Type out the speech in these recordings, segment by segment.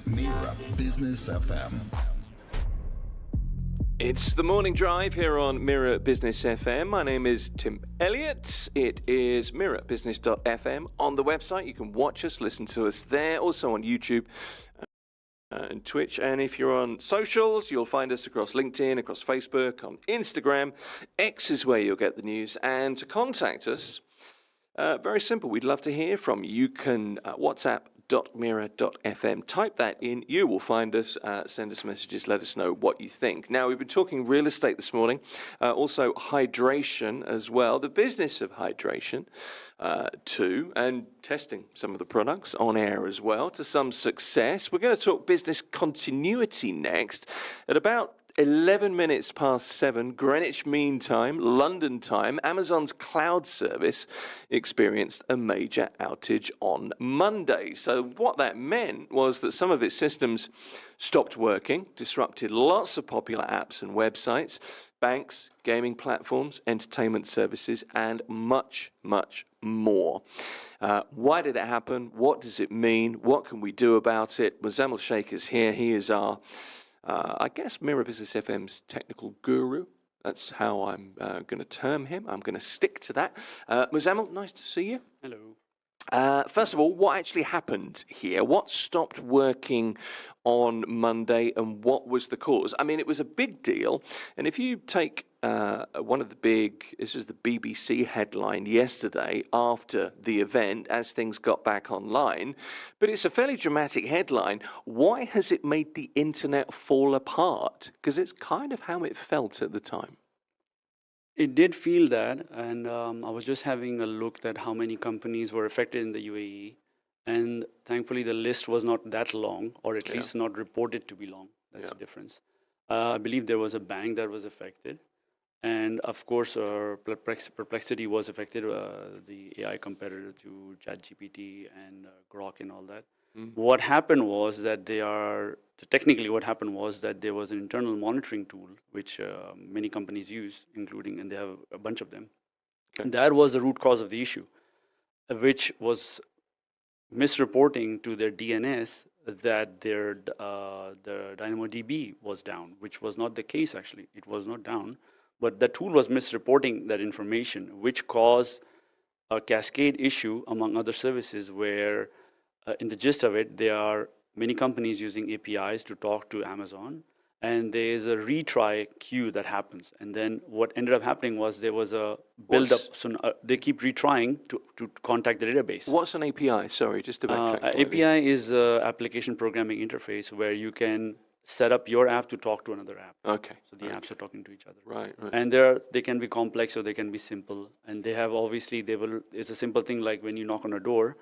Mira Business FM. It's the morning drive here on Mira Business FM. My name is Tim Elliott. It is mirabusiness.fm on the website. You can watch us, listen to us there, also on YouTube and Twitch. And if you're on socials, you'll find us across LinkedIn, across Facebook, on Instagram. X is where you'll get the news. And to contact us, very simple. We'd love to hear from you. You can WhatsApp.mira.fm. Type that in. You will find us. Send us messages. Let us know what you think. Now, we've been talking real estate this morning. Also, hydration as well. The business of hydration, too. And testing some of the products on air as well to some success. We're going to talk business continuity next at about 11 minutes past 7, Greenwich Mean Time, London time. Amazon's cloud service experienced a major outage on Monday. So what that meant was that some of its systems stopped working, disrupted lots of popular apps and websites, banks, gaming platforms, entertainment services, and much, much more. Why did it happen? What does it mean? What can we do about it? Muzammil Sheikh is here. He is our I guess Mira Business FM's technical guru. That's how I'm going to term him. I'm going to stick to that. Muzammil, nice to see you. Hello. First of all, what actually happened here? What stopped working on Monday and what was the cause? I mean, it was a big deal. And if you take one of the this is the BBC headline yesterday after the event as things got back online, but it's a fairly dramatic headline. Why has it made the internet fall apart? Because it's kind of how it felt at the time. It did feel that, and I was just having a look at how many companies were affected in the UAE, and thankfully the list was not that long, or at least not reported to be long. That's the difference. I believe there was a bank that was affected, and of course Perplexity was affected, the AI competitor to ChatGPT and Grok and all that. What happened was that technically what happened was that there was an internal monitoring tool which many companies use, including, and they have a bunch of them. Okay. That was the root cause of the issue, which was misreporting to their DNS that their DynamoDB was down, which was not the case actually. It was not down, but the tool was misreporting that information, which caused a cascade issue among other services where in the gist of it, there are many companies using APIs to talk to Amazon, and there is a retry queue that happens. And then what ended up happening was there was a build-up. So they keep retrying to contact the database. What's an API? Sorry, just to backtrack slightly. API is an application programming interface where you can set up your app to talk to another app. Okay. So the apps are talking to each other. Right. And they can be complex or they can be simple. And they have it's a simple thing like when you knock on a door,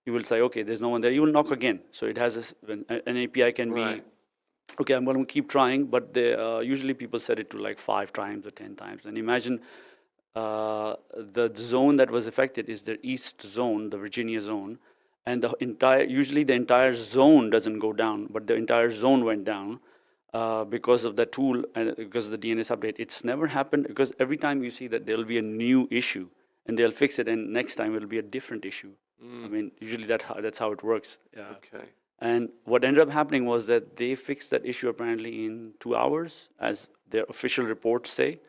you will say, okay, there's no one there. You will knock again. So it has an API can be, okay, I'm going to keep trying, but usually people set it to like 5 times or 10 times. And imagine the zone that was affected is the East zone, the Virginia zone, and usually the entire zone doesn't go down, but the entire zone went down because of the tool and because of the DNS update. It's never happened because every time you see that there'll be a new issue and they'll fix it, and next time it'll be a different issue. I mean, usually that's how it works. Okay. And what ended up happening was that they fixed that issue apparently in 2 hours, as their official reports say.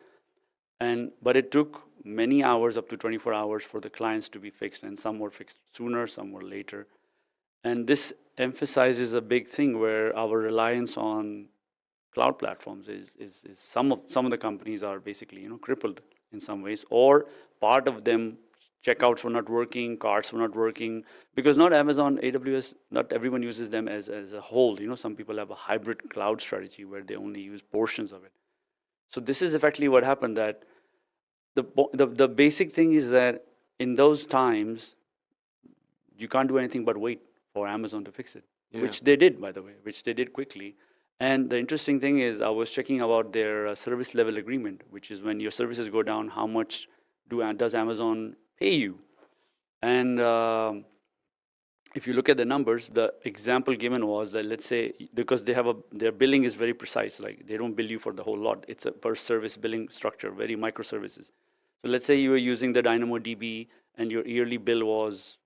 But it took many hours, up to 24 hours, for the clients to be fixed, and some were fixed sooner, some were later. And this emphasizes a big thing where our reliance on cloud platforms is some of the companies are basically crippled in some ways, or part of them. Checkouts were not working, carts were not working, because not Amazon, AWS, not everyone uses them as a whole. Some people have a hybrid cloud strategy where they only use portions of it. So this is effectively what happened, that the basic thing is that in those times, you can't do anything but wait for Amazon to fix it, which they did, by the way, which they did quickly. And the interesting thing is I was checking about their service level agreement, which is when your services go down, how much does Amazon pay you? And if you look at the numbers, the example given was that, let's say, because their billing is very precise, like they don't bill you for the whole lot. It's a per service billing structure, very microservices. So let's say you were using the DynamoDB and your yearly bill was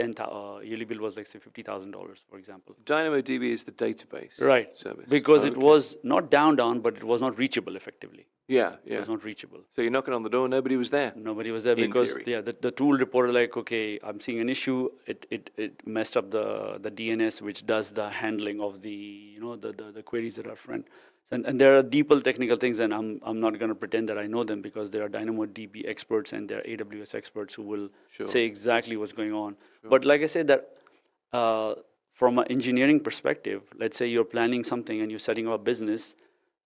yearly bill was like say $50,000, for example. DynamoDB is the database Right. service. Because it Okay. was not down, but it was not reachable effectively. Yeah, It yeah. was not reachable. So you're knocking on the door, nobody was there. Nobody was there In because theory. the tool reported like, okay, I'm seeing an issue. It messed up the DNS, which does the handling of the queries that are front. And there are deeper technical things, and I'm not going to pretend that I know them because there are DynamoDB experts and there are AWS experts who will say exactly what's going on. But like I said, that from an engineering perspective, let's say you're planning something and you're setting up a business,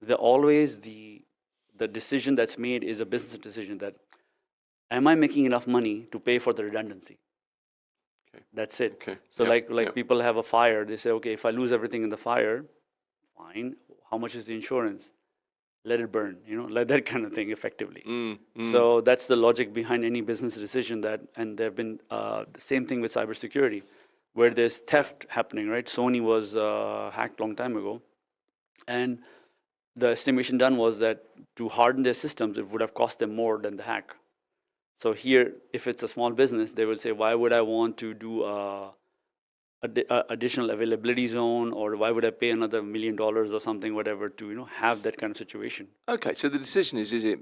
the decision that's made is a business decision that, am I making enough money to pay for the redundancy? Okay. That's it. Okay. So Yep, like yep. people have a fire, they say, okay, if I lose everything in the fire, fine. How much is the insurance? Let it burn, like that kind of thing effectively. So that's the logic behind any business decision and there have been the same thing with cybersecurity, where there's theft happening, right? Sony was hacked a long time ago. And the estimation done was that to harden their systems, it would have cost them more than the hack. So here, if it's a small business, they will say, why would I want to do additional availability zone, or why would I pay another $1 million or something, whatever, to have that kind of situation? Okay, so the decision is it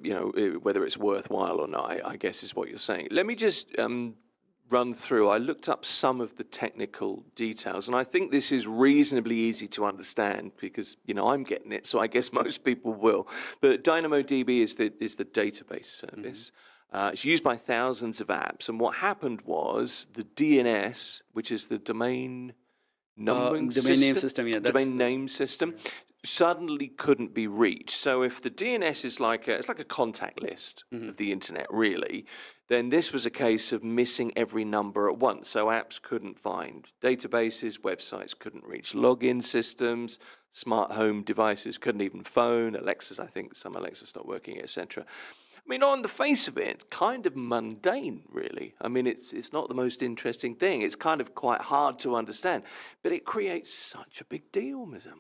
whether it's worthwhile or not, I guess is what you're saying. Let me just run through. I looked up some of the technical details, and I think this is reasonably easy to understand because I'm getting it, so I guess most people will. But DynamoDB is the database service. It's used by thousands of apps, and what happened was the DNS, which is the domain numbering system, domain name system, yeah, domain name system, suddenly couldn't be reached. So if the DNS is like a contact list of the internet, really, then this was a case of missing every number at once. So apps couldn't find databases, websites couldn't reach login systems, smart home devices couldn't even phone, Alexas, I think some Alexas stopped working, etc. I mean, on the face of it, kind of mundane, really. I mean, it's not the most interesting thing. It's kind of quite hard to understand, but it creates such a big deal, Ms. Emil.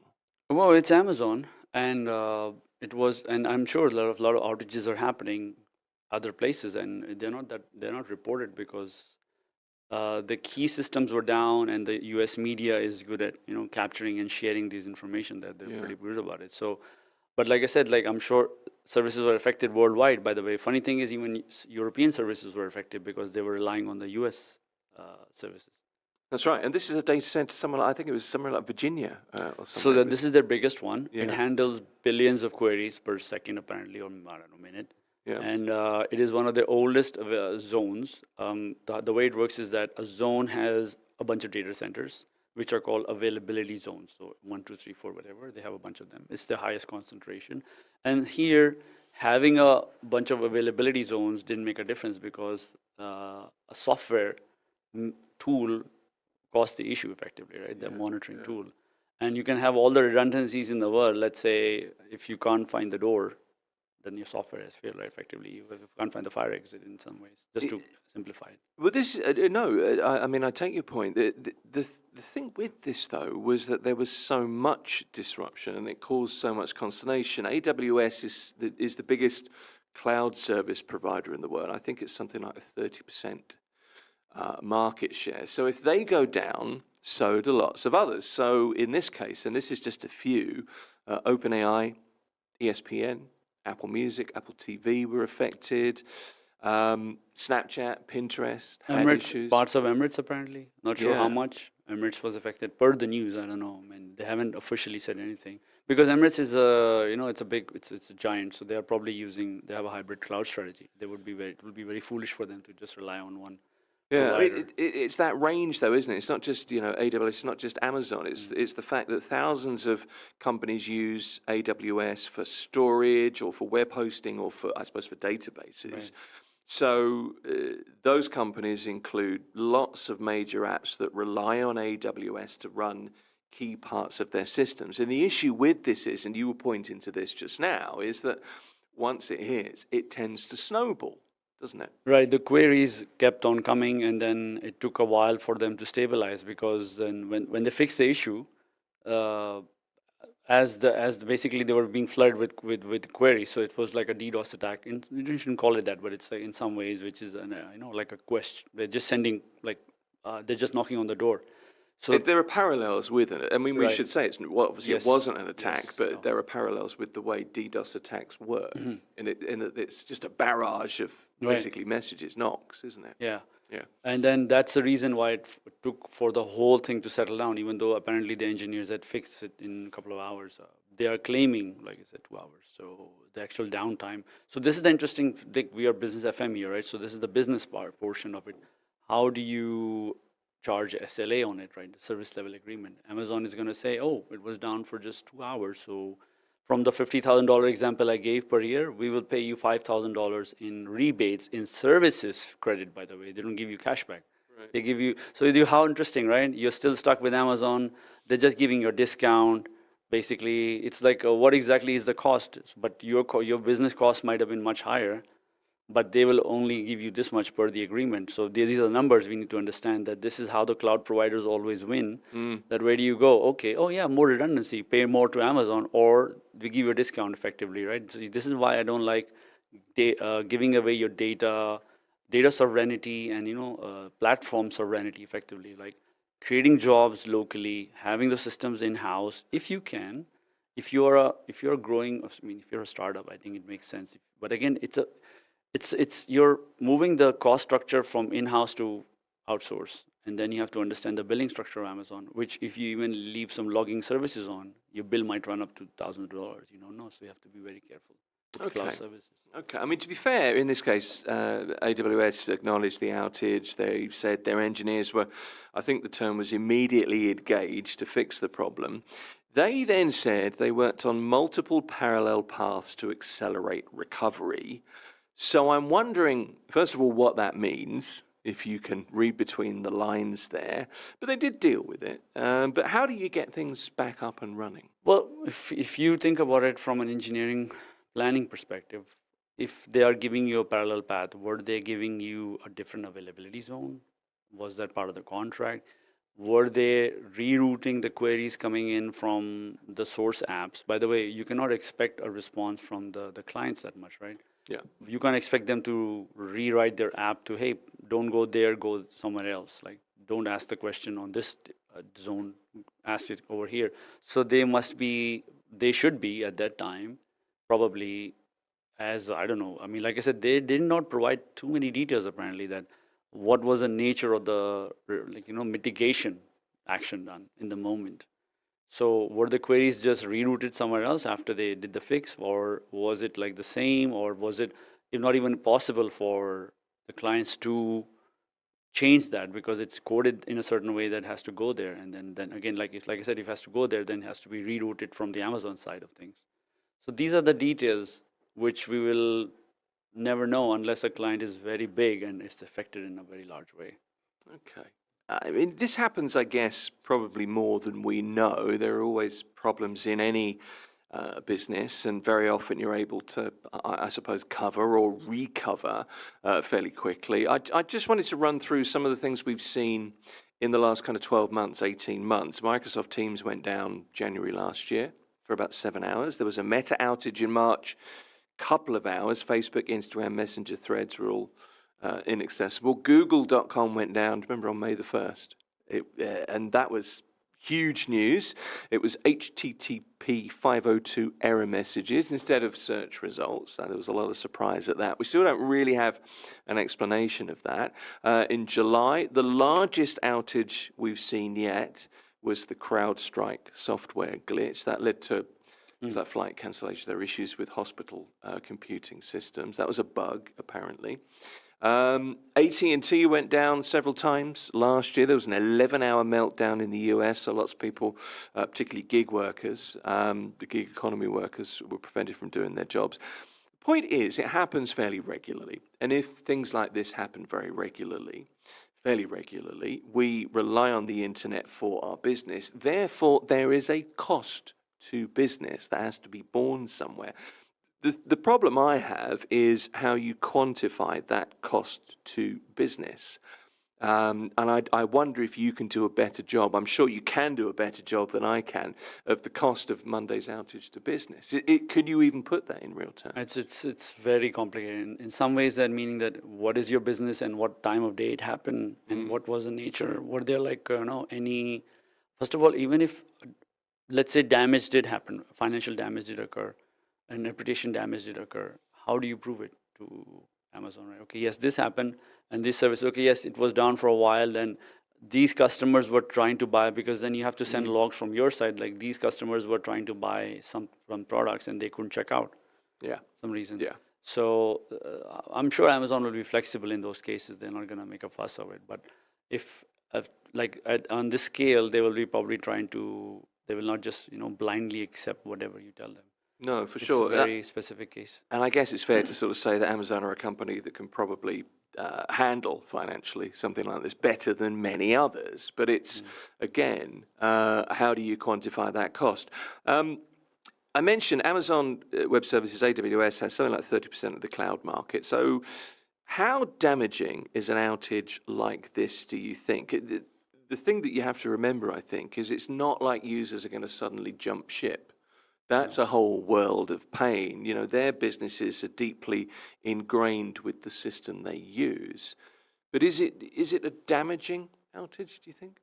Well, it's Amazon, and and I'm sure a lot of outages are happening other places, and they're not reported because the key systems were down, and the U.S. media is good at capturing and sharing these information that they're pretty good about it. So, but like I said, like I'm sure services were affected worldwide. By the way, funny thing is even European services were affected because they were relying on the U.S. Services. That's right, and this is a data center somewhere, I think it was somewhere like Virginia or something. So that this is their biggest one. Yeah. It handles billions of queries per second, apparently, or I don't know, minute. Yeah. And it is one of the oldest zones. The way it works is that a zone has a bunch of data centers, which are called availability zones. So 1, 2, 3, 4, whatever. They have a bunch of them. It's the highest concentration. And here, having a bunch of availability zones didn't make a difference because a software tool caused the issue effectively, right? The monitoring tool. And you can have all the redundancies in the world. Let's say if you can't find the door, then your software has failed, right, effectively. If you can't find the fire exit in some ways, just to simplify it. Well, this, I mean, I take your point. The thing with this, though, was that there was so much disruption and it caused so much consternation. AWS is the biggest cloud service provider in the world. I think it's something like a 30% market share. So if they go down, so do lots of others. So in this case, and this is just a few, OpenAI, ESPN, Apple Music, Apple TV were affected, Snapchat, Pinterest had issues. Parts of Emirates apparently. Not sure how much. Emirates was affected per the news. I don't know. I mean, they haven't officially said anything because Emirates is it's a giant. So they are probably they have a hybrid cloud strategy. It would be very foolish for them to just rely on one. Yeah, I mean, it's that range, though, isn't it? It's not just AWS. It's not just Amazon. It's the fact that thousands of companies use AWS for storage or for web hosting or for, I suppose, for databases. Right. So those companies include lots of major apps that rely on AWS to run key parts of their systems. And the issue with this is, and you were pointing to this just now, is that once it hits, it tends to snowball, doesn't it? Right. The queries kept on coming, and then it took a while for them to stabilize because then when they fixed the issue, as basically they were being flooded with queries, so it was like a DDoS attack. You shouldn't call it that, but it's like in some ways, which is like a question. They're just sending like they're just knocking on the door. So There are parallels with it. I mean, we Right. should say obviously Yes. it wasn't an attack, Yes. but No. there are parallels with the way DDoS attacks work, in that it's just a barrage of Right. basically messages, knocks, isn't it? Yeah. Yeah. And then that's the reason why it took for the whole thing to settle down, even though apparently the engineers had fixed it in a couple of hours. They are claiming, like I said, 2 hours. So the actual downtime. So this is the interesting thing. We are Business FM here, right? So this is the business portion of it. How do you charge SLA on it, right? The service level agreement. Amazon is going to say, oh, it was down for just 2 hours. So from the $50,000 example I gave per year, we will pay you $5,000 in rebates in services credit, by the way. They don't give you cash back. Right. They give you, how interesting, right? You're still stuck with Amazon. They're just giving you a discount. Basically, it's like, what exactly is the cost? But your business cost might have been much higher, but they will only give you this much per the agreement. So these are numbers we need to understand, that this is how the cloud providers always win. That where do you go? Okay, oh yeah, more redundancy, pay more to Amazon, or we give you a discount effectively, right? So this is why I don't like giving away your data sovereignty and platform sovereignty effectively, like creating jobs locally, having the systems in-house if you can. If you're growing, I mean, if you're a startup, I think it makes sense. But again, it's you're moving the cost structure from in-house to outsource, and then you have to understand the billing structure of Amazon, which if you even leave some logging services on, your bill might run up to thousands of dollars. So you have to be very careful with cloud services. Okay. I mean, to be fair, in this case, AWS acknowledged the outage. They said their engineers were, I think the term was immediately engaged to fix the problem. They then said they worked on multiple parallel paths to accelerate recovery. So I'm wondering, first of all, what that means, if you can read between the lines there. But they did deal with it. But how do you get things back up and running? Well, if you think about it from an engineering planning perspective, if they are giving you a parallel path, were they giving you a different availability zone? Was that part of the contract? Were they rerouting the queries coming in from the source apps? By the way, you cannot expect a response from the clients that much, right? Yeah. You can't expect them to rewrite their app to, hey, don't go there, go somewhere else. Like, don't ask the question on this zone, ask it over here. So they should be at that time, probably I don't know. I mean, like I said, they did not provide too many details apparently, that what was the nature of the mitigation action done in the moment. So were the queries just rerouted somewhere else after they did the fix, or was it like the same, or was it, if not even possible for the clients to change that because it's coded in a certain way that has to go there, and then again, like I said, if it has to go there, then it has to be rerouted from the Amazon side of things. So these are the details which we will never know unless a client is very big and it's affected in a very large way. Okay. I mean, this happens, I guess, probably more than we know. There are always problems in any business, and very often you're able to, I suppose, cover or recover fairly quickly. I just wanted to run through some of the things we've seen in the last kind of 12 months, 18 months. Microsoft Teams went down January last year for about 7 hours. There was a Meta outage in March, couple of hours. Facebook, Instagram, Messenger, Threads were all inaccessible. Google.com went down, remember, on May the 1st. And that was huge news. It was HTTP 502 error messages instead of search results. So there was a lot of surprise at that. We still don't really have an explanation of that. In July, the largest outage we've seen yet was the CrowdStrike software glitch. That led to that flight cancellation. There were issues with hospital computing systems. That was a bug, apparently. AT&T went down several times last year. There was an 11-hour meltdown in the US, so lots of people, particularly gig workers, the gig economy workers, were prevented from doing their jobs. The point is, it happens fairly regularly. And if things like this happen fairly regularly, we rely on the internet for our business. Therefore, there is a cost to business that has to be borne somewhere. The problem I have is how you quantify that cost to business. And I wonder if you can do a better job. I'm sure you can do a better job than I can of the cost of Monday's outage to business. Could you even put that in real terms? It's very complicated. In some ways, that meaning that what is your business and what time of day it happened and what was the nature. Were there any? First of all, even if let's say damage did happen, financial damage did occur, and reputation damage did occur, how do you prove it to Amazon? Right? Okay, yes, this happened, and this service. Okay, yes, it was down for a while. Then these customers were trying to buy, because then you have to send logs from your side. Like these customers were trying to buy some products and they couldn't check out. Yeah. Some reason. Yeah. So I'm sure Amazon will be flexible in those cases. They're not going to make a fuss of it. But if on this scale, they will be probably trying to. They will not just blindly accept whatever you tell them. No, for It's sure. a very specific case. And I guess it's fair to sort of say that Amazon are a company that can probably handle financially something like this better than many others. But it's, again, how do you quantify that cost? I mentioned Amazon Web Services, AWS, has something like 30% of the cloud market. So how damaging is an outage like this, do you think? The thing that you have to remember, I think, is it's not like users are going to suddenly jump ship. That's a whole world of pain. Their businesses are deeply ingrained with the system they use. But is it a damaging outage, do you think?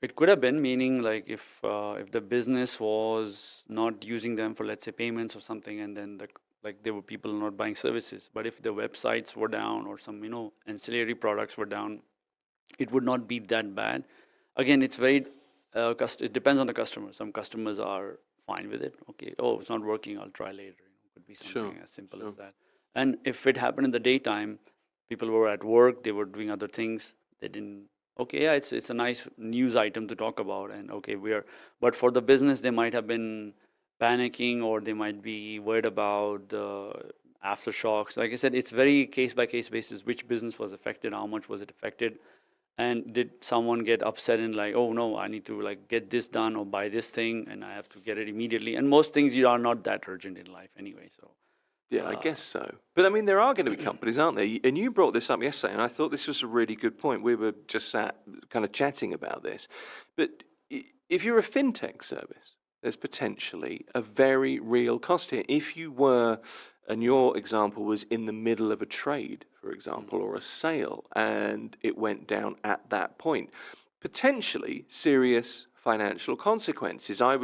It could have been, meaning like if the business was not using them for, let's say, payments or something, and then there were people not buying services. But if the websites were down or some ancillary products were down, it would not be that bad. Again, it's very it depends on the customer. Some customers are fine with it. Okay, it's not working, I'll try later. Could be something as simple as that. And if it happened in the daytime, people were at work, they were doing other things, they didn't. Okay, yeah, it's a nice news item to talk about, and okay, but for the business, they might have been panicking, or they might be worried about the aftershocks. Like I said, it's very case by case basis. Which business was affected? How much was it affected? And did someone get upset and like, oh no, I need to get this done or buy this thing, and I have to get it immediately. And most things are not that urgent in life anyway. So yeah, I guess so. But I mean, there are going to be companies, aren't there? And you brought this up yesterday, and I thought this was a really good point. We were just sat kind of chatting about this. But if you're a fintech service, there's potentially a very real cost here. If you were, and your example was in the middle of a trade, for example, or a sale, and it went down at that point, potentially serious financial consequences. I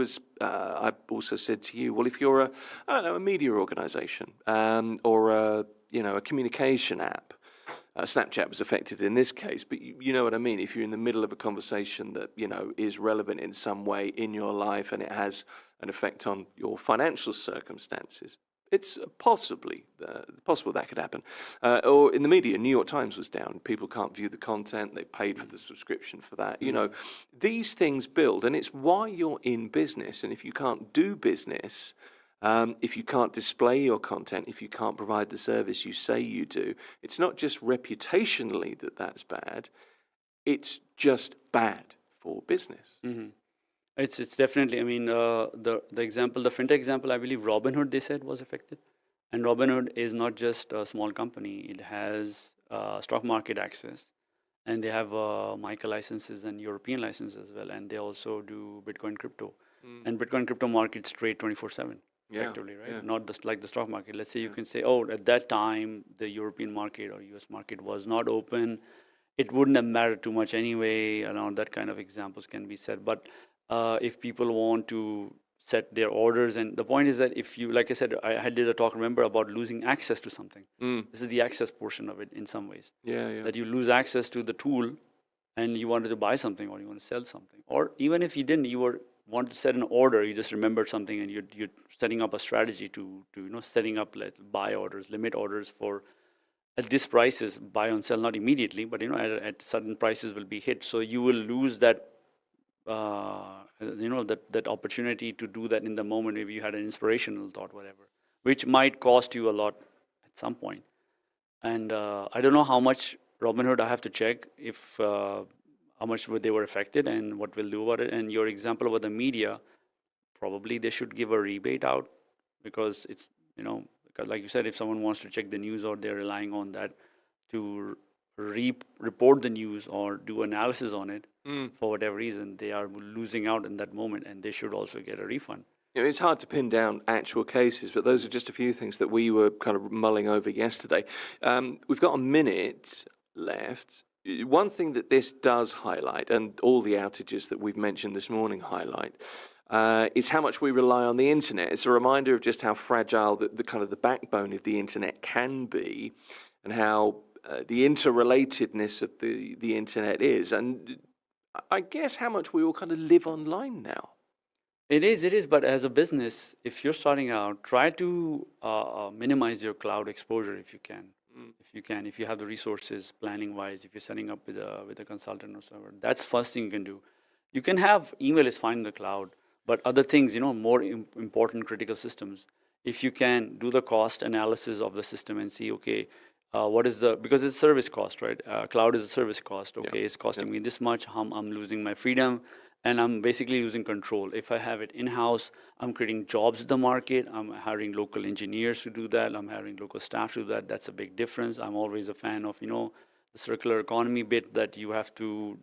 also said to you, well, if you're a media organization, or a communication app, Snapchat was affected in this case, but you know what I mean. If you're in the middle of a conversation that is relevant in some way in your life, and it has an effect on your financial circumstances, it's possible that could happen. Or in the media, New York Times was down. People can't view the content. They paid for the subscription for that. These things build, and it's why you're in business. And if you can't do business, if you can't display your content, if you can't provide the service you say you do, it's not just reputationally that's bad. It's just bad for business. Mm-hmm. It's definitely. I mean, the fintech example, I believe Robinhood, they said, was affected, and Robinhood is not just a small company. It has stock market access, and they have MiCA licenses and European licenses as well, and they also do Bitcoin crypto, and Bitcoin crypto markets trade 24/7. Effectively, right? Yeah. Not just like the stock market. Let's say you can say, at that time the European market or US market was not open. It wouldn't have mattered too much anyway. That kind of examples can be said. But if people want to set their orders, and the point is that if you, like I said, I did a talk, remember, about losing access to something. This is the access portion of it in some ways. Yeah. That you lose access to the tool, and you wanted to buy something or you want to sell something, or even if you didn't, want to set an order, you just remembered something, and you're setting up a strategy to setting up buy orders, limit orders for at this prices, buy and sell, not immediately, but at certain prices will be hit. So you will lose that that opportunity to do that in the moment. Maybe you had an inspirational thought, whatever, which might cost you a lot at some point. And I don't know how much Robinhood, I have to check if how much they were affected and what we'll do about it. And your example about the media, probably they should give a rebate out, because it's, because like you said, if someone wants to check the news or they're relying on that report the news or do analysis on it, for whatever reason, they are losing out in that moment, and they should also get a refund. It's hard to pin down actual cases, but those are just a few things that we were kind of mulling over yesterday. We've got a minute left. One thing that this does highlight, and all the outages that we've mentioned this morning highlight, is how much we rely on the internet. It's a reminder of just how fragile the kind of the backbone of the internet can be, and how the interrelatedness of the internet is. And I guess how much we all kind of live online now. It is. But as a business, if you're starting out, try to minimize your cloud exposure if you can. If you have the resources, planning-wise, if you're setting up with a consultant or server, that's first thing you can do. You can have email is fine in the cloud, but other things, more important critical systems, if you can do the cost analysis of the system and see, okay, what is because it's service cost, right? Cloud is a service cost. Okay, it's costing me this much. I'm losing my freedom, and I'm basically losing control. If I have it in-house, I'm creating jobs in the market. I'm hiring local engineers to do that. I'm hiring local staff to do that. That's a big difference. I'm always a fan of, the circular economy bit, that you have to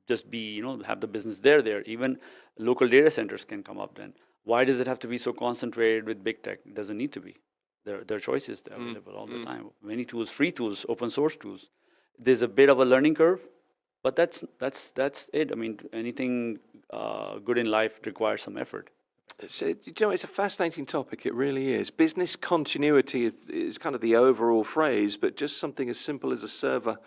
just be, have the business there. Even local data centers can come up then. Why does it have to be so concentrated with big tech? It doesn't need to be. There are choices available all the time. Many tools, free tools, open source tools. There's a bit of a learning curve, but that's it. I mean, anything good in life requires some effort. It's a fascinating topic. It really is. Business continuity is kind of the overall phrase, but just something as simple as a server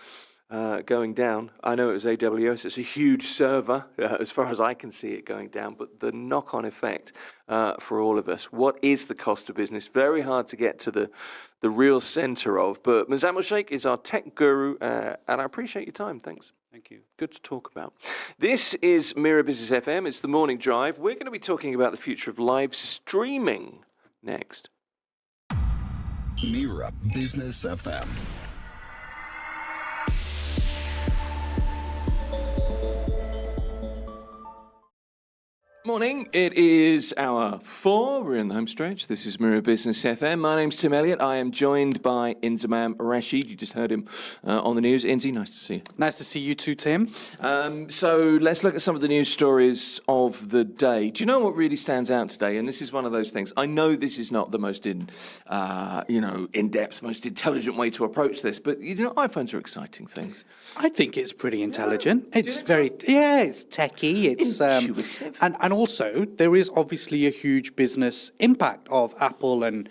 going down. I know it was AWS. It's a huge server, as far as I can see it going down, but the knock-on effect for all of us. What is the cost of business? Very hard to get to the real center of. But Mozammel Sheikh is our tech guru, and I appreciate your time. Thanks. Thank you. Good to talk about. This is Mira Business FM. It's the morning drive. We're going to be talking about the future of live streaming next. Mira Business FM. Morning, it is hour 4. We're in the home stretch. This is Mira Business FM. My name's Tim Elliott. I am joined by Inzamam Rashid. You just heard him on the news. Inzi, nice to see you. Nice to see you too, Tim. So let's look at some of the news stories of the day. Do you know what really stands out today? And this is one of those things. I know this is not the most in-depth, most intelligent way to approach this, but iPhones are exciting things. I think it's pretty intelligent. Yeah. It's very, it's techie. It's intuitive. And also there is obviously a huge business impact of Apple, and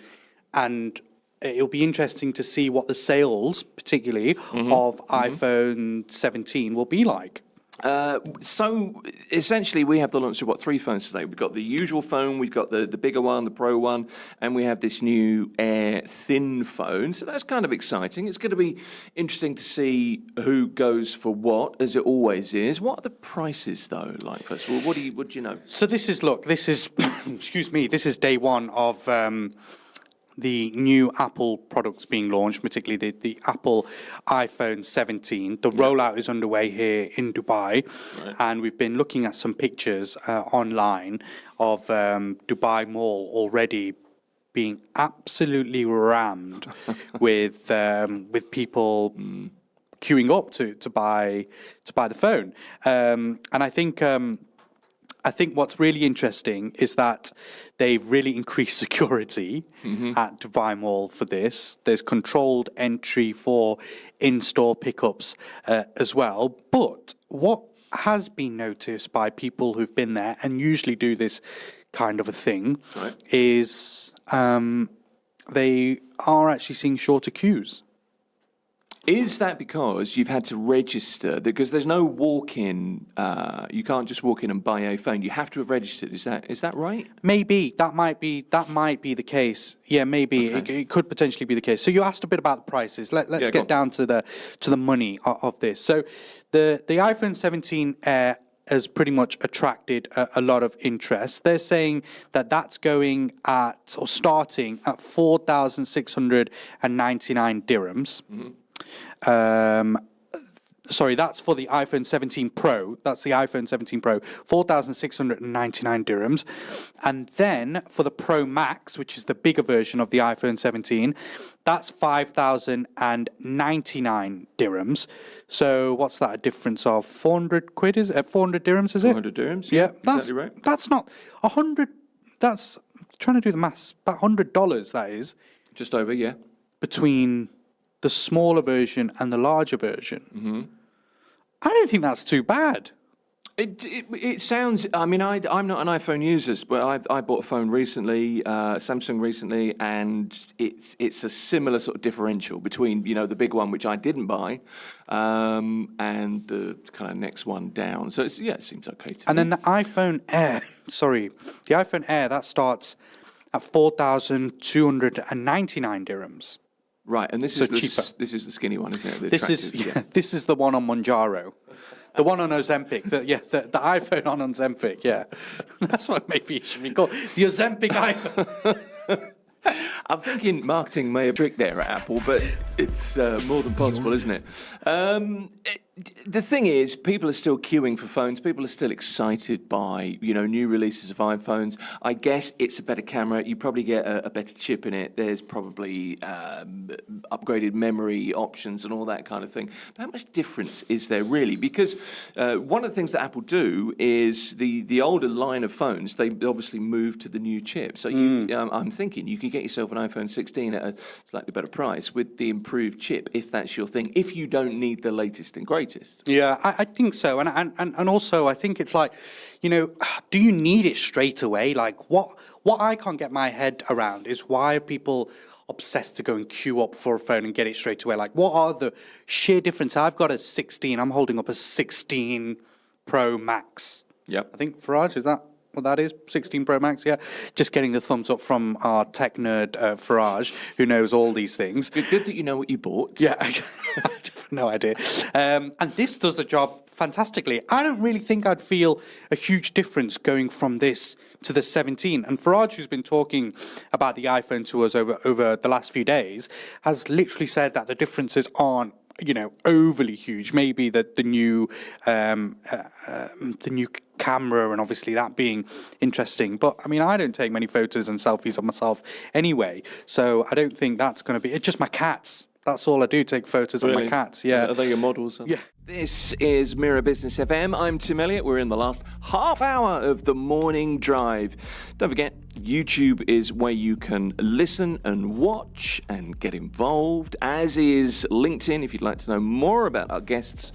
it'll be interesting to see what the sales, particularly of iPhone 17, will be like. So essentially, we have the launch of 3 phones today. We've got the usual phone, we've got the bigger one, the Pro one, and we have this new Air thin phone. So that's kind of exciting. It's going to be interesting to see who goes for what, as it always is. What are the prices though? Like, first of all, what do you know? So this is excuse me, this is day one of the new Apple products being launched, particularly the Apple iPhone 17. The rollout is underway here in Dubai, and we've been looking at some pictures online of Dubai Mall already being absolutely rammed with people queuing up to buy the phone. And I think what's really interesting is that they've really increased security at Dubai Mall for this. There's controlled entry for in-store pickups as well. But what has been noticed by people who've been there and usually do this kind of a thing is they are actually seeing shorter queues. Is that because you've had to register? Because there's no walk-in. You can't just walk in and buy a phone. You have to have registered. Is that right? Maybe that might be the case. Yeah, maybe it could potentially be the case. So you asked a bit about the prices. Let's get down to the money of this. So the iPhone 17 Air has pretty much attracted a lot of interest. They're saying that that's going at or starting at 4,699 dirhams. Sorry, that's for the iPhone 17 Pro. That's the iPhone 17 Pro, 4,699 dirhams. And then for the Pro Max, which is the bigger version of the iPhone 17, that's 5,099 dirhams. So what's that, a difference of 400 quid? 400 dirhams, is it? 400 dirhams, Yeah, exactly right. That's not 100, that's, trying to do the maths, about $100, that is, Just over, yeah. between the smaller version and the larger version. Mm-hmm. I don't think that's too bad. It sounds. I mean, I'm not an iPhone user, but I bought a phone recently, Samsung recently, and it's a similar sort of differential between the big one which I didn't buy, and the kind of next one down. So it seems okay to me. And then the iPhone Air, the iPhone Air that starts at 4,299 dirhams. Right, and this So is the cheaper. this is the skinny one, isn't it? The This attractive, this is the one on Monjaro. The one on Ozempic, the iPhone on Ozempic, yeah. That's what maybe it should be called, the Ozempic iPhone. I'm thinking marketing may have tricked there at Apple, but it's more than possible, isn't it? The thing is, people are still queuing for phones. People are still excited by, new releases of iPhones. I guess it's a better camera. You probably get a better chip in it. There's probably upgraded memory options and all that kind of thing. But how much difference is there really? Because one of the things that Apple do is the older line of phones, they obviously move to the new chip. So I'm thinking you could get yourself an iPhone 16 at a slightly better price with the improved chip, if that's your thing, if you don't need the latest and greatest. Yeah, I think so. And also, I think it's like, do you need it straight away? Like, what I can't get my head around is why are people obsessed to go and queue up for a phone and get it straight away? Like, what are the sheer difference? I've got a 16. I'm holding up a 16 Pro Max. Yep. I think, Faraj, is that what that is? 16 Pro Max, yeah. Just getting the thumbs up from our tech nerd, Faraj, who knows all these things. Good that you know what you bought. Yeah, I have no idea. And this does the job fantastically. I don't really think I'd feel a huge difference going from this to the 17. And Faraj, who's been talking about the iPhone to us over the last few days, has literally said that the differences aren't overly huge. Maybe the new camera and obviously that being interesting. But I mean, I don't take many photos and selfies of myself anyway, so I don't think that's going to be. It's just my cats. That's all I do, take photos of my cats. Yeah. Are they your models? Yeah. This is Mira Business FM. I'm Tim Elliott. We're in the last half hour of the morning drive. Don't forget, YouTube is where you can listen and watch and get involved, as is LinkedIn. If you'd like to know more about our guests,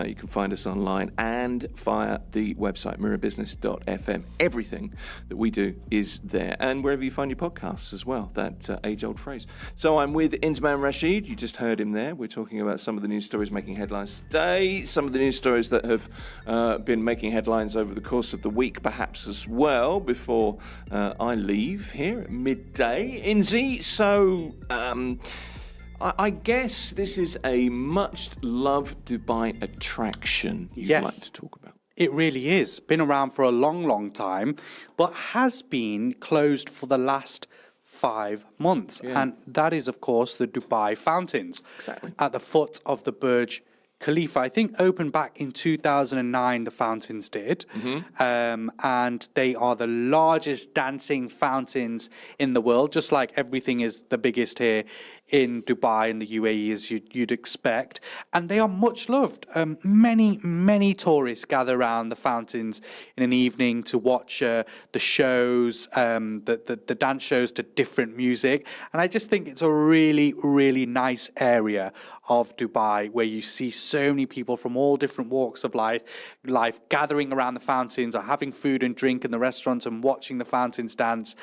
you can find us online and via the website, mirabusiness.fm. Everything that we do is there. And wherever you find your podcasts as well, that age-old phrase. So I'm with Inzman Rashid. You just heard him there. We're talking about some of the news stories making headlines today. Some of the news stories that have been making headlines over the course of the week, perhaps as well, before I leave here at midday. Inzi, so I guess this is a much-loved Dubai attraction you'd like to talk about. It really is. Been around for a long, long time, but has been closed for the last 5 months. Yeah. And that is, of course, the Dubai fountains. Exactly. At the foot of the Burj Khalifa. I think opened back in 2009, the fountains did. Mm-hmm. And they are the largest dancing fountains in the world, just like everything is the biggest here in Dubai and the UAE, as you'd expect. And they are much loved. Many tourists gather around the fountains in an evening to watch the shows, the dance shows to different music. And I just think it's a really, really nice area of Dubai where you see so many people from all different walks of life gathering around the fountains or having food and drink in the restaurants and watching the fountains dance.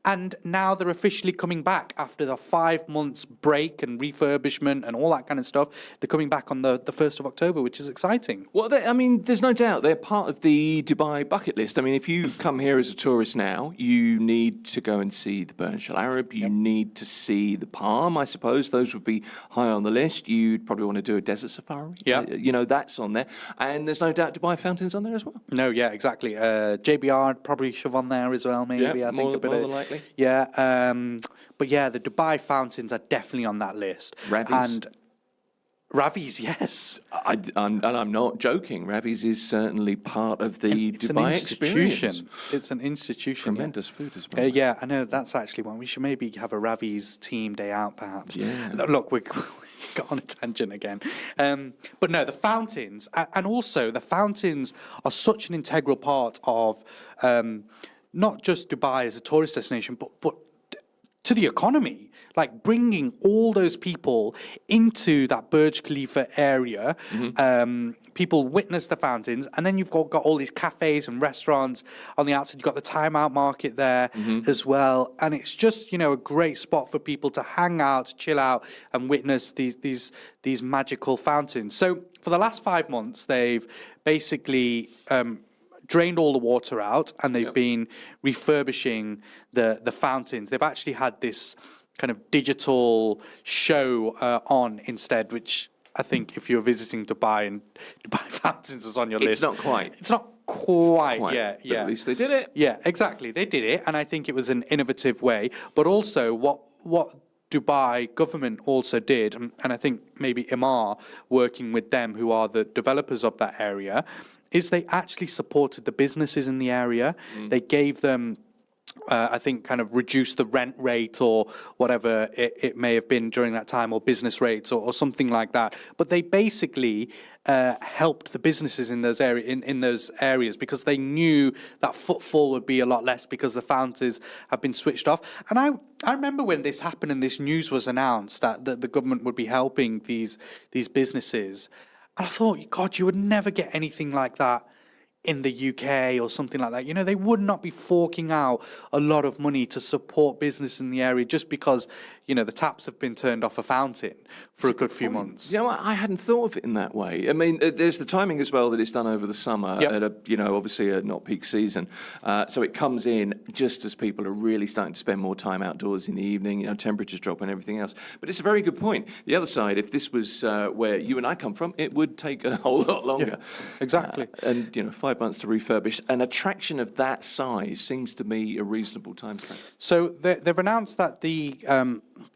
And now they're officially coming back after the 5 months break and refurbishment and all that kind of stuff. They're coming back on the 1st of October, which is exciting. Well, there's no doubt they're part of the Dubai bucket list. I mean, if you come here as a tourist now, you need to go and see the Burj Al Arab. You need to see the Palm, I suppose. Those would be high on the list. You'd probably want to do a desert safari. Yeah. That's on there. And there's no doubt Dubai fountains on there as well. No, yeah, exactly. JBR I'd probably shove on there as well, maybe. Yeah, I think more than likely. Yeah. But yeah, the Dubai fountains are definitely on that list. Ravis. And Ravi's, yes. And I'm not joking. Ravi's is certainly part of the It's Dubai an institution. experience. It's an institution. Tremendous food as well. Yeah, I know. That's actually one. We should maybe have a Ravi's team day out, perhaps. Yeah. Look, we got on a tangent again. But no, the fountains, and also the fountains are such an integral part of not just Dubai as a tourist destination, but to the economy. Like bringing all those people into that Burj Khalifa area, people witness the fountains, and then you've got all these cafes and restaurants on the outside. You've got the Time Out Market there as well, and it's just a great spot for people to hang out, chill out, and witness these magical fountains. So for the last 5 months, they've basically drained all the water out, and they've been refurbishing the fountains. They've actually had this kind of digital show on instead, which I think if you're visiting Dubai and Dubai Fountains was on your list. It's not quite. It's not quite, But yeah. at least they did it. Yeah, exactly. They did it, and I think it was an innovative way. But also what Dubai government also did, and I think maybe Imar, working with them, who are the developers of that area, is they actually supported the businesses in the area. They gave them I think kind of reduce the rent rate or whatever it may have been during that time, or business rates or something like that. But they basically helped the businesses in those areas because they knew that footfall would be a lot less because the fountains have been switched off. And I remember when this happened and this news was announced that the government would be helping these businesses. And I thought, God, you would never get anything like that in the UK or something like that. They would not be forking out a lot of money to support business in the area just because, the taps have been turned off a fountain for a good few months. I hadn't thought of it in that way. I mean, there's the timing as well that it's done over the summer at obviously a not peak season. So it comes in just as people are really starting to spend more time outdoors in the evening, temperatures drop and everything else. But it's a very good point. The other side, if this was where you and I come from, it would take a whole lot longer. Yeah, exactly. And 5 months to refurbish. An attraction of that size seems to me a reasonable timeframe. So they've announced that the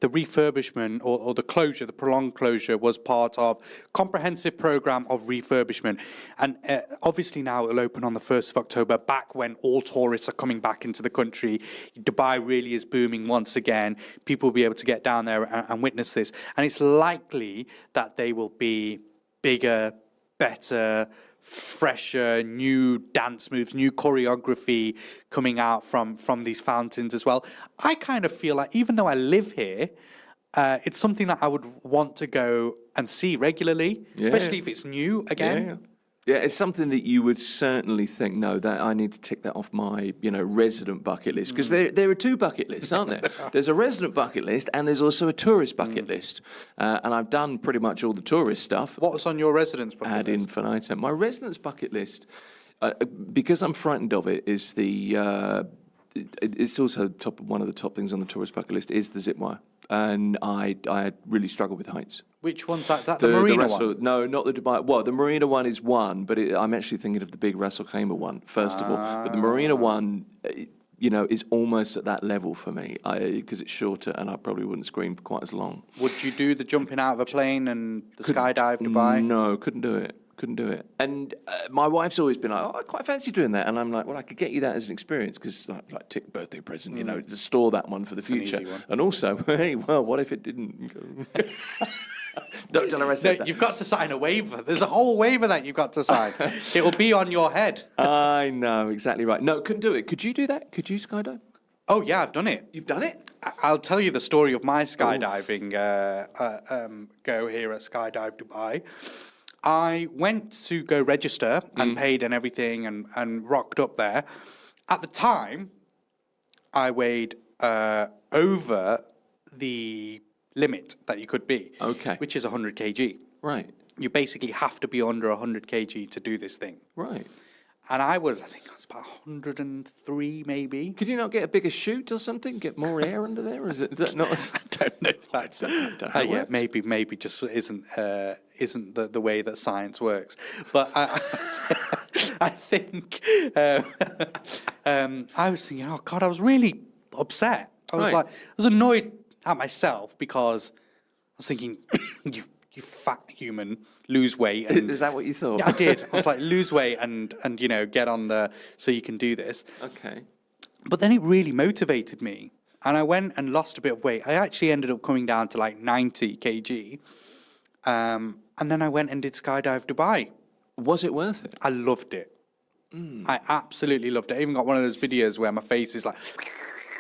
refurbishment or the closure, the prolonged closure, was part of comprehensive program of refurbishment. And obviously now it'll open on the 1st of October, back when all tourists are coming back into the country. Dubai really is booming once again. People will be able to get down there and witness this. And it's likely that they will be bigger, better, fresher, new dance moves, new choreography coming out from these fountains as well. I kind of feel like, even though I live here, it's something that I would want to go and see regularly, especially if it's new again. Yeah, it's something that you would certainly think, no, that I need to tick that off my, resident bucket list. Because there are two bucket lists, aren't there? There's a resident bucket list and there's also a tourist bucket list. And I've done pretty much all the tourist stuff. What was on your residence bucket ad list? infinitum. My residence bucket list, because I'm frightened of it, is it's also one of the top things on the tourist bucket list is the zip wire. And I really struggle with heights. Which one's that? The Marina one? No, not the Dubai. Well, the Marina one is one, but I'm actually thinking of the big Ras Al Khaimah one, first of all. But the Marina one, is almost at that level for me, because it's shorter and I probably wouldn't scream quite as long. Would you do the jumping out of a plane and the skydive Dubai? No, couldn't do it. And my wife's always been like, I quite fancy doing that. And I'm like, well, I could get you that as an experience because, like tick birthday present, to store that one for the future. And also, hey, well, what if it didn't go? Don't tell her I said that. You've got to sign a waiver. There's a whole waiver that you've got to sign. It will be on your head. I know, exactly right. No, couldn't do it. Could you do that? Could you skydive? Oh, yeah, I've done it. You've done it? I'll tell you the story of my skydiving go here at Skydive Dubai. I went to go register and paid and everything and rocked up there. At the time, I weighed over the limit that you could be, which is 100 kg. Right. You basically have to be under 100 kg to do this thing. Right. And I think I was about 103 maybe. Could you not get a bigger chute or something? Get more air under there? Or is that not? I don't know if that's... maybe just isn't the way that science works. But I think... I was thinking, oh, God, I was really upset. I was annoyed at myself because I was thinking, you you fat human, lose weight. And Is that what you thought? yeah, I did. I was like, lose weight and get on so you can do this. Okay. But then it really motivated me. And I went and lost a bit of weight. I actually ended up coming down to like 90 kg. And then I went and did Skydive Dubai. Was it worth it? I loved it. I absolutely loved it. I even got one of those videos where my face is like...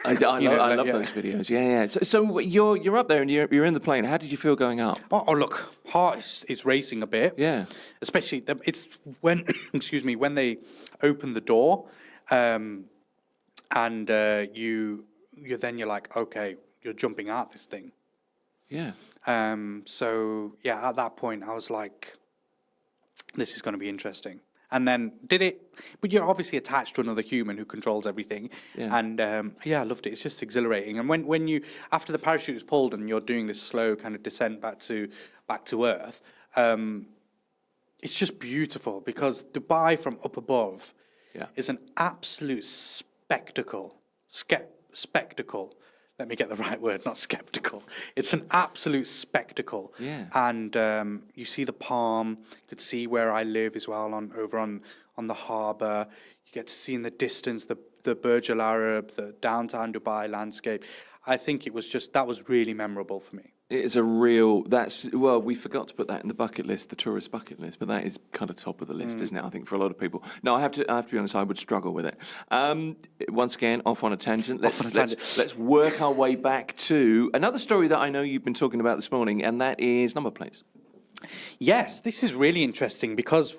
I love those videos. Yeah. So you're up there and you're in the plane. How did you feel going up? Oh look, heart is racing a bit. Yeah. Especially, it's when, excuse me, when they open the door and you're like, okay, you're jumping out this thing. Yeah. So, yeah, at that point, I was like, this is going to be interesting. And then did it, but you're obviously attached to another human who controls everything. Yeah. And, I loved it. It's just exhilarating. And when you, after the parachute is pulled and you're doing this slow kind of descent back to Earth, it's just beautiful because Dubai from up above is an absolute spectacle. Spectacle. Let me get the right word, not skeptical. It's an absolute spectacle. Yeah. And you see the palm. You could see where I live as well, over on the harbour. You get to see in the distance the Burj Al Arab, the downtown Dubai landscape. I think that was really memorable for me. It is we forgot to put that in the bucket list, the tourist bucket list, but that is kind of top of the list, isn't it? I think for a lot of people. No, I have to be honest, I would struggle with it. Once again, off on a tangent. Let's work our way back to another story that I know you've been talking about this morning, and that is number plates. Yes, this is really interesting because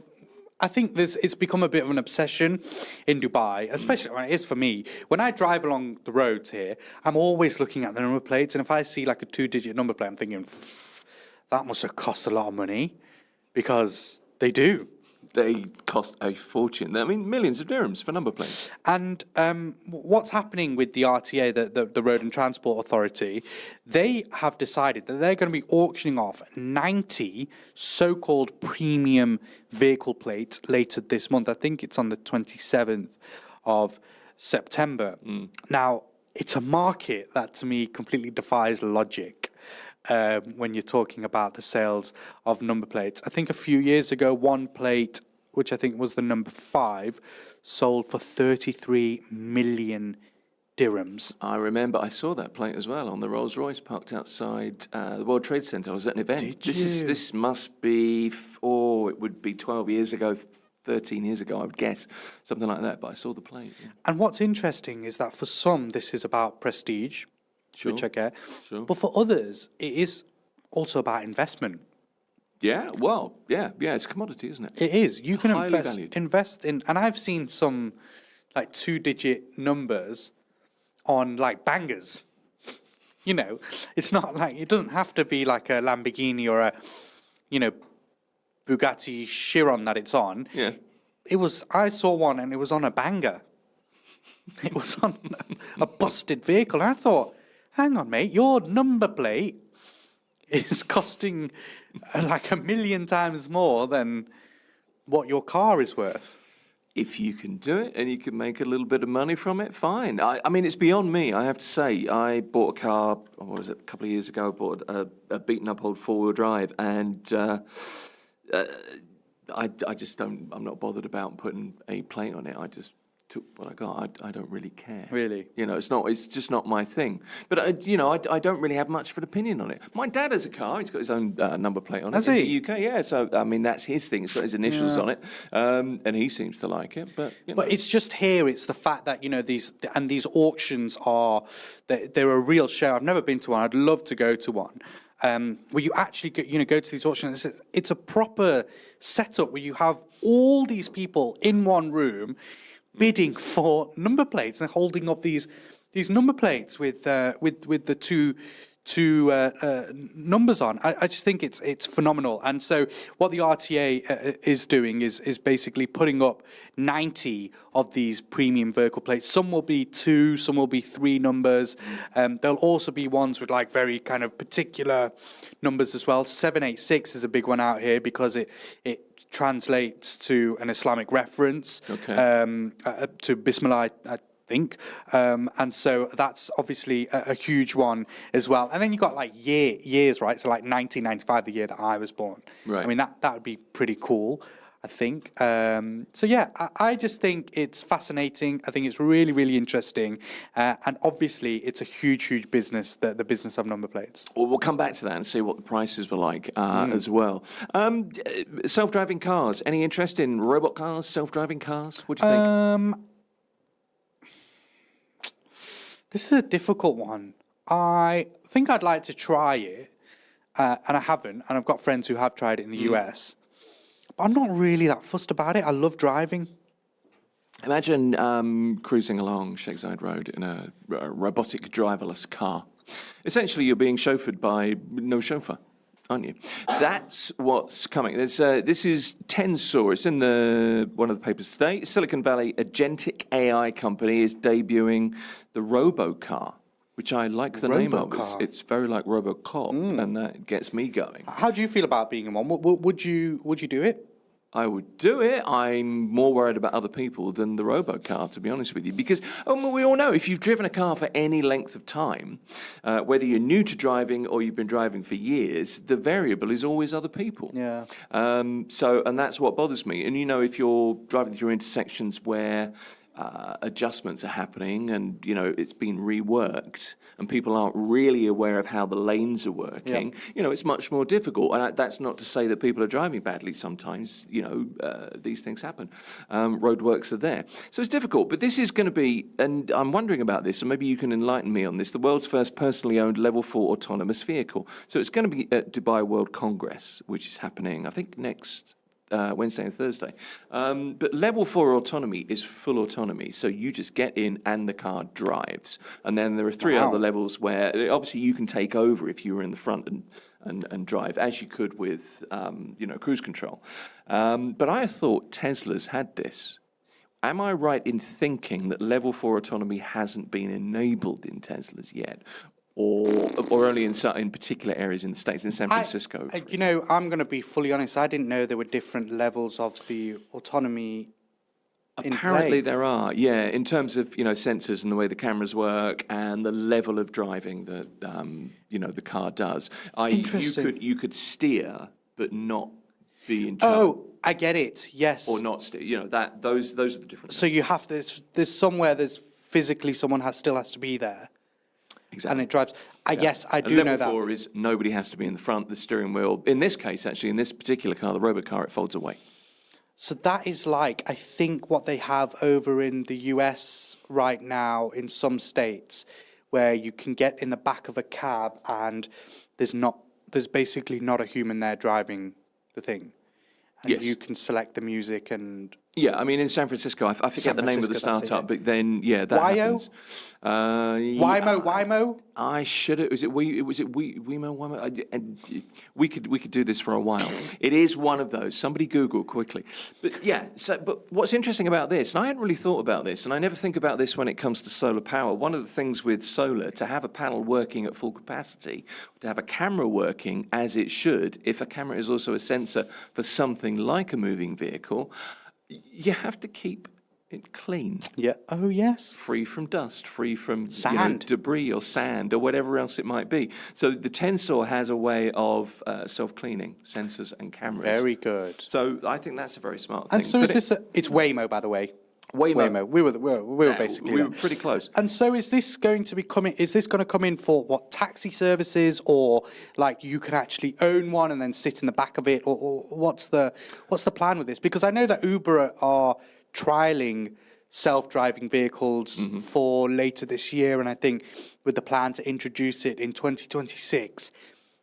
I think it's become a bit of an obsession in Dubai, especially when it is for me. When I drive along the roads here, I'm always looking at the number plates, and if I see like a 2-digit number plate, I'm thinking, that must have cost a lot of money, because they do. They cost a fortune. I mean, millions of dirhams for number plates. And what's happening with the RTA, the Road and Transport Authority, they have decided that they're going to be auctioning off 90 so-called premium vehicle plates later this month. I think it's on the 27th of September. Now, it's a market that, to me, completely defies logic. When you're talking about the sales of number plates. I think a few years ago, one plate, which I think was the number 5, sold for 33 million dirhams. I remember I saw that plate as well on the Rolls Royce parked outside the World Trade Center. I was at an event. This must be, it would be 12 years ago, 13 years ago, I would guess, something like that. But I saw the plate. Yeah. And what's interesting is that for some, this is about prestige. Sure. Which I get. Sure. But for others, it is also about investment. Yeah, well, yeah, it's a commodity, isn't it? It is. You can Highly invest in, and I've seen some like 2-digit numbers on like bangers. It's not like, it doesn't have to be like a Lamborghini or a, Bugatti Chiron that it's on. Yeah. I saw one and it was on a banger. It was on a busted vehicle. And I thought, hang on, mate, your number plate is costing like 1 million times more than what your car is worth. If you can do it and you can make a little bit of money from it, fine. I mean, it's beyond me, I have to say. I bought a car, a couple of years ago, I bought a beaten-up old four-wheel drive, and I just don't, I'm not bothered about putting a plate on it. I just took what I got. I don't really care. Really? It's just not my thing. But, I don't really have much of an opinion on it. My dad has a car. He's got his own number plate on it. Has he? In the UK, yeah. So, I mean, that's his thing. It's got his initials on it. And he seems to like it. But, But it's just here, it's the fact that, these auctions they're a real show. I've never been to one. I'd love to go to one. Where you actually go to these auctions. It's a proper setup where you have all these people in one room bidding for number plates and holding up these number plates with the two numbers on. I just think it's phenomenal. And so what the RTA is doing is basically putting up 90 of these premium vehicle plates. Some will be 2, some will be 3 numbers. There'll also be ones with like very kind of particular numbers as well. 786 is a big one out here because it translates to an Islamic reference, to Bismillah, think. And so that's obviously a huge one as well. And then you got like years, right? So like 1995, the year that I was born. Right. I mean, that would be pretty cool, I think. So yeah, I just think it's fascinating. I think it's really, really interesting. And obviously, it's a huge business, the business of number plates. Well, we'll come back to that and see what the prices were like as well. Self-driving cars. Any interest in robot cars, self-driving cars? What do you think? This is a difficult one. I think I'd like to try it, and I haven't. And I've got friends who have tried it in the US. But I'm not really that fussed about it. I love driving. Imagine cruising along Shakeside Road in a robotic driverless car. Essentially, you're being chauffeured by no chauffeur, aren't you? That's what's coming. This is Tensor. It's in one of the papers today. Silicon Valley agentic AI company is debuting the RoboCar, which I like the name of. It's very like RoboCop, and that gets me going. How do you feel about being in one? Would you do it? I would do it. I'm more worried about other people than the RoboCar, to be honest with you, because we all know if you've driven a car for any length of time, whether you're new to driving or you've been driving for years, the variable is always other people. Yeah. And that's what bothers me. And if you're driving through intersections where adjustments are happening and it's been reworked and people aren't really aware of how the lanes are working, it's much more difficult. And that's not to say that people are driving badly sometimes. These things happen. Roadworks are there, so it's difficult. But this is going to be, and I'm wondering about this, and maybe you can enlighten me on this, the world's first personally owned level 4 autonomous vehicle. So it's going to be at Dubai World Congress, which is happening I think next Wednesday and Thursday. But level 4 autonomy is full autonomy. So you just get in and the car drives. And then there are 3 other levels where obviously you can take over if you were in the front and drive, as you could with cruise control. But I thought Tesla's had this. Am I right in thinking that level 4 autonomy hasn't been enabled in Teslas yet? Or only in particular areas in the States, in San Francisco? I'm going to be fully honest. I didn't know there were different levels of the autonomy. Apparently there are, in terms of sensors and the way the cameras work and the level of driving that the car does. Interesting. You could steer but not be in charge. Oh, I get it. Yes. Or not steer. Those are the differences. So you have there's somewhere there's physically someone still has to be there. Exactly. And it drives. Yes, I do know that. Level 4 is nobody has to be in the front. The steering wheel, in this case, actually, in this particular car, the RoboCar, it folds away. So that is like, I think, what they have over in the US right now in some states, where you can get in the back of a cab and there's basically not a human there driving the thing. And you can select the music and... Yeah, I mean, in San Francisco, I forget the name of the startup, but then, that happens. Waymo? I should have. Was it Waymo? We could do this for a while. It is one of those. Somebody Google quickly. But but what's interesting about this, and I hadn't really thought about this, and I never think about this when it comes to solar power. One of the things with solar, to have a panel working at full capacity, to have a camera working as it should, if a camera is also a sensor for something like a moving vehicle, you have to keep it clean. Yeah. Oh, yes. Free from dust, free from sand, debris or sand or whatever else it might be. So the Tensor has a way of self-cleaning sensors and cameras. Very good. So I think that's a very smart thing. And so it's Waymo, by the way. Waymo. We were basically we were pretty close. And so is this going to come in for what, taxi services, or like you can actually own one and then sit in the back of it, or what's the plan with this? Because I know that Uber are trialing self-driving vehicles for later this year, and I think with the plan to introduce it in 2026.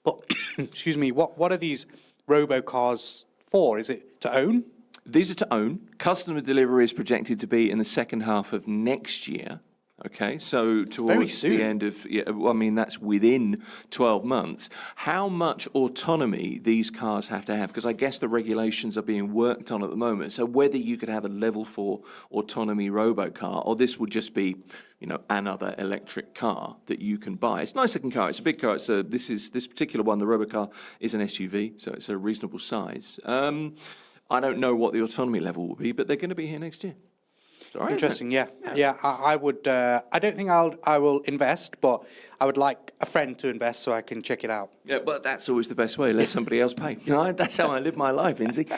But excuse me, what are these robocars for? Is it to own? These are to own. Customer delivery is projected to be in the second half of next year. Okay, so towards the end of, that's within 12 months. How much autonomy these cars have to have, because I guess the regulations are being worked on at the moment. So whether you could have a level 4 autonomy robocar, or this would just be, another electric car that you can buy. It's a nice looking car. It's a big car. This particular one, the robocar, is an SUV, so it's a reasonable size. I don't know what the autonomy level will be, but they're going to be here next year. interest. All right. Interesting, yeah. I would. I don't think I will invest, but I would like a friend to invest so I can check it out. Yeah, but that's always the best way. Let somebody else pay. You know, that's how I live my life, Inzi.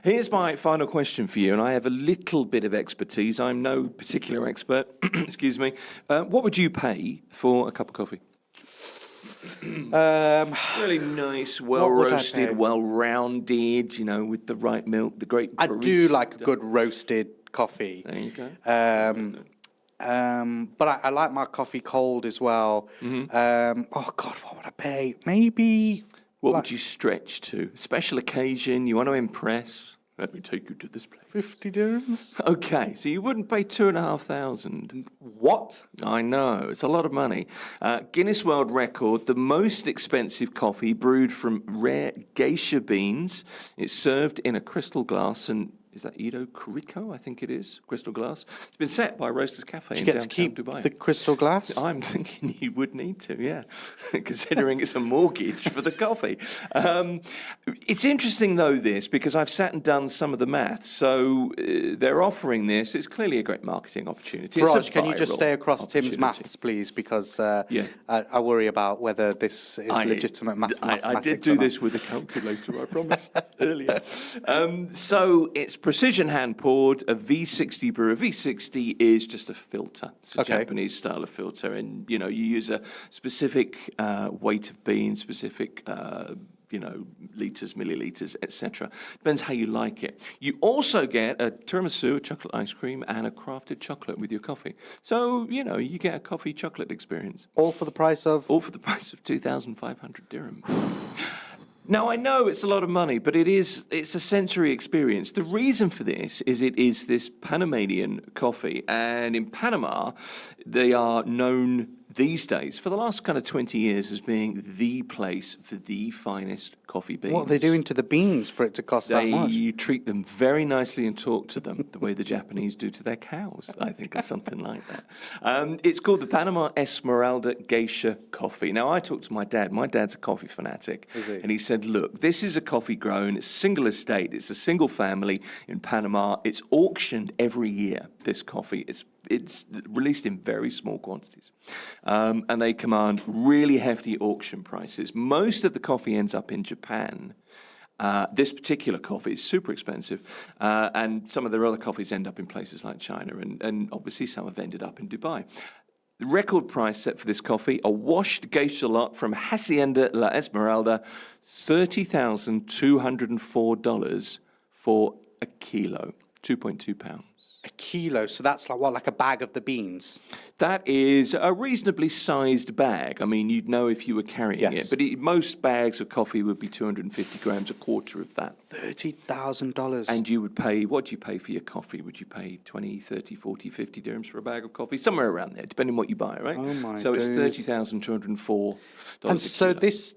Here's my final question for you, and I have a little bit of expertise. I'm no particular expert. Excuse me. What would you pay for a cup of coffee? Really nice, well roasted, well rounded. You know, with the right milk, the great. I do like a good roasted coffee. There you go. But I like my coffee cold as well. Oh God, what would I pay? Maybe. What would you stretch to? Special occasion, you want to impress? Let me take you to this place. 50 dirhams? Okay, so you wouldn't pay 2,500. What? I know, it's a lot of money. Guinness World Record, the most expensive coffee brewed from rare geisha beans. It's served in a crystal glass and is that Edo Kuriko? I think it is. Crystal glass. It's been set by Roasters Cafe in Do you get downtown to keep Dubai. the crystal glass? I'm thinking you would need to, yeah, considering it's a mortgage for the coffee. It's interesting, though, this, because I've sat and done some of the maths. So they're offering this. It's clearly a great marketing opportunity. Raj, can you just stay across Tim's opportunity. maths, please? Because I worry about whether this is legitimate mathematics. I did do this with a calculator, I promise, earlier. So it's precision hand poured, a V60 brew. A V60 is just a filter. It's a Japanese style of filter, and you use a specific weight of beans, specific liters, milliliters, etc. Depends how you like it. You also get a tiramisu, a chocolate ice cream, and a crafted chocolate with your coffee. So you get a coffee chocolate experience. All for the price of 2,500 dirhams. Now, I know it's a lot of money, but it's a sensory experience. The reason for this is it is this Panamanian coffee. And in Panama, they are known these days, for the last kind of 20 years, as being the place for the finest coffee beans. What are they doing to the beans for it to cost that much? You treat them very nicely and talk to them the way the Japanese do to their cows, I think, or something like that. It's called the Panama Esmeralda Geisha Coffee. Now, I talked to my dad. My dad's a coffee fanatic. Is he? And he said, look, this is a coffee grown, it's single estate, it's a single family in Panama. It's auctioned every year, this coffee. It's released in very small quantities. And they command really hefty auction prices. Most of the coffee ends up in Japan. This particular coffee is super expensive. And some of their other coffees end up in places like China. And obviously some have ended up in Dubai. The record price set for this coffee, a washed geisha lot from Hacienda La Esmeralda, $30,204 for a kilo, 2.2 pounds. A kilo, so that's like a bag of the beans? That is a reasonably sized bag. I mean, you'd know if you were carrying it. But most bags of coffee would be 250 grams, a quarter of that. $30,000. And you would pay, what do you pay for your coffee? Would you pay 20, 30, 40, 50 dirhams for a bag of coffee? Somewhere around there, depending on what you buy, right? Oh my So it's days. $30,204. And so this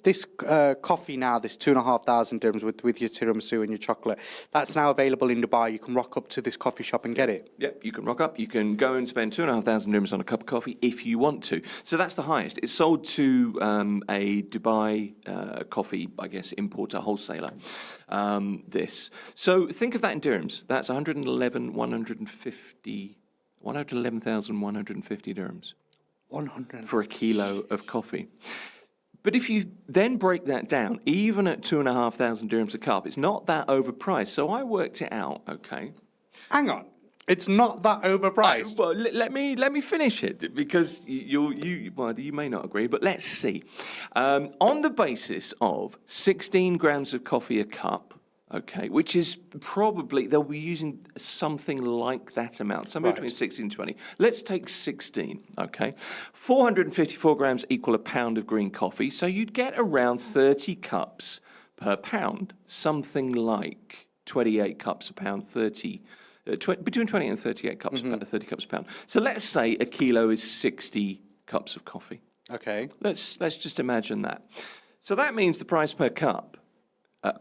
coffee now, this 2,500 dirhams with your tiramisu and your chocolate, that's now available in Dubai. You can rock up to this coffee shop and get it. Yep, you can rock up. You can go and spend 2,500 dirhams on a cup of coffee if you want to. So that's the highest. It's sold to a Dubai coffee, I guess, importer, wholesaler. This. So think of that in dirhams. That's 111,150 dirhams. 100 for a kilo of coffee. But if you then break that down, even at 2,500 dirhams a cup, it's not that overpriced. So I worked it out. Okay. Hang on. It's not that overpriced. Well, let me finish it because you may not agree, but let's see. On the basis of 16 grams of coffee a cup, okay, which is probably they'll be using something like that amount, somewhere between 16 and 20. Let's take 16, okay. 454 grams equal a pound of green coffee, so you'd get around 30 cups per pound, something like 28 cups a pound, between 20 and 38 cups, 30 cups a pound. So let's say a kilo is 60 cups of coffee. Okay. Let's just imagine that. So that means the price per cup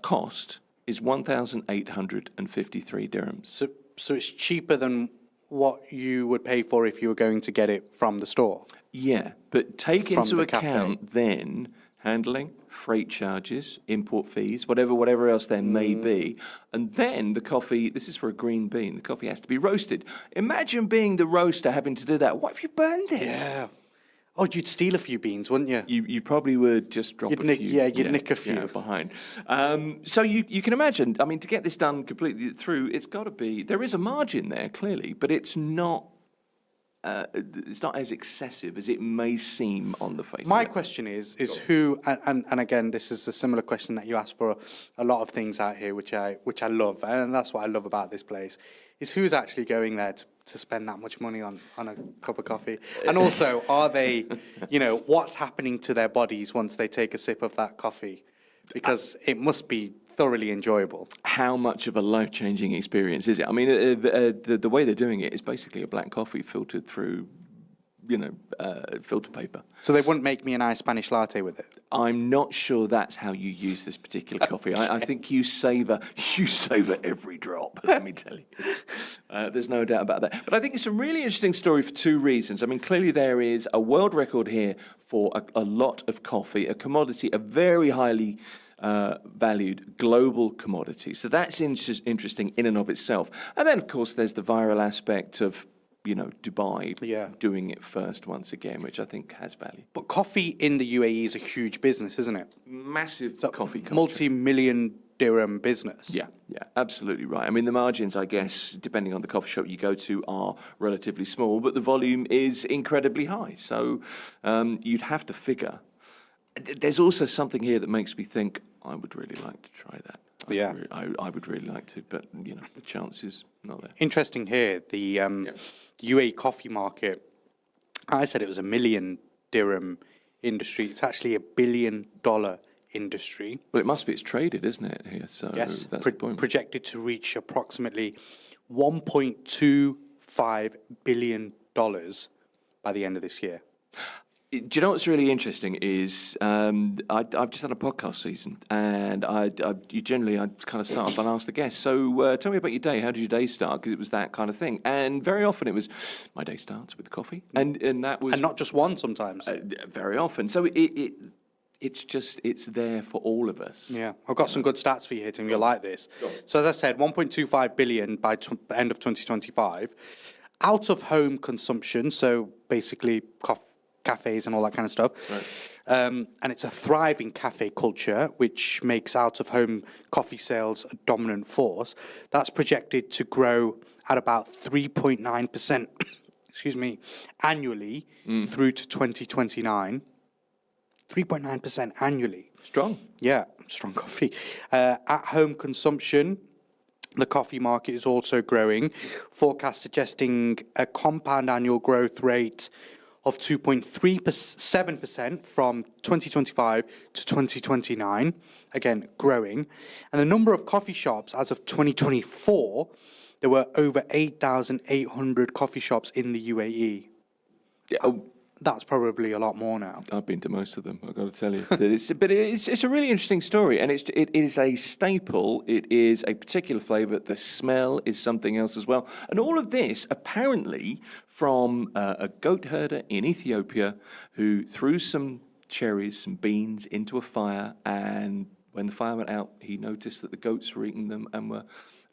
cost is 1,853 dirhams. So it's cheaper than what you would pay for if you were going to get it from the store? Yeah, but take From into the account cafe. then handling, freight charges, import fees, whatever else there may be. And then the coffee, this is for a green bean, the coffee has to be roasted. Imagine being the roaster having to do that. What if you burned it? Yeah. Oh, you'd steal a few beans, wouldn't you? You probably would just drop a few. You'd nick a few. Behind. So you can imagine, I mean, to get this done completely through, it's got to be, there is a margin there, clearly, but it's not as excessive as it may seem on the face My of it. question is who, and again, this is a similar question that you ask for a lot of things out here, which I love, and that's what I love about this place, is who's actually going there to spend that much money on a cup of coffee? And also, are they, what's happening to their bodies once they take a sip of that coffee? Because it must be thoroughly enjoyable. How much of a life-changing experience is it? I mean, the way they're doing it is basically a black coffee filtered through, filter paper. So they wouldn't make me a nice Spanish latte with it? I'm not sure that's how you use this particular coffee. I think you savor every drop, let me tell you. There's no doubt about that. But I think it's a really interesting story for two reasons. I mean, clearly there is a world record here for a lot of coffee, a commodity, a very highly valued global commodity. So that's interesting in and of itself. And then, of course, there's the viral aspect of, Dubai doing it first once again, which I think has value. But coffee in the UAE is a huge business, isn't it? Massive coffee culture. Multi-million dirham business. Yeah, absolutely right. I mean, the margins, I guess, depending on the coffee shop you go to, are relatively small, but the volume is incredibly high. So you'd have to figure. There's also something here that makes me think, I would really like to try that. I would really like to, but, the chance is not there. Interesting here, the UAE coffee market, I said it was a million dirham industry. It's actually $1 billion industry. Well, it must be. It's traded, isn't it, here? So yes, that's the point. Projected to reach approximately $1.25 billion by the end of this year. Do you know what's really interesting is I've just done a podcast season, and I kind of start off and ask the guests, so tell me about your day. How did your day start? Because it was that kind of thing. And very often it was, my day starts with coffee. And that was... And not just one sometimes. Very often. So it's there for all of us. Yeah, I've got some good stats for you here, Tim. You'll like this. So as I said, 1.25 billion by the end of 2025. Out-of-home consumption, so basically cafes and all that kind of stuff. Right. And it's a thriving cafe culture, which makes out-of-home coffee sales a dominant force. That's projected to grow at about 3.9%, annually through to 2029. 3.9% annually. Strong. Yeah, strong coffee. At-home consumption, the coffee market is also growing. Forecasts suggesting a compound annual growth rate of 2.37% from 2025 to 2029, again, growing. And the number of coffee shops as of 2024, there were over 8,800 coffee shops in the UAE. Yeah. That's probably a lot more now. I've been to most of them, I've got to tell you. But it's a really interesting story, and it is a staple. It is a particular flavour. The smell is something else as well. And all of this, apparently, from a goat herder in Ethiopia who threw some cherries, some beans into a fire, and when the fire went out, he noticed that the goats were eating them and were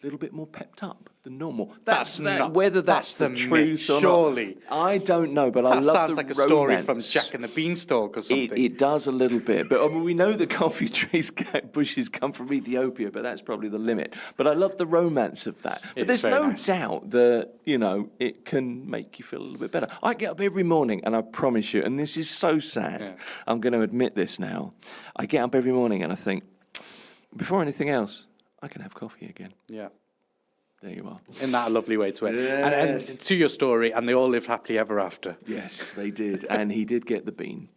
a little bit more pepped up than normal. Whether that's the truth or surely. not, I don't know, but I love the That sounds like a story from Jack and the Beanstalk or something. It does a little bit, but we know the coffee bushes come from Ethiopia, but that's probably the limit. But I love the romance of that. But there's no doubt that, it can make you feel a little bit better. I get up every morning, and I promise you, and this is so sad, I'm going to admit this now, I get up every morning and I think, before anything else, I can have coffee again. Yeah. There you are. Isn't that a lovely way to end? Yes. And to your story, and they all lived happily ever after. Yes, they did. And he did get the bean.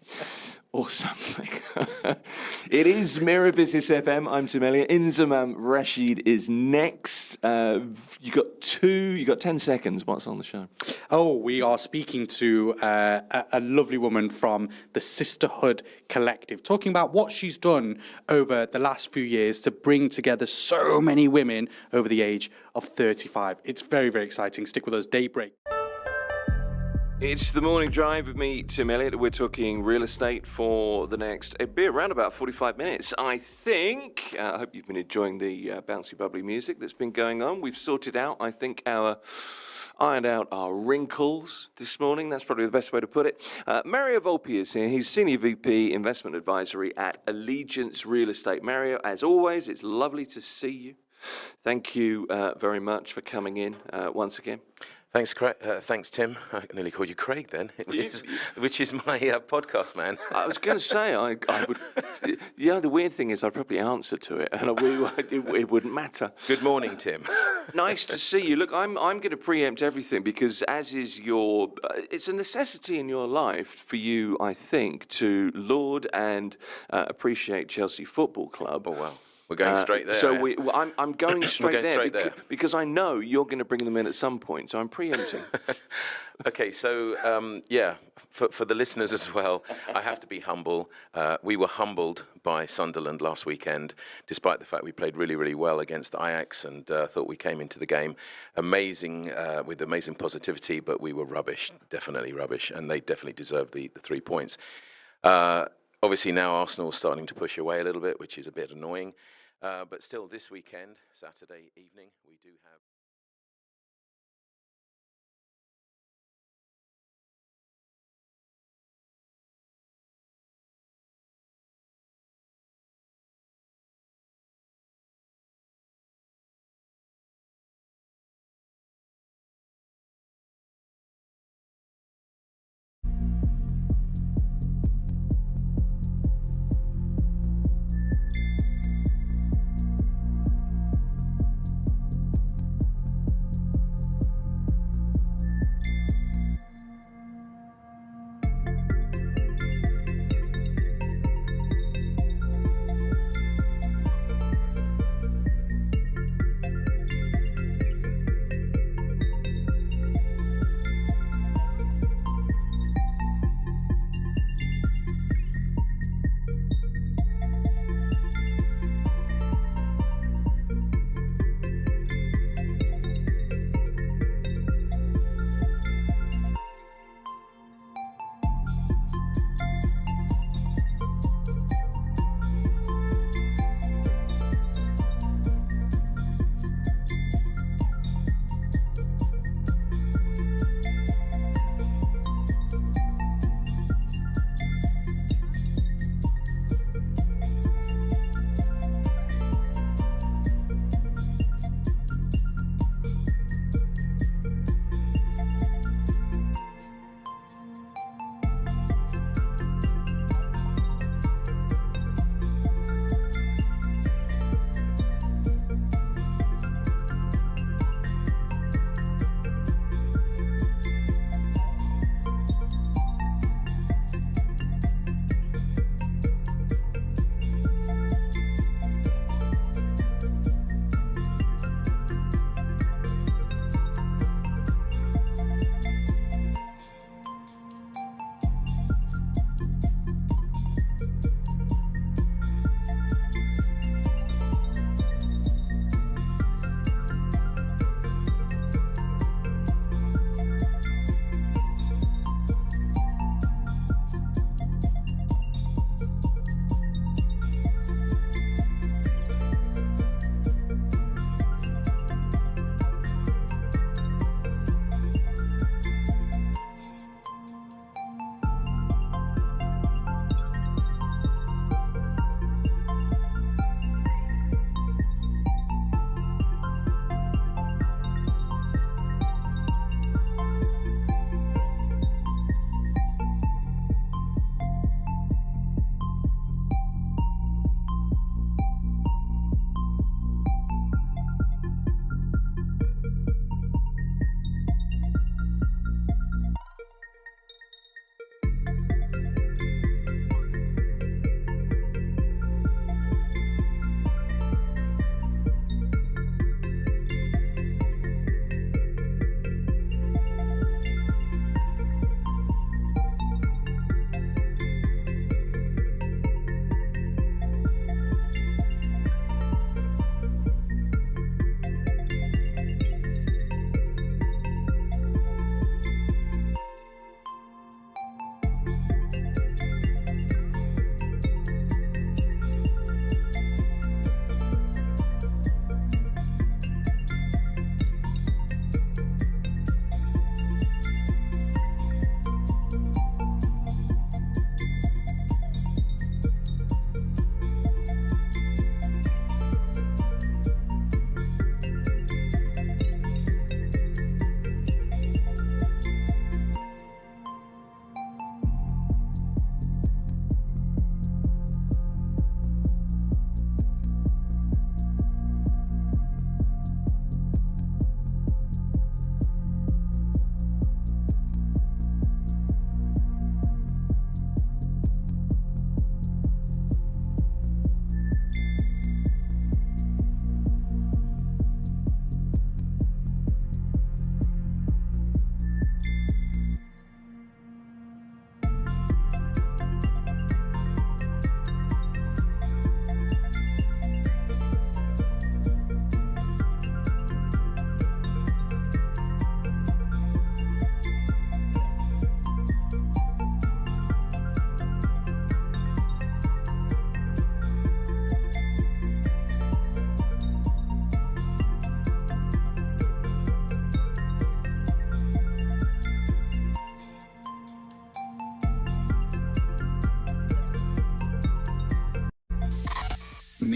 Or something. It is Mira Business FM. I'm Tim Elliott. Inzamam Rashid is next. You got 10 seconds. What's on the show? Oh, we are speaking to a lovely woman from the Sisterhood Collective, talking about what she's done over the last few years to bring together so many women over the age of 35. It's very, very exciting. Stick with us. Daybreak. It's the morning drive with me, Tim Elliott. We're talking real estate for the next, it'll be around about 45 minutes, I think. I hope you've been enjoying the bouncy, bubbly music that's been going on. We've sorted out, I think, ironed out our wrinkles this morning. That's probably the best way to put it. Mario Volpi is here. He's Senior VP Investment Advisory at Allegiance Real Estate. Mario, as always, it's lovely to see you. Thank you very much for coming in once again. Thanks, Tim. I nearly called you Craig then, which is my podcast, man. I was going to say, I would. The weird thing is, I'd probably answer to it, and it wouldn't matter. Good morning, Tim. Nice to see you. Look, I'm going to preempt everything because, as is your, it's a necessity in your life for you, I think, to laud and appreciate Chelsea Football Club. Oh wow. We're going straight there. So I'm going straight there because I know you're going to bring them in at some point. So I'm preempting. Okay, so for the listeners as well, I have to be humble. We were humbled by Sunderland last weekend, despite the fact we played really, really well against Ajax and thought we came into the game with amazing positivity, but we were rubbish, definitely rubbish, and they definitely deserved the 3 points. Obviously now Arsenal's starting to push away a little bit, which is a bit annoying. But still, this weekend, Saturday evening, we do have...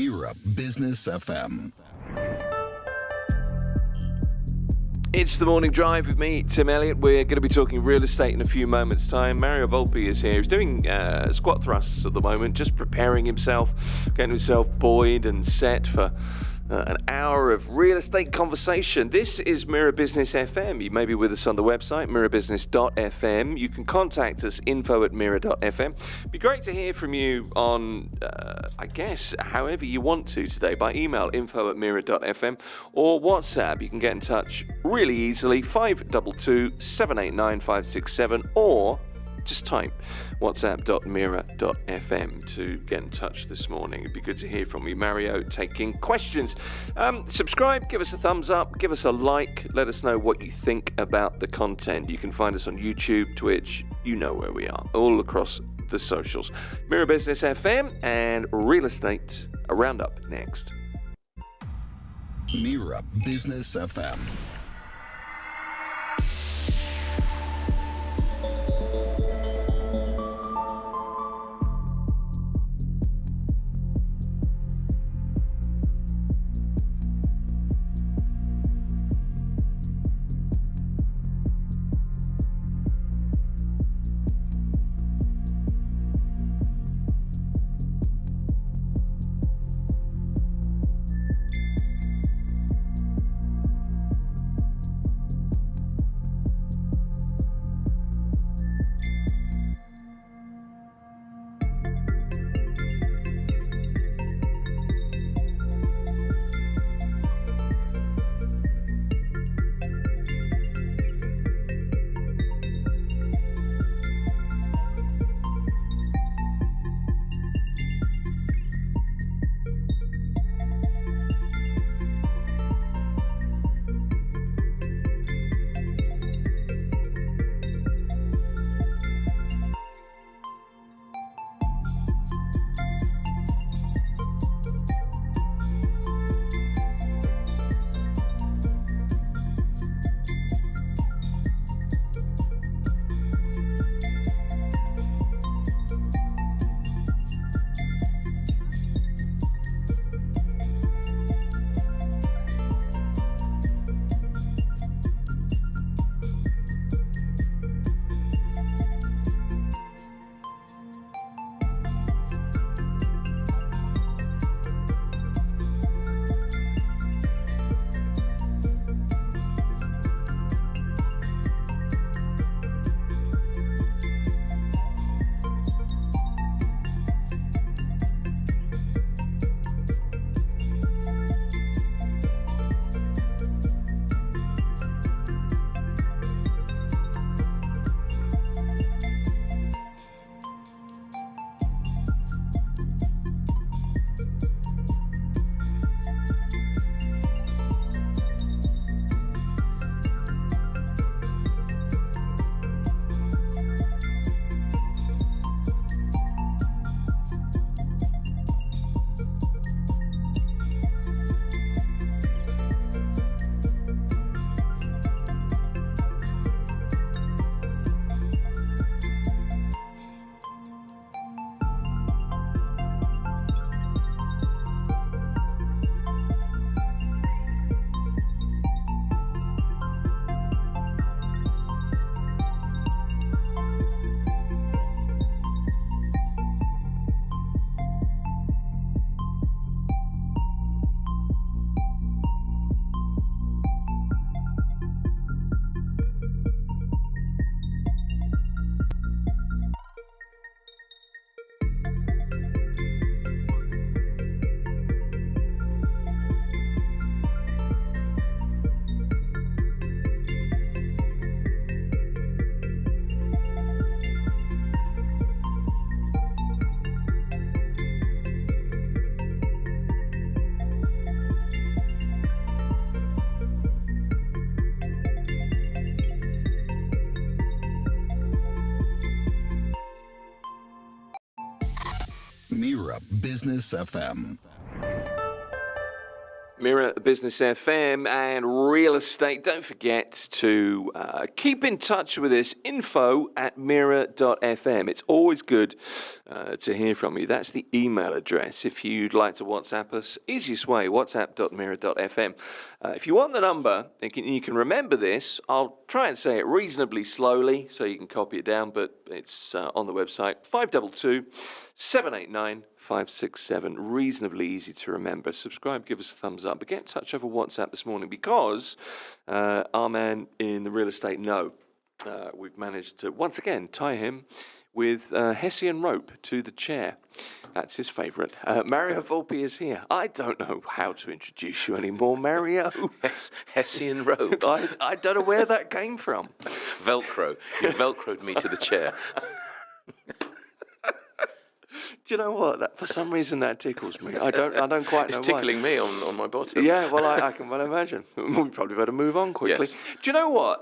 Mira Business FM. It's the morning drive with me, Tim Elliott. We're going to be talking real estate in a few moments' time. Mario Volpe is here. He's doing squat thrusts at the moment, just preparing himself, getting himself buoyed and set for an hour of real estate conversation. This is Mira Business FM. You may be with us on the website, mirabusiness.fm. You can contact us, info@mira.fm. It'd be great to hear from you on, I guess, however you want to today, by email, info@mira.fm, or WhatsApp. You can get in touch really easily, 522-789-567, or just type whatsapp.mira.fm to get in touch this morning. It'd be good to hear from you. Mario taking questions. Subscribe, give us a thumbs up, give us a like, let us know what you think about the content. You can find us on YouTube, Twitch, you know where we are, all across the socials. Mira Business FM and Real Estate, a roundup next. Mira Business FM. Mira Business FM. Mira Business FM and real estate. Don't forget to keep in touch with us, info@mira.fm. It's always good to hear from you. That's the email address. If you'd like to WhatsApp us, easiest way, whatsapp.mira.fm. If you want the number, you can remember this. I'll try and say it reasonably slowly so you can copy it down, but it's on the website, 522-789-567. Reasonably easy to remember. Subscribe, give us a thumbs up, but get in touch over WhatsApp this morning because our man in the real estate we've managed to once again tie him with Hessian rope to the chair. That's his favourite. Mario Volpe is here. I don't know how to introduce you anymore, Mario. Hessian rope. I don't know where that came from. Velcro. You Velcroed me to the chair. Do you know what? For some reason that tickles me. I don't quite know why. It's tickling me on my bottom. Yeah, well, I can well imagine. We probably better move on quickly. Yes. Do you know what?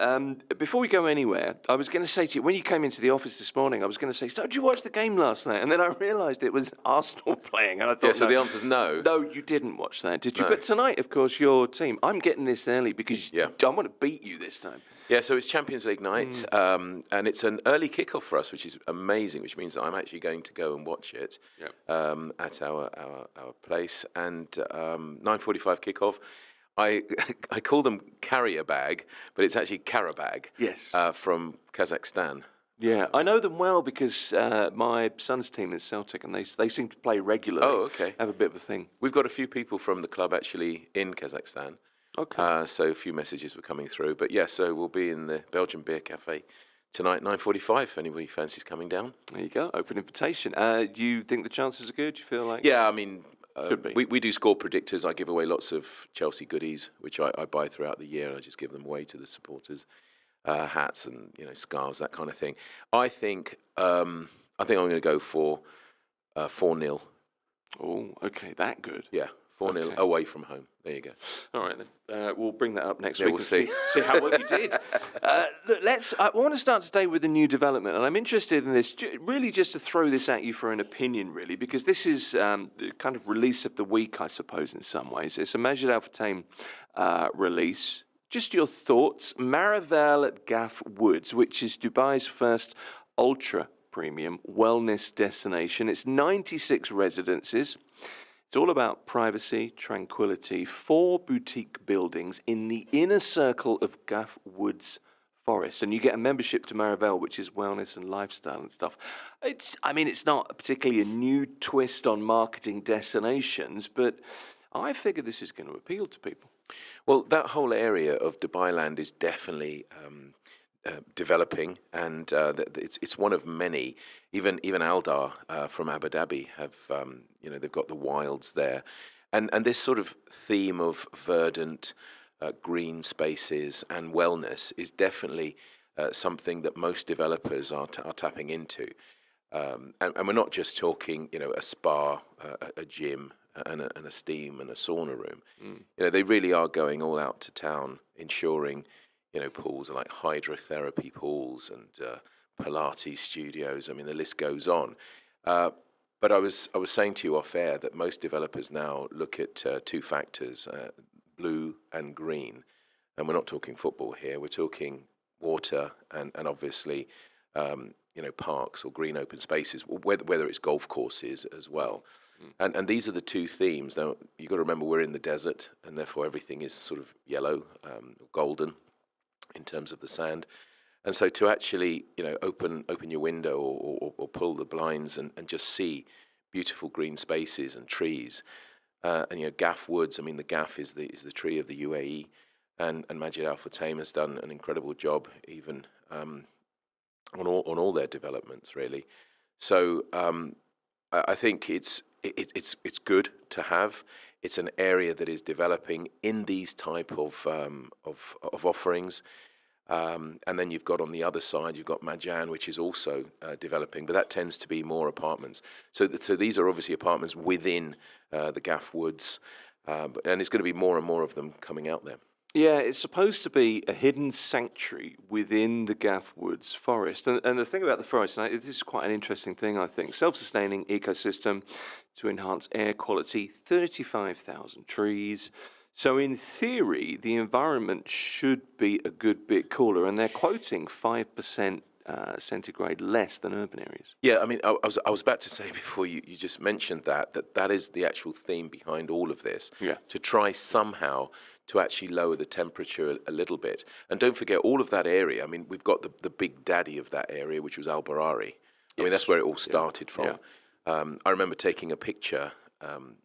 Before we go anywhere, I was going to say to you, when you came into the office this morning, I was going to say, so did you watch the game last night? And then I realised it was Arsenal playing, and I thought, Yeah, so the answer's no. No, you didn't watch that, did you? No. But tonight, of course, your team. I'm getting this early because I want to beat you this time. Yeah, so it's Champions League night, and it's an early kickoff for us, which is amazing, which means that I'm actually going to go and watch it at our place. And 9:45 kickoff. I call them carrier bag, but it's actually Karabag. Yes. From Kazakhstan. Yeah, I know them well because my son's team is Celtic, and they seem to play regularly. Oh, okay. Have a bit of a thing. We've got a few people from the club actually in Kazakhstan. Okay. So a few messages were coming through. But yeah, so we'll be in the Belgian Beer Cafe tonight, 9:45, if anybody fancies coming down. There you go, open invitation. Do you think the chances are good? Do you feel like? Yeah, I mean, Should be. we do score predictors. I give away lots of Chelsea goodies, which I buy throughout the year, and I just give them away to the supporters. Hats and scarves, that kind of thing. I think I'm going to go for 4-0. Oh, okay, that good. Yeah, 4-0 Okay. away from home. There you go. All right then. We'll bring that up next week. We'll and see. see how well you did. Look, I want to start today with a new development, and I'm interested in this. Really, just to throw this at you for an opinion, really, because this is the kind of release of the week, I suppose, in some ways. It's a measured alpha tame release. Just your thoughts. Maravel at Gaff Woods, which is Dubai's first ultra-premium wellness destination. It's 96 residences. It's all about privacy, tranquility. 4 boutique buildings in the inner circle of Gaff Woods Forest. And you get a membership to Maravel, which is wellness and lifestyle and stuff. It's not particularly a new twist on marketing destinations, but I figure this is going to appeal to people. Well, that whole area of Dubai land is definitely developing, and it's one of many. Even Aldar from Abu Dhabi have they've got the wilds there, and this sort of theme of verdant, green spaces and wellness is definitely something that most developers are tapping into, and we're not just talking a spa, a gym. And a steam and a sauna room. They really are going all out to town, ensuring pools are like hydrotherapy pools and Pilates studios. I mean, the list goes on. But I was saying to you off air that most developers now look at 2 factors, blue and green, and we're not talking football here. We're talking water and obviously parks or green open spaces, whether it's golf courses as well. And these are the 2 themes. Now, you've got to remember we're in the desert, and therefore everything is sort of yellow, golden in terms of the sand. And so to actually, open your window or pull the blinds and just see beautiful green spaces and trees. And, Gaff Woods, I mean, the Gaff is the tree of the UAE, and Majid Al Futtaim has done an incredible job even on all their developments, really. So I think it's good to have. It's an area that is developing in these type of offerings, and then you've got on the other side you've got Majan, which is also developing, but that tends to be more apartments. So these are obviously apartments within the Gaff Woods, and it's going to be more and more of them coming out there. Yeah, it's supposed to be a hidden sanctuary within the Gaff Woods forest. And the thing about the forest, and this is quite an interesting thing, I think, self-sustaining ecosystem to enhance air quality, 35,000 trees, So in theory, the environment should be a good bit cooler, and they're quoting 5% centigrade less than urban areas. Yeah, I mean, I was about to say before you just mentioned that is the actual theme behind all of this. Yeah. To try somehow to actually lower the temperature a little bit. And don't forget, all of that area, I mean, we've got the big daddy of that area, which was Al Barari. I mean, that's where it all started from. I remember taking a picture, and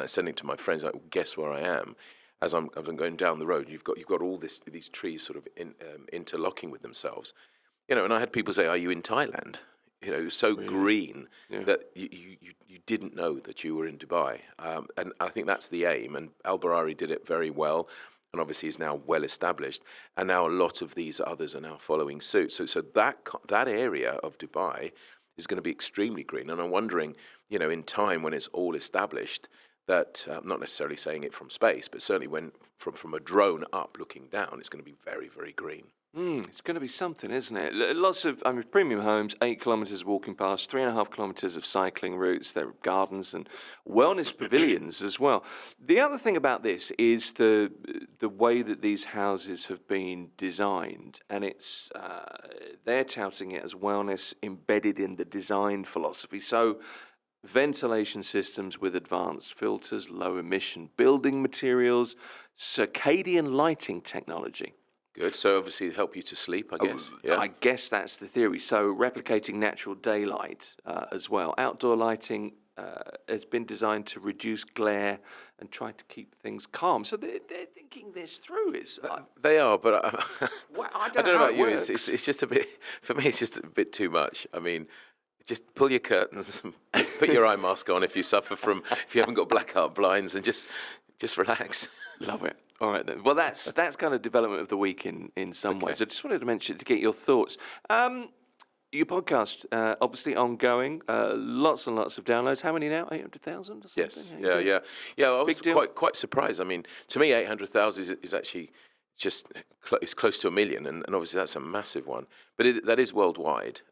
I sending it to my friends, like, guess where I am? As I'm going down the road, you've got all these trees sort of interlocking with themselves. You know, and I had people say, "Are you in Thailand?" You know, it was so green that you didn't know that you were in Dubai. And I think that's the aim. And Al Barari did it very well, and obviously is now well established. And now a lot of these others are now following suit. So that area of Dubai is going to be extremely green. And I'm wondering, you know, in time when it's all established, that I'm not necessarily saying it from space, but certainly when from a drone up looking down, it's going to be very, very green. It's going to be something, isn't it? Lots of, premium homes, 8 kilometres walking past, 3.5 kilometres of cycling routes, there are gardens and wellness pavilions as well. The other thing about this is the way that these houses have been designed, and it's they're touting it as wellness embedded in the design philosophy. So ventilation systems with advanced filters, low emission building materials, circadian lighting technology. Good. So obviously it'll help you to sleep, I guess. I guess that's the theory. So replicating natural daylight as well. Outdoor lighting has been designed to reduce glare and try to keep things calm. So they're thinking this through. They are, but I don't know about you. It's just a bit, for me, it's just a bit too much. I mean, just pull your curtains and put your eye mask on if you haven't got blackout blinds, and just relax. Love it. All right then. Well, that's kind of development of the week in some ways. I just wanted to mention to get your thoughts. Your podcast, obviously ongoing, lots and lots of downloads. How many now? 800,000 or something? Yes. Yeah. I was quite surprised. I mean, to me, 800,000 is actually just it's close to 1 million, and obviously that's a massive one. But that is worldwide.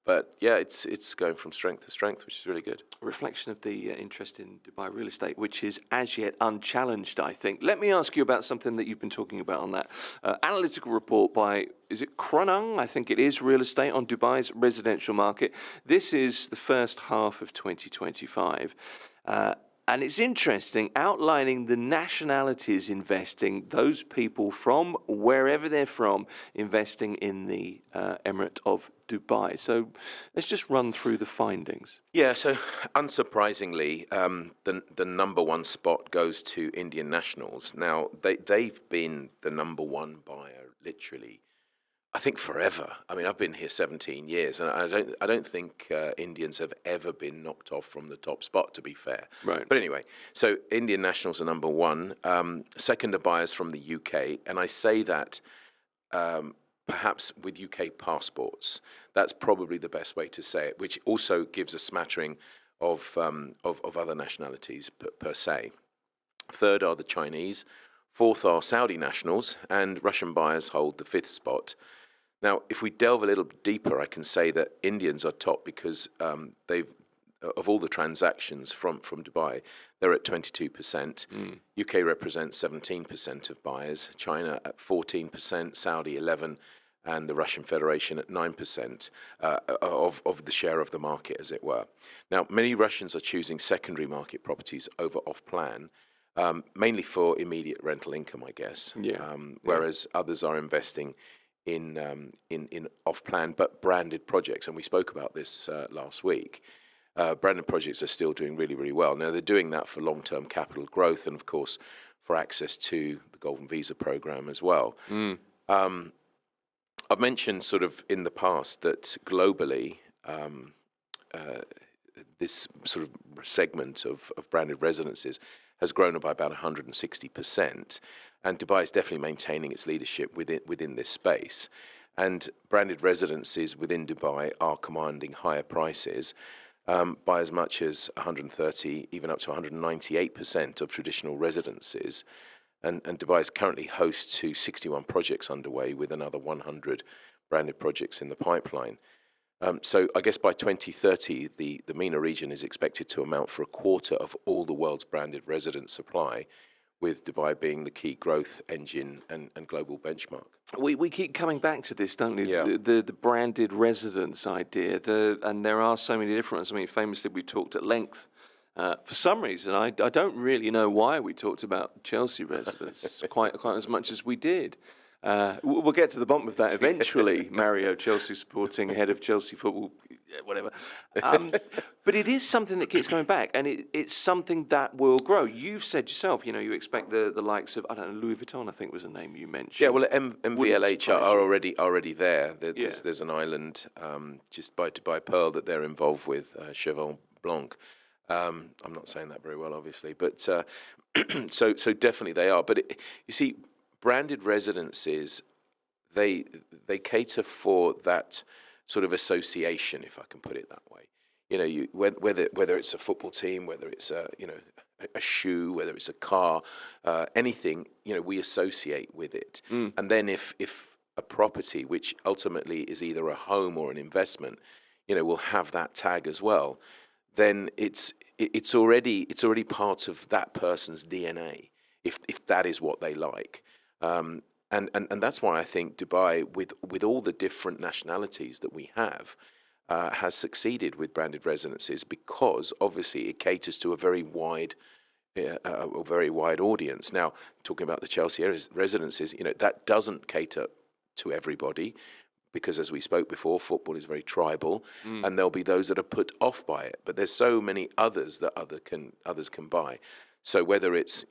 But yeah, it's going from strength to strength, which is really good. A reflection of the interest in Dubai real estate, which is as yet unchallenged, I think. Let me ask you about something that you've been talking about on that analytical report by, is it Kronung? I think it is, real estate on Dubai's residential market. This is the first half of 2025. And it's interesting, outlining the nationalities investing, those people from wherever they're from, investing in the Emirate of Dubai. So let's just run through the findings. Yeah, so unsurprisingly, the number one spot goes to Indian nationals. Now, they've been the number one buyer, literally, I think forever. I mean, I've been here 17 years, and I don't think Indians have ever been knocked off from the top spot, to be fair. Right. But anyway, so Indian nationals are number one. Second are buyers from the UK, and I say that perhaps with UK passports. That's probably the best way to say it, which also gives a smattering of other nationalities per se. Third are the Chinese. Fourth are Saudi nationals, and Russian buyers hold the fifth spot. Now, if we delve a little deeper, I can say that Indians are top because of all the transactions from Dubai, they're at 22%. UK represents 17% of buyers, China at 14%, Saudi 11%, and the Russian Federation at 9% of the share of the market, as it were. Now, many Russians are choosing secondary market properties over off-plan, mainly for immediate rental income, I guess. Whereas others are investing in off-plan but branded projects, and we spoke about this last week. Branded projects are still doing really, really well. Now, they're doing that for long-term capital growth and, of course, for access to the Golden Visa program as well. I've mentioned sort of in the past that globally, this sort of segment of branded residences has grown by about 160%, and Dubai is definitely maintaining its leadership within this space. And branded residences within Dubai are commanding higher prices by as much as 130, even up to 198% of traditional residences. And Dubai is currently host to 61 projects underway, with another 100 branded projects in the pipeline. So I guess by 2030, the MENA region is expected to amount for a quarter of all the world's branded residence supply, with Dubai being the key growth engine and global benchmark. We keep coming back to this, don't we? Yeah. The branded residence idea. And there are so many different ones. I mean, famously, we talked at length. For some reason, I don't really know why we talked about Chelsea residents quite as much as we did. We'll get to the bottom of that eventually, Mario, Chelsea supporting head of Chelsea football, whatever. But it is something that keeps coming back, and it's something that will grow. You've said yourself, you expect the likes of, I don't know, Louis Vuitton, I think was the name you mentioned. Yeah, well, MVLH are surprise already there. There's an island just by Dubai Pearl that they're involved with, Cheval Blanc. I'm not saying that very well, obviously, but so definitely they are. But you see, branded residences, they cater for that sort of association, if I can put it that way. Whether it's a football team, whether it's a shoe, whether it's a car, anything, we associate with it. And then if a property, which ultimately is either a home or an investment, will have that tag as well, then it's already part of that person's DNA, if that is what they like. And that's why I think Dubai, with all the different nationalities that we have, has succeeded with branded residences, because obviously it caters to a very wide audience. Now, talking about the Chelsea residences, that doesn't cater to everybody, because as we spoke before, football is very tribal, and there'll be those that are put off by it. But there's so many others that others can buy. So whether it's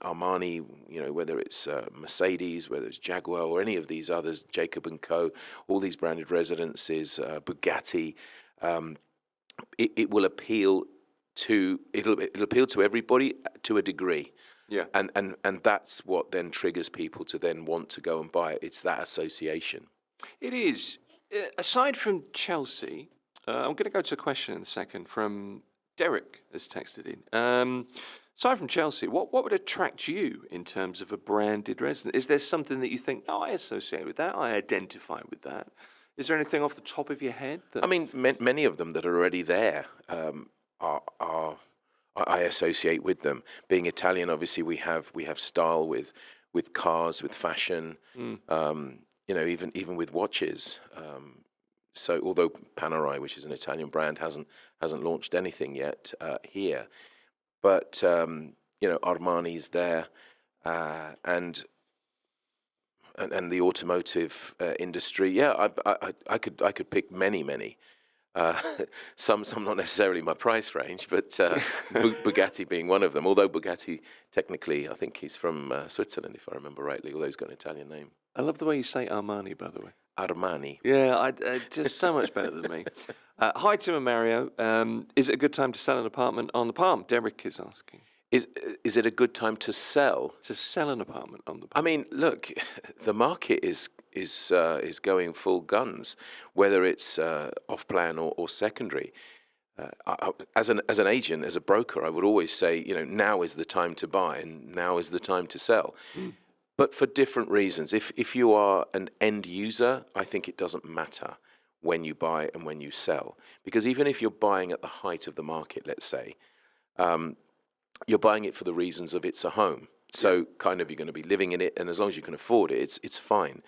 Armani, whether it's Mercedes, whether it's Jaguar or any of these others, Jacob & Co., all these branded residences, Bugatti, it will appeal to everybody to a degree. Yeah. And that's what then triggers people to then want to go and buy it. It's that association. It is. Aside from Chelsea, I'm going to go to a question in a second from Derek has texted in. Aside from Chelsea, what would attract you in terms of a branded resident? Is there something that you think, I associate with that, I identify with that? Is there anything off the top of your head? I mean, many of them that are already there I associate with them. Being Italian, obviously, we have style with cars, with fashion, even with watches. So although Panerai, which is an Italian brand, hasn't launched anything yet here, but Armani's there, and the automotive industry. Yeah, I could pick many. Some not necessarily my price range, but Bugatti being one of them. Although Bugatti, technically, I think he's from Switzerland, if I remember rightly, although he's got an Italian name. I love the way you say Armani, by the way. Armani. Yeah, just so much better than me. Hi, Tim and Mario. Is it a good time to sell an apartment on the Palm? Derek is asking. Is it a good time to sell? To sell an apartment on the Palm? I mean, look, the market is going full guns, whether it's off plan or secondary. As an agent, as a broker, I would always say, now is the time to buy and now is the time to sell. But for different reasons. If you are an end user, I think it doesn't matter when you buy and when you sell, because even if you're buying at the height of the market, let's say, you're buying it for the reasons of it's a home. So kind of you're going to be living in it, and as long as you can afford it, it's fine.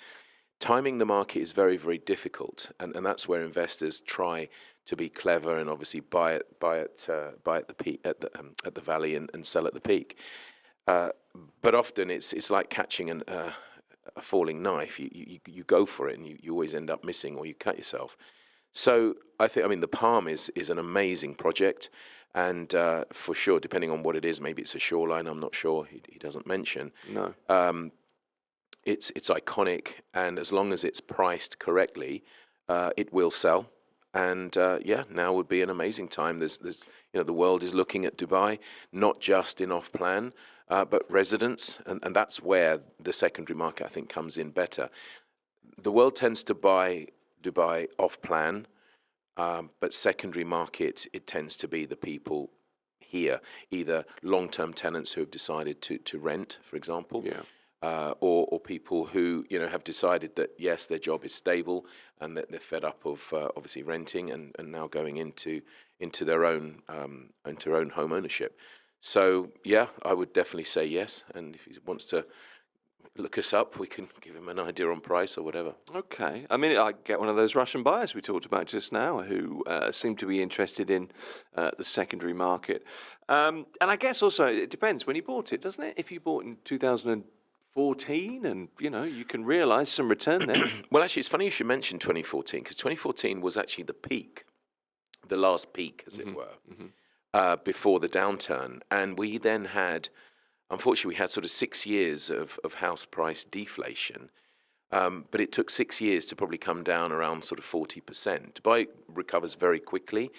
Timing the market is very, very difficult, and that's where investors try to be clever and obviously buy at the peak, at the valley, and sell at the peak. But often it's like catching a falling knife. You go for it, and you always end up missing, or you cut yourself. So I mean, the Palm is an amazing project. And for sure, depending on what it is, maybe it's a shoreline, I'm not sure, he doesn't mention. No. It's iconic, and as long as it's priced correctly, it will sell. And now would be an amazing time. There's the world is looking at Dubai, not just in off-plan, but residents, and that's where the secondary market, I think, comes in better. The world tends to buy Dubai off-plan, but secondary market, it tends to be the people here, either long-term tenants who have decided to rent, for example, or people who have decided that yes, their job is stable and that they're fed up of obviously renting and now going into their own home ownership. So, yeah, I would definitely say yes. And if he wants to look us up, we can give him an idea on price or whatever. Okay. I mean, I get one of those Russian buyers we talked about just now who seem to be interested in the secondary market. And I guess also it depends when you bought it, doesn't it? If you bought in 2014 and, you can realise some return there. Well, actually, it's funny you should mention 2014, because 2014 was actually the peak, the last peak, as it were, before the downturn. And we then had, unfortunately, we had sort of 6 years of house price deflation, but it took 6 years to probably come down around sort of 40%. Dubai recovers very quickly,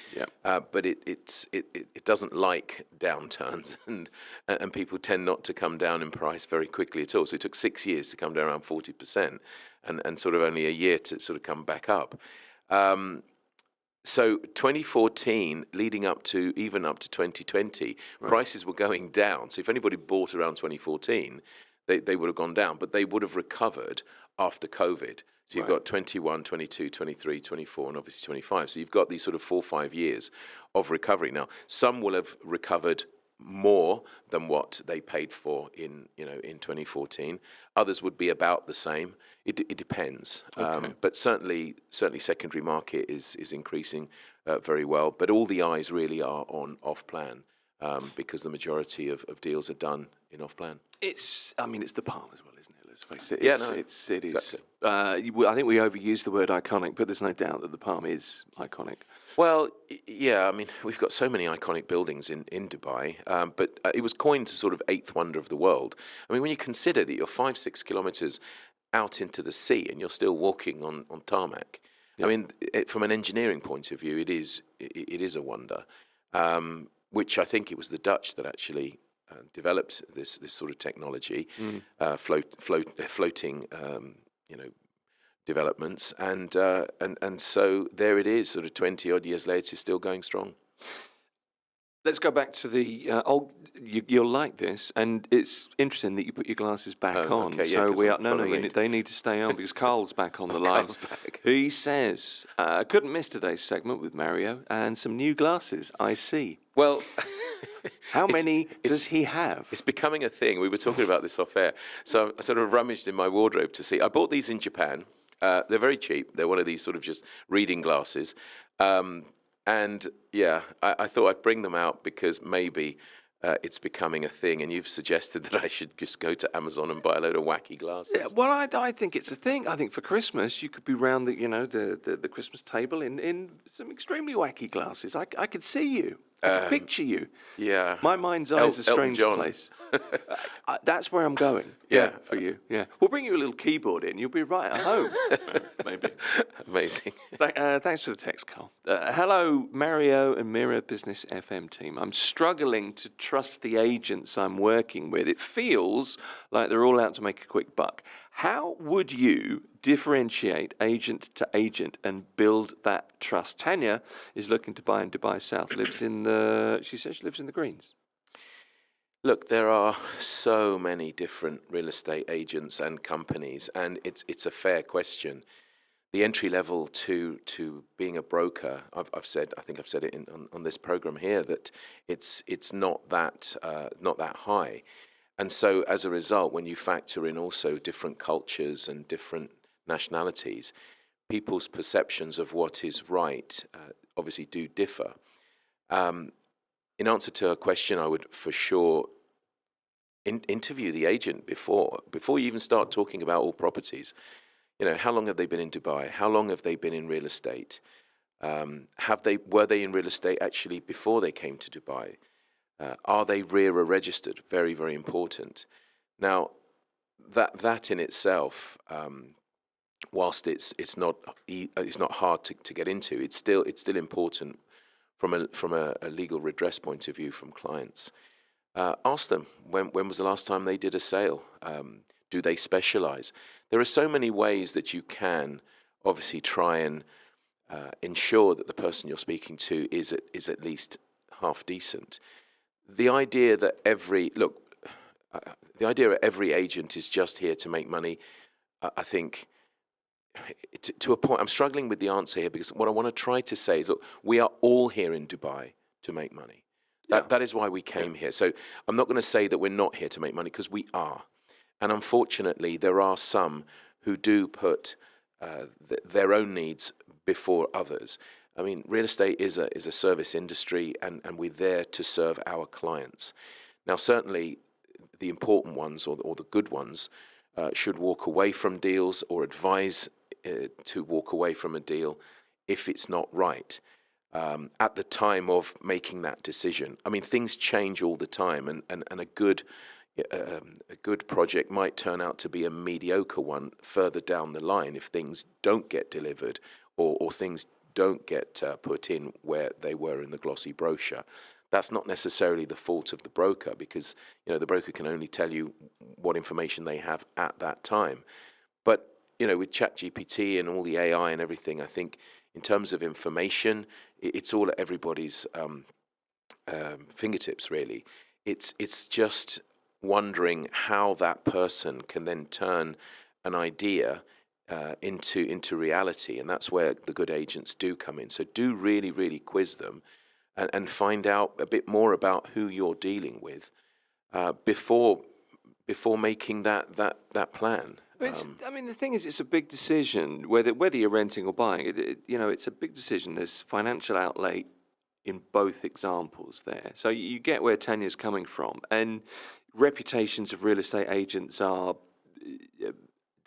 but it doesn't like downturns, and people tend not to come down in price very quickly at all. So it took 6 years to come down around 40%, and sort of only a year to sort of come back up. So 2014, leading up to 2020, prices were going down. So if anybody bought around 2014, they would have gone down, but they would have recovered after COVID. So you've got 21, 22, 23, 24, and obviously 25. So you've got these sort of 4 or 5 years of recovery. Now, some will have recovered more than what they paid for in 2014. Others would be about the same. It depends. But certainly secondary market is increasing very well. But all the eyes really are on off plan, because the majority of deals are done in off plan. It's the palm as well, isn't it? Let's face it. Yeah, It is. exactly. I think we overuse the word iconic, but there's no doubt that the palm is iconic. Well, yeah, I mean, we've got so many iconic buildings in Dubai, but it was coined as sort of eighth wonder of the world. I mean, when you consider that you're 5-6 kilometers out into the sea and you're still walking on tarmac, I mean, from an engineering point of view, it is a wonder, which I think it was the Dutch that actually developed this sort of technology, floating, developments, and so there it is, sort of 20 odd years later, still going strong. Let's go back to the you'll like this, and it's interesting that you put your glasses back on. Okay, so we are read. they need to stay on because Carl's back on the line. Carl's back. He says, I couldn't miss today's segment with Mario and some new glasses. I see. Well, How many does he have? it's becoming a thing. We were talking about this off air, so I sort of rummaged in my wardrobe to see. I bought these in Japan. They're very cheap. They're one of these sort of just reading glasses. And yeah, I thought I'd bring them out because maybe it's becoming a thing. And you've suggested that I should just go to Amazon and buy a load of wacky glasses. Yeah, well, I think it's a thing. I think for Christmas you could be round the Christmas table in some extremely wacky glasses. I could see you. I could picture you. Yeah. My mind's eye is a Elton strange John. place. That's where I'm going. Yeah. For you. Yeah. We'll bring you a little keyboard in. You'll be right at home. Maybe. Amazing. Thanks for the text, Carl. Hello, Mario and Mira Business FM team. I'm struggling to trust the agents I'm working with. It feels like they're all out to make a quick buck. How would you differentiate agent to agent and build that trust? Tanya is looking to buy in Dubai South. She says she lives in the Greens. Look, there are so many different real estate agents and companies, and it's a fair question. The entry level to being a broker, I think I've said it on this program here, that it's not that high. And so as a result, when you factor in also different cultures and different nationalities, people's perceptions of what is right obviously do differ. In answer to a question, I would for sure interview the agent before you even start talking about all properties. How long have they been in Dubai? How long have they been in real estate? Were they in real estate actually before they came to Dubai? Are they RERA registered? Very, very important. Now, that in itself, whilst it's not hard to get into, it's still important from a legal redress point of view from clients. Ask them when was the last time they did a sale. Do they specialize? There are so many ways that you can obviously try and ensure that the person you're speaking to is at least half decent. The idea that every agent is just here to make money, I think, to a point, I'm struggling with the answer here because what I want to try to say is, look, we are all here in Dubai to make money. That is why we came here. So I'm not going to say that we're not here to make money, because we are. And unfortunately, there are some who do put their own needs before others. I mean, real estate is a service industry, and we're there to serve our clients. Now, certainly, the important ones or the good ones should walk away from deals or advise to walk away from a deal if it's not right at the time of making that decision. I mean, things change all the time, and a good project might turn out to be a mediocre one further down the line if things don't get delivered or things don't get put in where they were in the glossy brochure. That's not necessarily the fault of the broker, because the broker can only tell you what information they have at that time. But with ChatGPT and all the AI and everything, I think in terms of information, it's all at everybody's fingertips, really. It's just wondering how that person can then turn an idea into reality, and that's where the good agents do come in. So do really, really quiz them and find out a bit more about who you're dealing with before making that plan. I mean, the thing is, it's a big decision whether you're renting or buying. It's a big decision. There's financial outlay in both examples there, so you get where Tanya's coming from. And reputations of real estate agents are,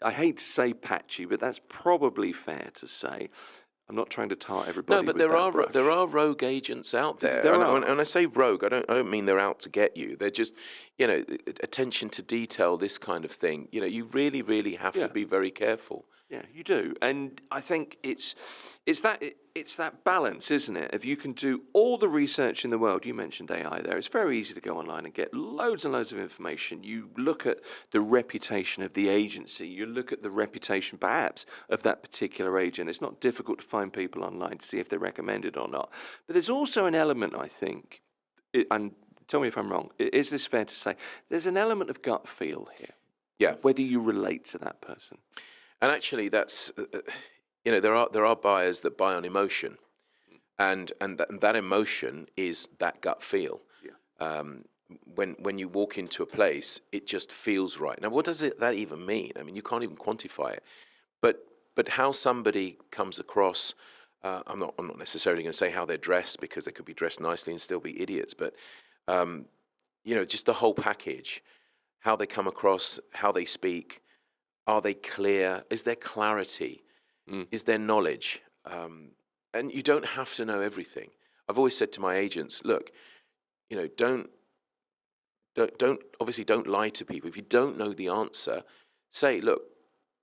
I hate to say patchy, but that's probably fair to say. I'm not trying to tar everybody. No, but with there are rogue agents out there. There are. And I say rogue, I don't mean they're out to get you. They're just, attention to detail, this kind of thing. You really, really have to be very careful. Yeah, you do, and I think it's that balance, isn't it? If you can do all the research in the world, you mentioned AI there. It's very easy to go online and get loads and loads of information. You look at the reputation of the agency. You look at the reputation, perhaps, of that particular agent. It's not difficult to find people online to see if they're recommended or not. But there's also an element, I think, and tell me if I'm wrong. Is this fair to say? There's an element of gut feel here. Yeah. Whether you relate to that person. And actually, that's there are buyers that buy on emotion, and that emotion is that gut feel. Yeah. When you walk into a place, it just feels right. Now, what does that even mean? I mean, you can't even quantify it. But how somebody comes across, I'm not necessarily going to say how they're dressed, because they could be dressed nicely and still be idiots. But just the whole package, how they come across, how they speak. Are they clear? Is there clarity? Is there knowledge? And you don't have to know everything. I've always said to my agents, look, don't lie to people. If you don't know the answer, say, look,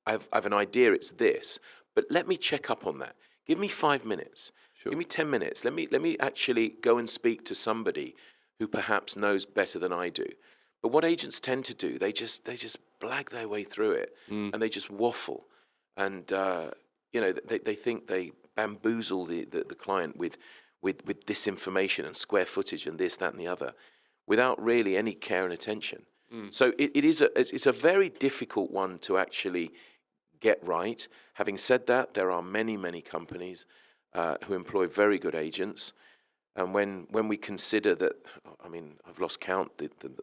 I have an idea. It's this, but let me check up on that. Give me 5 minutes. Sure. Give me 10 minutes. Let me actually go and speak to somebody who perhaps knows better than I do. But what agents tend to do, they just blag their way through it, and they just waffle, and they think they bamboozle the client with disinformation and square footage and this, that, and the other, without really any care and attention. So it's a very difficult one to actually get right. Having said that, there are many companies who employ very good agents. And when we consider that, I mean, I've lost count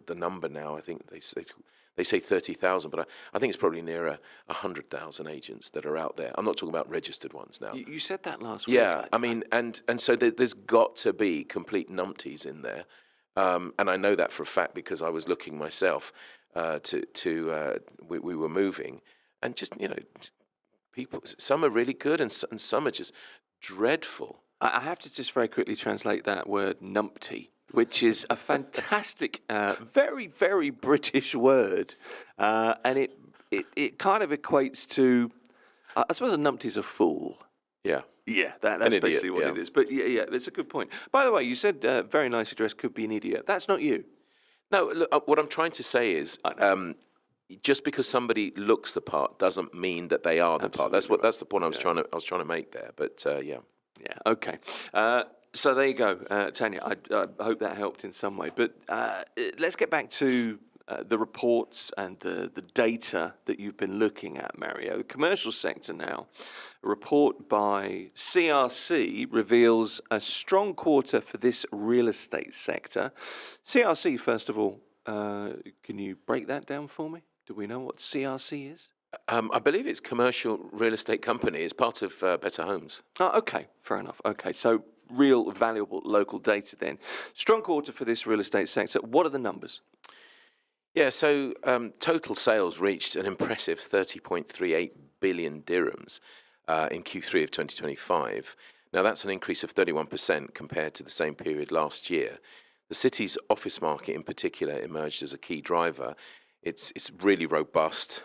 the number now. I think they say 30,000, but I think it's probably nearer 100,000 agents that are out there. I'm not talking about registered ones now. You said that last week. Yeah, I mean, and so there's got to be complete numpties in there, and I know that for a fact because I was looking myself. We were moving, and just people. Some are really good, and some are just dreadful. I have to just very quickly translate that word numpty, which is a fantastic, very, very British word. And it kind of equates to, I suppose a numpty's a fool. Yeah. Yeah, that's basically what it is. But yeah, that's a good point. By the way, you said very nicely dressed could be an idiot. That's not you. No, look, what I'm trying to say is, just because somebody looks the part doesn't mean that they are the part. That's the point I was trying to make there. But yeah. Yeah, okay. So there you go, Tanya. I hope that helped in some way. But let's get back to the reports and the data that you've been looking at, Mario. The commercial sector now, a report by CRC reveals a strong quarter for this real estate sector. CRC, first of all, can you break that down for me? Do we know what CRC is? I believe it's commercial real estate company. It's part of Better Homes. Oh, okay, fair enough. Okay, so real valuable local data then. Strong quarter for this real estate sector. What are the numbers? Yeah, so total sales reached an impressive 30.38 billion dirhams in Q3 of 2025. Now, that's an increase of 31% compared to the same period last year. The city's office market in particular emerged as a key driver. It's really robust.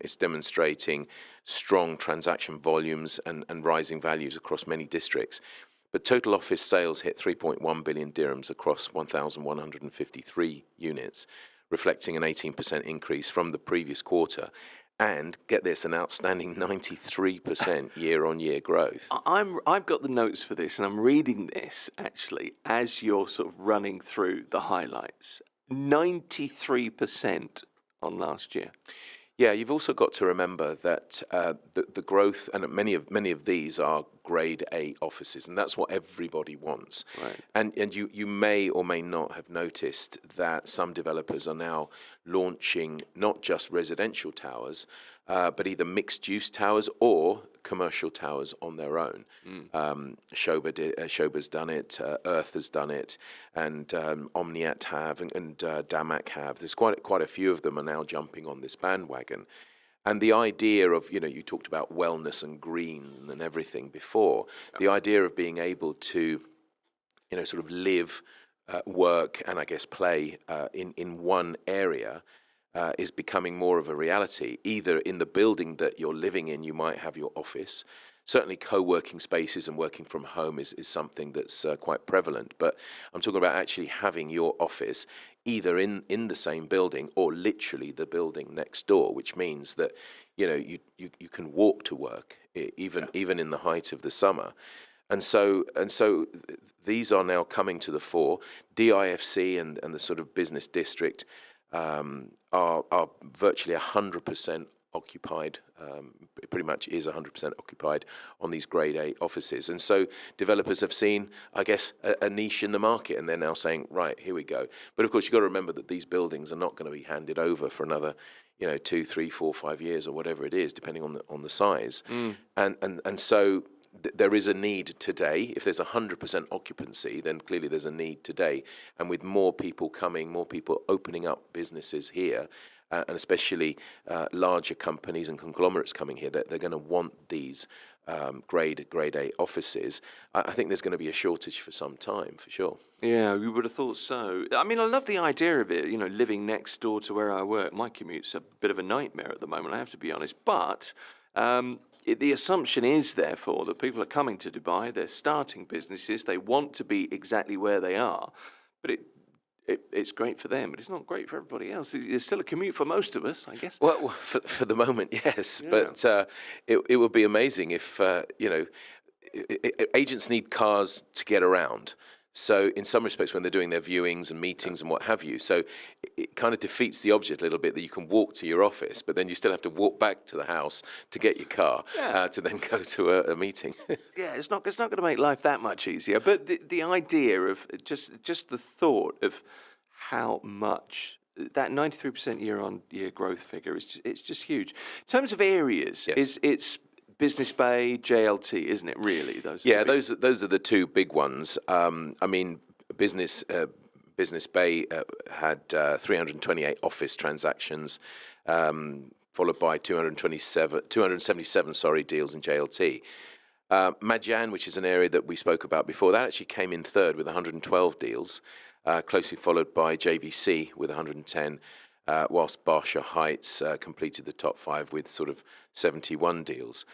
It's demonstrating strong transaction volumes and rising values across many districts. But total office sales hit 3.1 billion dirhams across 1,153 units, reflecting an 18% increase from the previous quarter. And get this, an outstanding 93% year-on-year growth. I've got the notes for this, and I'm reading this actually as you're sort of running through the highlights. 93% on last year. Yeah, you've also got to remember that the growth, and many of these are Grade A offices, and that's what everybody wants. Right. And you may or may not have noticed that some developers are now launching not just residential towers, but either mixed-use towers or commercial towers on their own. Shoba's done it, Earth has done it, and Omniat have, and Damac have. There's quite a few of them are now jumping on this bandwagon. And the idea of, you talked about wellness and green and everything before, the idea of being able to, sort of live, work, and I guess play in one area is becoming more of a reality. Either in the building that you're living in, you might have your office. Certainly co-working spaces and working from home is something that's quite prevalent. But I'm talking about actually having your office either in the same building or literally the building next door, which means that, you can walk to work even in the height of the summer. And so these are now coming to the fore. DIFC and the sort of business district are virtually 100% occupied, pretty much is 100% occupied on these Grade A offices. And so developers have seen, I guess, a niche in the market, and they're now saying, right, here we go. But of course, you've got to remember that these buildings are not going to be handed over for another, 2, 3, 4, 5 years or whatever it is, depending on the size. And so there is a need today. If there's 100% occupancy, then clearly there's a need today. And with more people coming, more people opening up businesses here, and especially larger companies and conglomerates coming here, they're going to want these grade A offices. I think there's going to be a shortage for some time, for sure. Yeah, we would have thought so. I mean, I love the idea of it, living next door to where I work. My commute's a bit of a nightmare at the moment, I have to be honest. But the assumption is, therefore, that people are coming to Dubai, they're starting businesses, they want to be exactly where they are. But it's great for them, but it's not great for everybody else. It's still a commute for most of us, I guess. Well, for the moment, yes. Yeah. But it would be amazing if, agents need cars to get around. So in some respects, when they're doing their viewings and meetings and what have you, so it kind of defeats the object a little bit that you can walk to your office, but then you still have to walk back to the house to get your car, to then go to a meeting. Yeah, it's not going to make life that much easier. But the idea of just the thought of how much that 93% year-on-year growth figure it's just huge. In terms of areas, Yes. it's Business Bay, JLT, isn't it? Really, those. Those are the two big ones. I mean, Business Bay had 328 office transactions, followed by 277 deals in JLT. Majan, which is an area that we spoke about before, that actually came in third with 112 deals, closely followed by JVC with 110. Whilst Barsha Heights completed the top 5 with sort of 71 deals.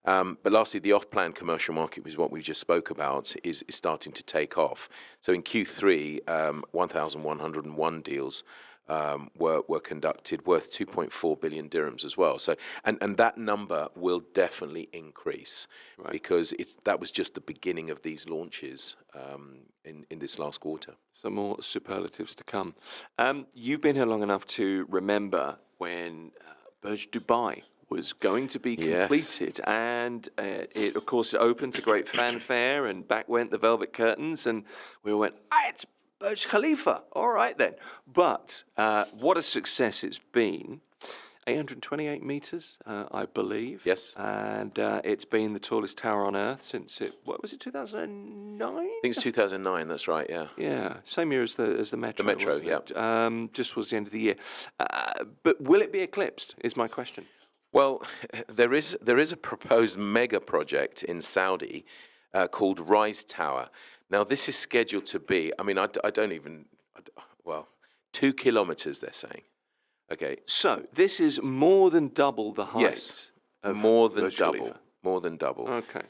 But lastly, the off-plan commercial market, which is what we just spoke about, is starting to take off. So in Q3, 1,101 deals were conducted, worth 2.4 billion dirhams as well. So, and that number will definitely increase because that was just the beginning of these launches in this last quarter. Some more superlatives to come. You've been here long enough to remember when Burj Dubai was going to be completed, and it, of course, opened to great fanfare, and back went the velvet curtains, and we all went, it's Burj Khalifa, all right then. But what a success it's been. 828 meters, I believe. Yes. And it's been the tallest tower on Earth since 2009? I think it's 2009, that's right, yeah. Yeah, same year as the Metro. The Metro, yeah. Just was the end of the year. But will it be eclipsed, is my question. Well, there is a proposed mega project in Saudi called Rise Tower. Now, this is scheduled to be, I mean, I don't even, 2 kilometers, they're saying. Okay. So this is more than double the height. Yes, of more than Burj double. Khalifa. More than double. Okay.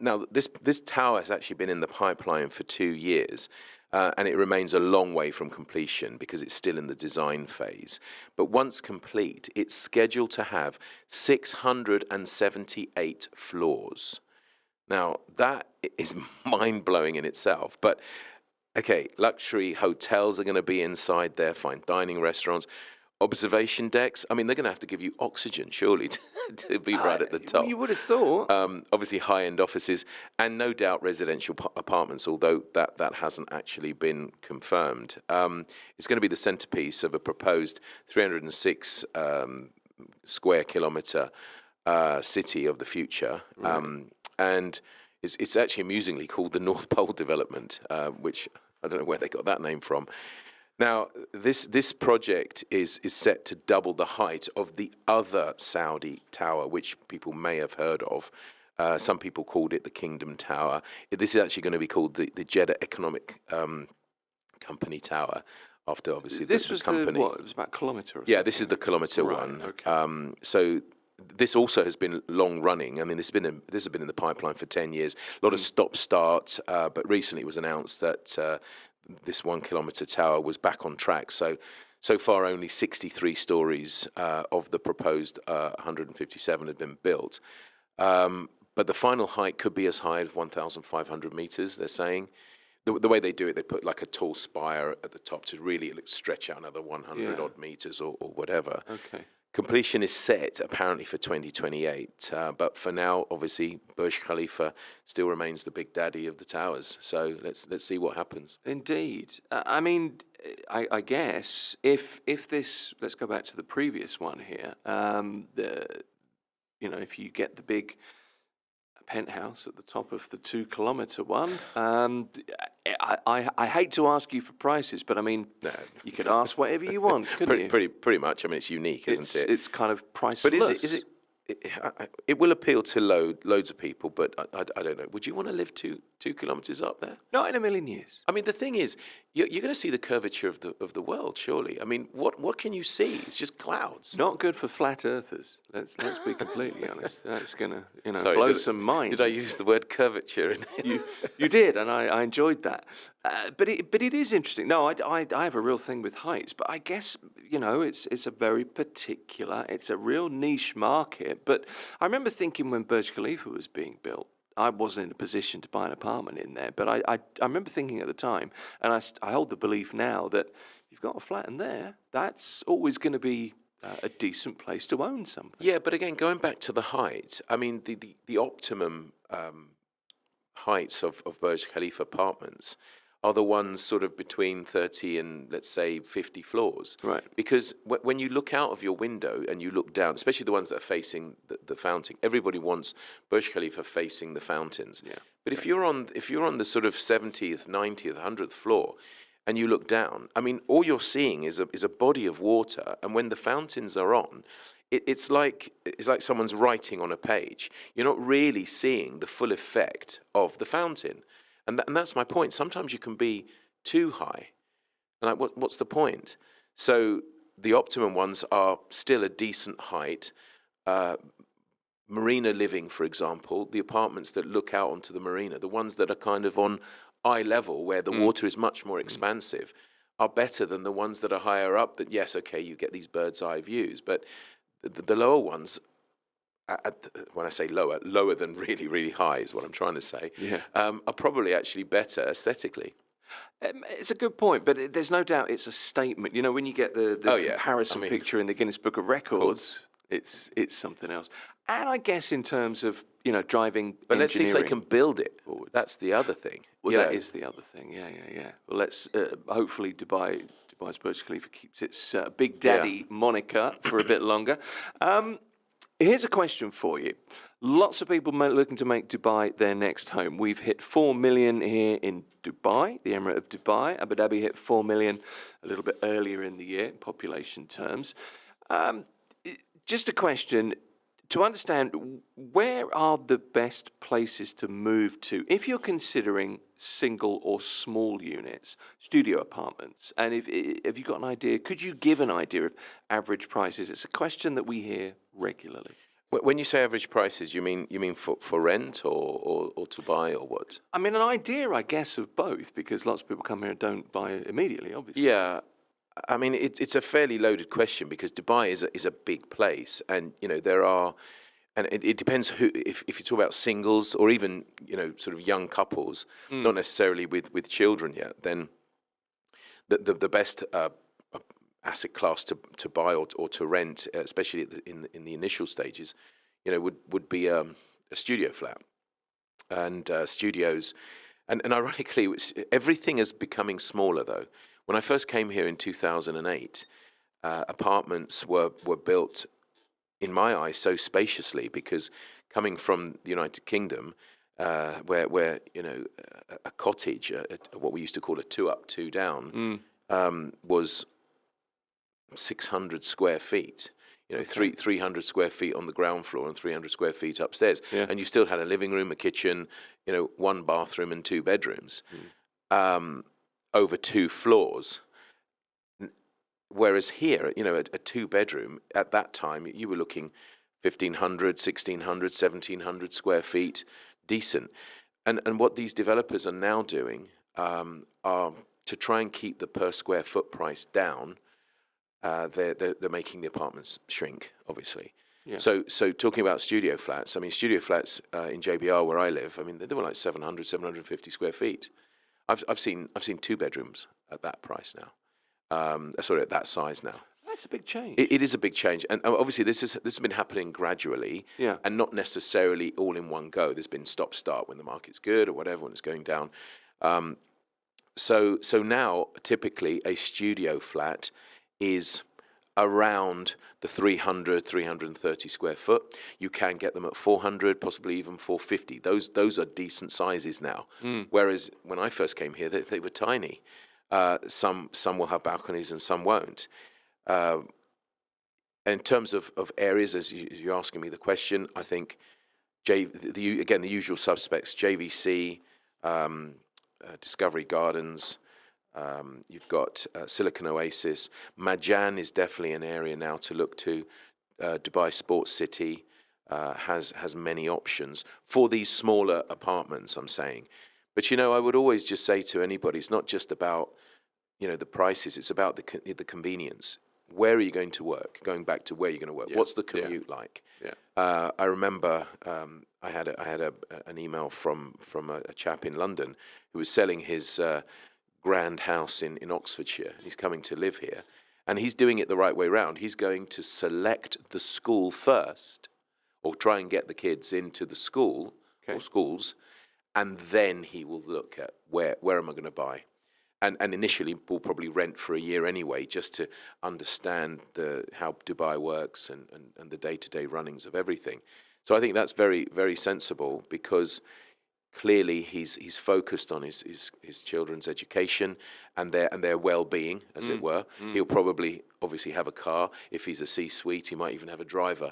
Now, this tower has actually been in the pipeline for 2 years, and it remains a long way from completion because it's still in the design phase. But once complete, it's scheduled to have 678 floors. Now, that is mind-blowing in itself. But, okay, luxury hotels are going to be inside there, fine dining restaurants. Observation decks, I mean, they're going to have to give you oxygen, surely, to be right at the top. You would have thought. Obviously, high-end offices and no doubt residential apartments, although that hasn't actually been confirmed. It's going to be the centerpiece of a proposed 306 square kilometer city of the future. And it's actually amusingly called the North Pole Development, which I don't know where they got that name from. Now, this project is set to double the height of the other Saudi tower, which people may have heard of. Some people called it the Kingdom Tower. This is actually going to be called the Jeddah Economic Company Tower, after obviously this the was company. it was about a kilometre or Yeah, something. this is the kilometre Right, one. okay. So this also has been long running. I mean, this has been in the pipeline for 10 years. A lot of stop-start, but recently it was announced that this 1 kilometre tower was back on track. So far, only 63 stories of the proposed 157 had been built. But the final height could be as high as 1,500 meters, they're saying. The way they do it, they put like a tall spire at the top to really stretch out another 100 odd meters or whatever. Okay. Completion is set apparently for 2028, but for now, obviously, Burj Khalifa still remains the big daddy of the towers. So let's see what happens. Indeed. I mean, I guess if this, let's go back to the previous one here. If you get the big penthouse at the top of the 2 kilometre one. I hate to ask you for prices, but I mean, you could ask whatever you want, couldn't you? Pretty much. I mean, it's unique, isn't it? It's kind of priceless. But is it? It will appeal to loads of people, but I don't know. Would you want to live 2 kilometres up there? Not in a million years. I mean, the thing is, you're going to see the curvature of the world, surely. I mean, what can you see? It's just clouds. Not good for flat earthers. Let's be completely honest. That's going to Sorry, blow some minds. Did I use the word curvature? You did, and I enjoyed that. But it is interesting. No, I have a real thing with heights, but I guess it's a very particular. It's a real niche market. But I remember thinking when Burj Khalifa was being built, I wasn't in a position to buy an apartment in there. But I remember thinking at the time, and I hold the belief now that if you've got a flat in there, that's always going to be a decent place to own something. Yeah, but again, going back to the height, I mean, the optimum heights of Burj Khalifa apartments are the ones sort of between 30 and, let's say, 50 floors. Right. Because when you look out of your window and you look down, especially the ones that are facing the fountain, everybody wants Burj Khalifa facing the fountains. Yeah. But if you're on the sort of 70th, 90th, 100th floor, and you look down, I mean, all you're seeing is a body of water, and when the fountains are on, it's like someone's writing on a page. You're not really seeing the full effect of the fountain. And that's my point. Sometimes you can be too high. And like, what's the point? So the optimum ones are still a decent height. Marina living, for example, the apartments that look out onto the marina, the ones that are kind of on eye level where the water is much more expansive, are better than the ones that are higher up. That yes, okay, you get these bird's eye views, but the lower ones, when I say lower, lower than really, really high is what I'm trying to say, are probably actually better aesthetically. It's a good point, but there's no doubt it's a statement. You know, when you get the comparison picture in the Guinness Book of Records, it's something else. And I guess in terms of, you know, driving But let's see if they engineering can build it. forward. That's the other thing. Well, You that know, is the other thing. Yeah. Well, let's hopefully Dubai's Burj Khalifa keeps its Big Daddy moniker for a bit longer. Here's a question for you. Lots of people looking to make Dubai their next home. We've hit 4 million here in Dubai, the Emirate of Dubai. Abu Dhabi hit 4 million a little bit earlier in the year in population terms. Just a question. To understand, where are the best places to move to if you're considering single or small units, studio apartments? And have you got an idea? Could you give an idea of average prices? It's a question that we hear regularly. when you say average prices, you mean for rent or to buy or what? I mean, an idea, I guess, of both, because lots of people come here and don't buy immediately, obviously. Yeah, I mean it's a fairly loaded question because Dubai is a big place, and you know there are, and it depends who. If you talk about singles or even sort of young couples, not necessarily with children yet, then the best asset class to buy or to rent, especially in the initial stages, would be a studio flat, and studios, and ironically, everything is becoming smaller though. When I first came here in 2008, apartments were built, in my eyes, so spaciously because coming from the United Kingdom, where a cottage, what we used to call a 2 up, 2 down, was 600 square feet. 300 square feet on the ground floor and 300 square feet upstairs, and you still had a living room, a kitchen, 1 bathroom and 2 bedrooms. Over 2 floors, whereas here, a 2-bedroom at that time, you were looking 1,500, 1,600, 1,700 square feet, decent. And what these developers are now doing are to try and keep the per square foot price down. They're making the apartments shrink, obviously. Yeah. So talking about studio flats, I mean, studio flats in JBR where I live, I mean, they were like 700, 750 square feet. I've seen 2 bedrooms at that price now. At that size now. That's a big change. It is a big change, and obviously this has been happening gradually, and not necessarily all in one go. There's been stop-start when the market's good or whatever, when it's going down. So now typically a studio flat is around the 300, 330 square foot. You can get them at 400, possibly even 450. Those are decent sizes now. Whereas when I first came here, they were tiny. Some will have balconies and some won't. In terms of areas, as you're asking me the question, I think the usual suspects: JVC, Discovery Gardens. You've got Silicon Oasis. Majan is definitely an area now to look to. Dubai Sports City has many options for these smaller apartments, I'm saying. But, I would always just say to anybody, it's not just about, the prices. It's about the convenience. Where are you going to work? Going back to where you're going to work. What's the commute like? I remember I had an email from a chap in London who was selling his grand house in Oxfordshire. He's coming to live here, and he's doing it the right way round. He's going to select the school first, or try and get the kids into the school or schools, and then he will look at where am I going to buy, and initially we'll probably rent for a year anyway, just to understand how Dubai works and the day-to-day runnings of everything. So I think that's very, very sensible, because clearly he's focused on his children's education and their well-being, as it were. He'll probably obviously have a car. If he's a C-suite, he might even have a driver.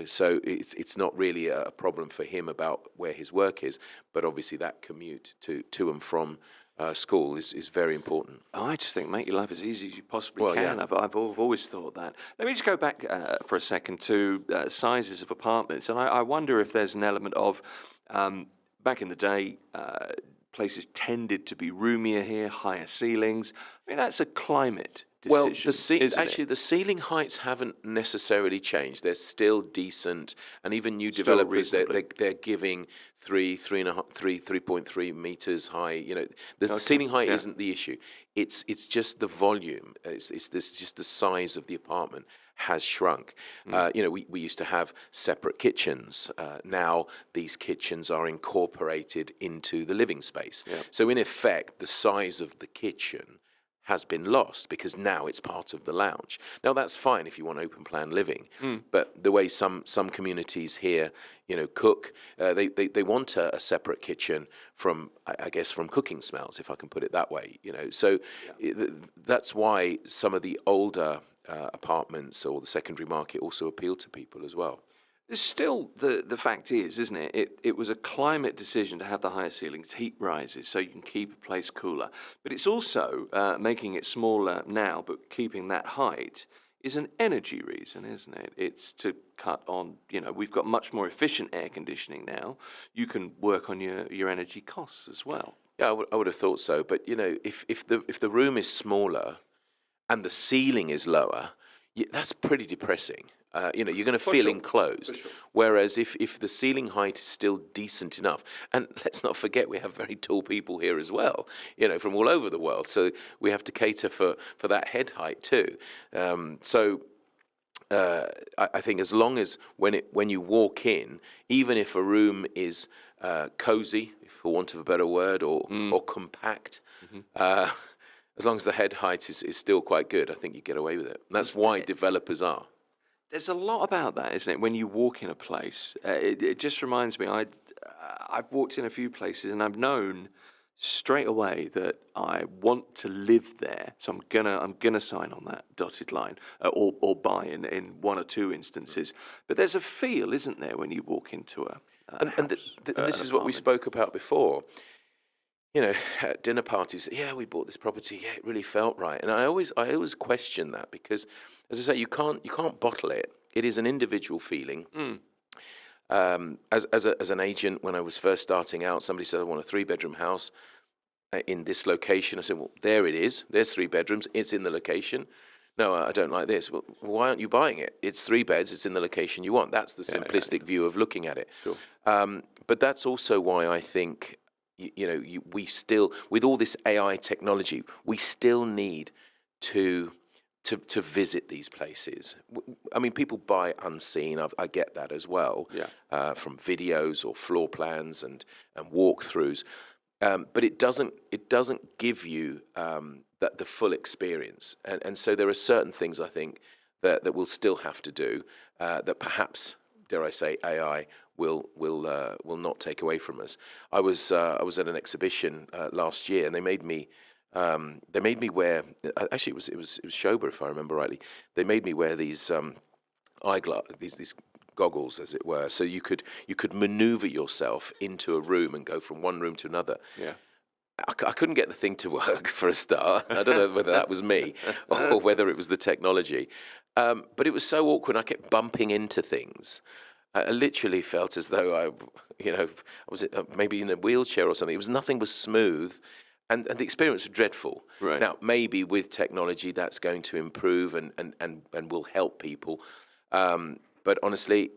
So it's not really a problem for him about where his work is, but obviously that commute to and from school is very important. I just think make your life as easy as you possibly can. Yeah. I've always thought that. Let me just go back for a second to sizes of apartments, and I wonder if there's an element of back in the day, places tended to be roomier here, higher ceilings. I mean, that's a climate Well, decision, isn't actually, it? the ceiling heights haven't necessarily changed. They're still decent, and even new Still developers, reasonably. they're giving 3.5, 3.3 meters high. You know, the ceiling height yeah. isn't the issue. It's just the volume. It's just the size of the apartment has shrunk. You know, we used to have separate kitchens. Now these kitchens are incorporated into the living space. Yeah. So in effect, the size of the kitchen has been lost because now it's part of the lounge. Now that's fine if you want open plan living, but the way some communities here, you know, cook, they want a separate kitchen from, I guess, from cooking smells, if I can put it that way. You know, so that's why some of the older apartments or the secondary market also appeal to people as well. There's still the fact is, isn't it? It was a climate decision to have the higher ceilings, heat rises, so you can keep a place cooler. But it's also making it smaller now, but keeping that height is an energy reason, isn't it? It's to cut on, you know, we've got much more efficient air conditioning now. You can work on your energy costs as well. Yeah, I would have thought so. But you know, if the room is smaller and the ceiling is lower, that's pretty depressing. You know, you're going to feel enclosed. sure. Whereas if the ceiling height is still decent enough, and let's not forget we have very tall people here as well, you know, from all over the world. So we have to cater for that head height too. I think as long as when you walk in, even if a room is cozy, for want of a better word, or compact, as long as the head height is still quite good, I think you get away with it. And that's why developers are. There's a lot about that, isn't it? When you walk in a place, it just reminds me. I've walked in a few places, and I've known straight away that I want to live there. So I'm gonna sign on that dotted line, or buy in one or two instances. But there's a feel, isn't there, when you walk into a And this is what we spoke about before. You know, at dinner parties, yeah, we bought this property. Yeah, it really felt right. And I always question that because, as I say, you can't bottle it. It is an individual feeling. As an agent, when I was first starting out, somebody said, I want a 3-bedroom house in this location. I said, well, there it is. There's 3 bedrooms. It's in the location. No, I don't like this. Well, why aren't you buying it? It's 3 beds. It's in the location you want. That's the simplistic view of looking at it. Sure. But that's also why I think, we still, with all this AI technology, we still need to visit these places. I mean, people buy unseen. I get that as well. Yeah. From videos or floor plans and walkthroughs, but it doesn't give you the full experience. And so there are certain things I think that we'll still have to do that perhaps, dare I say, AI will not take away from us. I was at an exhibition last year, and they made me wear. Actually, it was Shoba, if I remember rightly. They made me wear these these goggles, as it were, so you could maneuver yourself into a room and go from one room to another. Yeah. I couldn't get the thing to work for a start. I don't know whether that was me or whether it was the technology, but it was so awkward. I kept bumping into things. I literally felt as though I was maybe in a wheelchair or something. Nothing was smooth. And the experience was dreadful. Right. Now, maybe with technology that's going to improve and will help people. But honestly,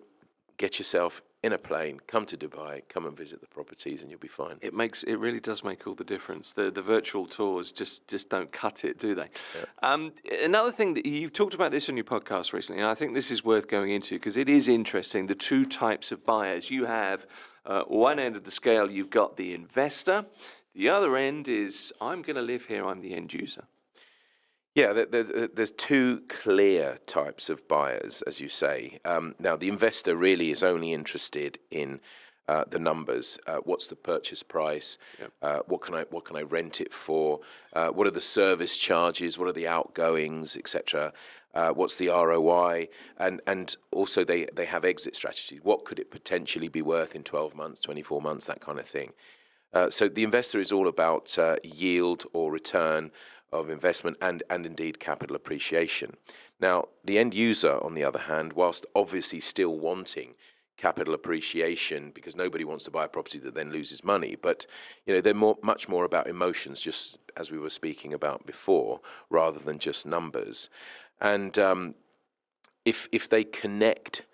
get yourself in a plane, come to Dubai, come and visit the properties, and you'll be fine. It really does make all the difference. The virtual tours just don't cut it, do they? Yeah. Another thing that you've talked about this on your podcast recently, and I think this is worth going into because it is interesting. The two types of buyers you have. One end of the scale, you've got the investor. The other end is, I'm going to live here, I'm the end user. Yeah, there's two clear types of buyers, as you say. Now, the investor really is only interested in the numbers. What's the purchase price? Yep. What can I rent it for? What are the service charges? What are the outgoings, etc.? What's the ROI? And also they have exit strategies. What could it potentially be worth in 12 months, 24 months, that kind of thing. So the investor is all about yield or return of investment and indeed capital appreciation. Now, the end user, on the other hand, whilst obviously still wanting capital appreciation, because nobody wants to buy a property that then loses money. But they're much more about emotions, just as we were speaking about before, rather than just numbers. And if they connect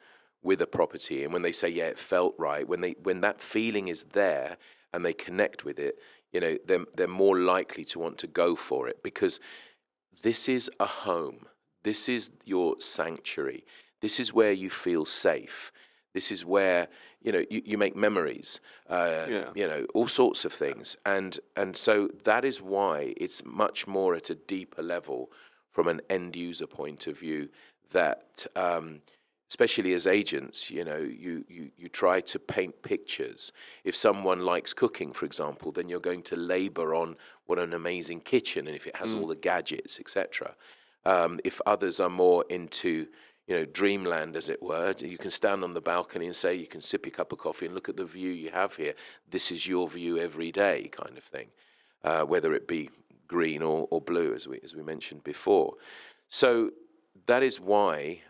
with a property, and when they say, yeah, it felt right, when that feeling is there and they connect with it, they're more likely to want to go for it, because this is a home. This is your sanctuary. This is where you feel safe. This is where you make memories, all sorts of things, and so that is why it's much more at a deeper level from an end user point of view. That especially as agents, you try to paint pictures. If someone likes cooking, for example, then you're going to labour on what an amazing kitchen, and if it has all the gadgets, etc. If others are more into dreamland, as it were, you can stand on the balcony and say, you can sip your cup of coffee and look at the view you have here. This is your view every day, kind of thing, whether it be green or blue, as we mentioned before. So that is why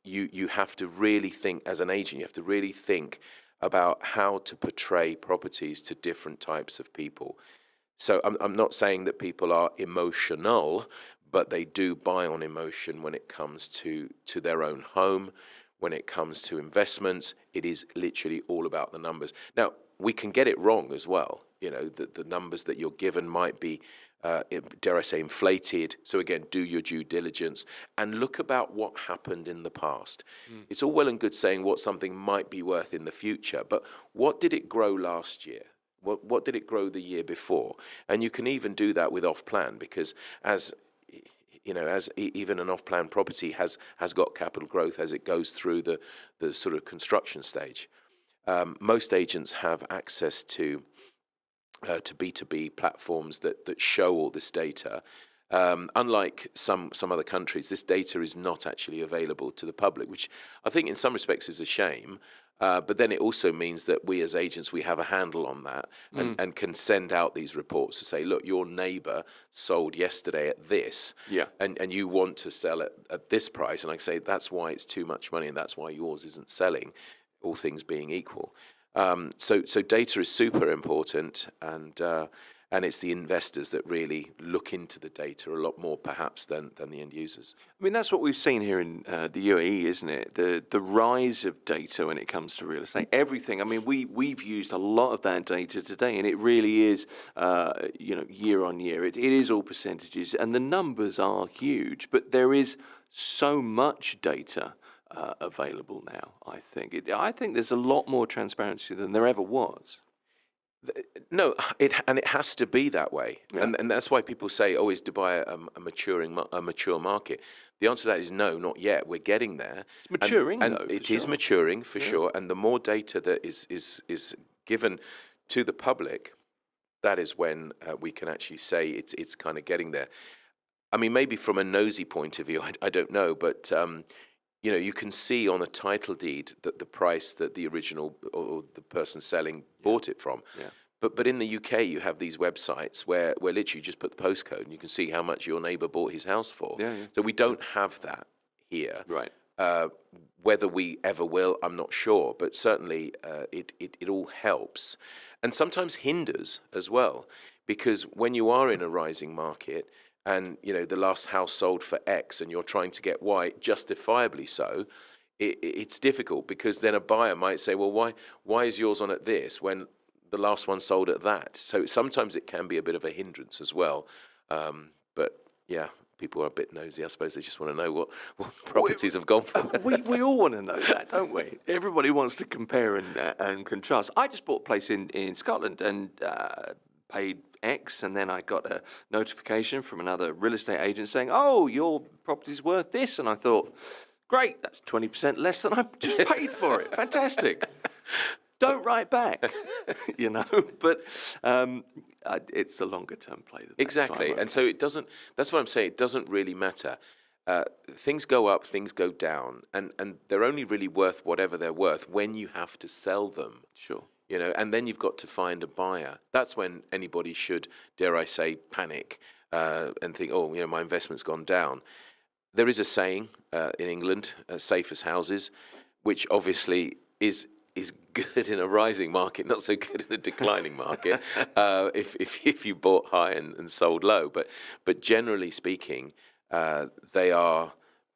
you have to really think, as an agent, you have to really think about how to portray properties to different types of people. So I'm not saying that people are emotional, but they do buy on emotion when it comes to their own home, when it comes to investments. It is literally all about the numbers. Now, we can get it wrong as well. The numbers that you're given might be, dare I say, inflated. So again, do your due diligence and look about what happened in the past. It's all well and good saying what something might be worth in the future, but what did it grow last year? What did it grow the year before? And you can even do that with off-plan, because as even an off-plan property has got capital growth as it goes through the sort of construction stage. Most agents have access to B2B platforms that show all this data. Unlike some other countries, this data is not actually available to the public, which I think in some respects is a shame. But then it also means that we as agents, we have a handle on that and can send out these reports to say, look, your neighbour sold yesterday at this, and you want to sell it at this price. And I say, that's why it's too much money, and that's why yours isn't selling, all things being equal. So data is super important, and it's the investors that really look into the data a lot more, perhaps, than the end users. I mean, that's what we've seen here in the UAE, isn't it? The rise of data when it comes to real estate, everything. I mean, we've used a lot of that data today, and it really is, year on year. It is all percentages, and the numbers are huge, but there is so much data available now. I think there's a lot more transparency than there ever was. No, it has to be that way, and that's why people say, "Oh, is Dubai a mature market?" The answer to that is no, not yet. We're getting there. It's maturing, and though. It is maturing for sure. And the more data that is given to the public, that is when we can actually say it's kind of getting there. I mean, maybe from a nosy point of view, I don't know, but you can see on a title deed that the price that the original or the person selling bought it from. Yeah. But in the UK, you have these websites where literally you just put the postcode and you can see how much your neighbour bought his house for. Yeah. So we don't have that here. Right. Whether we ever will, I'm not sure. But certainly it all helps, and sometimes hinders as well, because when you are in a rising market, and the last house sold for X and you're trying to get Y, justifiably so, it's difficult, because then a buyer might say, well, why is yours on at this when the last one sold at that? So sometimes it can be a bit of a hindrance as well. But yeah, people are a bit nosy. I suppose they just want to know what properties have gone for. We all want to know that, don't we? Everybody wants to compare and contrast. I just bought a place in Scotland and paid X, and then I got a notification from another real estate agent saying, oh, your property's worth this. And I thought, great, that's 20% less than I just paid for it. Fantastic. Don't write back, but it's a longer term play. Exactly. And so that's what I'm saying, it doesn't really matter. Things go up, things go down, and they're only really worth whatever they're worth when you have to sell them. Sure. And then you've got to find a buyer. That's when anybody should, dare I say, panic and think, oh, my investment's gone down. There is a saying in England, safe as houses, which obviously is good in a rising market, not so good in a declining market. If you bought high and sold low, but generally speaking, they are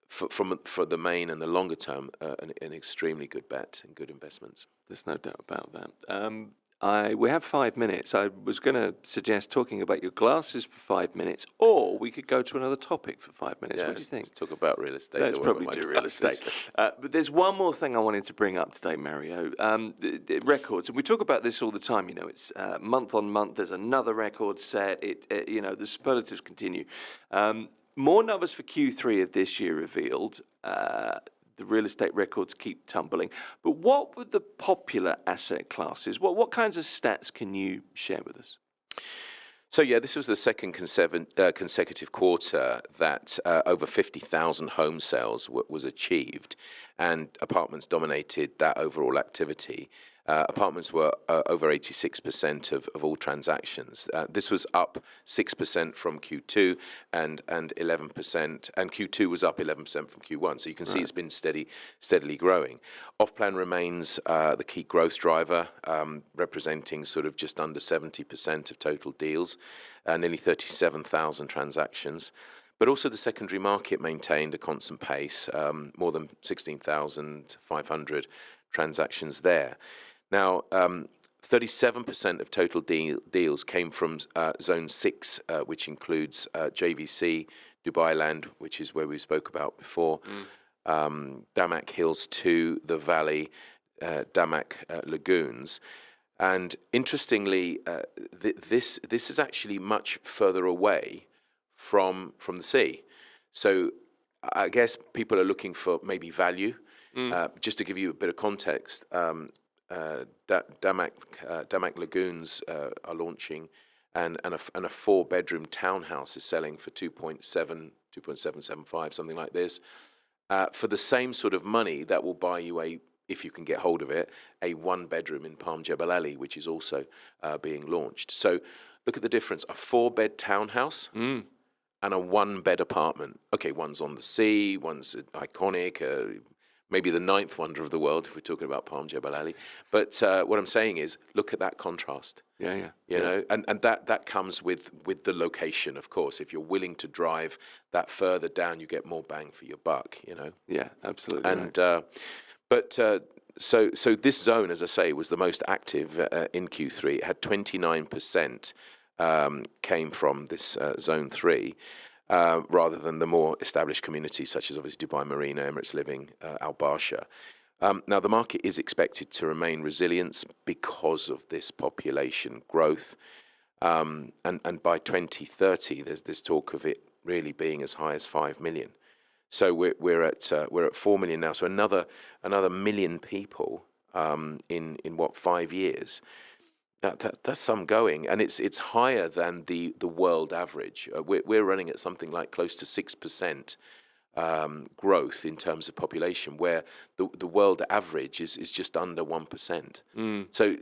for the main and the longer term an extremely good bet and good investments. There's no doubt about that. We have 5 minutes. I was going to suggest talking about your glasses for 5 minutes, or we could go to another topic for 5 minutes. Yeah, what do you think? Let's talk about real estate. Let's Don't worry probably about my do real glasses. estate. But there's one more thing I wanted to bring up today, Mario. The records, and we talk about this all the time. You know, it's month on month. There's another record set. The superlatives continue. More numbers for Q3 of this year revealed. The real estate records keep tumbling. But what were the popular asset classes? What kinds of stats can you share with us? So yeah, this was the second consecutive quarter that over 50,000 home sales was achieved, and apartments dominated that overall activity. Apartments were over 86% of all transactions. This was up 6% from Q2 and 11%, and Q2 was up 11% from Q1. So you can see it's been steadily growing. Off-plan remains the key growth driver, representing sort of just under 70% of total deals, nearly 37,000 transactions. But also the secondary market maintained a constant pace, more than 16,500 transactions there. Now, 37% of total deals came from Zone 6, which includes JVC, Dubai Land, which is where we spoke about before, Damac Hills 2, the Valley, Damac Lagoons. And interestingly, this is actually much further away from the sea. So I guess people are looking for maybe value. Just to give you a bit of context, Damac Lagoons are launching, and a 4-bedroom townhouse is selling for 2.775, something like this. For the same sort of money, that will buy you if you can get hold of it, a 1-bedroom in Palm Jebel Ali, which is also being launched. So look at the difference: a 4-bed townhouse and a 1-bed apartment. Okay, one's on the sea, one's iconic. Maybe the 9th wonder of the world, if we're talking about Palm Jebel Ali. But what I'm saying is, look at that contrast. Yeah. You know, and that comes with the location, of course. If you're willing to drive that further down, you get more bang for your buck. You know. Yeah, absolutely. And so this zone, as I say, was the most active in Q3. It had 29% came from this Zone 3. Rather than the more established communities such as obviously Dubai Marina, Emirates Living, Al Barsha. Now, the market is expected to remain resilient because of this population growth. And by 2030, there's talk of it really being as high as 5 million. So we're at 4 million now. So another million people in what, 5 years. That's some going, and it's higher than the world average. We're running at something like close to 6% growth in terms of population, where the world average is just under 1%. So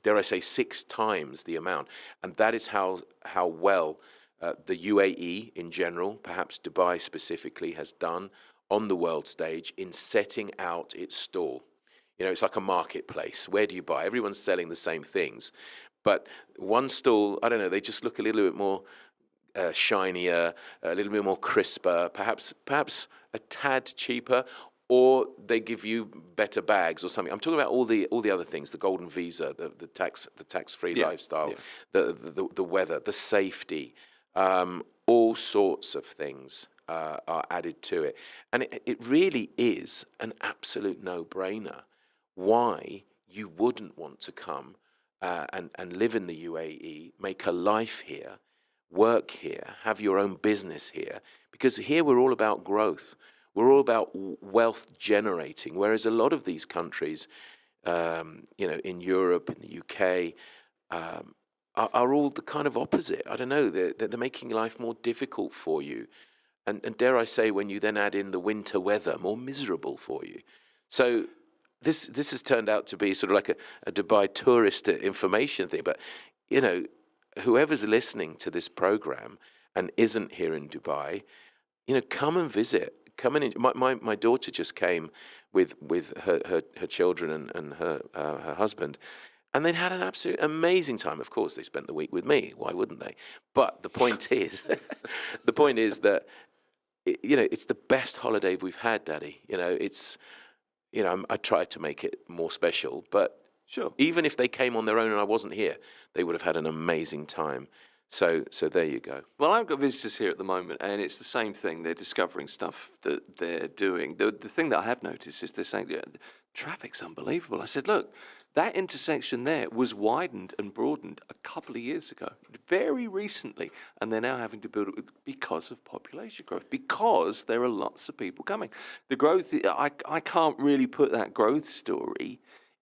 dare I say 6 times the amount, and that is how well the UAE in general, perhaps Dubai specifically, has done on the world stage in setting out its stall. You know, it's like a marketplace. Where do you buy? Everyone's selling the same things. But one stall, I don't know, they just look a little bit more shinier, a little bit more crisper, perhaps a tad cheaper, or they give you better bags or something. I'm talking about all the other things: the golden visa, the tax-free lifestyle, the weather, the safety, all sorts of things are added to it. And it really is an absolute no-brainer why you wouldn't want to come and live in the UAE, make a life here, work here, have your own business here, because here we're all about growth. We're all about wealth generating, whereas a lot of these countries, in Europe, in the UK, are all the kind of opposite. I don't know, they're making life more difficult for you. And dare I say, when you then add in the winter weather, more miserable for you. So this has turned out to be sort of like a Dubai tourist information thing. But, you know, whoever's listening to this program and isn't here in Dubai, you know, come and visit. coming in. My daughter just came with her children and her husband, and they'd had an absolute amazing time. Of course, they spent the week with me. Why wouldn't they? But the point is, that it's the best holiday we've had, Daddy. I tried to make it more special, but Sure. even if they came on their own and I wasn't here, they would have had an amazing time. So there you go. Well, I've got visitors here at the moment, and it's the same thing. They're discovering stuff that they're doing. The thing that I have noticed is they're saying, traffic's unbelievable. I said, look, that intersection there was widened and broadened a couple of years ago, very recently, and they're now having to build it because of population growth, because there are lots of people coming. The growth, I can't really put that growth story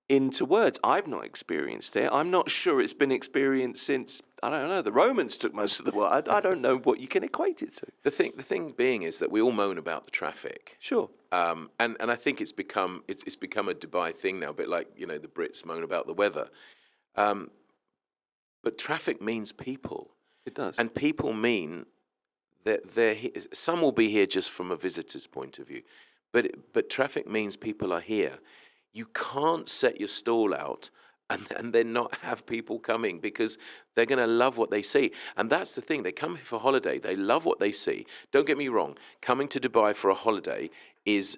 into words. I've not experienced it. I'm not sure it's been experienced since, I don't know, the Romans took most of the world. I don't know what you can equate it to. The thing being is that we all moan about the traffic. Sure. And I think it's become a Dubai thing now, a bit like, the Brits moan about the weather. But traffic means people. It does. And people mean that some will be here just from a visitor's point of view. But traffic means people are here. You can't set your stall out and then not have people coming, because they're going to love what they see. And that's the thing. They come here for holiday. They love what they see. Don't get me wrong. Coming to Dubai for a holiday is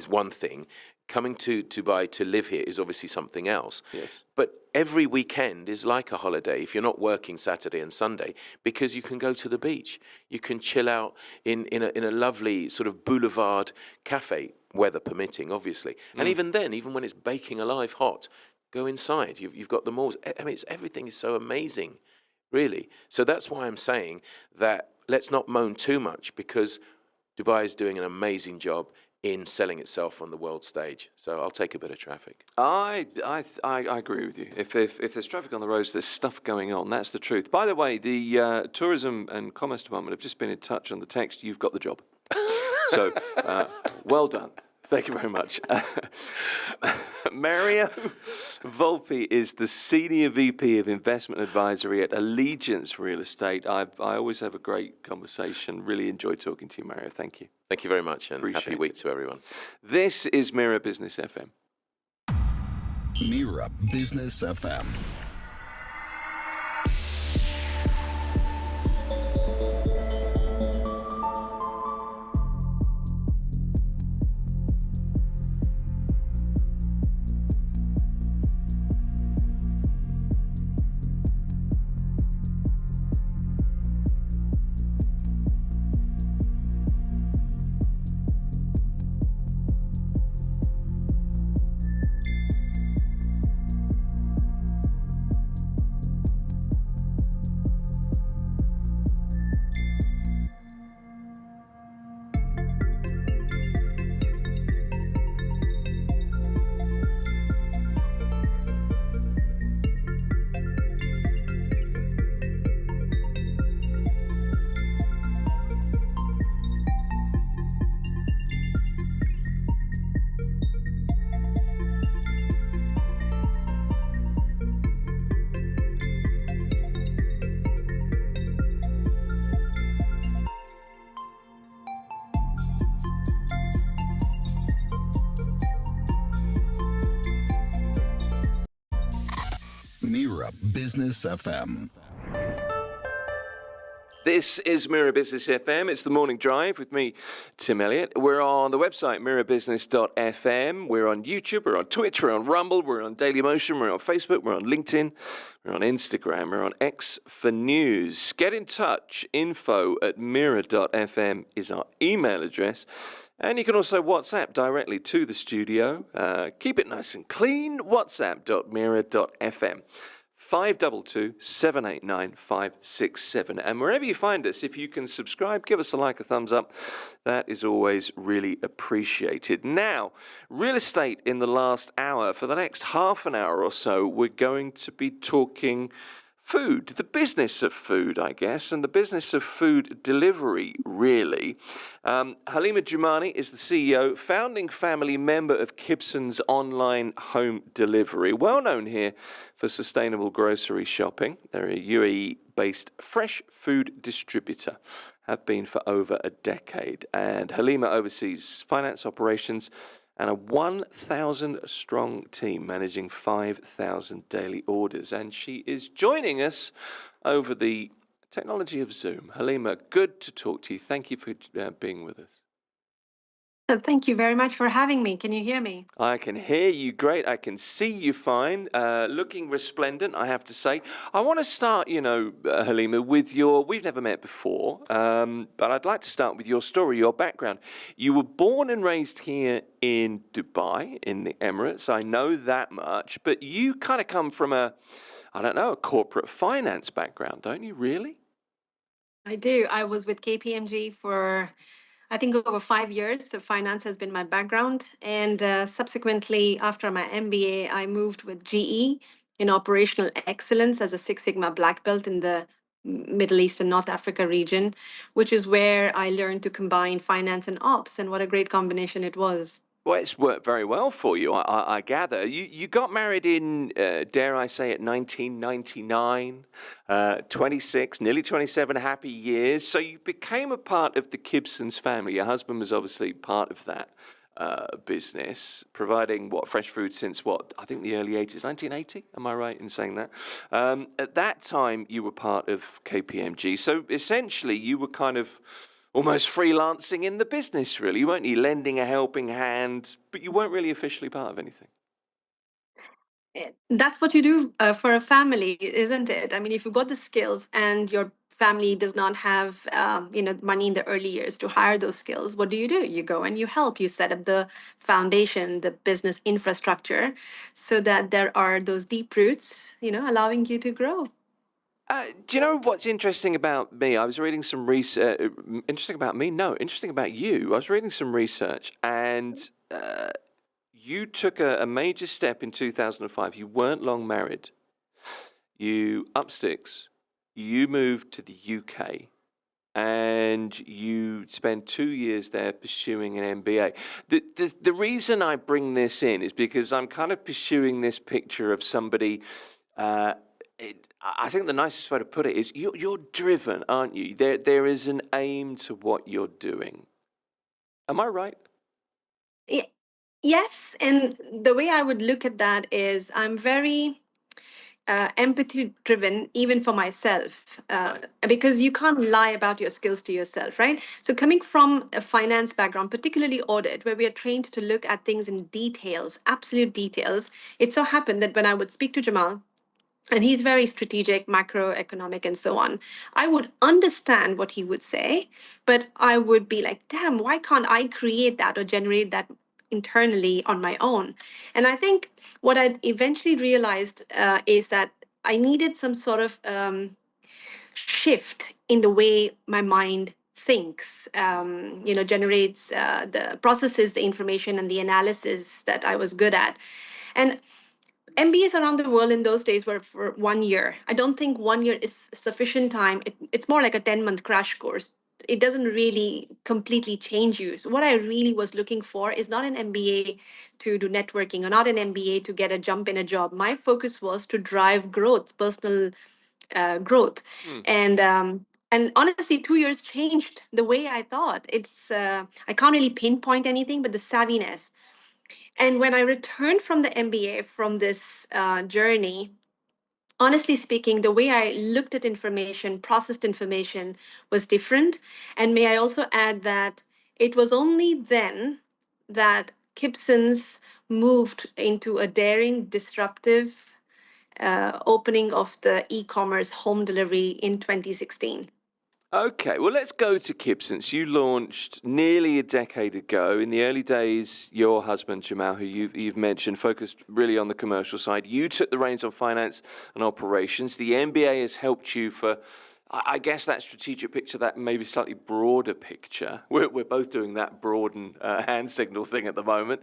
one thing. Coming to Dubai to live here is obviously something else. Yes. But every weekend is like a holiday if you're not working Saturday and Sunday, because you can go to the beach. You can chill out in a lovely sort of boulevard cafe, weather permitting, obviously. And even then, even when it's baking alive hot, go inside. You've got the malls. I mean, everything is so amazing, really. So that's why I'm saying that let's not moan too much, because Dubai is doing an amazing job in selling itself on the world stage. So I'll take a bit of traffic. I agree with you. If there's traffic on the roads, there's stuff going on. That's the truth. By the way, the Tourism and Commerce Department have just been in touch on the text. You've got the job. So well done. Thank you very much. Mario Volpe is the Senior VP of Investment Advisory at Allegiance Real Estate. I always have a great conversation. Really enjoy talking to you, Mario. Thank you. Thank you very much, and Appreciate happy week it. to everyone. This is Mira Business FM. Mira Business FM. Mira Business FM. This is Mira Business FM. It's the morning drive with me, Tim Elliott. We're on the website, mirabusiness.fm. We're on YouTube, we're on Twitch, we're on Rumble, we're on Dailymotion, we're on Facebook, we're on LinkedIn, we're on Instagram, we're on X for News. Get in touch. info@mira.fm is our email address. And you can also WhatsApp directly to the studio. Keep it nice and clean. WhatsApp.mira.fm. 522-789-567. And wherever you find us, if you can subscribe, give us a like, a thumbs up. That is always really appreciated. Now, real estate in the last hour. For the next half an hour or so, we're going to be talking food, the business of food, I guess, and the business of food delivery, really. Halima Jumani is the CEO, founding family member of Kibson's online home delivery, well known here for sustainable grocery shopping. They're a UAE-based fresh food distributor, have been for over a decade, and Halima oversees finance operations and a 1,000-strong team managing 5,000 daily orders. And she is joining us over the technology of Zoom. Halima, good to talk to you. Thank you for being with us. Thank you very much for having me. Can you hear me? I can hear you great. I can see you fine. Looking resplendent, I have to say. I want to start, Halima, with we've never met before, but I'd like to start with your story, your background. You were born and raised here in Dubai, in the Emirates. I know that much, but you kind of come from a corporate finance background, don't you, really? I do. I was with KPMG for, I think, over 5 years. So finance has been my background. And subsequently, after my MBA, I moved with GE in operational excellence as a Six Sigma black belt in the Middle East and North Africa region, which is where I learned to combine finance and ops. And what a great combination it was. Well, it's worked very well for you, I gather. You got married in, dare I say it, 1999, 26, nearly 27 happy years. So you became a part of the Kibson's family. Your husband was obviously part of that business, providing fresh food since I think the early 80s, 1980? Am I right in saying that? At that time, you were part of KPMG. So essentially, you were kind of almost freelancing in the business, really, weren't you? Lending a helping hand, but you weren't really officially part of anything. That's what you do for a family, isn't it? I mean, if you've got the skills and your family does not have, money in the early years to hire those skills, what do? You go and you help. You set up the foundation, the business infrastructure, so that there are those deep roots, allowing you to grow. Do you know what's interesting about me? I was reading some research. Interesting about me? No, interesting about you. I was reading some research, and you took a major step in 2005. You weren't long married. You up sticks. You moved to the UK, and you spent 2 years there pursuing an MBA. The reason I bring this in is because I'm kind of pursuing this picture of somebody. I think the nicest way to put it is you're driven, aren't you? There is an aim to what you're doing. Am I right? Yes, and the way I would look at that is I'm very empathy driven, even for myself, because you can't lie about your skills to yourself, right? So, coming from a finance background, particularly audit, where we are trained to look at things in details, absolute details, it so happened that when I would speak to Jamal, and he's very strategic, macroeconomic, and so on, I would understand what he would say, but I would be like, damn, why can't I create that or generate that internally on my own? And I think what I eventually realized is that I needed some sort of shift in the way my mind thinks, generates the processes, the information, and the analysis that I was good at. And MBAs around the world in those days were for 1 year. I don't think 1 year is sufficient time. It's more like a 10-month crash course. It doesn't really completely change you. So what I really was looking for is not an MBA to do networking or not an MBA to get a jump in a job. My focus was to drive growth, personal growth. And honestly, 2 years changed the way I thought. I can't really pinpoint anything, but the savviness. And when I returned from the MBA from this journey, honestly speaking, the way I looked at information, processed information was different. And may I also add that it was only then that Gibson's moved into a daring, disruptive opening of the e-commerce home delivery in 2016. Okay, well, let's go to Kibson's. You launched nearly a decade ago. In the early days, your husband, Jamal, who you've mentioned, focused really on the commercial side. You took the reins on finance and operations. The MBA has helped you for, I guess, that strategic picture, that maybe slightly broader picture. We're both doing that broad and hand signal thing at the moment.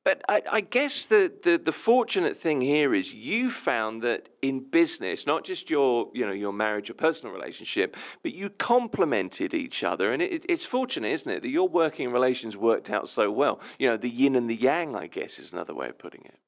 But I guess the fortunate thing here is you found that in business, not just your marriage, your personal relationship, but you complemented each other, and it's fortunate, isn't it, that your working relations worked out so well. The yin and the yang, I guess, is another way of putting it.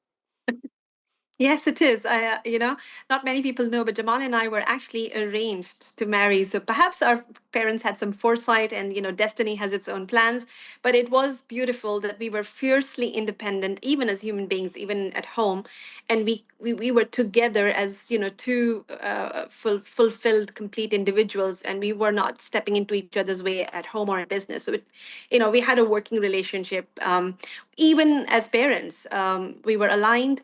Yes, it is. Not many people know, but Jamal and I were actually arranged to marry. So perhaps our parents had some foresight and, destiny has its own plans. But it was beautiful that we were fiercely independent, even as human beings, even at home. And we were together as, two fulfilled, complete individuals. And we were not stepping into each other's way at home or in business. So, we had a working relationship. Even as parents, we were aligned.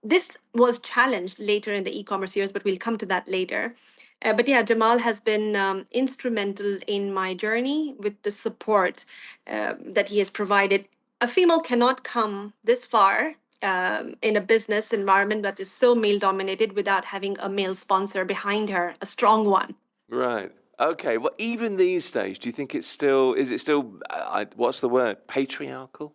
This was challenged later in the e-commerce years, but we'll come to that later. But yeah, Jamal has been instrumental in my journey with the support that he has provided. A female cannot come this far in a business environment that is so male dominated without having a male sponsor behind her, a strong one. Right. Okay. Well, even these days, do you think is it still, what's the word, patriarchal?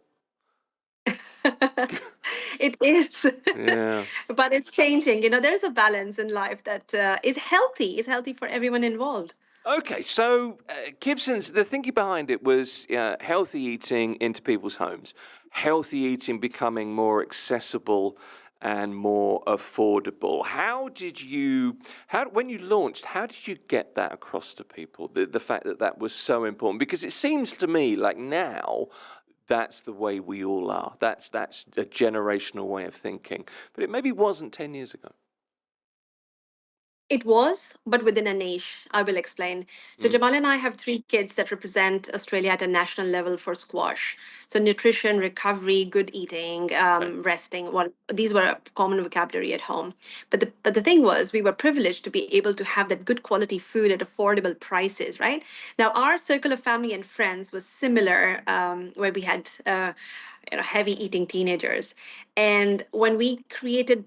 It is. Yeah. But it's changing. There's a balance in life that is healthy for everyone involved. Okay, so Gibson's, the thinking behind it was healthy eating into people's homes, healthy eating becoming more accessible and more affordable. When you launched, how did you get that across to people? The fact that was so important, because it seems to me like now that's the way we all are. That's a generational way of thinking, but it maybe wasn't 10 years ago. It was, but within a niche. I will explain. So, Jamal and I have three kids that represent Australia at a national level for squash. So, nutrition, recovery, good eating, resting. Well, these were a common vocabulary at home. But the thing was, we were privileged to be able to have that good quality food at affordable prices, right? Now, our circle of family and friends was similar, where we had heavy eating teenagers. And when we created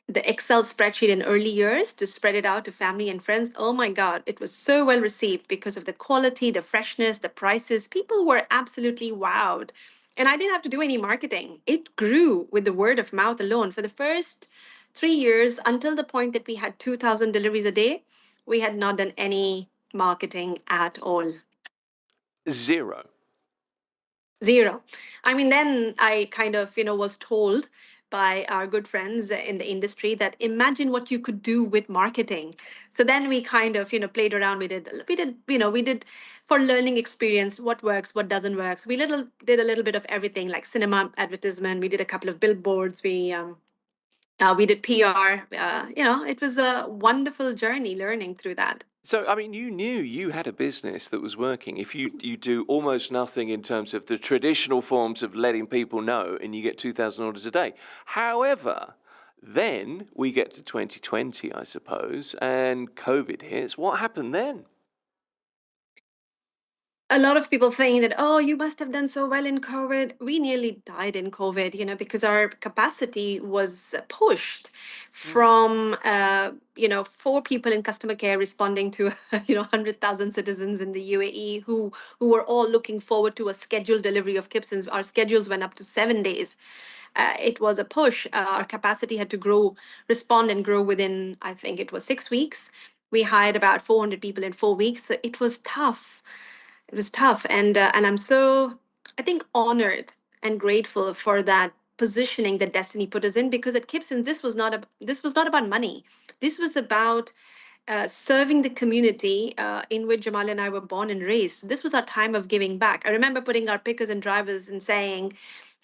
the Excel spreadsheet in early years to spread it out to family and friends, oh my God, it was so well received because of the quality, the freshness, the prices. People were absolutely wowed. And I didn't have to do any marketing. It grew with the word of mouth alone. For the first 3 years, until the point that we had 2,000 deliveries a day, we had not done any marketing at all. Zero. Zero. I mean, then I kind of, was told by our good friends in the industry that imagine what you could do with marketing. So then we kind of, played around. We did for learning experience, what works, what doesn't work. So we did a little bit of everything, like cinema advertisement. We did a couple of billboards. We did PR. It was a wonderful journey learning through that. So, I mean, you knew you had a business that was working. If you do almost nothing in terms of the traditional forms of letting people know, and you get 2,000 orders a day. However, then we get to 2020, I suppose, and COVID hits. What happened then? A lot of people saying that, oh, you must have done so well in COVID. We nearly died in COVID, because our capacity was pushed from, 4 people in customer care responding to, 100,000 citizens in the UAE who were all looking forward to a scheduled delivery of Kipsons. Our schedules went up to 7 days. It was a push. Our capacity had to respond and grow within, I think it was 6 weeks. We hired about 400 people in 4 weeks. So it was tough. It was tough, and I'm so, I think, honored and grateful for that positioning that destiny put us in, because at Gibson this was not about money. This was about serving the community in which Jamal and I were born and raised. This was our time of giving back. I remember putting our pickers and drivers and saying,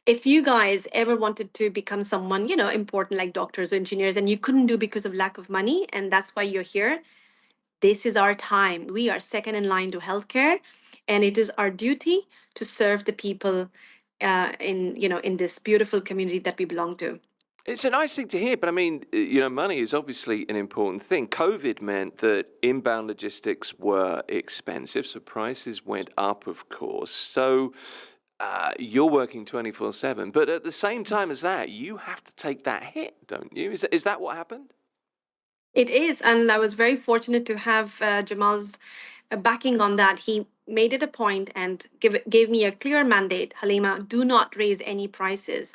if you guys ever wanted to become someone, important like doctors or engineers, and you couldn't do because of lack of money, and that's why you're here, this is our time. We are second in line to healthcare, and it is our duty to serve the people in this beautiful community that we belong to. It's a nice thing to hear, but I mean, money is obviously an important thing. COVID meant that inbound logistics were expensive, so prices went up, of course. So you're working 24/7, but at the same time as that, you have to take that hit, don't you? Is that what happened? It is, and I was very fortunate to have Jamal's backing on that. He made it a point and gave me a clear mandate. Halima, do not raise any prices.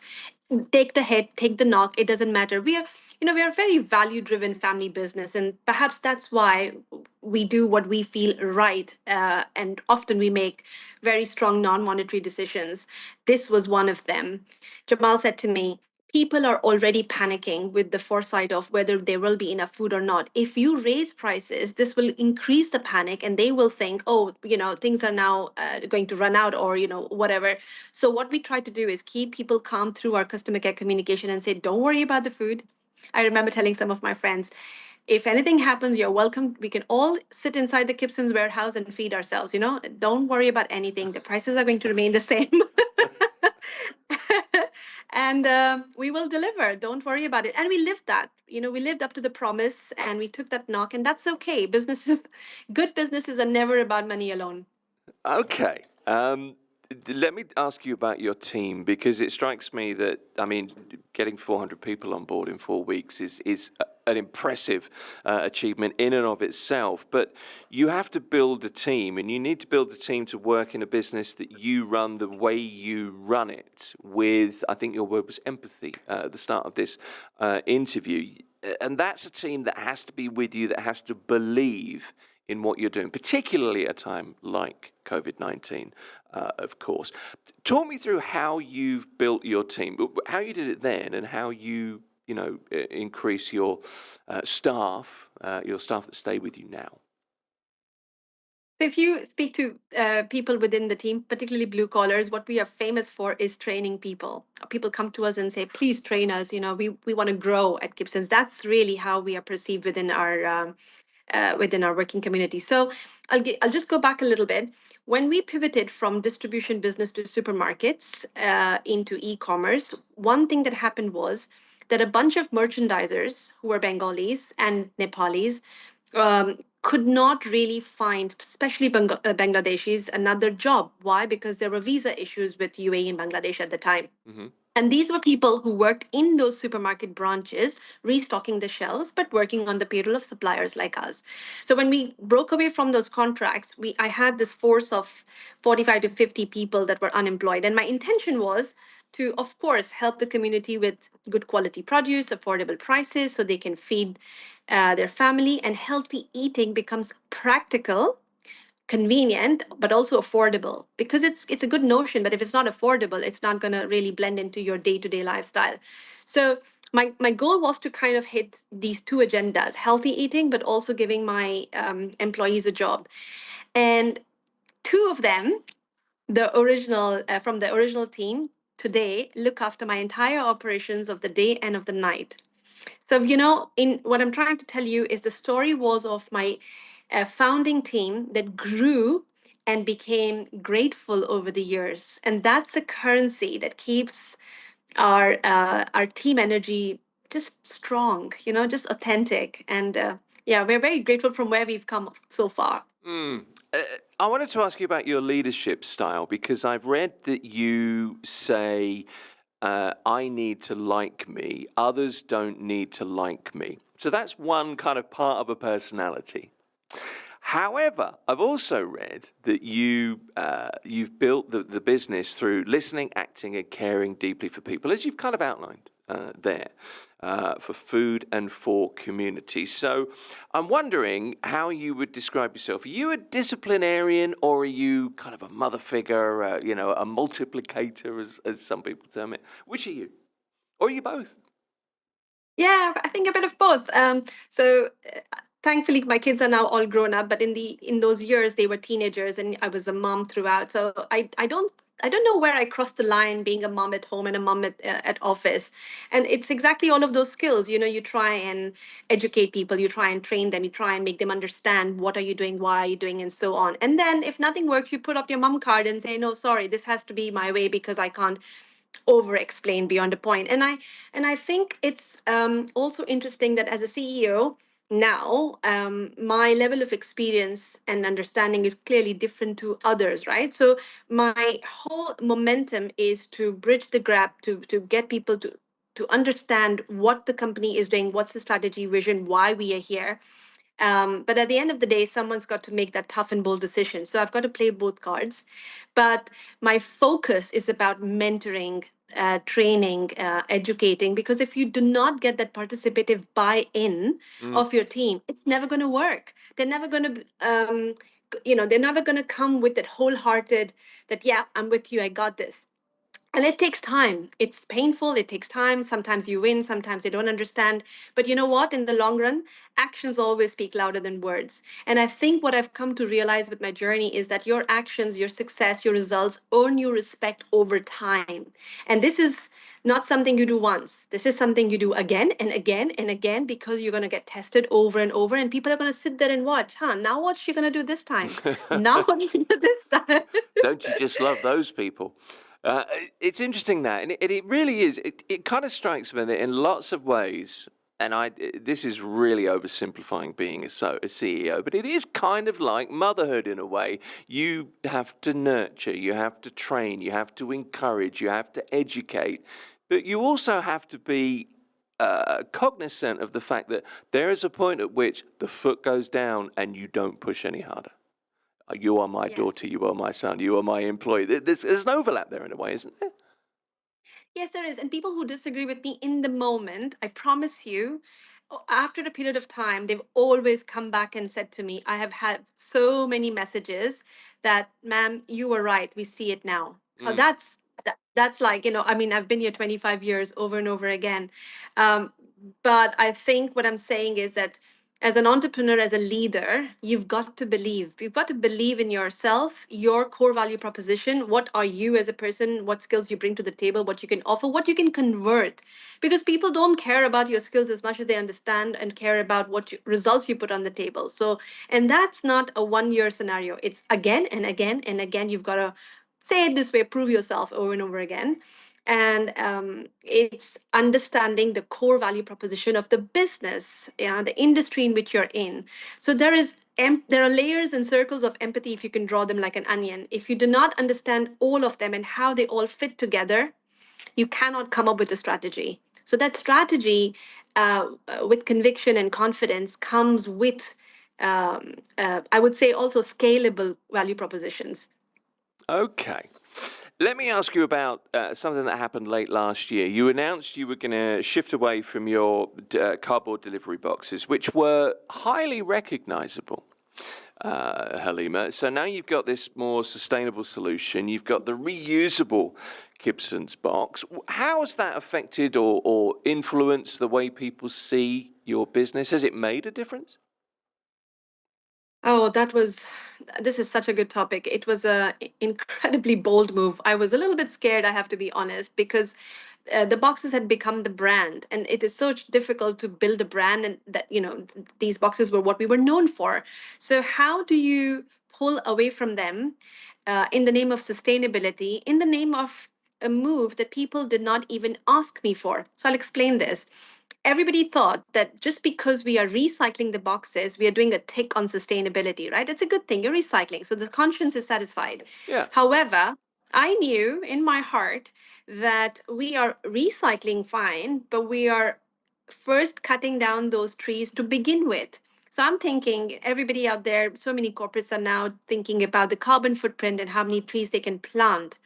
Take the hit, take the knock. It doesn't matter. We are a very value driven family business, and perhaps that's why we do what we feel right. And often we make very strong non monetary decisions. This was one of them. Jamal said to me, people are already panicking with the foresight of whether there will be enough food or not. If you raise prices, this will increase the panic and they will think, oh, things are now going to run out, or, whatever. So what we try to do is keep people calm through our customer care communication and say, don't worry about the food. I remember telling some of my friends, if anything happens, you're welcome. We can all sit inside the Gibson's warehouse and feed ourselves. Don't worry about anything. The prices are going to remain the same. And we will deliver. Don't worry about it. And we lived that. We lived up to the promise and we took that knock, and that's okay. Businesses, good businesses are never about money alone. Okay. Let me ask you about your team, because it strikes me that, getting 400 people on board in 4 weeks is an impressive achievement in and of itself. But you have to build a team, and you need to build a team to work in a business that you run the way you run it with, I think your word was empathy at the start of this interview. And that's a team that has to be with you, that has to believe in what you're doing, particularly at a time like COVID-19, of course. Talk me through how you've built your team, how you did it then, and how you increase your staff that stay with you now. So if you speak to people within the team, particularly blue collars, what we are famous for is training people. People come to us and say, please train us. We want to grow at Gibson's. That's really how we are perceived within our working community. So I'll just go back a little bit. When we pivoted from distribution business to supermarkets into e-commerce, one thing that happened was that a bunch of merchandisers who were Bengalis and Nepalis could not really find, especially Bangladeshis, another job. Why? Because there were visa issues with UAE and Bangladesh at the time. Mm-hmm. And these were people who worked in those supermarket branches, restocking the shelves, but working on the payroll of suppliers like us. So when we broke away from those contracts, I had this force of 45 to 50 people that were unemployed. And my intention was to, of course, help the community with good quality produce, affordable prices, so they can feed their family, and healthy eating becomes practical, convenient, but also affordable, because it's a good notion, but if it's not affordable, it's not going to really blend into your day-to-day lifestyle. So my goal was to kind of hit these two agendas: healthy eating, but also giving my employees a job. And two of them, from the original team, today look after my entire operations of the day and of the night. So, in what I'm trying to tell you is the story was of my founding team that grew and became grateful over the years. And that's a currency that keeps our team energy just strong, just authentic. And yeah, we're very grateful from where we've come so far. I wanted to ask you about your leadership style, because I've read that you say, I need to like me, others don't need to like me. So that's one kind of part of a personality. However, I've also read that you've built the business through listening, acting, and caring deeply for people, as you've kind of outlined there, for food and for community. So I'm wondering how you would describe yourself. Are you a disciplinarian, or are you kind of a mother figure, a multiplicator, as some people term it? Which are you? Or are you both? Yeah, I think a bit of both. So thankfully, my kids are now all grown up, but in those years they were teenagers, and I was a mom throughout. So I don't know where I crossed the line, being a mom at home and a mom at office. And it's exactly all of those skills. You try and educate people, you try and train them, you try and make them understand what are you doing, why are you doing, and so on. And then if nothing works, you put up your mom card and say, no, sorry, this has to be my way, because I can't over explain beyond a point. And I think it's also interesting that as a CEO now, my level of experience and understanding is clearly different to others, right? So my whole momentum is to bridge the gap, to get people to understand what the company is doing, what's the strategy, vision, why we are here, But at the end of the day, someone's got to make that tough and bold decision. So I've got to play both cards. But my focus is about mentoring, training, educating, because if you do not get that participative buy-in of your team, it's never going to work. They're never going to, they're never going to come with that wholehearted, that, yeah, I'm with you, I got this. And it takes time. It's painful. It takes time. Sometimes you win. Sometimes they don't understand. But you know what? In the long run, actions always speak louder than words. And I think what I've come to realize with my journey is that your actions, your success, your results earn you respect over time. And this is not something you do once. This is something you do again and again and again, because you're going to get tested over and over. And people are going to sit there and watch. Now what's she going to do this time? Now what are you going to do this time? Don't you just love those people? It's interesting that, and it really is. It kind of strikes me that in lots of ways, and this is really oversimplifying being a CEO, but it is kind of like motherhood in a way. You have to nurture, you have to train, you have to encourage, you have to educate, but you also have to be cognizant of the fact that there is a point at which the foot goes down and you don't push any harder. You are my daughter, you are my son, you are my employee. There's an overlap there in a way, isn't there? Yes, there is. And people who disagree with me in the moment, I promise you, after a period of time, they've always come back and said to me, I have had so many messages that, ma'am, you were right. We see it now. That's like, I mean, I've been here 25 years over and over again. But I think what I'm saying is that as an entrepreneur, as a leader, you've got to believe. You've got to believe in yourself, your core value proposition. What are you as a person? What skills you bring to the table? What you can offer? What you can convert? Because people don't care about your skills as much as they understand and care about what results you put on the table. So, and that's not a 1 year scenario. It's again and again and again. You've got to say it this way, prove yourself over and over again. And it's understanding the core value proposition of the business, the industry in which you're in. So there are layers and circles of empathy if you can draw them like an onion. If you do not understand all of them and how they all fit together, you cannot come up with a strategy. So that strategy, with conviction and confidence, comes with, I would say, also scalable value propositions. Okay. Let me ask you about something that happened late last year. You announced you were going to shift away from your cardboard delivery boxes, which were highly recognizable, Halima. So now you've got this more sustainable solution. You've got the reusable Gibson's box. How has that affected or influenced the way people see your business? Has it made a difference? Oh, this is such a good topic. It was a incredibly bold move. I was a little bit scared, I have to be honest, because the boxes had become the brand, and it is so difficult to build a brand, and that, these boxes were what we were known for. So how do you pull away from them in the name of sustainability, in the name of a move that people did not even ask me for? So I'll explain this. Everybody thought that just because we are recycling the boxes, we are doing a tick on sustainability, right? It's a good thing. You're recycling. So the conscience is satisfied. Yeah. However, I knew in my heart that we are recycling fine, but we are first cutting down those trees to begin with. So I'm thinking, everybody out there, so many corporates are now thinking about the carbon footprint and how many trees they can plant.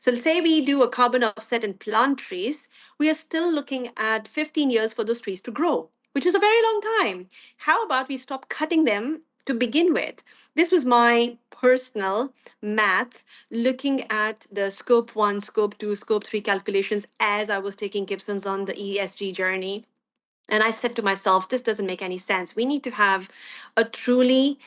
So say we do a carbon offset and plant trees, we are still looking at 15 years for those trees to grow, which is a very long time. How about we stop cutting them to begin with? This was my personal math, looking at the scope 1, scope 2, scope 3 calculations as I was taking Gibson's on the ESG journey. And I said to myself, this doesn't make any sense. We need to have a truly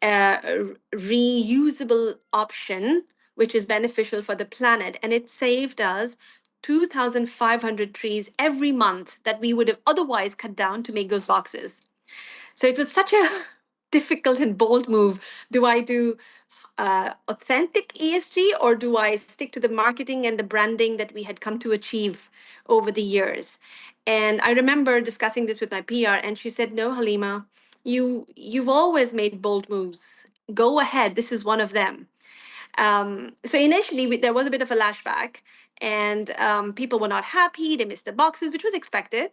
reusable option, which is beneficial for the planet. And it saved us 2,500 trees every month that we would have otherwise cut down to make those boxes. So it was such a difficult and bold move. Do I do authentic ESG, or do I stick to the marketing and the branding that we had come to achieve over the years? And I remember discussing this with my PR, and she said, "No, Halima, you've always made bold moves. Go ahead. This is one of them." So initially, there was a bit of a lashback, and people were not happy. They missed the boxes, which was expected.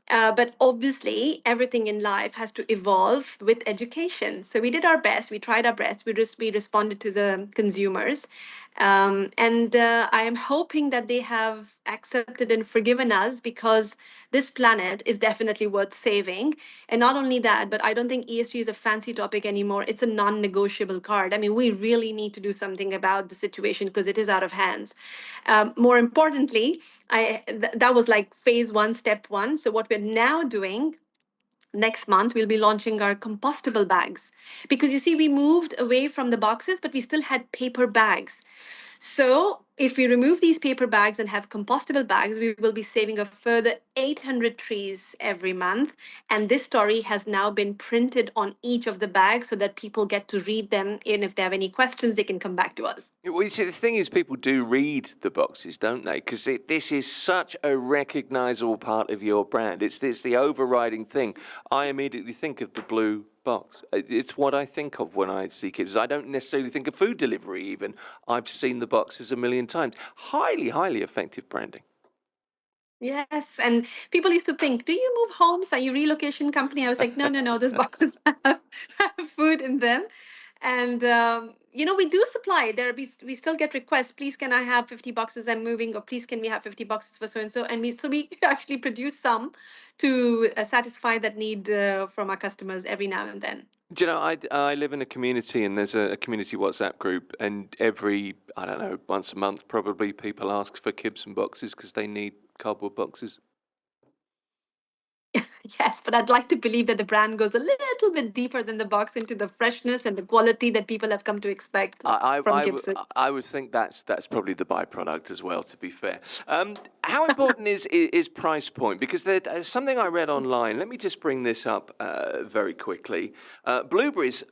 But obviously, everything in life has to evolve with education. So we did our best. We tried our best. We responded to the consumers, and I am hoping that they have accepted and forgiven us, because this planet is definitely worth saving. And not only that, but I don't think ESG is a fancy topic anymore. It's a non-negotiable card. I mean, we really need to do something about the situation because it is out of hands. More importantly, that was like phase one, step one. So what we're now doing, next month we'll be launching our compostable bags, because you see we moved away from the boxes, but we still had paper bags. So if we remove these paper bags and have compostable bags, we will be saving a further 800 trees every month. And this story has now been printed on each of the bags so that people get to read them. And if they have any questions, they can come back to us. Well, you see, the thing is, people do read the boxes, don't they? Because this is such a recognisable part of your brand. It's the overriding thing. I immediately think of the blue box. It's what I think of when I see kids. I don't necessarily think of food delivery even. I've seen the boxes a million times. Highly, highly effective branding. Yes, and people used to think, "Do you move homes? Are you a relocation company?" I was like, "No, no, no. Those boxes have food in them." And we do supply. We still get requests. Please, can I have 50 boxes? I'm moving, or please, can we have 50 boxes for so and so? And we actually produce some to satisfy that need from our customers every now and then. Do you know, I live in a community, and there's a community WhatsApp group, and every, I don't know, once a month probably, people ask for kibs and boxes because they need cardboard boxes. Yes, but I'd like to believe that the brand goes a little bit deeper than the box into the freshness and the quality that people have come to expect from Gibson's. I would think that's probably the byproduct as well, to be fair. How important is price point? Because there's something I read online. Let me just bring this up very quickly. Blueberries,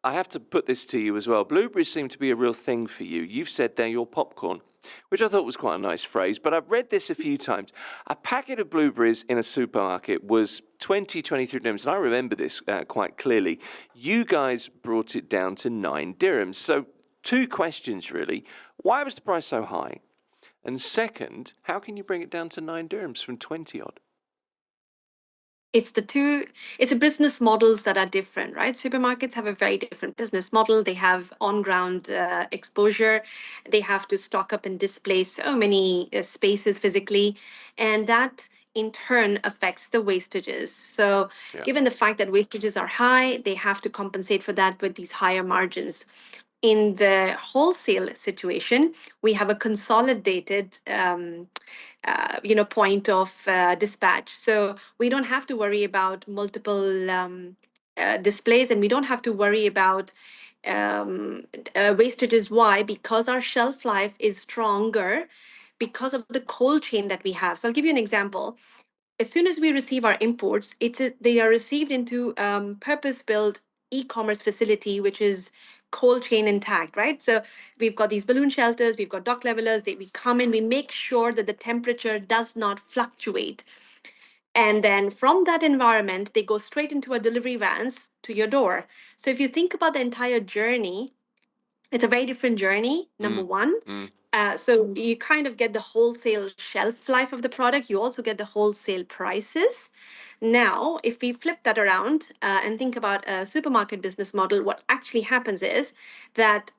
I have to put this to you as well. Blueberries seem to be a real thing for you. You've said they're your popcorn, which I thought was quite a nice phrase, but I've read this a few times. A packet of blueberries in a supermarket was 23 dirhams, and I remember this quite clearly. You guys brought it down to 9 dirhams. So 2 questions, really. Why was the price so high? And second, how can you bring it down to 9 dirhams from 20 odd? It's the business models that are different, right? Supermarkets have a very different business model. They have on-ground exposure. They have to stock up and display so many spaces physically, and that in turn affects the wastages. So Yeah. given the fact that wastages are high, they have to compensate for that with these higher margins. In the wholesale situation, we have a consolidated point of dispatch. So we don't have to worry about multiple displays, and we don't have to worry about wastages. Why? Because our shelf life is stronger because of the cold chain that we have. So I'll give you an example. As soon as we receive our imports, they are received into purpose-built e-commerce facility, which is cold chain intact, right? So we've got these balloon shelters, we've got dock levelers. We come in, we make sure that the temperature does not fluctuate, and then from that environment, they go straight into our delivery vans to your door. So if you think about the entire journey, it's a very different journey, number one. So you kind of get the wholesale shelf life of the product. You also get the wholesale prices. Now, if we flip that around and think about a supermarket business model, what actually happens is that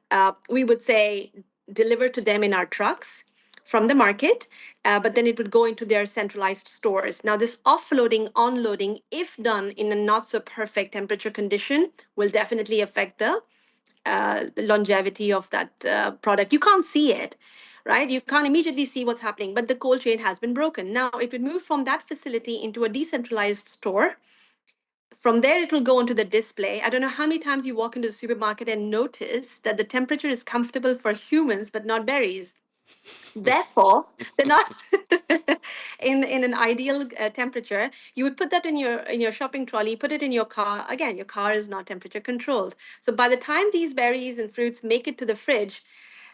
we would say deliver to them in our trucks from the market, but then it would go into their centralized stores. Now, this offloading, onloading, if done in a not so perfect temperature condition, will definitely affect the longevity of that product. You can't see it, right? You can't immediately see what's happening, but the cold chain has been broken. Now it will move from that facility into a decentralized store. From there, it will go onto the display. I don't know how many times you walk into the supermarket and notice that the temperature is comfortable for humans, but not berries. Therefore, they're not in an ideal temperature. You would put that in your shopping trolley, put it in your car. Again, your car is not temperature controlled. So by the time these berries and fruits make it to the fridge,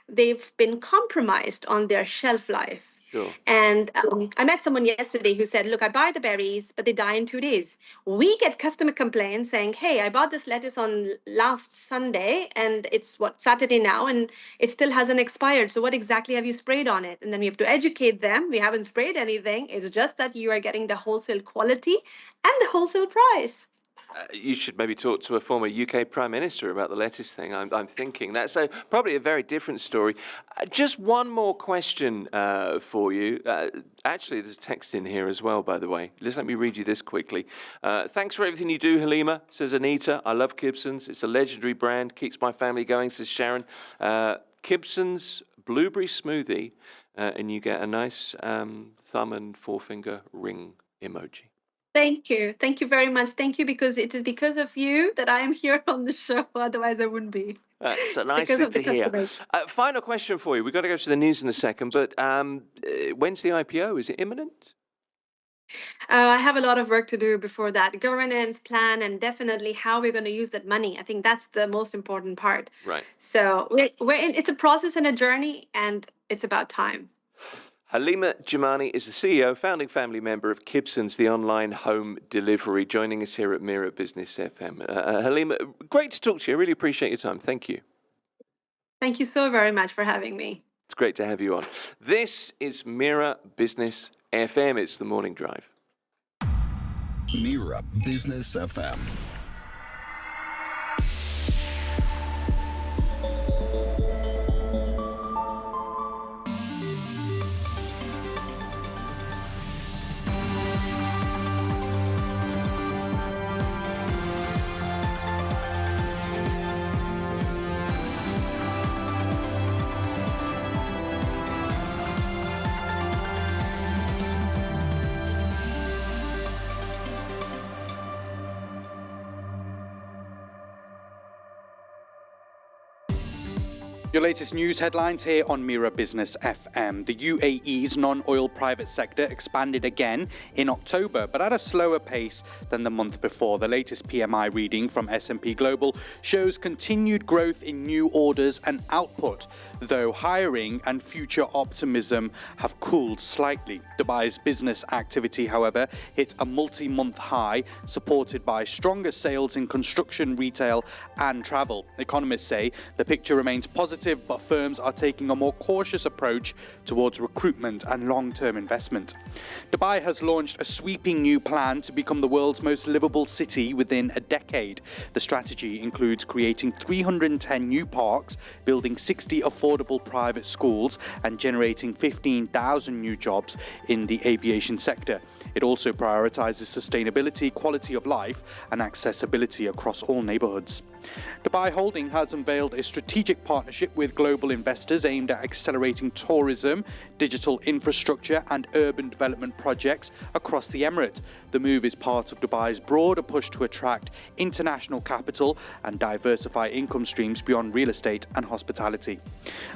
they've been compromised on their shelf life. Sure. And I met someone yesterday who said, look, I buy the berries, but they die in 2 days. We get customer complaints saying, hey, I bought this lettuce on last Sunday and it's Saturday now, and it still hasn't expired. So what exactly have you sprayed on it? And then we have to educate them. We haven't sprayed anything. It's just that you are getting the wholesale quality and the wholesale price. You should maybe talk to a former UK Prime Minister about the lettuce thing. I'm thinking that. So probably a very different story. Just one more question for you. Actually, there's a text in here as well, by the way. Just let me read you this quickly. Thanks for everything you do, Halima, says Anita. I love Gibson's. It's a legendary brand. Keeps my family going, says Sharon. Gibson's blueberry smoothie, and you get a nice thumb and forefinger ring emoji. Thank you. Thank you very much. Thank you, because it is because of you that I am here on the show. Otherwise, I wouldn't be. That's a nice Because thing of the to hear. customers. Final question for you. We've got to go to the news in a second, but when's the IPO? Is it imminent? I have a lot of work to do before that. Governance, plan, and definitely how we're going to use that money. I think that's the most important part. Right. So we're in. It's a process and a journey, and it's about time. Halima Jamani is the CEO, founding family member of Gibson's, the online home delivery, joining us here at Mira Business FM. Halima, great to talk to you. I really appreciate your time. Thank you. Thank you so very much for having me. It's great to have you on. This is Mira Business FM. It's the morning drive. Mira Business FM. Your latest news headlines here on Mira Business FM. The UAE's non-oil private sector expanded again in October, but at a slower pace than the month before. The latest PMI reading from S&P Global shows continued growth in new orders and output, though hiring and future optimism have cooled slightly. Dubai's business activity, however, hit a multi-month high, supported by stronger sales in construction, retail and travel. Economists say the picture remains positive, but firms are taking a more cautious approach towards recruitment and long-term investment. Dubai has launched a sweeping new plan to become the world's most livable city within a decade. The strategy includes creating 310 new parks, building 60 affordable private schools, and generating 15,000 new jobs in the aviation sector. It also prioritizes sustainability, quality of life, and accessibility across all neighborhoods. Dubai Holding has unveiled a strategic partnership with global investors aimed at accelerating tourism, digital infrastructure, and urban development projects across the Emirate. The move is part of Dubai's broader push to attract international capital and diversify income streams beyond real estate and hospitality.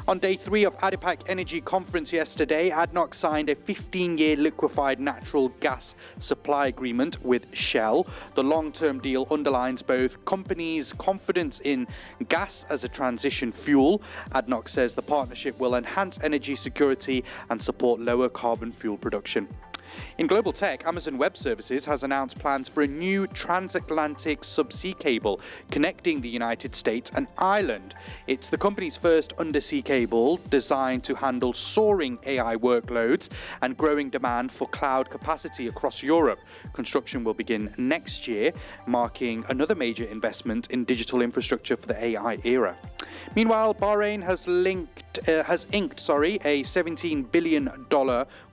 On day 3 of ADIPAC Energy Conference yesterday, ADNOC signed a 15-year liquefied natural gas supply agreement with Shell. The long-term deal underlines both companies' confidence in gas as a transition fuel. ADNOC says the partnership will enhance energy security and support lower carbon fuel production. In global tech, Amazon Web Services has announced plans for a new transatlantic subsea cable connecting the United States and Ireland. It's the company's first undersea cable designed to handle soaring AI workloads and growing demand for cloud capacity across Europe. Construction will begin next year, marking another major investment in digital infrastructure for the AI era. Meanwhile, Bahrain has inked a $17 billion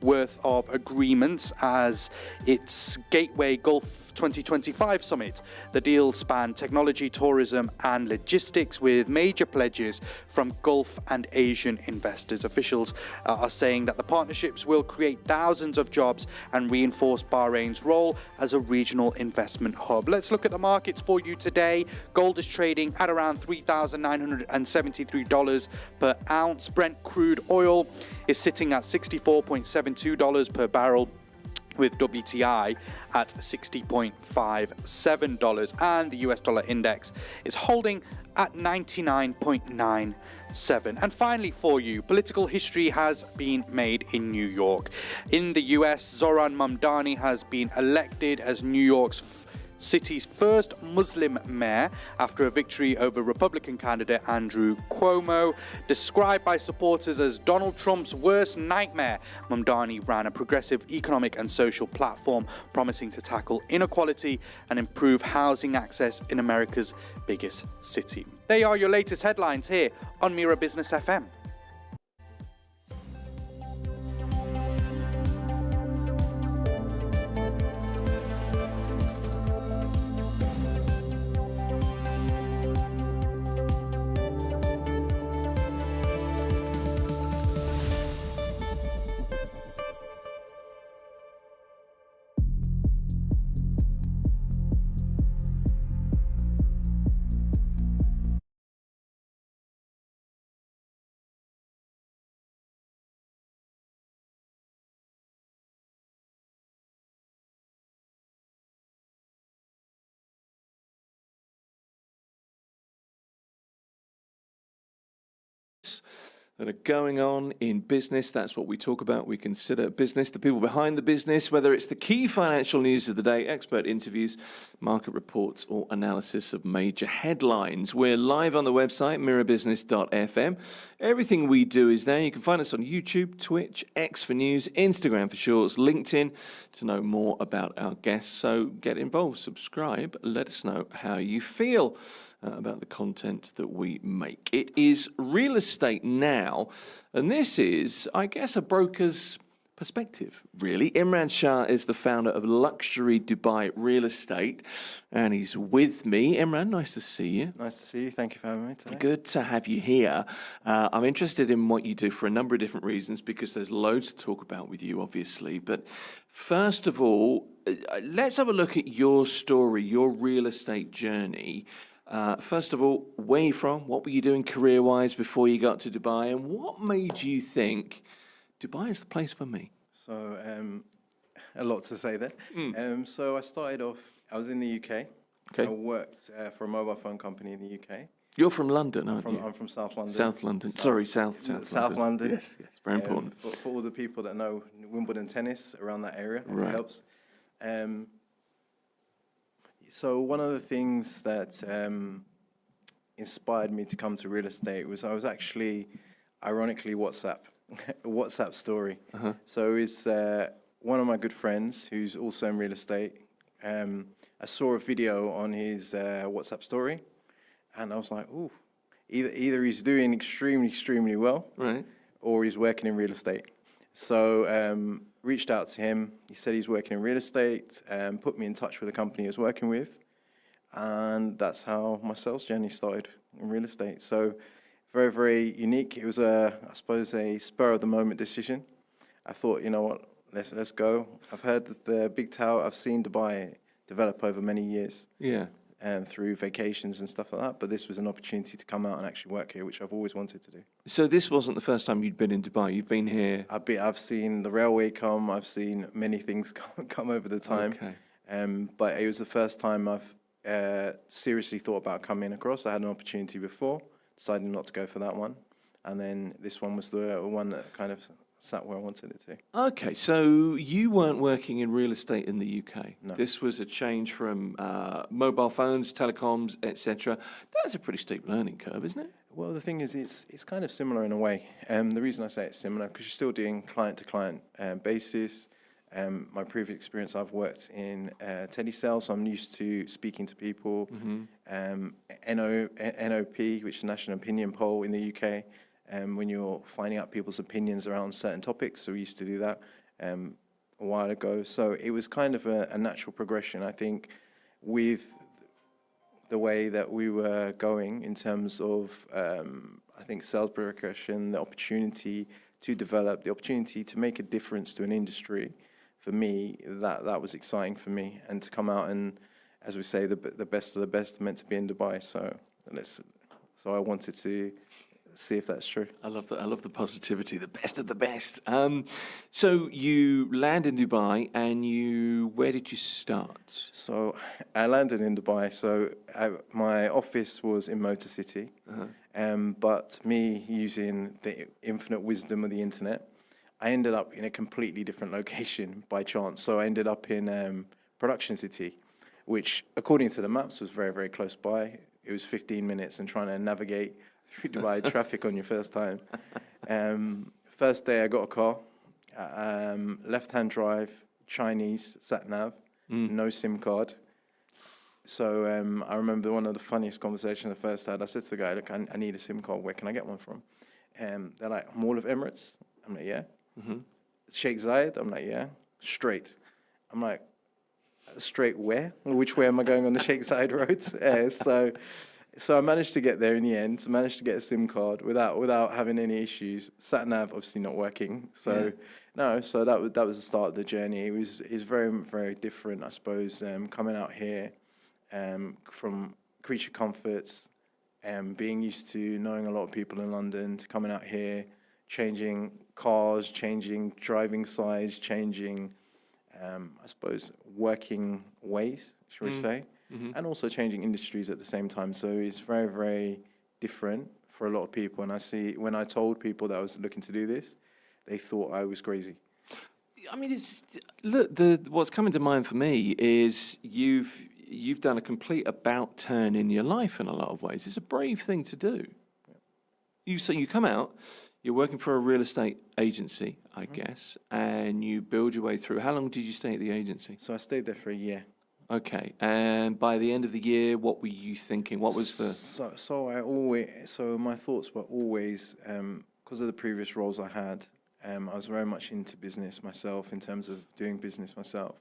worth of agreements as its Gateway Gulf 2025 summit. The deal spanned technology, tourism and logistics with major pledges from Gulf and Asian investors. Officials are saying that the partnerships will create thousands of jobs and reinforce Bahrain's role as a regional investment hub. Let's look at the markets for you today. Gold is trading at around $3,973 per ounce. Brent crude oil is sitting at $64.72 per barrel. with WTI at $60.57, and the US dollar index is holding at 99.97. And finally for you, political history has been made in New York. In the US, Zohran Mamdani has been elected as New York's city's first Muslim mayor after a victory over Republican candidate Andrew Cuomo. Described by supporters as Donald Trump's worst nightmare, Mamdani ran a progressive economic and social platform promising to tackle inequality and improve housing access in America's biggest city. They are your latest headlines here on Mira Business FM. That are going on in business. That's what we talk about. We consider business, the people behind the business, whether it's the key financial news of the day, expert interviews, market reports, or analysis of major headlines. We're live on the website, mirabusiness.fm. Everything we do is there. You can find us on YouTube, Twitch, X for news, Instagram for shorts, LinkedIn to know more about our guests. So get involved, subscribe, let us know how you feel about the content that we make. It is real estate now, and this is, I guess, a broker's perspective, really. Imran Shah is the founder of Luxury Dubai Real Estate, and he's with me. Imran, nice to see you. Nice to see you. Thank you for having me today. Good to have you here. I'm interested in what you do for a number of different reasons, because there's loads to talk about with you, obviously. But first of all, let's have a look at your story, your real estate journey. First of all, where are you from? What were you doing career-wise before you got to Dubai? And what made you think Dubai is the place for me? So, a lot to say there. So I started off, I was in the UK. Okay. I worked for a mobile phone company in the UK. You're from London, aren't you? I'm from South London. South London. Sorry, South London. Yes, very important. For all the people that know Wimbledon tennis around that area, if Right. it helps. So one of the things that inspired me to come to real estate was I was actually, ironically, WhatsApp, a WhatsApp story. So it's one of my good friends who's also in real estate. I saw a video on his WhatsApp story, and I was like, ooh, either he's doing extremely well, Right. or he's working in real estate. So reached out to him. He said he's working in real estate, put me in touch with the company he was working with. And that's how my sales journey started in real estate. So very, very unique. It was, I suppose, a spur of the moment decision. I thought, you know what, let's go. I've heard that the big tower, I've seen Dubai develop over many years. Yeah. Through vacations and stuff like that. But this was an opportunity to come out and actually work here, which I've always wanted to do. So this wasn't the first time you'd been in Dubai. You've been here. I've seen the railway come. I've seen many things come over the time. Okay. But it was the first time I've seriously thought about coming across. I had an opportunity before, decided not to go for that one. And then this one was the one that kind of sat where I wanted it to. Okay, so you weren't working in real estate in the UK. No. This was a change from mobile phones, telecoms, etc. That's a pretty steep learning curve, isn't it? Well, the thing is, it's kind of similar in a way. The reason I say it's similar, because you're still doing client-to-client basis. My previous experience, I've worked in telesales, so I'm used to speaking to people. NOP, which is National Opinion Poll in the UK, when you're finding out people's opinions around certain topics. So we used to do that a while ago. So it was kind of a natural progression, I think, with the way that we were going in terms of, I think, sales progression, the opportunity to develop, the opportunity to make a difference to an industry. For me, that was exciting for me, and to come out and, as we say, the best of the best meant to be in Dubai. So I wanted to see if that's true. I love that. I love the positivity, the best of the best. So you land in Dubai, and where did you start? So I landed in Dubai. So my office was in Motor City, but me using the infinite wisdom of the internet, I ended up in a completely different location by chance. So I ended up in Production City, which according to the maps was very, very close by. It was 15 minutes, and trying to navigate through Dubai traffic on your first time. First day I got a car, left-hand drive, Chinese sat-nav, no SIM card. So I remember one of the funniest conversations I first had. I said to the guy, look, I need a SIM card. Where can I get one from? They're like, Mall of Emirates? I'm like, yeah. Sheikh Zayed? I'm like, yeah. Straight. I'm like, straight where? Which way am I going on the Sheikh Zayed roads? So I managed to get there in the end. Managed to get a SIM card without having any issues. Sat nav obviously not working. So so that was the start of the journey. It's very, very different, I suppose. Coming out here from creature comforts, being used to knowing a lot of people in London, to coming out here, changing cars, changing driving sides, changing I suppose working ways, should we say. And also changing industries at the same time. So it's very, very different for a lot of people. And I see when I told people that I was looking to do this, they thought I was crazy. I mean, what's coming to mind for me is you've done a complete about turn in your life in a lot of ways. It's a brave thing to do. So you come out, you're working for a real estate agency, I guess, and you build your way through. How long did you stay at the agency? So I stayed there for a year. Okay, and by the end of the year, what were you thinking? What was the... So my thoughts were always, because of the previous roles I had, I was very much into business myself, in terms of doing business myself.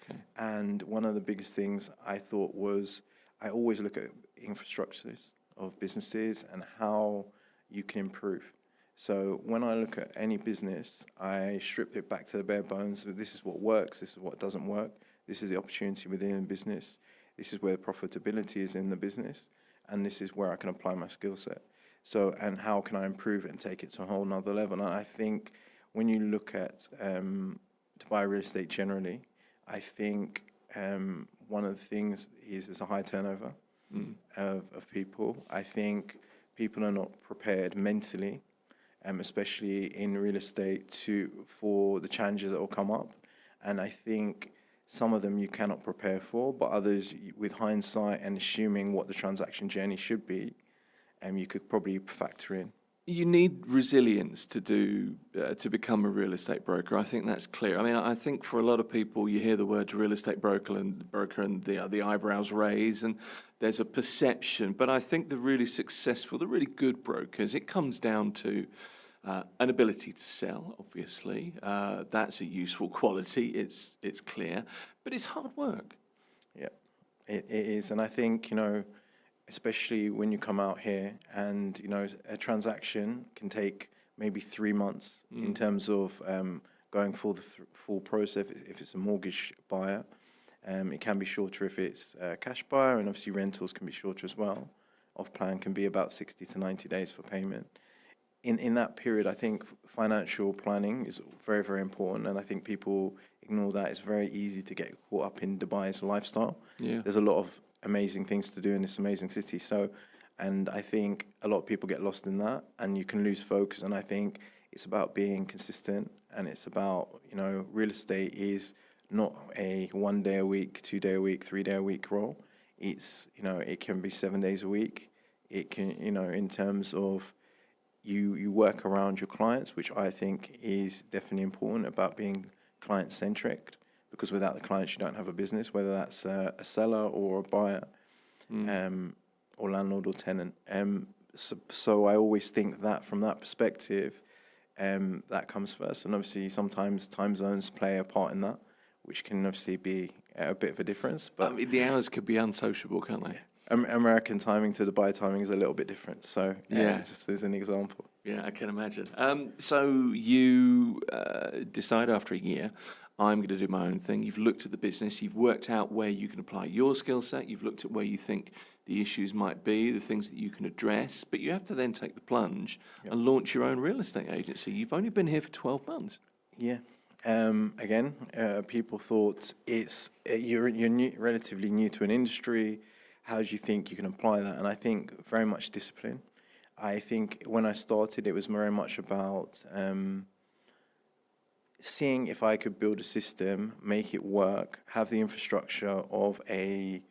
Okay. And one of the biggest things I thought was, I always look at infrastructures of businesses and how you can improve. So when I look at any business, I strip it back to the bare bones. This is what works, this is what doesn't work. This is the opportunity within the business. This is where the profitability is in the business. And this is where I can apply my skill set. So, and how can I improve it and take it to a whole nother level? And I think when you look at Dubai real estate generally, I think one of the things is there's a high turnover of people. I think people are not prepared mentally, especially in real estate, for the challenges that will come up. And I think some of them you cannot prepare for, but others, with hindsight and assuming what the transaction journey should be, you could probably factor in. You need resilience to become a real estate broker. I think that's clear. I mean, I think for a lot of people, you hear the words real estate broker and the eyebrows raise, and there's a perception. But I think the really successful, the really good brokers, it comes down to an ability to sell, obviously. That's a useful quality, it's clear. But it's hard work. Yeah, it is. And I think, especially when you come out here and, a transaction can take maybe 3 months in terms of going for the full process. If it's a mortgage buyer, it can be shorter if it's a cash buyer, and obviously rentals can be shorter as well. Off-plan can be about 60 to 90 days for payment. In that period, I think financial planning is very, very important, and I think people ignore that. It's very easy to get caught up in Dubai's lifestyle. Yeah. There's a lot of amazing things to do in this amazing city. And I think a lot of people get lost in that, and you can lose focus. And I think it's about being consistent, and it's about, real estate is not a 1 day a week, 2 day a week, 3 day a week role. It's, it can be 7 days a week. It can, in terms of you work around your clients, which I think is definitely important, about being client-centric, because without the clients, you don't have a business, whether that's a seller or a buyer, or landlord or tenant. So I always think that from that perspective, that comes first. And obviously, sometimes time zones play a part in that, which can obviously be a bit of a difference. But I mean, the hours could be unsociable, can't they? American timing to Dubai timing is a little bit different. So just as an example. Yeah, I can imagine. So you decide after a year, I'm going to do my own thing. You've looked at the business. You've worked out where you can apply your skill set. You've looked at where you think the issues might be, the things that you can address, but you have to then take the plunge and launch your own real estate agency. You've only been here for 12 months. Yeah. Again, people thought you're relatively new to an industry. How do you think you can apply that? And I think very much discipline. I think when I started, it was very much about seeing if I could build a system, make it work, have the infrastructure of a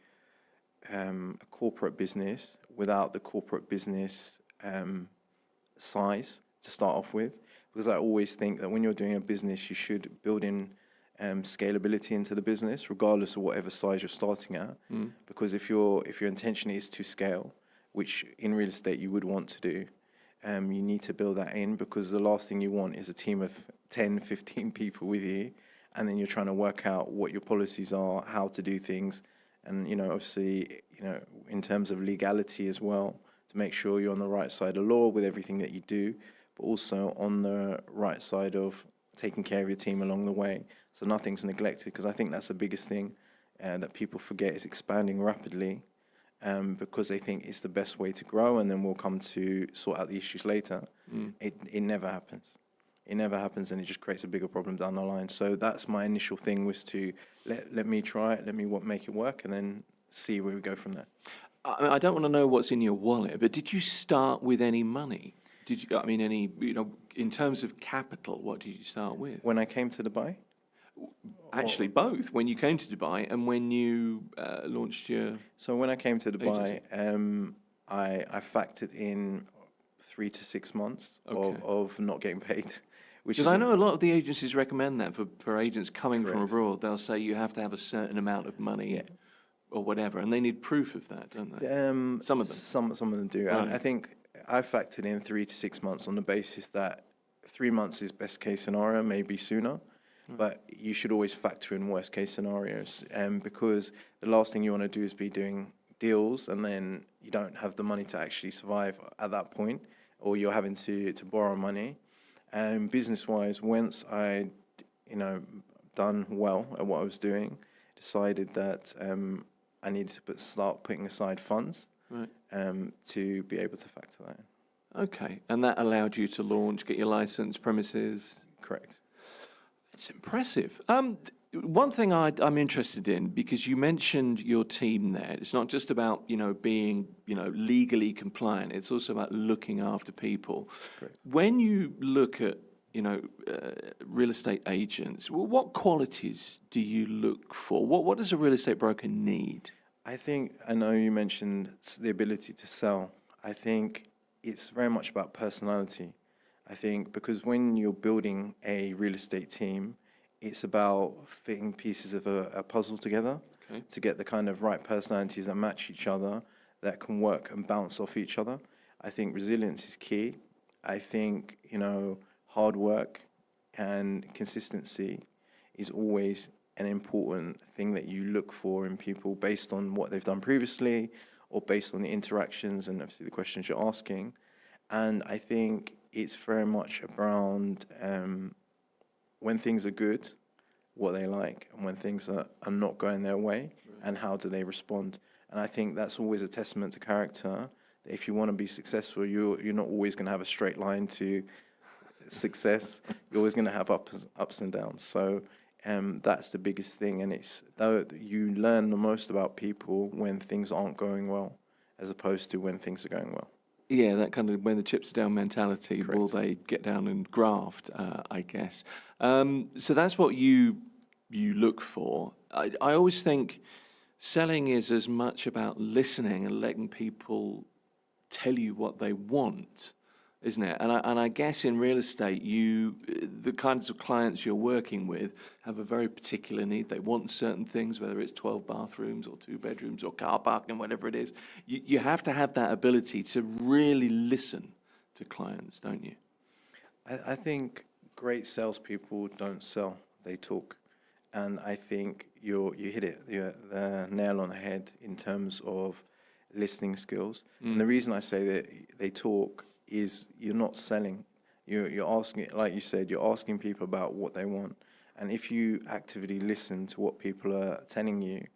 corporate business without the corporate business size to start off with. Because I always think that when you're doing a business, you should build in scalability into the business, regardless of whatever size you're starting at. Because if your intention is to scale, which in real estate you would want to do, you need to build that in, because the last thing you want is a team of 10, 15 people with you, and then you're trying to work out what your policies are, how to do things, and, obviously, in terms of legality as well, to make sure you're on the right side of law with everything that you do, but also on the right side of taking care of your team along the way, so nothing's neglected, because I think that's the biggest thing that people forget is expanding rapidly, because they think it's the best way to grow, and then we'll come to sort out the issues later. It never happens. It never happens, and it just creates a bigger problem down the line. So that's my initial thing, was to let me try it, let me make it work, and then see where we go from there. I don't want to know what's in your wallet, but did you start with any money? Did you? I mean, any? In terms of capital, what did you start with? When I came to Dubai? Actually, both. When you came to Dubai and when you launched your... So when I came to Dubai, I factored in 3 to 6 months of not getting paid. Because I know a lot of the agencies recommend that for agents coming from abroad. They'll say you have to have a certain amount of money or whatever, and they need proof of that, don't they? Some of them. Some of them do. Right. And I think I factored in 3 to 6 months on the basis that 3 months is best case scenario, maybe sooner. But you should always factor in worst case scenarios, because the last thing you want to do is be doing deals and then you don't have the money to actually survive at that point, or you're having to borrow money. And business-wise, once I, done well at what I was doing, decided that I needed to start putting aside funds to be able to factor that in. Okay, and that allowed you to launch, get your license, premises? Correct. It's impressive. One thing I'm interested in, because you mentioned your team there, it's not just about, being, legally compliant. It's also about looking after people. Correct. When you look at, real estate agents, what qualities do you look for? What does a real estate broker need? I know you mentioned the ability to sell. I think it's very much about personality. I think because when you're building a real estate team, it's about fitting pieces of a puzzle together to get the kind of right personalities that match each other, that can work and bounce off each other. I think resilience is key. I think, hard work and consistency is always an important thing that you look for in people based on what they've done previously or based on the interactions and obviously the questions you're asking. And I think it's very much around when things are good, what they like, and when things are not going their way, and how do they respond. And I think that's always a testament to character. That if you want to be successful, you're not always going to have a straight line to success. You're always going to have ups and downs. So that's the biggest thing. And it's though you learn the most about people when things aren't going well, as opposed to when things are going well. Yeah, that kind of when the chips are down mentality. Correct. Will they get down and graft, I guess. So that's what you look for. I always think selling is as much about listening and letting people tell you what they want, isn't it? And I guess in real estate, the kinds of clients you're working with have a very particular need. They want certain things, whether it's 12 bathrooms or 2 bedrooms or car parking, whatever it is. You have to have that ability to really listen to clients, don't you? I think great salespeople don't sell, they talk. And I think you hit it, the nail on the head in terms of listening skills. And the reason I say that they talk is you're not selling. You're asking, like you said, you're asking people about what they want. And if you actively listen to what people are telling you,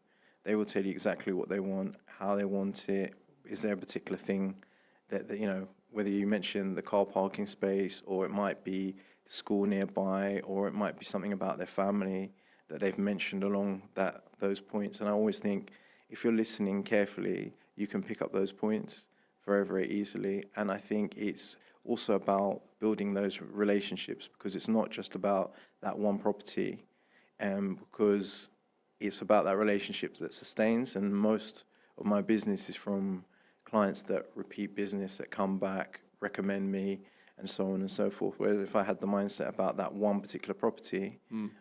They will tell you exactly what they want, how they want it. Is there a particular thing that you know, whether you mention the car parking space, or it might be the school nearby, or it might be something about their family that they've mentioned along those points. And I always think if you're listening carefully, you can pick up those points very, very easily. And I think it's also about building those relationships, because it's not just about that one property, because it's about that relationship that sustains. And most of my business is from clients that repeat business, that come back, recommend me, and so on and so forth. Whereas if I had the mindset about that one particular property,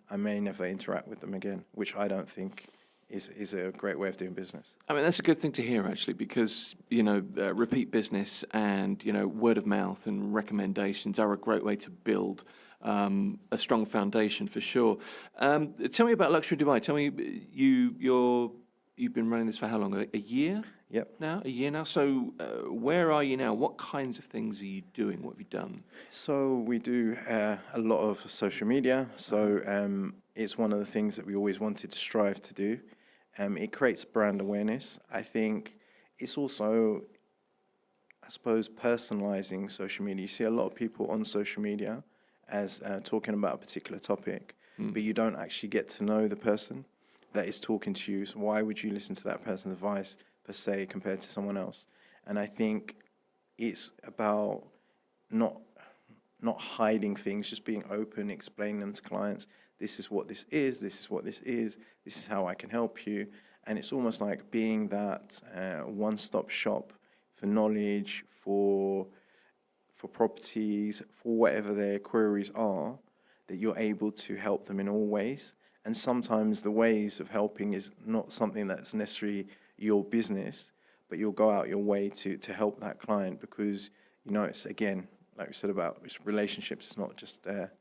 I may never interact with them again, which I don't think is a great way of doing business. I mean, that's a good thing to hear, actually, because, repeat business and, word of mouth and recommendations are a great way to build a strong foundation, for sure. Tell me about Luxury Dubai. Tell me, you've been running this for how long? A year? Yep. A year now. So where are you now? What kinds of things are you doing? What have you done? So we do a lot of social media. So it's one of the things that we always wanted to strive to do. It creates brand awareness. I think it's also, I suppose, personalizing social media. You see a lot of people on social media as talking about a particular topic, but you don't actually get to know the person that is talking to you. So why would you listen to that person's advice per se compared to someone else? And I think it's about not hiding things, just being open, explaining them to clients. This is what this is. This is what this is. This is how I can help you. And it's almost like being that one-stop shop for knowledge, for properties, for whatever their queries are, that you're able to help them in all ways. And sometimes the ways of helping is not something that's necessarily your business, but you'll go out your way to help that client, because, it's, again, like we said about relationships, it's not just there.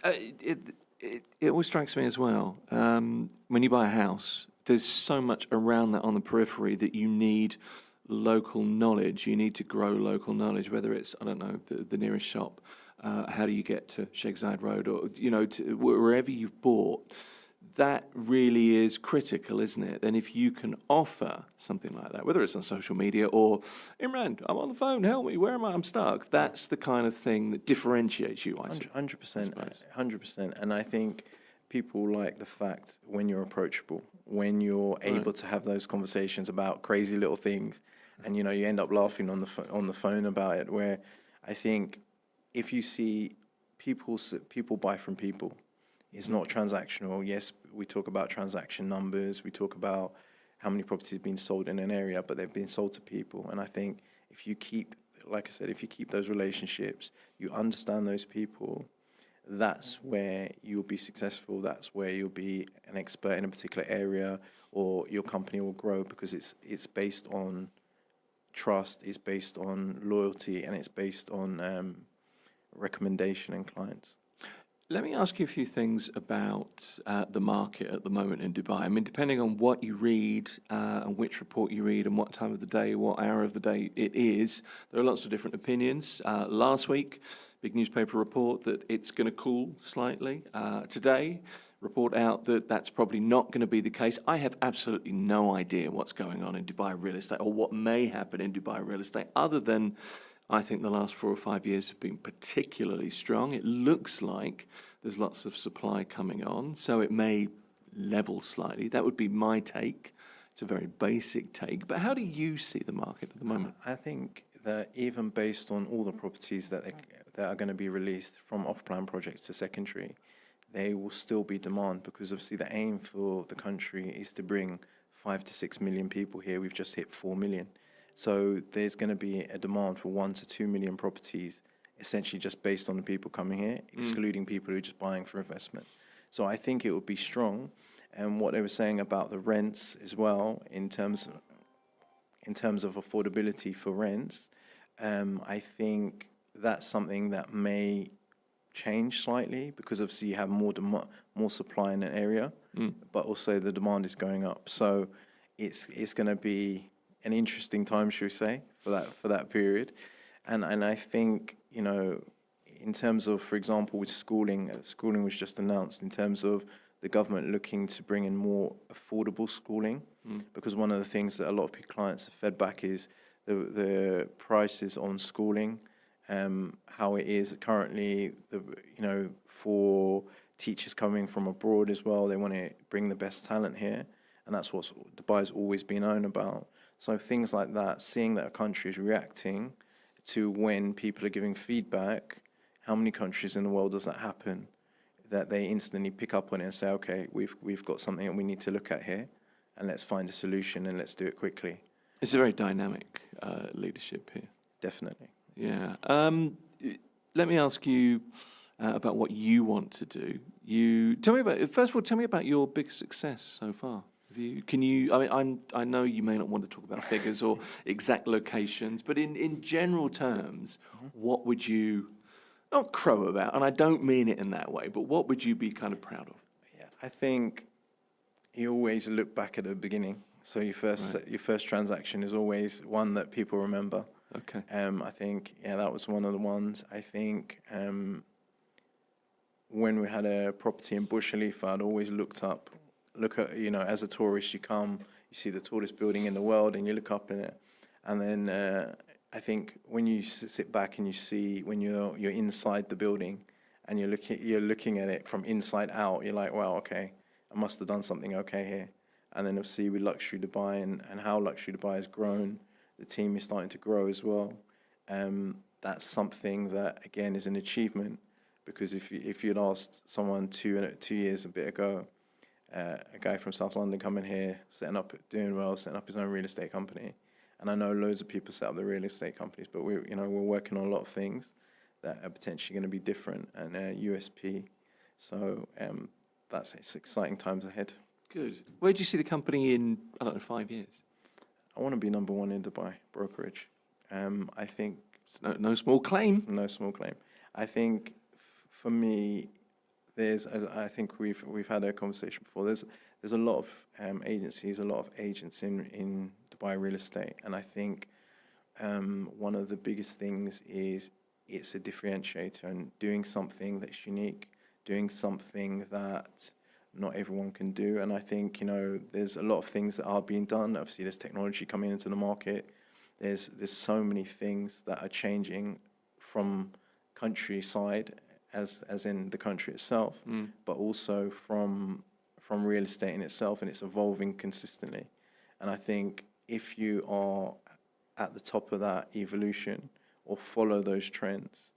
It always strikes me as well, when you buy a house, there's so much around that on the periphery that you need local knowledge. You need to grow local knowledge, whether it's, I don't know, the nearest shop, how do you get to Sheikh Zayed Road, or, to wherever you've bought. That really is critical, isn't it? And if you can offer something like that, whether it's on social media or, Imran, I'm on the phone, help me, where am I? I'm stuck. That's the kind of thing that differentiates you, I see. 100%, 100%. And I think people like the fact when you're approachable, when you're able to have those conversations about crazy little things, and, you end up laughing on the phone about it, where I think if you see people buy from people, it's not transactional. Yes, we talk about transaction numbers. We talk about how many properties have been sold in an area, but they've been sold to people. And I think if you keep, like I said, if you keep those relationships, you understand those people, that's where you'll be successful. That's where you'll be an expert in a particular area, or your company will grow, because it's based on trust, it's based on loyalty, and it's based on recommendation and clients. Let me ask you a few things about the market at the moment in Dubai. I mean, depending on what you read and which report you read and what time of the day, what hour of the day it is, there are lots of different opinions. Last week, big newspaper report that it's going to cool slightly. Today, report out that that's probably not going to be the case. I have absolutely no idea what's going on in Dubai real estate, or what may happen in Dubai real estate, other than I think the last 4 or 5 years have been particularly strong. It looks like there's lots of supply coming on, so it may level slightly. That would be my take. It's a very basic take. But how do you see the market at the moment? I think that even based on all the properties that are going to be released from off-plan projects to secondary, they will still be demand, because obviously the aim for the country is to bring 5 to 6 million people here. We've just hit 4 million. So there's going to be a demand for 1 to 2 million properties, essentially just based on the people coming here, excluding people who are just buying for investment. So I think it would be strong. And what they were saying about the rents as well, in terms of affordability for rents, I think that's something that may change slightly, because obviously you have more supply in an area, but also the demand is going up. So it's going to be an interesting time, should we say, for that period. And I think, in terms of, for example, with schooling was just announced in terms of the government looking to bring in more affordable schooling, because one of the things that a lot of clients have fed back is the prices on schooling, how it is currently, for teachers coming from abroad as well. They want to bring the best talent here, and that's what Dubai's always been known about. So things like that, seeing that a country is reacting to when people are giving feedback, how many countries in the world does that happen? That they instantly pick up on it and say, okay, we've got something that we need to look at here, and let's find a solution and let's do it quickly. It's a very dynamic leadership here. Definitely. Yeah. Let me ask you about what you want to do. First of all, tell me about your biggest success so far. I know you may not want to talk about figures or exact locations, but in general terms, what would you, not crow about, and I don't mean it in that way, but what would you be kind of proud of? Yeah, I think you always look back at the beginning. So your first transaction is always one that people remember. Okay. I think, that was one of the ones. I think when we had a property in Burj Khalifa, I'd always look at, as a tourist, you come, you see the tallest building in the world, and you look up in it. And then I think when you sit back and you see when you're inside the building, and you're looking at it from inside out, you're like, wow, okay, I must have done something okay here. And then obviously with Luxury Dubai and how Luxury Dubai has grown, the team is starting to grow as well. That's something that, again, is an achievement, because if you'd asked someone 2 years a bit ago, a guy from South London coming here, doing well, setting up his own real estate company, and I know loads of people set up their real estate companies, but we're working on a lot of things that are potentially going to be different and USP. So it's exciting times ahead. Good. Where do you see the company in, 5 years? I want to be number one in Dubai brokerage. I think no small claim. No small claim. I think for me, I think we've had a conversation before. There's a lot of agencies, a lot of agents in Dubai real estate, and I think one of the biggest things is it's a differentiator, and doing something that's unique, doing something that not everyone can do. And I think, there's a lot of things that are being done. Obviously, there's technology coming into the market. There's so many things that are changing from countryside, as in the country itself, but also from real estate in itself, and it's evolving consistently. And I think if you are at the top of that evolution or follow those trends,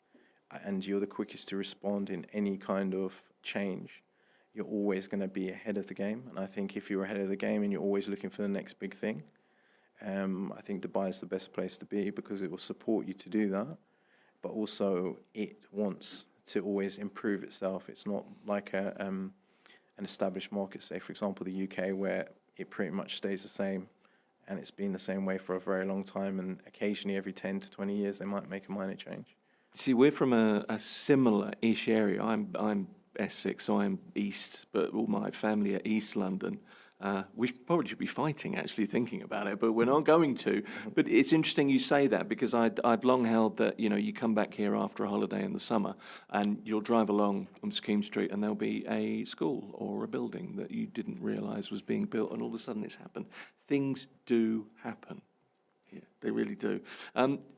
and you're the quickest to respond in any kind of change, you're always going to be ahead of the game. And I think if you're ahead of the game and you're always looking for the next big thing, I think Dubai is the best place to be, because it will support you to do that, but also it wants to always improve itself. It's not like an established market, say, for example, the UK, where it pretty much stays the same, and it's been the same way for a very long time, and occasionally every 10 to 20 years they might make a minor change. See, we're from a similar-ish area. I'm Essex, so I'm east, but all my family are East London. We probably should be fighting, actually, thinking about it, but we're not going to. But it's interesting you say that, because I've long held that, you come back here after a holiday in the summer and you'll drive along on Scheme Street and there'll be a school or a building that you didn't realise was being built, and all of a sudden it's happened. Things do happen. Yeah, they really do.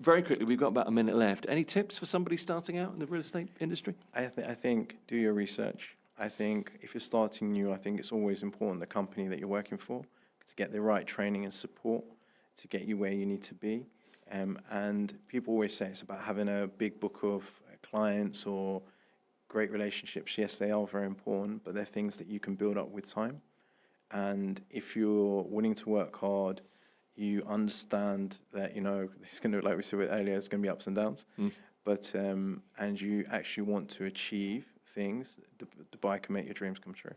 Very quickly, we've got about a minute left. Any tips for somebody starting out in the real estate industry? I think do your research. I think if you're starting new, I think it's always important the company that you're working for to get the right training and support to get you where you need to be. And people always say it's about having a big book of clients or great relationships. Yes, they are very important, but they're things that you can build up with time. And if you're willing to work hard, you understand that, it's going to, like we said earlier, it's going to be ups and downs. But, and you actually want to achieve things, Dubai can make your dreams come true.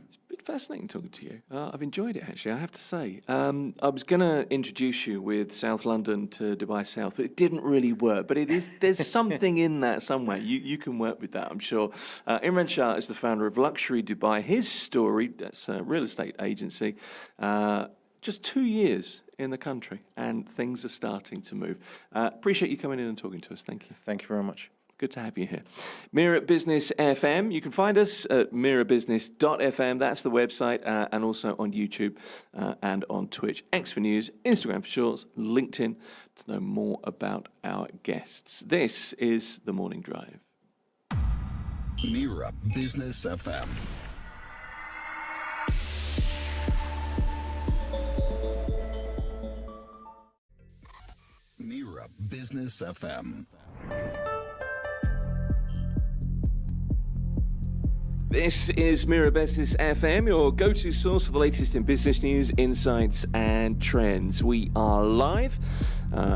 It's been fascinating talking to you. I've enjoyed it, actually, I have to say. I was going to introduce you with South London to Dubai South, but it didn't really work. But there's something in that somewhere. You can work with that, I'm sure. Imran Shah is the founder of Luxury Dubai. His story, that's a real estate agency, just 2 years in the country, and things are starting to move. Appreciate you coming in and talking to us. Thank you. Thank you very much. Good to have you here. Mira Business FM. You can find us at mirabusiness.fm. That's the website, and also on YouTube and on Twitch. X for News, Instagram for Shorts, LinkedIn to know more about our guests. This is The Morning Drive. Mira Business FM. Mira Business FM. This is Mira Business FM, your go-to source for the latest in business news, insights, and trends. We are live.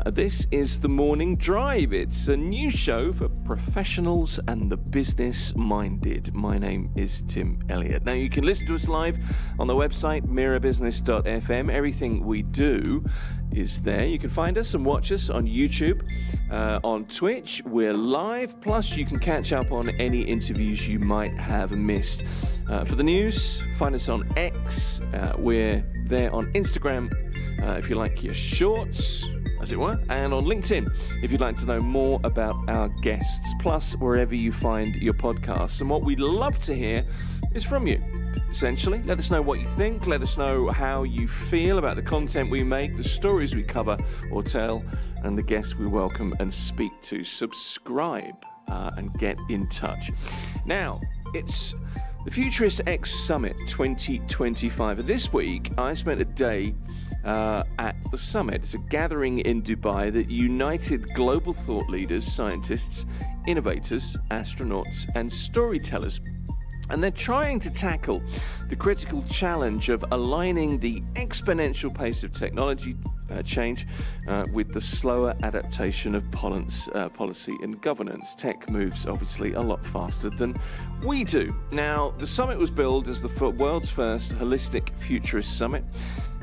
This is The Morning Drive. It's a new show for professionals and the business-minded. My name is Tim Elliott. Now, you can listen to us live on the website, mirabusiness.fm. Everything we do is there. You can find us and watch us on YouTube, on Twitch. We're live. Plus, you can catch up on any interviews you might have missed. For the news, find us on X. We're there on Instagram, if you like your shorts, as it were, and on LinkedIn if you'd like to know more about our guests, plus wherever you find your podcasts. And what we'd love to hear is from you. Essentially, let us know what you think, let us know how you feel about the content we make, the stories we cover or tell, and the guests we welcome and speak to. Subscribe and get in touch. Now, it's the Futurist X Summit 2025. And this week, I spent a day at the summit. It's a gathering in Dubai that united global thought leaders, scientists, innovators, astronauts, and storytellers. And they're trying to tackle the critical challenge of aligning the exponential pace of technology change with the slower adaptation of policy and governance. Tech moves obviously a lot faster than we do. Now, the summit was billed as the world's first holistic futurist summit,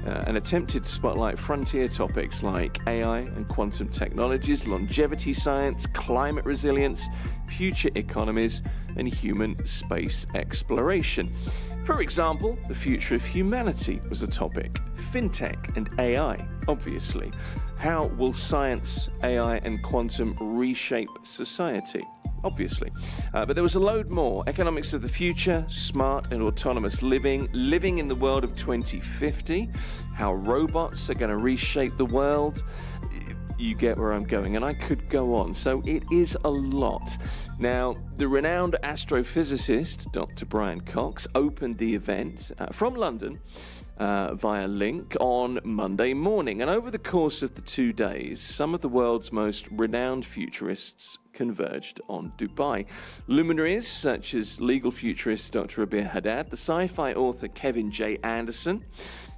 and attempted to spotlight frontier topics like AI and quantum technologies, longevity science, climate resilience, future economies, and human space exploration. For example, the future of humanity was a topic, fintech and AI, obviously. How will science, AI, and quantum reshape society? Obviously. But there was a load more. Economics of the future, smart and autonomous living, living in the world of 2050, how robots are going to reshape the world. You get where I'm going, and I could go on. So it is a lot. Now, the renowned astrophysicist, Dr. Brian Cox, opened the event from London via link on Monday morning. And over the course of the 2 days, some of the world's most renowned futurists converged on Dubai. Luminaries such as legal futurist Dr. Rabia Haddad, the sci-fi author Kevin J. Anderson,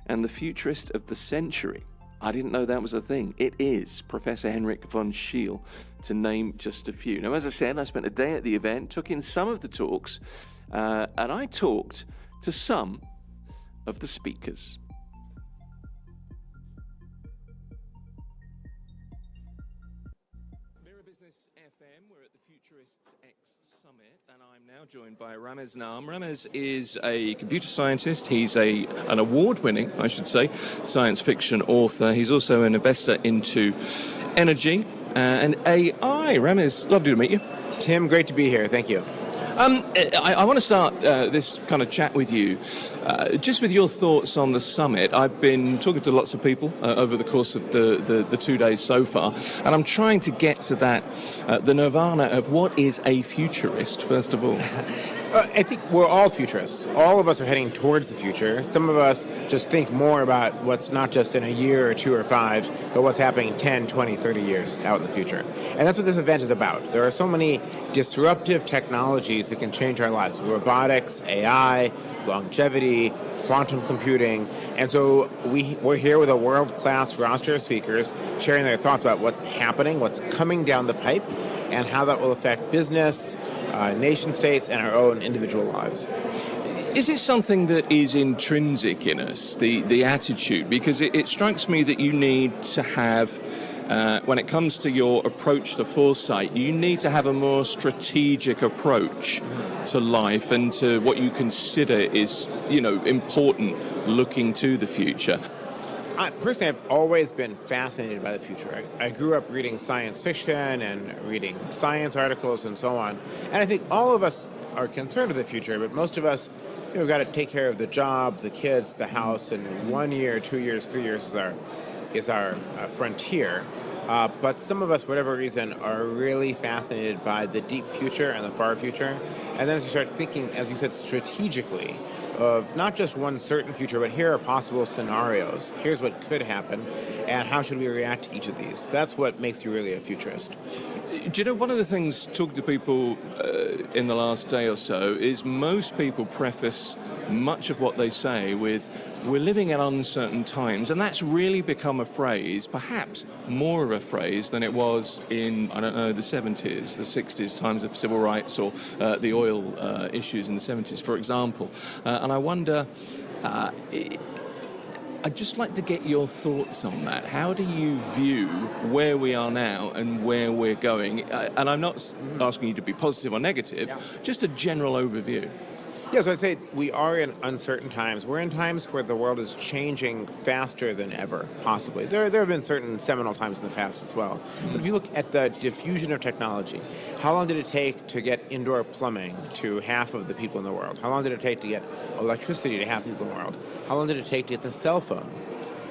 and the futurist of the century. I didn't know that was a thing. It is Professor Henrik von Schiele, to name just a few. Now, as I said, I spent a day at the event, took in some of the talks, and I talked to some of the speakers. Mira Business FM, we're at the Futurists X Summit, and I'm now joined by Ramez Naam. Ramez is a computer scientist. He's an award-winning, I should say, science fiction author. He's also an investor into energy and AI. Ramez, lovely to meet you. Tim, great to be here. Thank you. I want to start this kind of chat with you, just with your thoughts on the summit. I've been talking to lots of people over the course of the 2 days so far, and I'm trying to get to that, the nirvana of what is a futurist, first of all. I think we're all futurists. All of us are heading towards the future. Some of us just think more about what's not just in a year or 2 or 5, but what's happening 10, 20, 30 years out in the future. And that's what this event is about. There are so many disruptive technologies that can change our lives. Robotics, AI, longevity, quantum computing. And so we're here with a world-class roster of speakers sharing their thoughts about what's happening, what's coming down the pipe, and how that will affect business, nation states, and our own individual lives. Is it something that is intrinsic in us, the attitude? Because it strikes me that you need to have, when it comes to your approach to foresight, you need to have a more strategic approach to life and to what you consider is, important looking to the future. I personally have always been fascinated by the future. I grew up reading science fiction and reading science articles and so on. And I think all of us are concerned with the future, but most of us, we've got to take care of the job, the kids, the house, and 1 year, 2 years, 3 years is our frontier. But some of us, for whatever reason, are really fascinated by the deep future and the far future. And then as you start thinking, as you said, strategically, of not just one certain future, but here are possible scenarios. Here's what could happen, and how should we react to each of these? That's what makes you really a futurist. Do you know, one of the things talking to people in the last day or so is most people preface much of what they say with, we're living in uncertain times, and that's really become a phrase, perhaps more of a phrase than it was in, I don't know, the 70s, the 60s, times of civil rights, or the oil issues in the 70s, for example. And I wonder, I'd just like to get your thoughts on that. How do you view where we are now and where we're going? And I'm not asking you to be positive or negative, just a general overview. Yeah, so I'd say we are in uncertain times. We're in times where the world is changing faster than ever, possibly. There have been certain seminal times in the past as well. But if you look at the diffusion of technology, how long did it take to get indoor plumbing to half of the people in the world? How long did it take to get electricity to half the people in the world? How long did it take to get the cell phone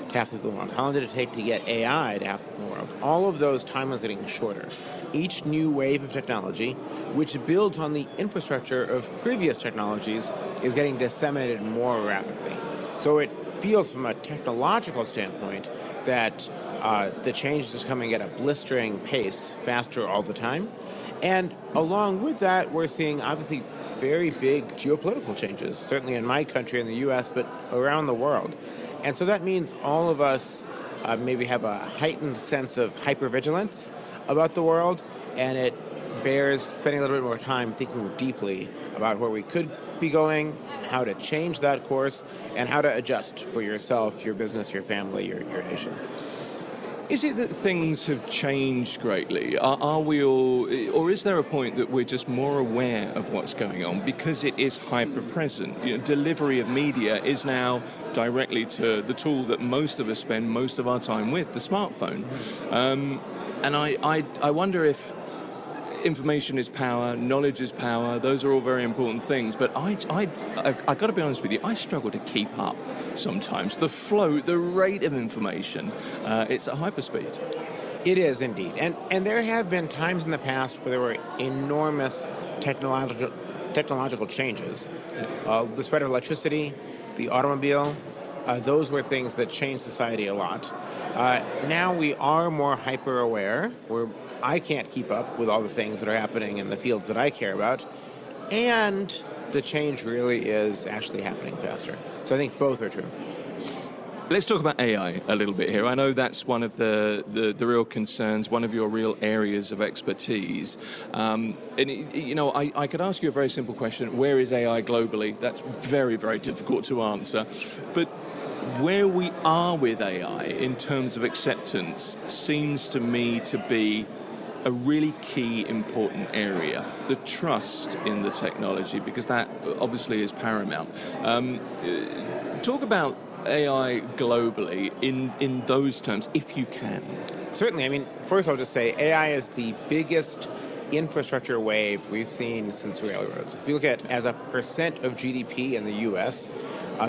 to half the people in the world? How long did it take to get AI to half the people in the world? All of those timelines are getting shorter. Each new wave of technology, which builds on the infrastructure of previous technologies, is getting disseminated more rapidly. So it feels from a technological standpoint that the change is coming at a blistering pace, faster all the time. And along with that, we're seeing obviously very big geopolitical changes, certainly in my country, in the US, but around the world. And so that means all of us maybe have a heightened sense of hypervigilance about the world, and it bears spending a little bit more time thinking deeply about where we could be going, how to change that course, and how to adjust for yourself, your business, your family, your nation. Is it that things have changed greatly? Are we all, or is there a point that we're just more aware of what's going on because it is hyper-present? You know, delivery of media is now directly to the tool that most of us spend most of our time with, the smartphone. And I wonder if information is power, knowledge is power. Those are all very important things. But I got to be honest with you, I struggle to keep up sometimes. The flow, the rate of information, it's at hyperspeed. It is indeed. And there have been times in the past where there were enormous technological changes. The spread of electricity, the automobile, those were things that changed society a lot. Now we are more hyper-aware. I can't keep up with all the things that are happening in the fields that I care about. And the change really is actually happening faster. So I think both are true. Let's talk about AI a little bit here. I know that's one of the real concerns, one of your real areas of expertise. I could ask you a very simple question. Where is AI globally? That's very, very difficult to answer. But where we are with AI in terms of acceptance seems to me to be a really key, important area. The trust in the technology, because that obviously is paramount. Talk about AI globally in those terms, if you can. Certainly. I mean, first I'll just say AI is the biggest infrastructure wave we've seen since railroads. If you look at as a percent of GDP in the U.S.,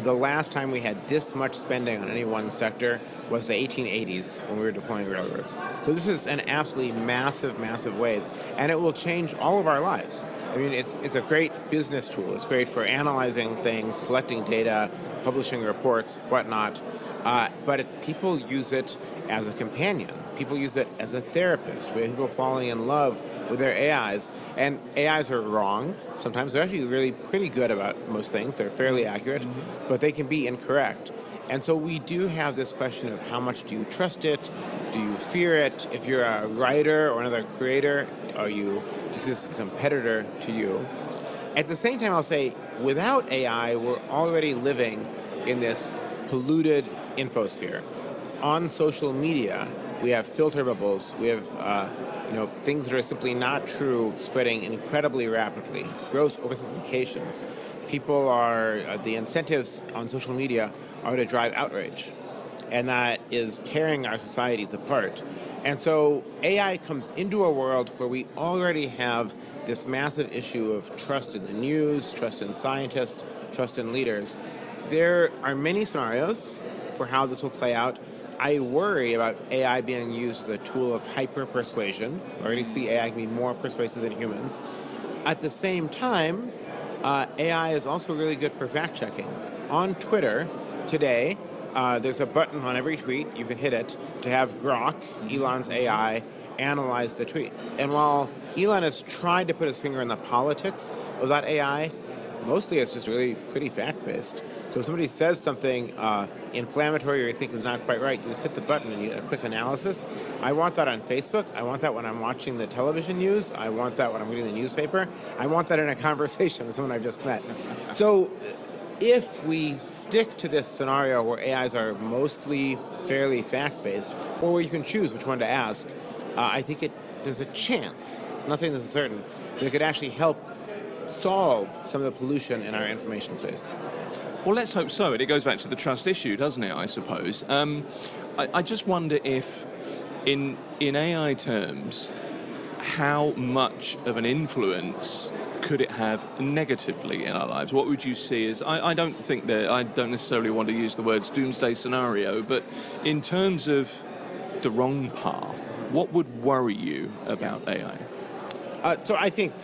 the last time we had this much spending on any one sector was the 1880s when we were deploying railroads. So this is an absolutely massive, massive wave, and it will change all of our lives. I mean, it's a great business tool. It's great for analyzing things, collecting data, publishing reports, whatnot. But people use it as a companion. People use it as a therapist. We have people falling in love with their AIs. And AIs are wrong. Sometimes they're actually really pretty good about most things. They're fairly accurate, but they can be incorrect. And so we do have this question of how much do you trust it? Do you fear it? If you're a writer or another creator, is this a competitor to you? At the same time, I'll say, without AI, we're already living in this polluted infosphere. On social media, we have filter bubbles. We have things that are simply not true spreading incredibly rapidly. Gross oversimplifications. People are the incentives on social media are to drive outrage. and that is tearing our societies apart. And so AI comes into a world where we already have this massive issue of trust in the news, trust in scientists, trust in leaders. There are many scenarios for how this will play out. I worry about AI being used as a tool of hyper-persuasion. We already see AI can be more persuasive than humans. At the same time, AI is also really good for fact-checking. On Twitter today, there's a button on every tweet, you can hit it, to have Grok, Elon's AI, analyze the tweet. And while Elon has tried to put his finger in the politics of that AI, mostly it's just really pretty fact-based. So if somebody says something inflammatory or you think is not quite right, you just hit the button and you get a quick analysis. I want that on Facebook. I want that when I'm watching the television news. I want that when I'm reading the newspaper. I want that in a conversation with someone I've just met. So if we stick to this scenario where AIs are mostly fairly fact-based, or where you can choose which one to ask, I think there's a chance, I'm not saying this is certain, that it could actually help solve some of the pollution in our information space. Well, let's hope so. And it goes back to the trust issue, doesn't it, I suppose? I just wonder if, in AI terms, how much of an influence could it have negatively in our lives? What would you see as, I don't necessarily want to use the words doomsday scenario, but in terms of the wrong path, what would worry you about AI? So I think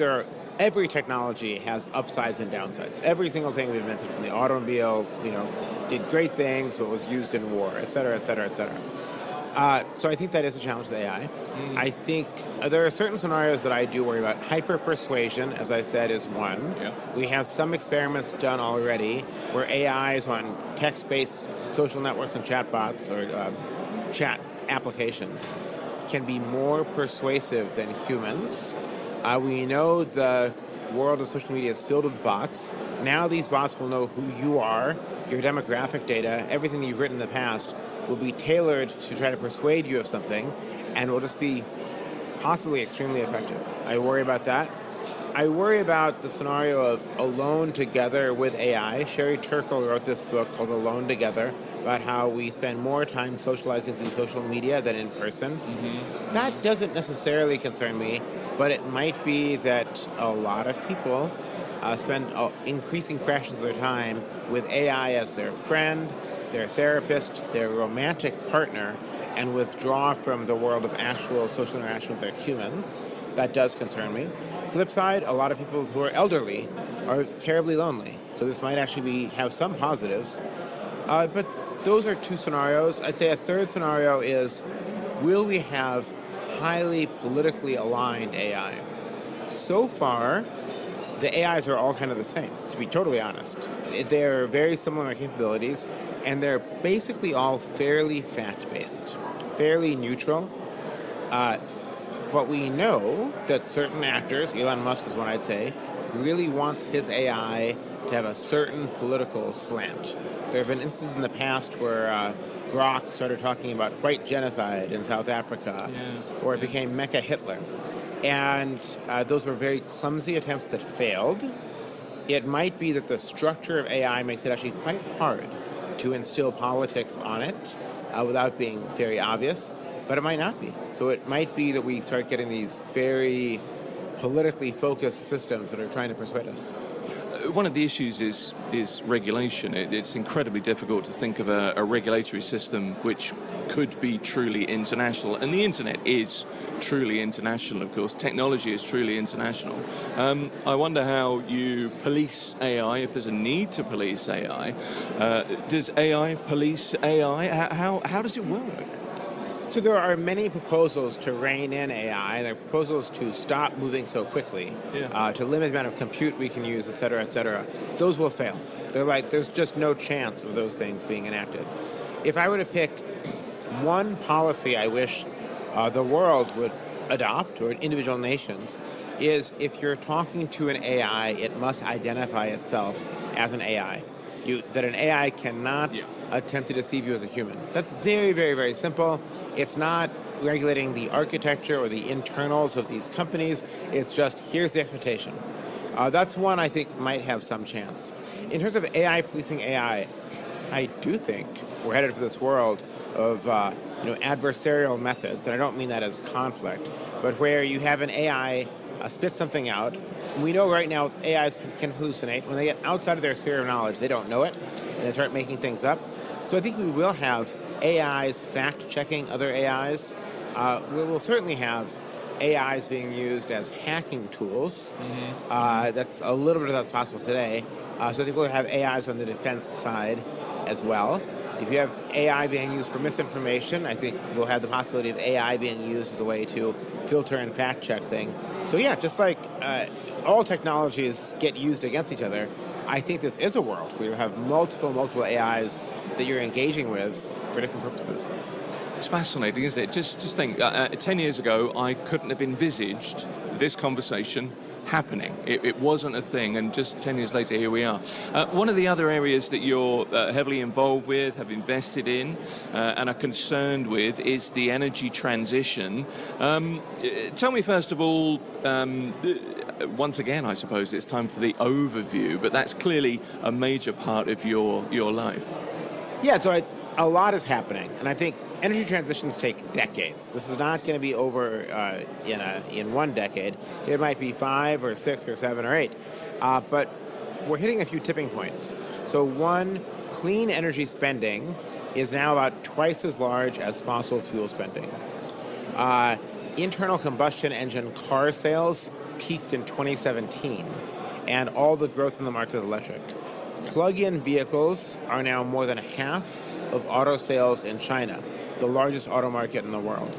every technology has upsides and downsides. Every single thing we've mentioned, from the automobile, did great things, but was used in war, et cetera, et cetera, et cetera. So I think that is a challenge with AI. I think there are certain scenarios that I do worry about. Hyper-persuasion, as I said, is one. Yeah. We have some experiments done already where AIs on text-based social networks and chatbots or chat applications can be more persuasive than humans. We know the world of social media is filled with bots. Now these bots will know who you are, your demographic data, everything that you've written in the past will be tailored to try to persuade you of something, and will just be possibly extremely effective. I worry about that. I worry about the scenario of alone together with AI. Sherry Turkle wrote this book called Alone Together, about how we spend more time socializing through social media than in person. That doesn't necessarily concern me, but it might be that a lot of people spend increasing fractions of their time with AI as their friend, their therapist, their romantic partner, and withdraw from the world of actual social interaction with their humans. That does concern me. Flip side, a lot of people who are elderly are terribly lonely. So this might actually have some positives. But those are two scenarios. I'd say a third scenario is, will we have highly politically aligned AI? So far, the AIs are all kind of the same, to be totally honest. They're very similar in capabilities, and they're basically all fairly fact-based, fairly neutral. But we know that certain actors, Elon Musk is one I'd say, really wants his AI to have a certain political slant. There have been instances in the past where Grok started talking about white genocide in South Africa, or it became Mecha Hitler. And those were very clumsy attempts that failed. It might be that the structure of AI makes it actually quite hard to instill politics on it without being very obvious, but it might not be. So it might be that we start getting these very politically focused systems that are trying to persuade us. One of the issues is regulation. It's incredibly difficult to think of a regulatory system which could be truly international. And the internet is truly international, of course. Technology is truly international. I wonder how you police AI, if there's a need to police AI. Does AI police AI? How does it work? So there are many proposals to rein in AI. There are proposals to stop moving so quickly, to limit the amount of compute we can use, et cetera, et cetera. Those will fail. There's just no chance of those things being enacted. If I were to pick one policy I wish the world would adopt, or individual nations, is if you're talking to an AI, it must identify itself as an AI. That an AI cannot attempt to deceive you as a human. That's very, very, very simple. It's not regulating the architecture or the internals of these companies. It's just, here's the expectation. That's one I think might have some chance. In terms of AI policing AI, I do think we're headed for this world of adversarial methods, and I don't mean that as conflict, but where you have an AI spit something out. We know right now AIs can hallucinate. When they get outside of their sphere of knowledge, they don't know it, and they start making things up. So I think we will have AIs fact-checking other AIs. We will certainly have AIs being used as hacking tools. That's a little bit of that's possible today. So I think we'll have AIs on the defense side as well. If you have AI being used for misinformation, I think we'll have the possibility of AI being used as a way to filter and fact-check things. So yeah, just like all technologies get used against each other, I think this is a world where you have multiple AIs that you're engaging with for different purposes. It's fascinating, isn't it? Just think, 10 years ago, I couldn't have envisaged this conversation happening. It wasn't a thing, and just 10 years later, here we are. One of the other areas that you're heavily involved with, have invested in, and are concerned with is the energy transition. Tell me, first of all, once again, I suppose it's time for the overview, but that's clearly a major part of your life. Yeah, so a lot is happening, and I think energy transitions take decades. This is not going to be over in one decade. It might be 5 or 6 or 7 or 8, but we're hitting a few tipping points. So one, clean energy spending is now about twice as large as fossil fuel spending. Internal combustion engine car sales peaked in 2017, and all the growth in the market is electric. Plug-in vehicles are now more than half of auto sales in China, the largest auto market in the world.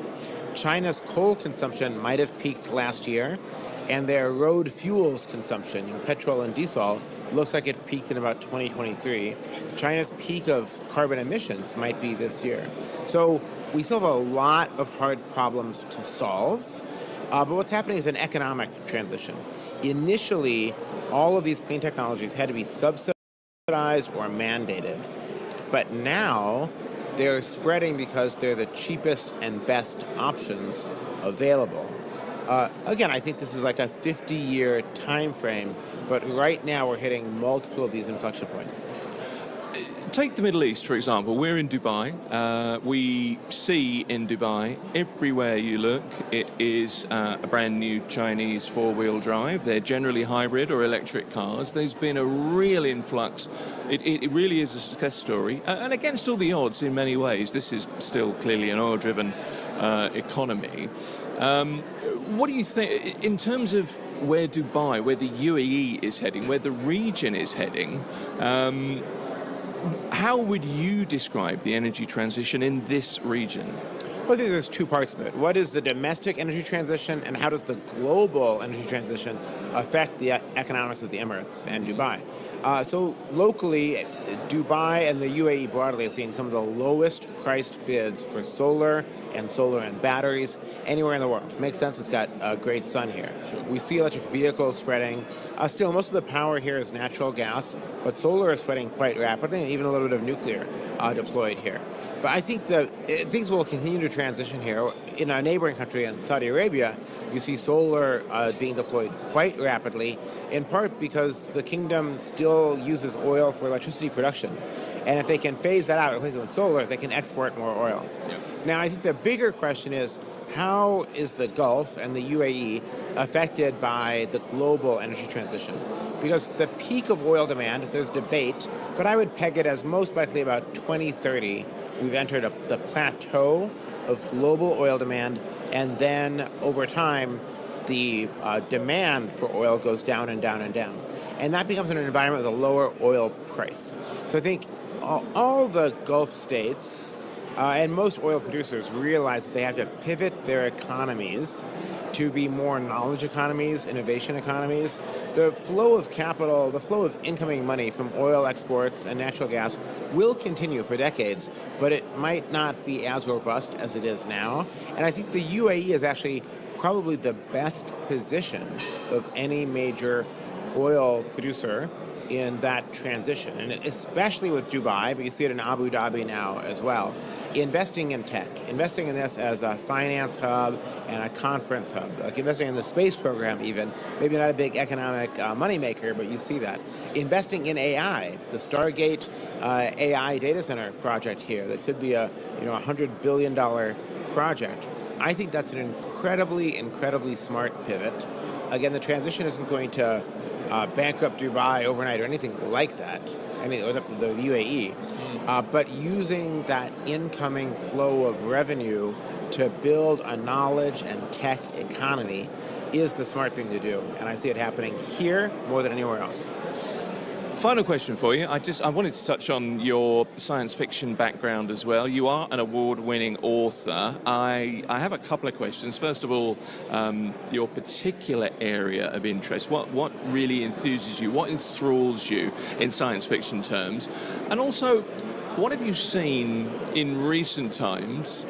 China's coal consumption might have peaked last year, and their road fuels consumption, petrol and diesel, looks like it peaked in about 2023. China's peak of carbon emissions might be this year. So we still have a lot of hard problems to solve. But what's happening is an economic transition. Initially, all of these clean technologies had to be subsidized or mandated. But now, they're spreading because they're the cheapest and best options available. Again, I think this is like a 50-year time frame, but right now we're hitting multiple of these inflection points. Take the Middle East, for example. We're in Dubai. We see in Dubai, everywhere you look, it is a brand new Chinese four-wheel drive. They're generally hybrid or electric cars. There's been a real influx. It really is a success story. And against all the odds, in many ways, this is still clearly an oil-driven economy. What do you think, in terms of where Dubai, where the UAE is heading, where the region is heading, how would you describe the energy transition in this region? Well, I think there's two parts of it. What is the domestic energy transition, and how does the global energy transition affect the economics of the Emirates and Dubai? So locally, Dubai and the UAE broadly are seeing some of the lowest priced bids for solar and batteries anywhere in the world. Makes sense, it's got great sun here. We see electric vehicles spreading. Still, most of the power here is natural gas, but solar is spreading quite rapidly, and even a little bit of nuclear deployed here. But I think that things will continue to transition here. In our neighboring country, in Saudi Arabia, you see solar being deployed quite rapidly, in part because the kingdom still uses oil for electricity production. And if they can phase that out and replace it with solar, they can export more oil. Yeah. Now, I think the bigger question is, how is the Gulf and the UAE affected by the global energy transition? Because the peak of oil demand, there's debate, but I would peg it as most likely about 2030. We've entered the plateau of global oil demand, and then over time, the demand for oil goes down and down and down. And that becomes an environment with a lower oil price. So I think all the Gulf states and most oil producers realize that they have to pivot their economies to be more knowledge economies, innovation economies. The flow of capital, the flow of incoming money from oil exports and natural gas will continue for decades, but it might not be as robust as it is now. And I think the UAE is actually probably the best position of any major oil producer in that transition, and especially with Dubai, but you see it in Abu Dhabi now as well. Investing in tech, investing in this as a finance hub and a conference hub, like investing in the space program even, maybe not a big economic moneymaker, but you see that. Investing in AI, the Stargate AI data center project here, that could be a $100 billion project. I think that's an incredibly smart pivot. Again, the transition isn't going to bankrupt Dubai overnight or anything like that. I mean, or the UAE. But using that incoming flow of revenue to build a knowledge and tech economy is the smart thing to do. And I see it happening here more than anywhere else. Final question for you. I wanted to touch on your science fiction background as well. You are an award-winning author. I have a couple of questions. First of all, your particular area of interest. What really enthuses you? What enthralls you in science fiction terms? And also, what have you seen in recent times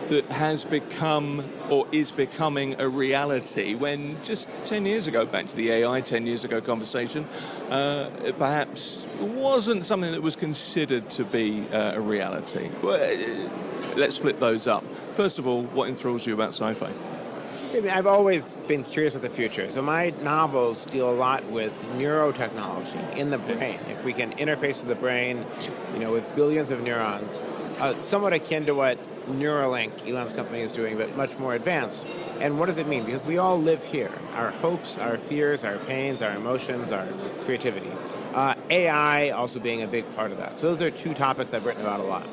that has become or is becoming a reality when just 10 years ago, back to the AI 10 years ago conversation, it perhaps wasn't something that was considered to be a reality? Let's split those up. First of all, what enthralls you about sci-fi? I've always been curious with the future. So my novels deal a lot with neurotechnology in the brain. If we can interface with the brain, with billions of neurons, somewhat akin to what Neuralink, Elon's company, is doing, but much more advanced. And what does it mean? Because we all live here. Our hopes, our fears, our pains, our emotions, our creativity. AI also being a big part of that. So those are two topics I've written about a lot.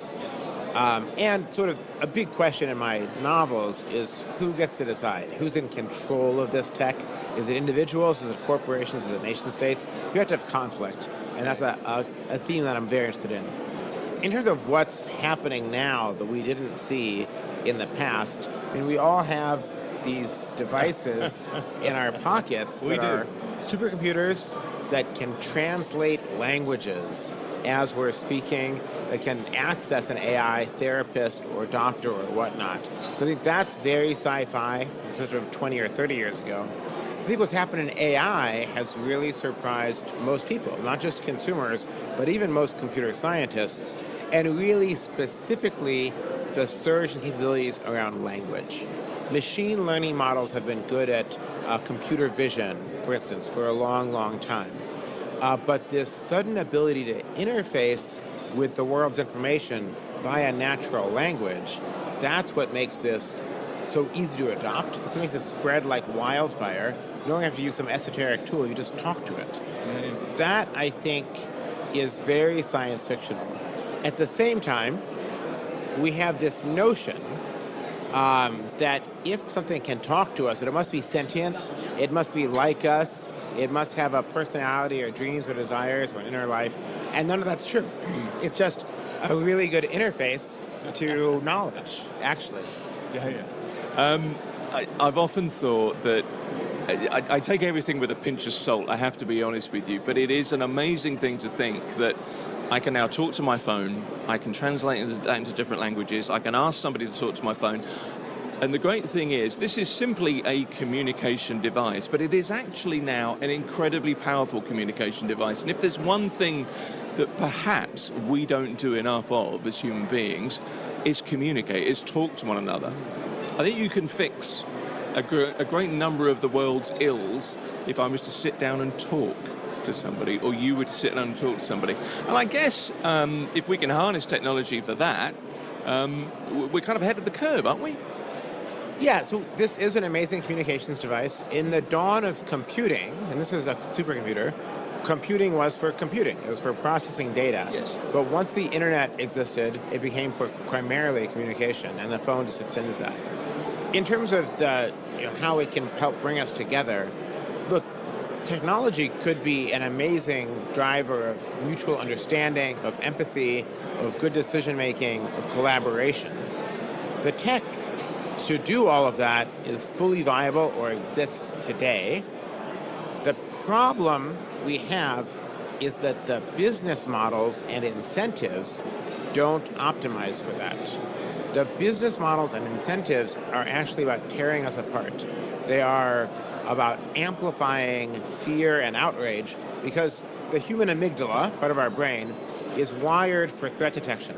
And sort of a big question in my novels is who gets to decide? Who's in control of this tech? Is it individuals? Is it corporations? Is it nation states? You have to have conflict. And that's a theme that I'm very interested in. In terms of what's happening now that we didn't see in the past, we all have these devices in our pockets that are supercomputers that can translate languages as we're speaking, that can access an AI therapist or doctor or whatnot. So I think that's very sci-fi, especially 20 or 30 years ago. I think what's happened in AI has really surprised most people, not just consumers, but even most computer scientists, and really specifically the surge in capabilities around language. Machine learning models have been good at computer vision, for instance, for a long time. But this sudden ability to interface with the world's information via natural language, that's what makes this so easy to adopt. It's what makes it spread like wildfire. You don't have to use some esoteric tool, you just talk to it. That, I think, is very science fictional. At the same time, we have this notion that if something can talk to us, that it must be sentient, it must be like us, it must have a personality or dreams or desires or an inner life, and none of that's true. It's just a really good interface to knowledge, actually. I've often thought that I take everything with a pinch of salt, I have to be honest with you, but it is an amazing thing to think that I can now talk to my phone, I can translate that into different languages, I can ask somebody to talk to my phone. And the great thing is, this is simply a communication device, but it is actually now an incredibly powerful communication device. And if there's one thing that perhaps we don't do enough of as human beings, is communicate, is talk to one another. I think you can fix a great number of the world's ills if I was to sit down and talk to somebody, or you were to sit down and talk to somebody. And I guess if we can harness technology for that, we're kind of ahead of the curve, aren't we? Yeah, so this is an amazing communications device. In the dawn of computing, and this is a supercomputer, computing was for computing. It was for processing data. Yes. But once the internet existed, it became for primarily communication, and the phone just extended that. In terms of how it can help bring us together, look, technology could be an amazing driver of mutual understanding, of empathy, of good decision-making, of collaboration. The tech to do all of that is fully viable or exists today. The problem we have is that the business models and incentives don't optimize for that. The business models and incentives are actually about tearing us apart. They are about amplifying fear and outrage because the human amygdala, part of our brain, is wired for threat detection.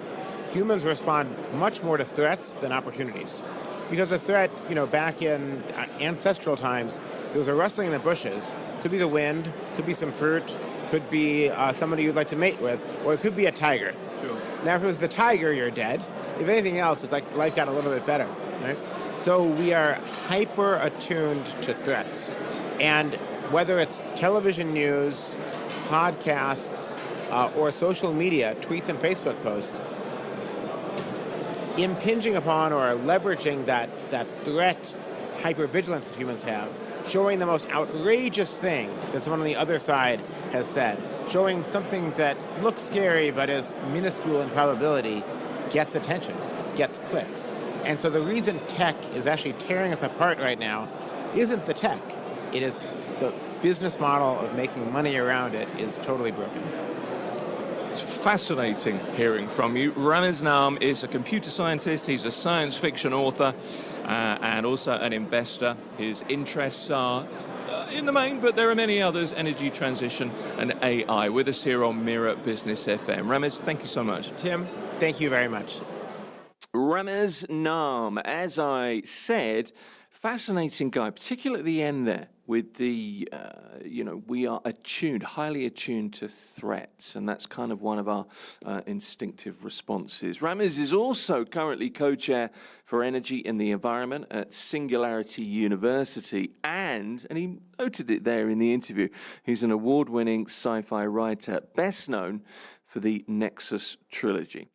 Humans respond much more to threats than opportunities. Because a threat, back in ancestral times, there was a rustling in the bushes. Could be the wind, could be some fruit, could be somebody you'd like to mate with, or it could be a tiger. Sure. Now, if it was the tiger, you're dead. If anything else, it's like life got a little bit better, right? So we are hyper attuned to threats. And whether it's television news, podcasts, or social media, tweets and Facebook posts, impinging upon or leveraging that threat hypervigilance that humans have, showing the most outrageous thing that someone on the other side has said, showing something that looks scary but is minuscule in probability, gets attention, gets clicks. And so the reason tech is actually tearing us apart right now isn't the tech. It is the business model of making money around it is totally broken. It's fascinating hearing from you. Ramez Naam is a computer scientist. He's a science fiction author and also an investor. His interests are in the main, but there are many others, energy transition and AI. With us here on Mira Business FM. Ramez, thank you so much. Tim, thank you very much. Ramez Naam, as I said, fascinating guy, particularly at the end there with the, we are attuned, highly attuned to threats, and that's kind of one of our instinctive responses. Ramez is also currently co-chair for energy and the environment at Singularity University, and he noted it there in the interview, he's an award-winning sci-fi writer, best known for the Nexus trilogy.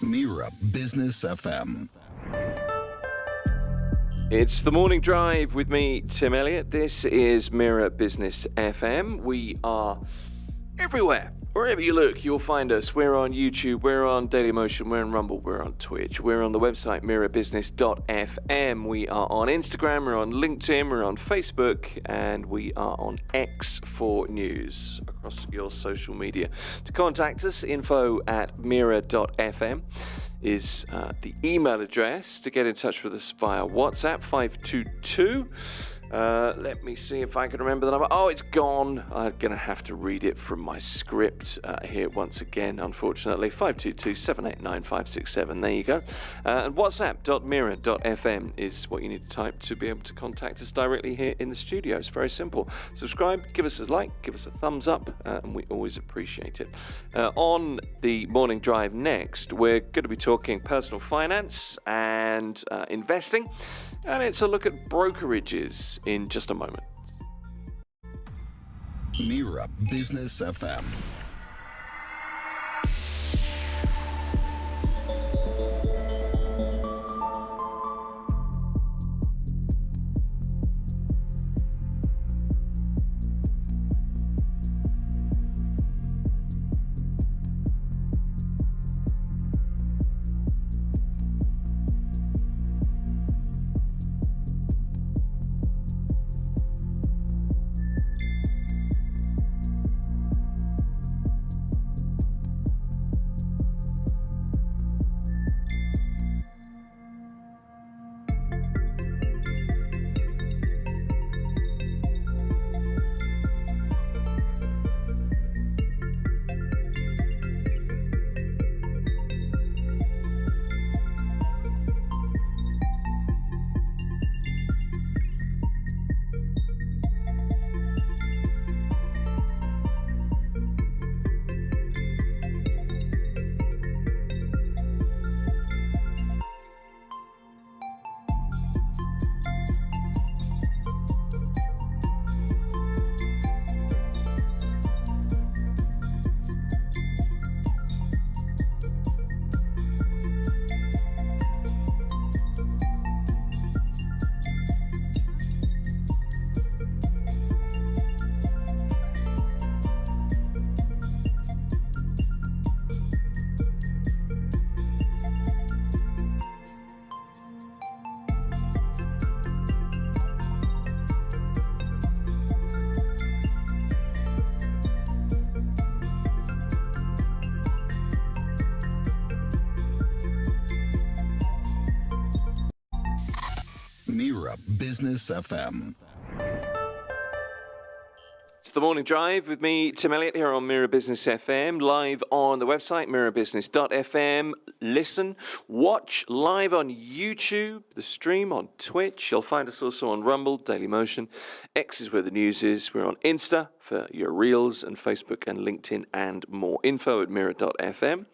Mira Business FM. It's the morning drive with me, Tim Elliott. This is Mira Business FM. We are everywhere. Wherever you look, you'll find us. We're on YouTube, we're on Dailymotion, we're on Rumble, we're on Twitch, we're on the website mirabusiness.fm. We are on Instagram, we're on LinkedIn, we're on Facebook, and we are on X for news across your social media. To contact us, info@mira.fm is the email address. To get in touch with us via WhatsApp, 522. Let me see if I can remember the number. Oh, it's gone. I'm going to have to read it from my script here once again, unfortunately. 522-789-567. There you go. And whatsapp.mira.fm is what you need to type to be able to contact us directly here in the studio. It's very simple. Subscribe, give us a like, give us a thumbs up, and we always appreciate it. On the morning drive next, we're going to be talking personal finance and investing. And it's a look at brokerages in just a moment. Mira Business FM. Mira Business FM. It's the morning drive with me, Tim Elliott, here on Mira Business FM, live on the website, mirabusiness.fm. Listen, watch live on YouTube, the stream on Twitch. You'll find us also on Rumble, Dailymotion. X is where the news is. We're on Insta for your Reels, and Facebook and LinkedIn and more. Info@mira.fm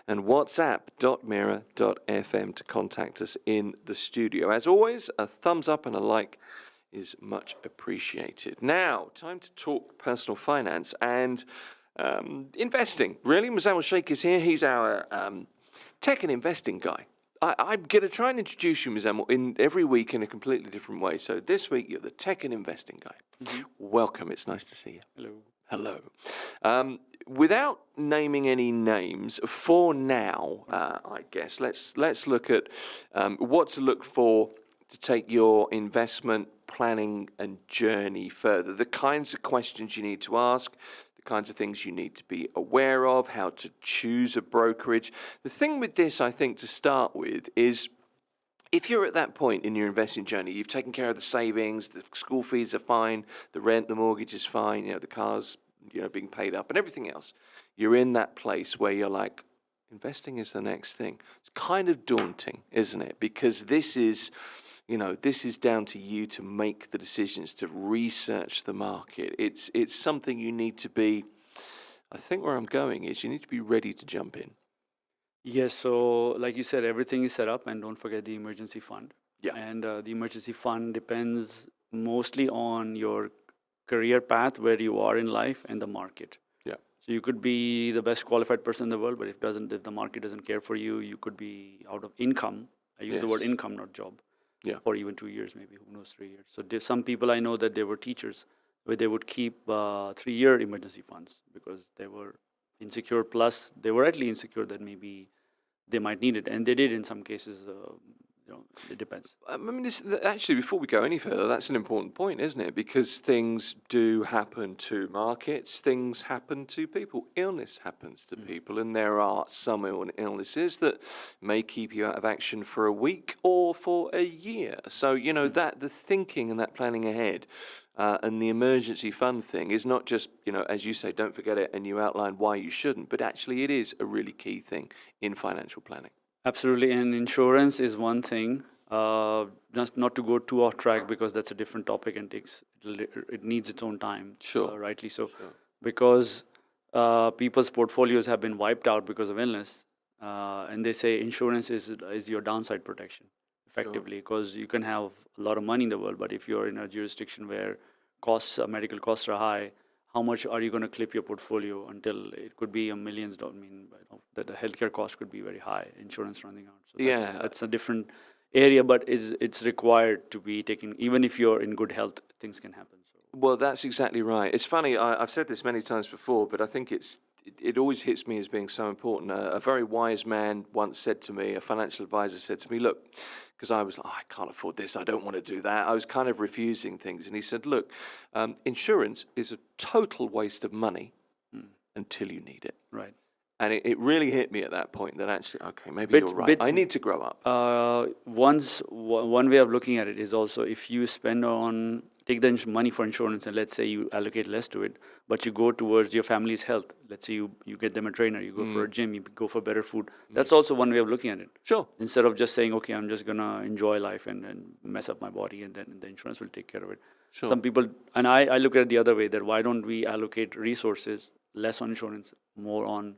and whatsapp.mira.fm to contact us in the studio. As always, a thumbs up and a like is much appreciated. Now, time to talk personal finance and investing. Really, Muzamil Sheikh is here. He's our tech and investing guy. I'm going to try and introduce you, Muzamil, in every week in a completely different way. So this week, you're the tech and investing guy. Mm-hmm. Welcome. It's nice to see you. Hello. Hello. Without naming any names, for now, I guess, let's look at what to look for to take your investment planning and journey further. The kinds of questions you need to ask, the kinds of things you need to be aware of, how to choose a brokerage. The thing with this, I think, to start with is if you're at that point in your investing journey, you've taken care of the savings, the school fees are fine, the rent, the mortgage is fine, the car's being paid up and everything else. You're in that place where you're like, investing is the next thing. It's kind of daunting, isn't it? Because this is down to you to make the decisions, to research the market. It's something you need to be, I think where I'm going is you need to be ready to jump in. Yes, so like you said, everything is set up, and don't forget the emergency fund. Yeah. And the emergency fund depends mostly on your career path, where you are in life, and the market. Yeah. So you could be the best qualified person in the world, but if the market doesn't care for you, you could be out of income. I use the word Yes. income, not job. Yeah. For even 2 years, maybe, who knows, 3 years. So there's some people I know that they were teachers, where they would keep 3-year emergency funds because they were insecure. Plus, they were actually insecure that maybe they might need it, and they did in some cases. It depends. I mean, actually, before we go any further, that's an important point, isn't it? Because things do happen to markets, things happen to people, illness happens to people, and there are some illnesses that may keep you out of action for a week or for a year. So, that the thinking and that planning ahead and the emergency fund thing is not just, as you say, don't forget it, and you outline why you shouldn't, but actually it is a really key thing in financial planning. Absolutely, and insurance is one thing. Just not to go too off track because that's a different topic and it needs its own time. Sure. Rightly so. Sure. Because people's portfolios have been wiped out because of illness, and they say insurance is your downside protection, effectively, because you can have a lot of money in the world, but if you're in a jurisdiction where medical costs are high, how much are you going to clip your portfolio until it could be millions? I mean, that the healthcare cost could be very high, insurance running out. So that's a different area, but it's required to be taken. Even if you're in good health, things can happen. So. Well, that's exactly right. It's funny, I've said this many times before, but I think it always hits me as being so important. A very wise man once said to me, a financial advisor said to me, look, because I was like, I can't afford this, I don't want to do that. I was kind of refusing things. And he said, look, insurance is a total waste of money until you need it. Right. And it really hit me at that point that actually, okay, maybe you're right. I need to grow up. One way of looking at it is also if you take the money for insurance and let's say you allocate less to it, but you go towards your family's health. Let's say you get them a trainer, you go for a gym, you go for better food. That's also one way of looking at it. Sure. Instead of just saying, okay, I'm just going to enjoy life and mess up my body and then the insurance will take care of it. Sure. Some people, and I look at it the other way, that why don't we allocate resources less on insurance, more on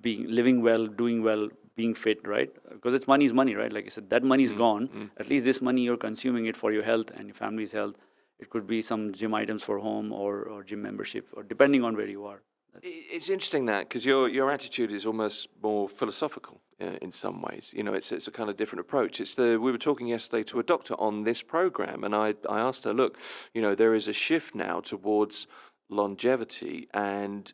living well, doing well, being fit, right? Because it's money is money, right? Like I said, that money is gone. At least this money, you're consuming it for your health and your family's health. It could be some gym items for home or gym membership, or depending on where you are. It's interesting that, because your attitude is almost more philosophical in some ways. It's a kind of different approach. We were talking yesterday to a doctor on this program, and I asked her, look, there is a shift now towards longevity and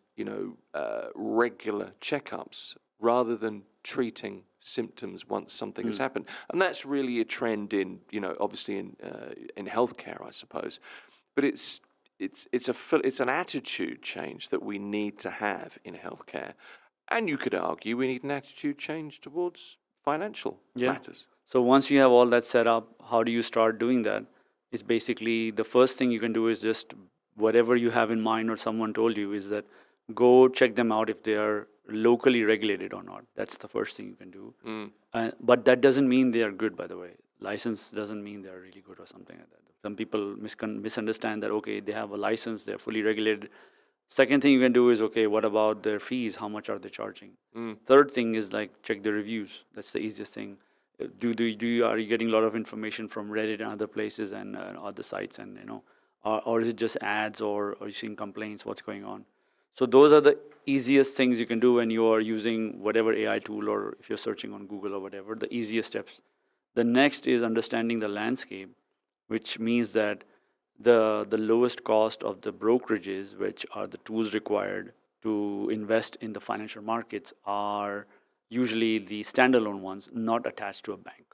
regular checkups rather than treating symptoms once something has happened, and that's really a trend in obviously in healthcare, I suppose, but it's an attitude change that we need to have in healthcare, and you could argue we need an attitude change towards financial matters. So once you have all that set up, how do you start doing that? Is basically the first thing you can do is just whatever you have in mind or someone told you is that go check them out if they are locally regulated or not. That's the first thing you can do. But that doesn't mean they are good, by the way. License doesn't mean they're really good or something like that. Some people misunderstand that, okay, they have a license, they're fully regulated. Second thing you can do is, okay, what about their fees? How much are they charging? Third thing is check the reviews. That's the easiest thing. Are you getting a lot of information from Reddit and other places and other sites, and or is it just ads, or are you seeing complaints? What's going on? So those are the easiest things you can do when you are using whatever AI tool, or if you're searching on Google or whatever, the easiest steps. The next is understanding the landscape, which means that the lowest cost of the brokerages, which are the tools required to invest in the financial markets, are usually the standalone ones, not attached to a bank.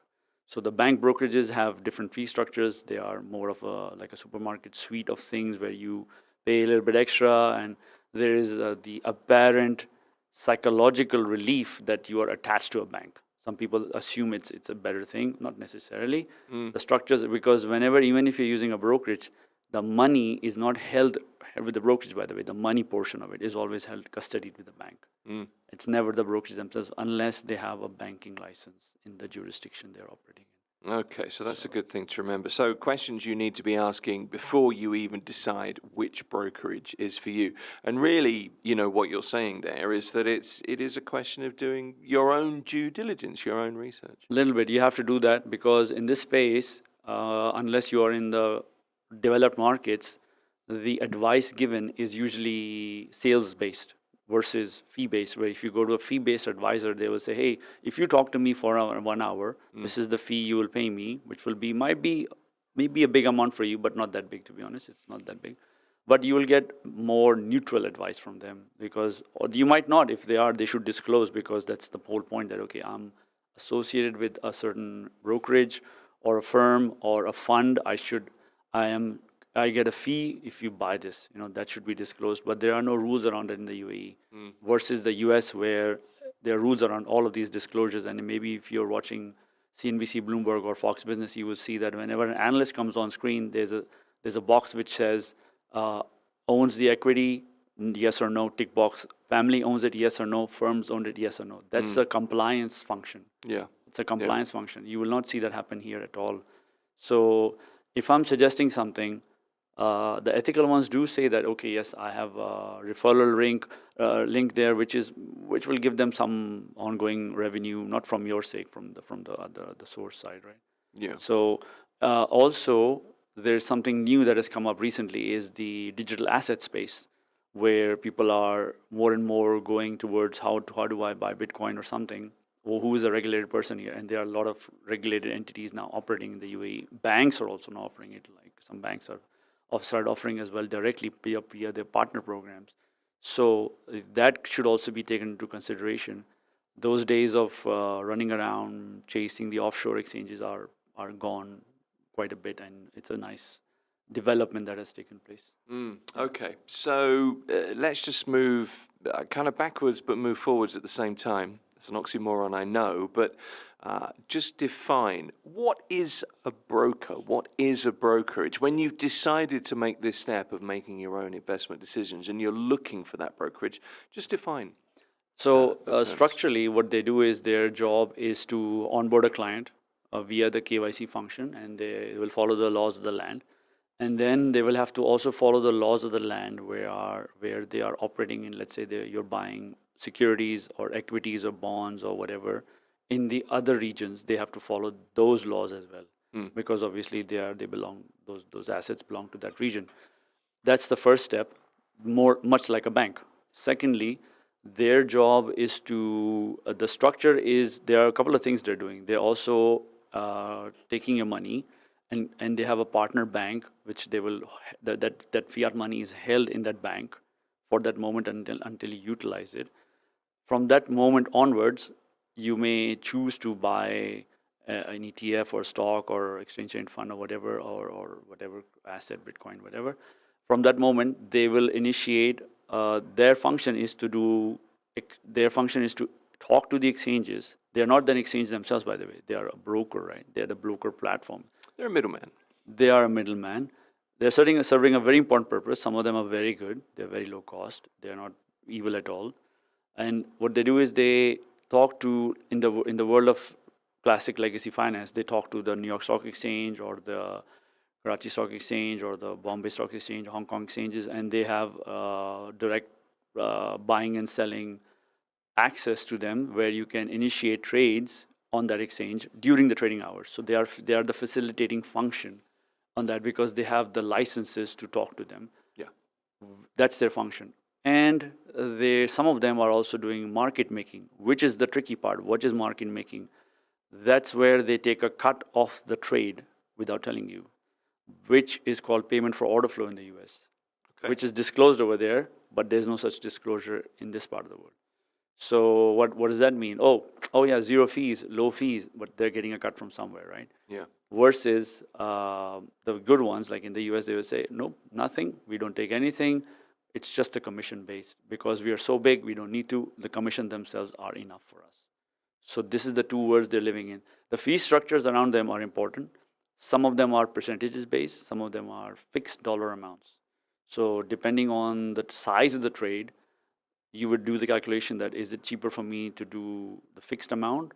So the bank brokerages have different fee structures. They are more of like a supermarket suite of things where you pay a little bit extra, and there is the apparent psychological relief that you are attached to a bank. Some people assume it's a better thing, not necessarily. The structures, because even if you're using a brokerage, the money is not held with the brokerage, by the way. The money portion of it is always held custodied with the bank. It's never the brokerage themselves, unless they have a banking license in the jurisdiction they're operating in. Okay, so that's a good thing to remember. So questions you need to be asking before you even decide which brokerage is for you. And really, what you're saying there is that it is a question of doing your own due diligence, your own research. A little bit. You have to do that because in this space, unless you are in the developed markets, the advice given is usually sales-based. versus fee-based, where if you go to a fee-based advisor, they will say, hey, if you talk to me for 1 hour, this is the fee you will pay me, which will be, maybe a big amount for you, but not that big, to be honest. It's not that big. But you will get more neutral advice from them, because, or you might not. If they should disclose, because that's the whole point, that, okay, I'm associated with a certain brokerage or a firm or a fund, I get a fee if you buy this. That should be disclosed. But there are no rules around it in the UAE, versus the US, where there are rules around all of these disclosures. And maybe if you're watching CNBC, Bloomberg, or Fox Business, you will see that whenever an analyst comes on screen, there's a box which says owns the equity, yes or no, tick box. Family owns it, yes or no. Firms own it, yes or no. That's a compliance function. Yeah. It's a compliance function. You will not see that happen here at all. So if I'm suggesting something, the ethical ones do say that, okay, yes, I have a referral link there, which will give them some ongoing revenue, not from your sake, from the source side, right? Yeah. So also, there's something new that has come up recently, is the digital asset space, where people are more and more going towards how do I buy Bitcoin or something, or who is a regulated person here. And there are a lot of regulated entities now operating in the UAE. Banks are also now offering it, like some banks have started offering as well directly via their partner programs. So that should also be taken into consideration. Those days of running around chasing the offshore exchanges are gone quite a bit, and it's a nice development that has taken place. Okay, so let's just move kind of backwards but move forwards at the same time. It's an oxymoron, I know, but just define, what is a broker? What is a brokerage? When you've decided to make this step of making your own investment decisions and you're looking for that brokerage, just define. So structurally, what they do is, their job is to onboard a client via the KYC function, and they will follow the laws of the land. And then they will have to also follow the laws of the land where they are operating in. Let's say you're buying securities or equities or bonds or whatever. In the other regions, they have to follow those laws as well, because obviously those assets belong to that region. That's the first step, much like a bank. Secondly, their job is the structure is, there are a couple of things they're doing. They're also taking your money, and they have a partner bank, which they will, that fiat money is held in that bank for that moment until you utilize it. From that moment onwards, you may choose to buy an ETF or stock or exchange traded fund or whatever, or whatever asset, Bitcoin, whatever. From that moment, they will initiate. Their function is to talk to the exchanges. They are not the exchange themselves, by the way. They are a broker, right? They are the broker platform. They're a middleman. They are a middleman. They're serving a very important purpose. Some of them are very good. They're very low cost. They're not evil at all. And what they do is, they talk to, in the world of classic legacy finance, they talk to the New York Stock Exchange or the Karachi Stock Exchange or the Bombay Stock Exchange, Hong Kong exchanges, and they have direct buying and selling access to them, where you can initiate trades on that exchange during the trading hours. So they are the facilitating function on that, because they have the licenses to talk to them. Yeah, that's their function. And some of them are also doing market making, which is the tricky part. What is market making? That's where they take a cut off the trade without telling you, which is called payment for order flow in the US, which is disclosed over there, but there's no such disclosure in this part of the world. So what does that mean? Oh yeah, zero fees, low fees, but they're getting a cut from somewhere, right? Yeah. Versus the good ones, like in the US, they will say, nope, nothing, we don't take anything. It's just a commission based, because we are so big, we don't need to. The commission themselves are enough for us. So this is the two worlds they're living in. The fee structures around them are important. Some of them are percentages based, some of them are fixed dollar amounts. So depending on the size of the trade, you would do the calculation that, is it cheaper for me to do the fixed amount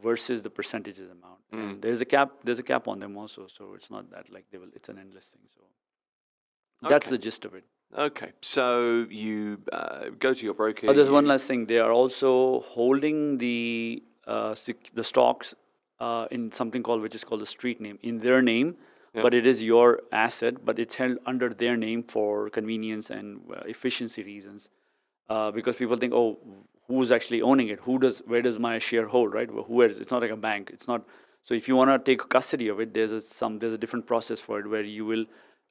versus the percentages amount? And there's a cap on them also, so it's not that like it's an endless thing. So that's the gist of it. Okay, so you go to your broker. There's one last thing. They are also holding the stocks in something which is called the street name, in their name, but it is your asset, but it's held under their name for convenience and efficiency reasons. because people think, oh, who's actually owning it? Where does my share hold, right? Well, who is? It's not like a bank. It's not. So if you want to take custody of it, there's a different process for it where you will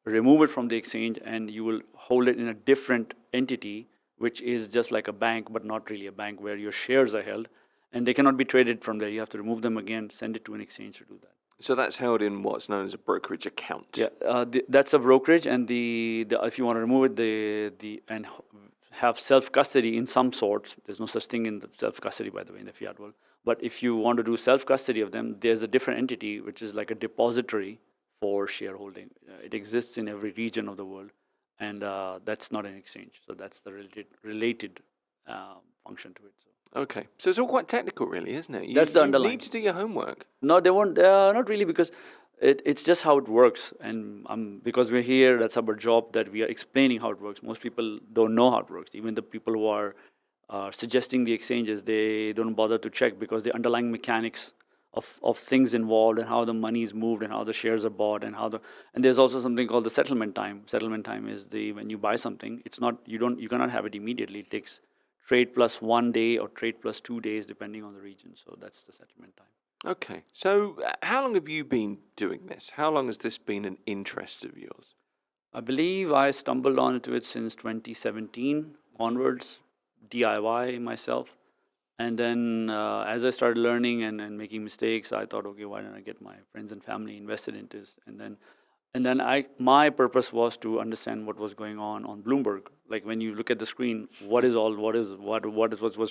remove it from the exchange and you will hold it in a different entity, which is just like a bank, but not really a bank, where your shares are held, and they cannot be traded from there. You have to remove them again, send it to an exchange to do that. So that's held in what's known as a brokerage account. Yeah, that's a brokerage, and if you want to remove it, and have self-custody in some sorts, there's no such thing in the self-custody, by the way, in the fiat world. But if you want to do self-custody of them, there's a different entity, which is like a depository for shareholding. It exists in every region of the world, and that's not an exchange. So that's the related function to it. So. Okay, so it's all quite technical, really, isn't it? That's the you underlying. need to do your homework. No, they won't. Not really, because it's just how it works. And because we're here, that's our job, that we are explaining how it works. Most people don't know how it works. Even the people who are suggesting the exchanges, they don't bother to check, because the underlying mechanics of things involved and how the money is moved and how the shares are bought and and there's also something called the settlement time. Settlement time is when you buy something, it's not, you cannot have it immediately. It takes trade plus 1 day or trade plus 2 days, depending on the region. So that's the settlement time. Okay, so how long have you been doing this? How long has this been an interest of yours? I believe I stumbled onto it since 2017 onwards, DIY myself. And then as I started learning and making mistakes, I thought, okay, why don't I get my friends and family invested into this? And then my purpose was to understand what was going on Bloomberg. Like when you look at the screen, what's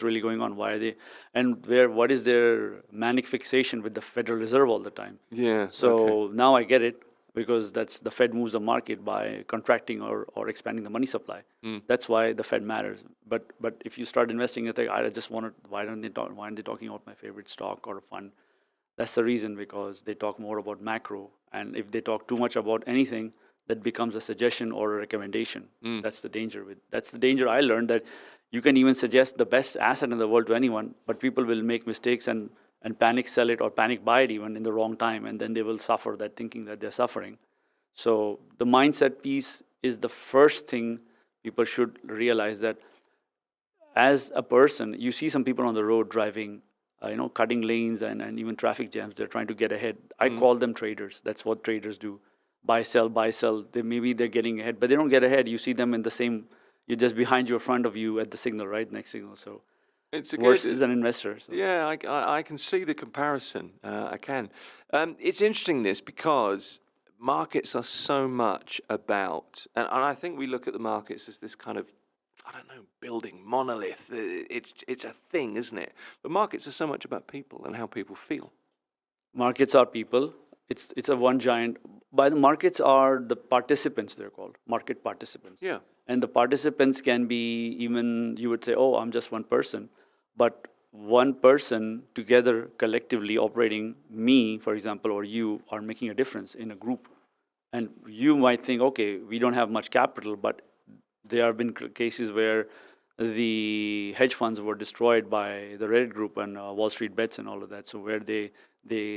really going on? Why are they, and what is their manic fixation with the Federal Reserve all the time? Yeah. So now I get it, because that's the Fed moves the market by contracting or expanding the money supply. That's why the Fed matters. But if you start investing, you think, I just want to, why aren't they talking about my favorite stock or a fund? That's the reason, because they talk more about macro. And if they talk too much about anything, that becomes a suggestion or a recommendation. That's the danger I learned, that you can even suggest the best asset in the world to anyone, but people will make mistakes and panic sell it or panic buy it even in the wrong time, and then they will suffer that, thinking that they're suffering. So the mindset piece is the first thing people should realize, that as a person, you see some people on the road driving, cutting lanes and even traffic jams. They're trying to get ahead. I call them traders. That's what traders do. Buy, sell, buy, sell. Maybe they're getting ahead, but they don't get ahead. You see them in the same, you're just behind you or front of you at the signal, right? Next signal. So it's a worse good, is an investor. So. Yeah, I can see the comparison. I can. It's interesting, this, because markets are so much about, and I think we look at the markets as this kind of, I don't know, building monolith. It's a thing, isn't it? But markets are so much about people and how people feel. Markets are people. It's a one giant. By the markets are the participants, they're called, market participants. Yeah. And the participants can be even, you would say, oh, I'm just one person. But one person together, collectively operating, me, for example, or you, are making a difference in a group. And you might think, okay, we don't have much capital, but there have been cases where the hedge funds were destroyed by the Reddit group and Wall Street Bets and all of that. So where they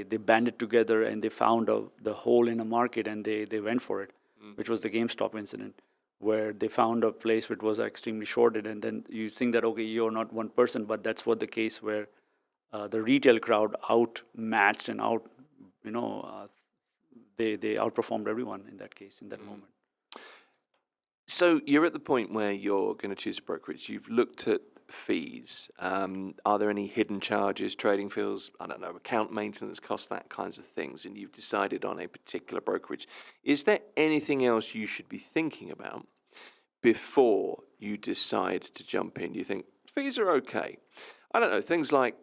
banded together and they found the hole in a market and they went for it, which was the GameStop incident, where they found a place which was extremely shorted. And then you think that, okay, you're not one person, but that's what the case where the retail crowd outmatched and they outperformed everyone in that case, in that moment. So you're at the point where you're going to choose a brokerage. You've looked at fees. Are there any hidden charges, trading fees, I don't know, account maintenance costs, that kinds of things, and you've decided on a particular brokerage. Is there anything else you should be thinking about before you decide to jump in? You think fees are okay. I don't know, things like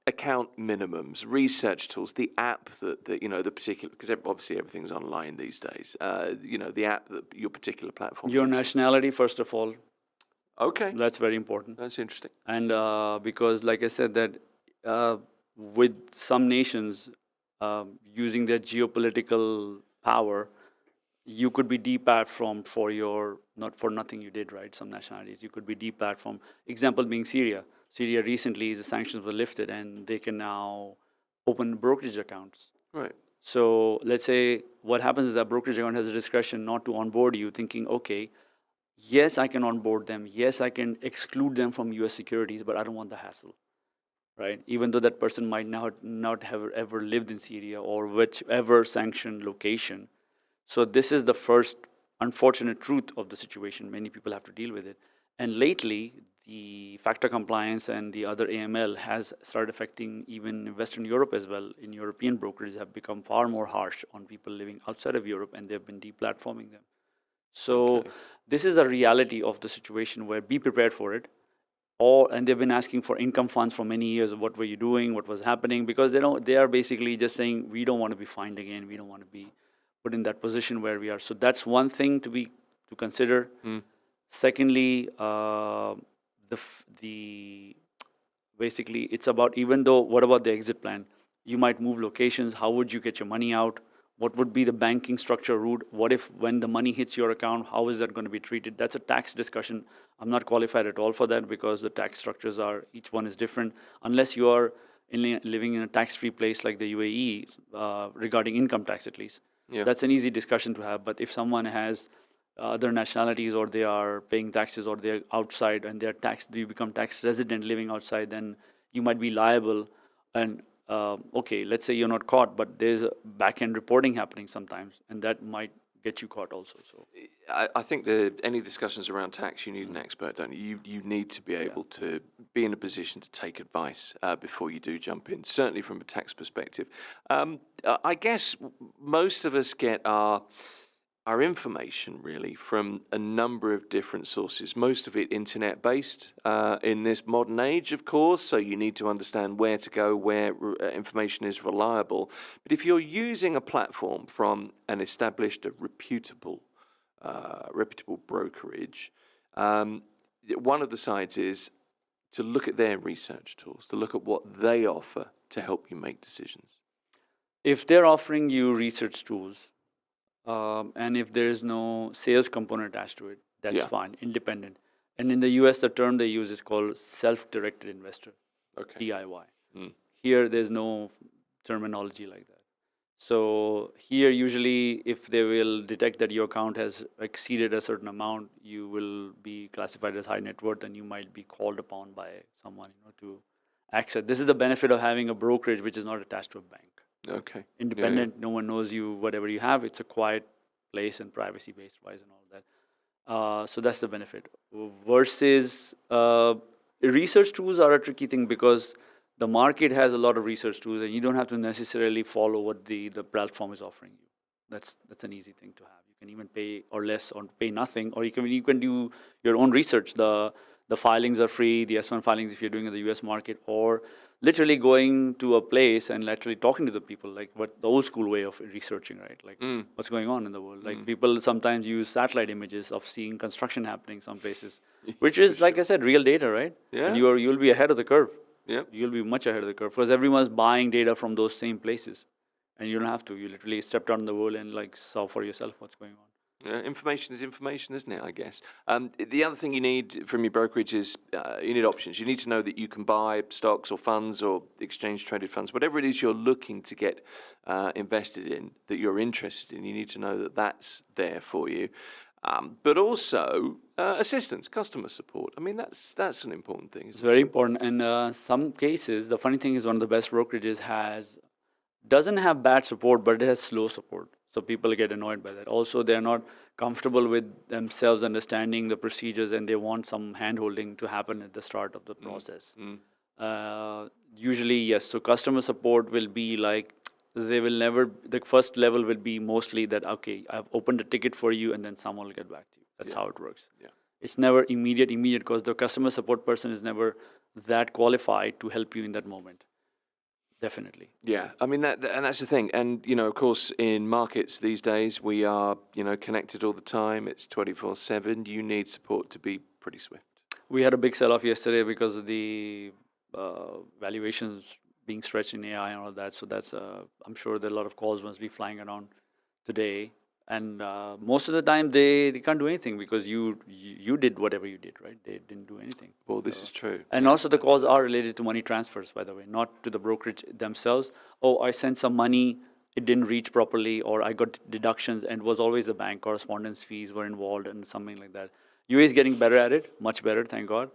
account minimums, research tools, the app that the particular, because obviously everything's online these days, the app that your particular platform Your uses. nationality, first of all. Okay. That's very important. That's interesting. And because, like I said, that with some nations using their geopolitical power, you could be deplatformed for not for nothing you did, right? Some nationalities, you could be deplatformed. Example being Syria. Syria recently, the sanctions were lifted and they can now open brokerage accounts. Right. So let's say what happens is that brokerage account has a discretion not to onboard you, thinking, okay, Yes, I can onboard them. Yes, I can exclude them from US securities, but I don't want the hassle, right? Even though that person might not have ever lived in Syria or whichever sanctioned location. So this is the first unfortunate truth of the situation. Many people have to deal with it. And lately, the factor compliance and the other AML has started affecting even Western Europe as well. In European brokerages have become far more harsh on people living outside of Europe, and they've been deplatforming them. So this is a reality of the situation where be prepared for it. And they've been asking for income funds for many years of what were you doing, what was happening, because they are basically just saying, we don't want to be fined again, we don't want to be put in that position where we are. So that's one thing to consider. Secondly, basically it's about, even though, what about the exit plan? You might move locations, how would you get your money out? What would be the banking structure route? What if when the money hits your account, how is that going to be treated? That's a tax discussion. I'm not qualified at all for that because the tax structures each one is different. Unless you are living in a tax-free place like the UAE, regarding income tax at least. Yeah. That's an easy discussion to have. But if someone has other nationalities, or they are paying taxes, or they're outside and you become tax resident living outside, then you might be liable. And okay, let's say you're not caught, but there's a back-end reporting happening sometimes, and that might get you caught also. So I think any discussions around tax, you need an expert, don't you? You need to be able to be in a position to take advice before you do jump in, certainly from a tax perspective. I guess most of us get our information really from a number of different sources, most of it internet-based in this modern age, of course, so you need to understand where to go, where information is reliable. But if you're using a platform from an established, reputable brokerage, one of the sides is to look at their research tools, to look at what they offer to help you make decisions. if they're offering you research tools, and if there is no sales component attached to it, that's fine, independent. And in the US, the term they use is called self-directed investor, DIY. Here, there's no terminology like that. So here, usually, if they will detect that your account has exceeded a certain amount, you will be classified as high net worth, and you might be called upon by someone, to access. This is the benefit of having a brokerage which is not attached to a bank. Okay. Independent, no one knows you, whatever you have. It's a quiet place and privacy-based wise and all that. So that's the benefit. Versus research tools are a tricky thing because the market has a lot of research tools, and you don't have to necessarily follow what the platform is offering you. That's an easy thing to have. You can even pay or less, or pay nothing, or you can do your own research. The filings are free, the S1 filings if you're doing in the US market, or literally going to a place and literally talking to the people, like what the old school way of researching, right? Like what's going on in the world. Like people sometimes use satellite images of seeing construction happening some places, which is, like I said, real data, right? Yeah. And you'll be ahead of the curve. Yeah. You'll be much ahead of the curve because everyone's buying data from those same places. And you don't have to. You literally stepped out in the world and saw for yourself what's going on. Information is information, isn't it, I guess? The other thing you need from your brokerage is you need options. You need to know that you can buy stocks or funds or exchange-traded funds, whatever it is you're looking to get invested in, that you're interested in, you need to know that that's there for you. But also assistance, customer support. I mean, that's an important thing. It's very important. And some cases, the funny thing is one of the best brokerages doesn't have bad support, but it has slow support. So people get annoyed by that. Also, they're not comfortable with themselves understanding the procedures, and they want some hand-holding to happen at the start of the process. Usually, yes. So customer support will be like, the first level will be mostly that, okay, I've opened a ticket for you, and then someone will get back to you. That's how it works. Yeah. It's never immediate, because the customer support person is never that qualified to help you in that moment. Definitely. Yeah, I mean and that's the thing. And of course, in markets these days, we are connected all the time. It's 24/7. You need support to be pretty swift. We had a big sell-off yesterday because of the valuations being stretched in AI and all that. So that's I'm sure that a lot of calls must be flying around today. And most of the time, they can't do anything because you did whatever you did, right? They didn't do anything. Well, this is true. And also the calls are related to money transfers, by the way, not to the brokerage themselves. Oh, I sent some money, it didn't reach properly, or I got deductions, and it was always the bank. Correspondence fees were involved and something like that. UAE is getting better at it, much better, thank God.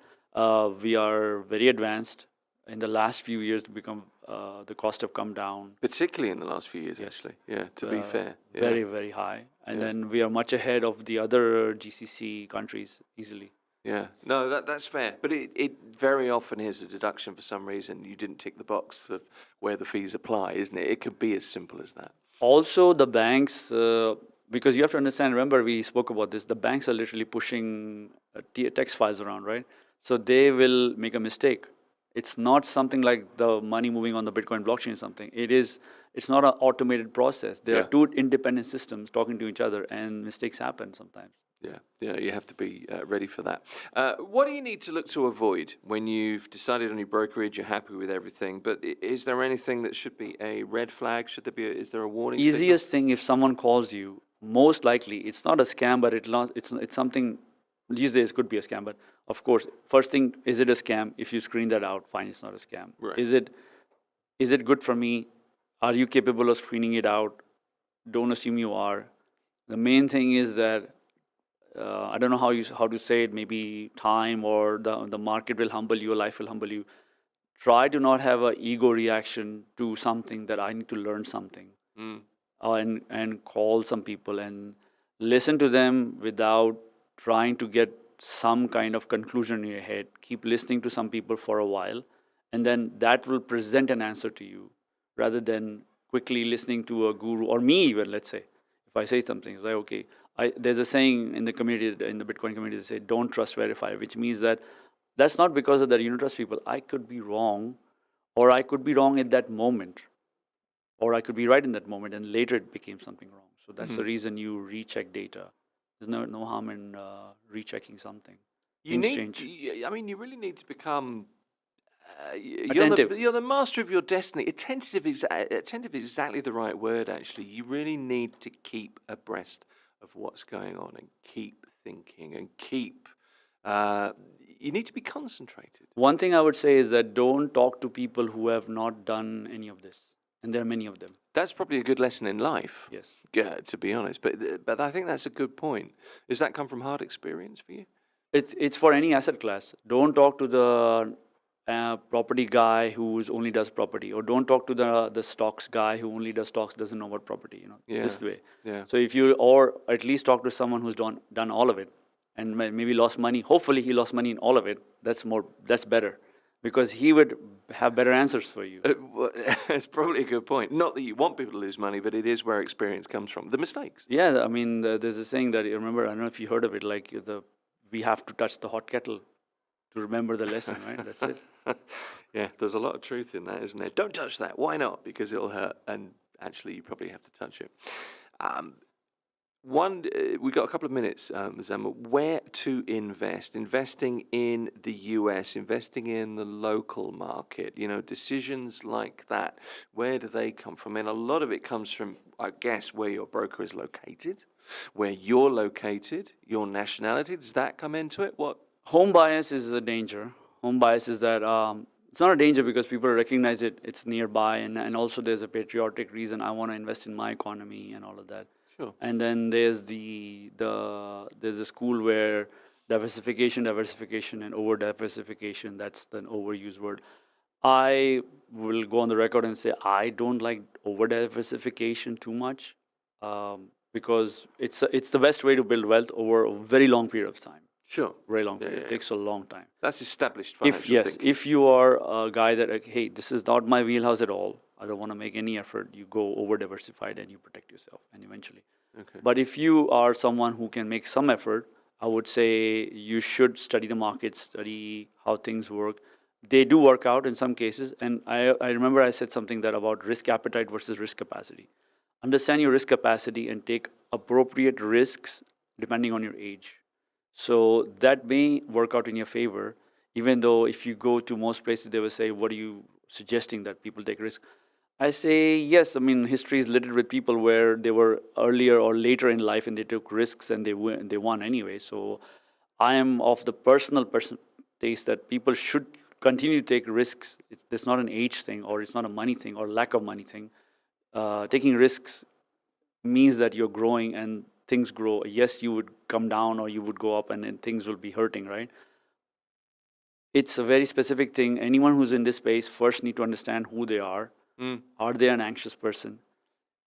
We are very advanced. In the last few years, the cost have come down. Particularly in the last few years, Yes. actually. Yeah, to be fair. Yeah. Very, very high. And Yeah. then we are much ahead of the other GCC countries easily. Yeah, no, that's fair. But it very often is a deduction for some reason. You didn't tick the box of where the fees apply, isn't it? It could be as simple as that. Also, the banks, because you have to understand, remember we spoke about this, the banks are literally pushing text files around, right? So they will make a mistake. It's not something like the money moving on the Bitcoin blockchain or something. It's not an automated process. There are two independent systems talking to each other, and mistakes happen sometimes. Yeah, you have to be ready for that. What do you need to look to avoid when you've decided on your brokerage, you're happy with everything, but is there anything that should be a red flag? Is there a warning signal? Easiest thing, if someone calls you, most likely, it's not a scam, but it's something, these days could be a scam, but of course, first thing, is it a scam? If you screen that out, fine, it's not a scam. Right. Is it good for me? Are you capable of screening it out? Don't assume you are. The main thing is that I don't know how to say it, maybe time or the market will humble you, life will humble you. Try to not have an ego reaction to something that I need to learn something. And call some people and listen to them without trying to get some kind of conclusion in your head. Keep listening to some people for a while, and then that will present an answer to you rather than quickly listening to a guru or me even, let's say. If I say something, it's like, okay, there's a saying in the community, in the Bitcoin community, they say, don't trust, verify, which means that that's not because of that you don't trust people. I could be wrong, or I could be wrong at that moment, or I could be right in that moment, and later it became something wrong. So that's the reason you recheck data. There's no harm in rechecking something. You really need to become attentive. You're the master of your destiny. Attentive is exactly the right word, actually. You really need to keep abreast of what's going on and keep thinking and keep... you need to be concentrated. One thing I would say is that don't talk to people who have not done any of this. And there are many of them. That's probably a good lesson in life. Yes. Yeah, to be honest. But I think that's a good point. Does that come from hard experience for you? It's for any asset class. Don't talk to the property guy who only does property, or don't talk to the stocks guy who only does stocks, doesn't know about property. This way. Yeah. So or at least talk to someone who's done all of it, and maybe lost money. Hopefully he lost money in all of it. That's better, because he would have better answers for you. It's probably a good point. Not that you want people to lose money, but it is where experience comes from. The mistakes. Yeah, I mean, there's a saying that, remember, I don't know if you heard of it, like we have to touch the hot kettle to remember the lesson, right? That's it. Yeah, there's a lot of truth in that, isn't there? Don't touch that. Why not? Because it'll hurt. And actually, you probably have to touch it. We've got a couple of minutes, Zama. Where to invest? Investing in the US, investing in the local market, decisions like that. Where do they come from? And a lot of it comes from, I guess, where your broker is located, where you're located, your nationality. Does that come into it? What? Home bias is a danger. Home bias is that it's not a danger because people recognize it's nearby, and also there's a patriotic reason. I want to invest in my economy and all of that. Sure. And then there's there's a school where diversification, and over diversification, that's the overused word. I will go on the record and say I don't like over diversification too much, because it's the best way to build wealth over a very long period of time. Sure. Very long period. It takes a long time. That's established financial thinking. If you are a guy that, hey, this is not my wheelhouse at all, I don't want to make any effort, you go over diversified and you protect yourself, and eventually. Okay. But if you are someone who can make some effort, I would say you should study the market, study how things work. They do work out in some cases, and I remember I said something that about risk appetite versus risk capacity. Understand your risk capacity and take appropriate risks depending on your age. So that may work out in your favor, even though if you go to most places, they will say, what are you suggesting that people take risk? I say, yes, I mean, history is littered with people where they were earlier or later in life and they took risks and they won anyway. So I am of the personal taste that people should continue to take risks. It's not an age thing, or it's not a money thing or lack of money thing. Taking risks means that you're growing, and things grow, yes, you would come down or you would go up and then things will be hurting, right? It's a very specific thing. Anyone who's in this space first need to understand who they are. Are they an anxious person?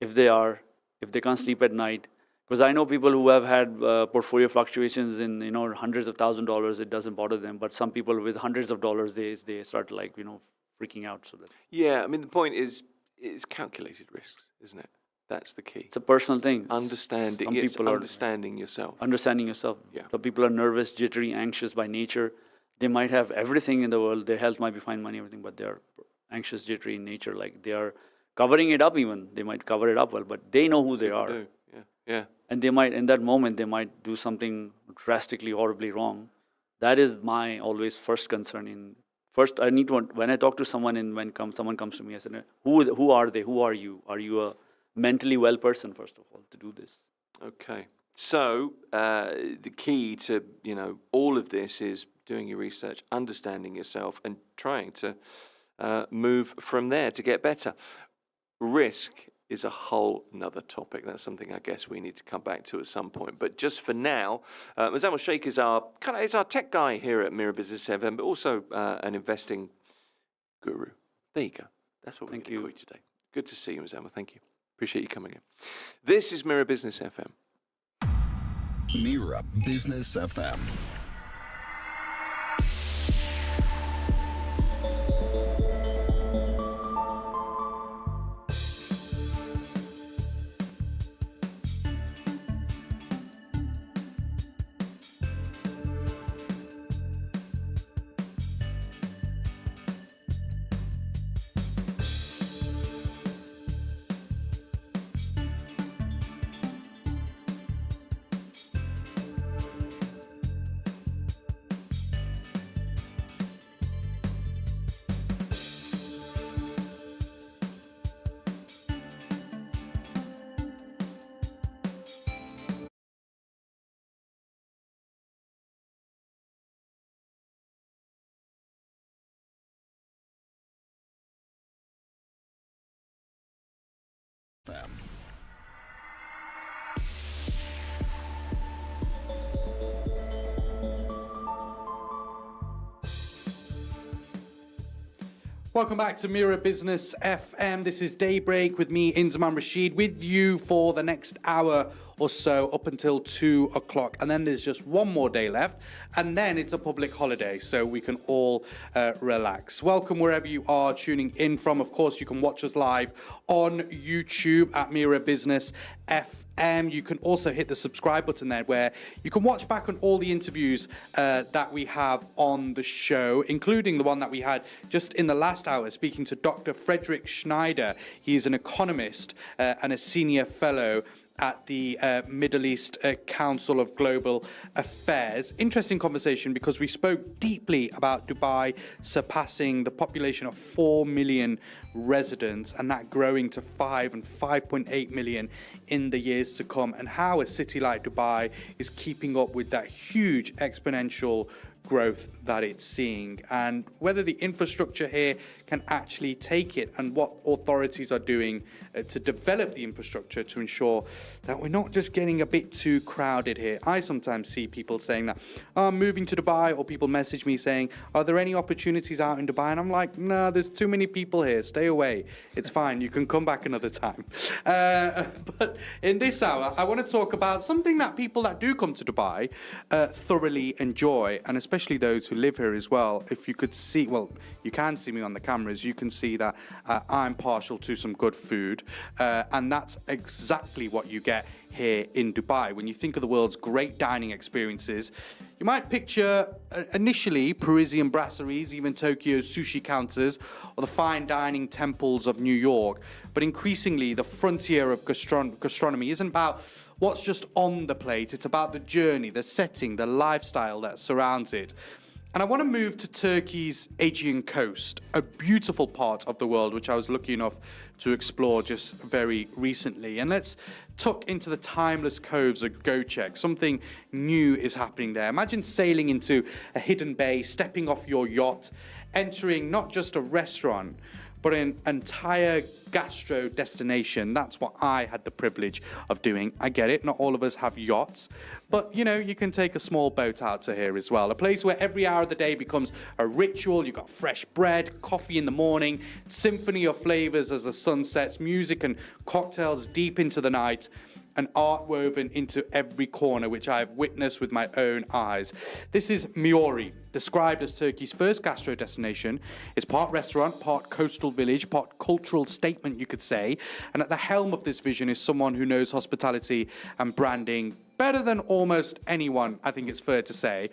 If they are, if they can't sleep at night, because I know people who have had portfolio fluctuations in, you know, hundreds of $1,000s, it doesn't bother them. But some people with hundreds of dollars, they start like, you know, freaking out. So that Yeah, I mean, the point is, it's calculated risks, isn't it? That's the key. it's a personal thing. Understanding, Some it's people are understanding yourself. understanding yourself. Yeah. Some people are nervous, jittery, anxious by nature. They might have everything in the world. Their health might be fine, money, everything, but they're anxious, jittery in nature. Like they are covering it up even. They might cover it up well, but they know who they are. Do. Yeah. And they might, in that moment, they might do something drastically, horribly wrong. That is my always first concern. First, I need to, when I talk to someone and someone comes to me, I said, who are they? Who are you? Are you a mentally well person, first of all, to do this? Okay. So the key to, you know, all of this is doing your research, understanding yourself, and trying to move from there to get better. Risk is a whole nother topic. That's something I guess we need to come back to at some point. But just for now, Muzamil Sheikh is our tech guy here at Mira Business FM, but also an investing guru. There you go. That's what we're going to call you today. Good to see you, Muzamil. Thank you. Appreciate you coming in. This is Mira Business FM. Mira Business FM. Welcome back to Mira Business FM. This is Daybreak with me, Inzaman Rashid, with you for the next hour or so up until 2 o'clock. And then there's just one more day left. And then it's a public holiday, so we can all relax. Welcome wherever you are tuning in from. Of course, you can watch us live on YouTube at Mira Business FM. You can also hit the subscribe button there where you can watch back on all the interviews that we have on the show, including the one that we had just in the last hour speaking to Dr. Frederick Schneider. He is an economist and a senior fellow at the Middle East Council of Global Affairs. Interesting conversation because we spoke deeply about Dubai surpassing the population of 4 million residents and that growing to 5 and 5.8 million in the years to come, and how a city like Dubai is keeping up with that huge exponential growth that it's seeing, and whether the infrastructure here can actually take it, and what authorities are doing to develop the infrastructure to ensure that we're not just getting a bit too crowded here. I sometimes see people saying that, oh, I'm moving to Dubai, or people message me saying, are there any opportunities out in Dubai? And I'm like, no, there's too many people here. Stay away. It's fine. You can come back another time. But in this hour, I want to talk about something that people that do come to Dubai thoroughly enjoy, and especially those who live here as well. If you could see, well, you can see me on the cameras, you can see that I'm partial to some good food, and that's exactly what you get here in Dubai. When you think of the world's great dining experiences, you might picture initially Parisian brasseries, even Tokyo's sushi counters, or the fine dining temples of New York. But increasingly, the frontier of gastronomy isn't about what's just on the plate. It's about the journey, the setting, the lifestyle that surrounds it. And I want to move to Turkey's Aegean coast, a beautiful part of the world, which I was lucky enough to explore just very recently. And let's tuck into the timeless coves of Göcek. Something new is happening there. Imagine sailing into a hidden bay, stepping off your yacht, entering not just a restaurant, but an entire gastro destination. That's what I had the privilege of doing. I get it, not all of us have yachts, but you know, you can take a small boat out to here as well. A place where every hour of the day becomes a ritual. You've got fresh bread, coffee in the morning, symphony of flavors as the sun sets, music and cocktails deep into the night, and art woven into every corner, which I have witnessed with my own eyes. This is Miori, described as Turkey's first gastro destination. It's part restaurant, part coastal village, part cultural statement, you could say. And at the helm of this vision is someone who knows hospitality and branding better than almost anyone, I think it's fair to say.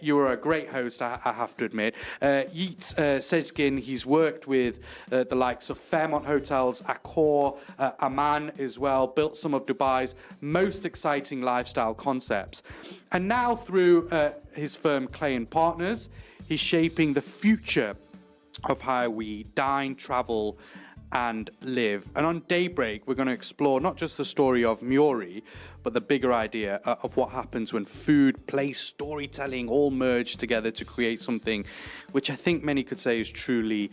You are a great host, I have to admit. Yiğit Sezgin, he's worked with the likes of Fairmont Hotels, Accor, Aman as well, built some of Dubai's most exciting lifestyle concepts. And now through his firm Clay & Partners, he's shaping the future of how we dine, travel, and live. And on Daybreak, we're going to explore not just the story of Miori, but the bigger idea of what happens when food, place, storytelling all merge together to create something which I think many could say is truly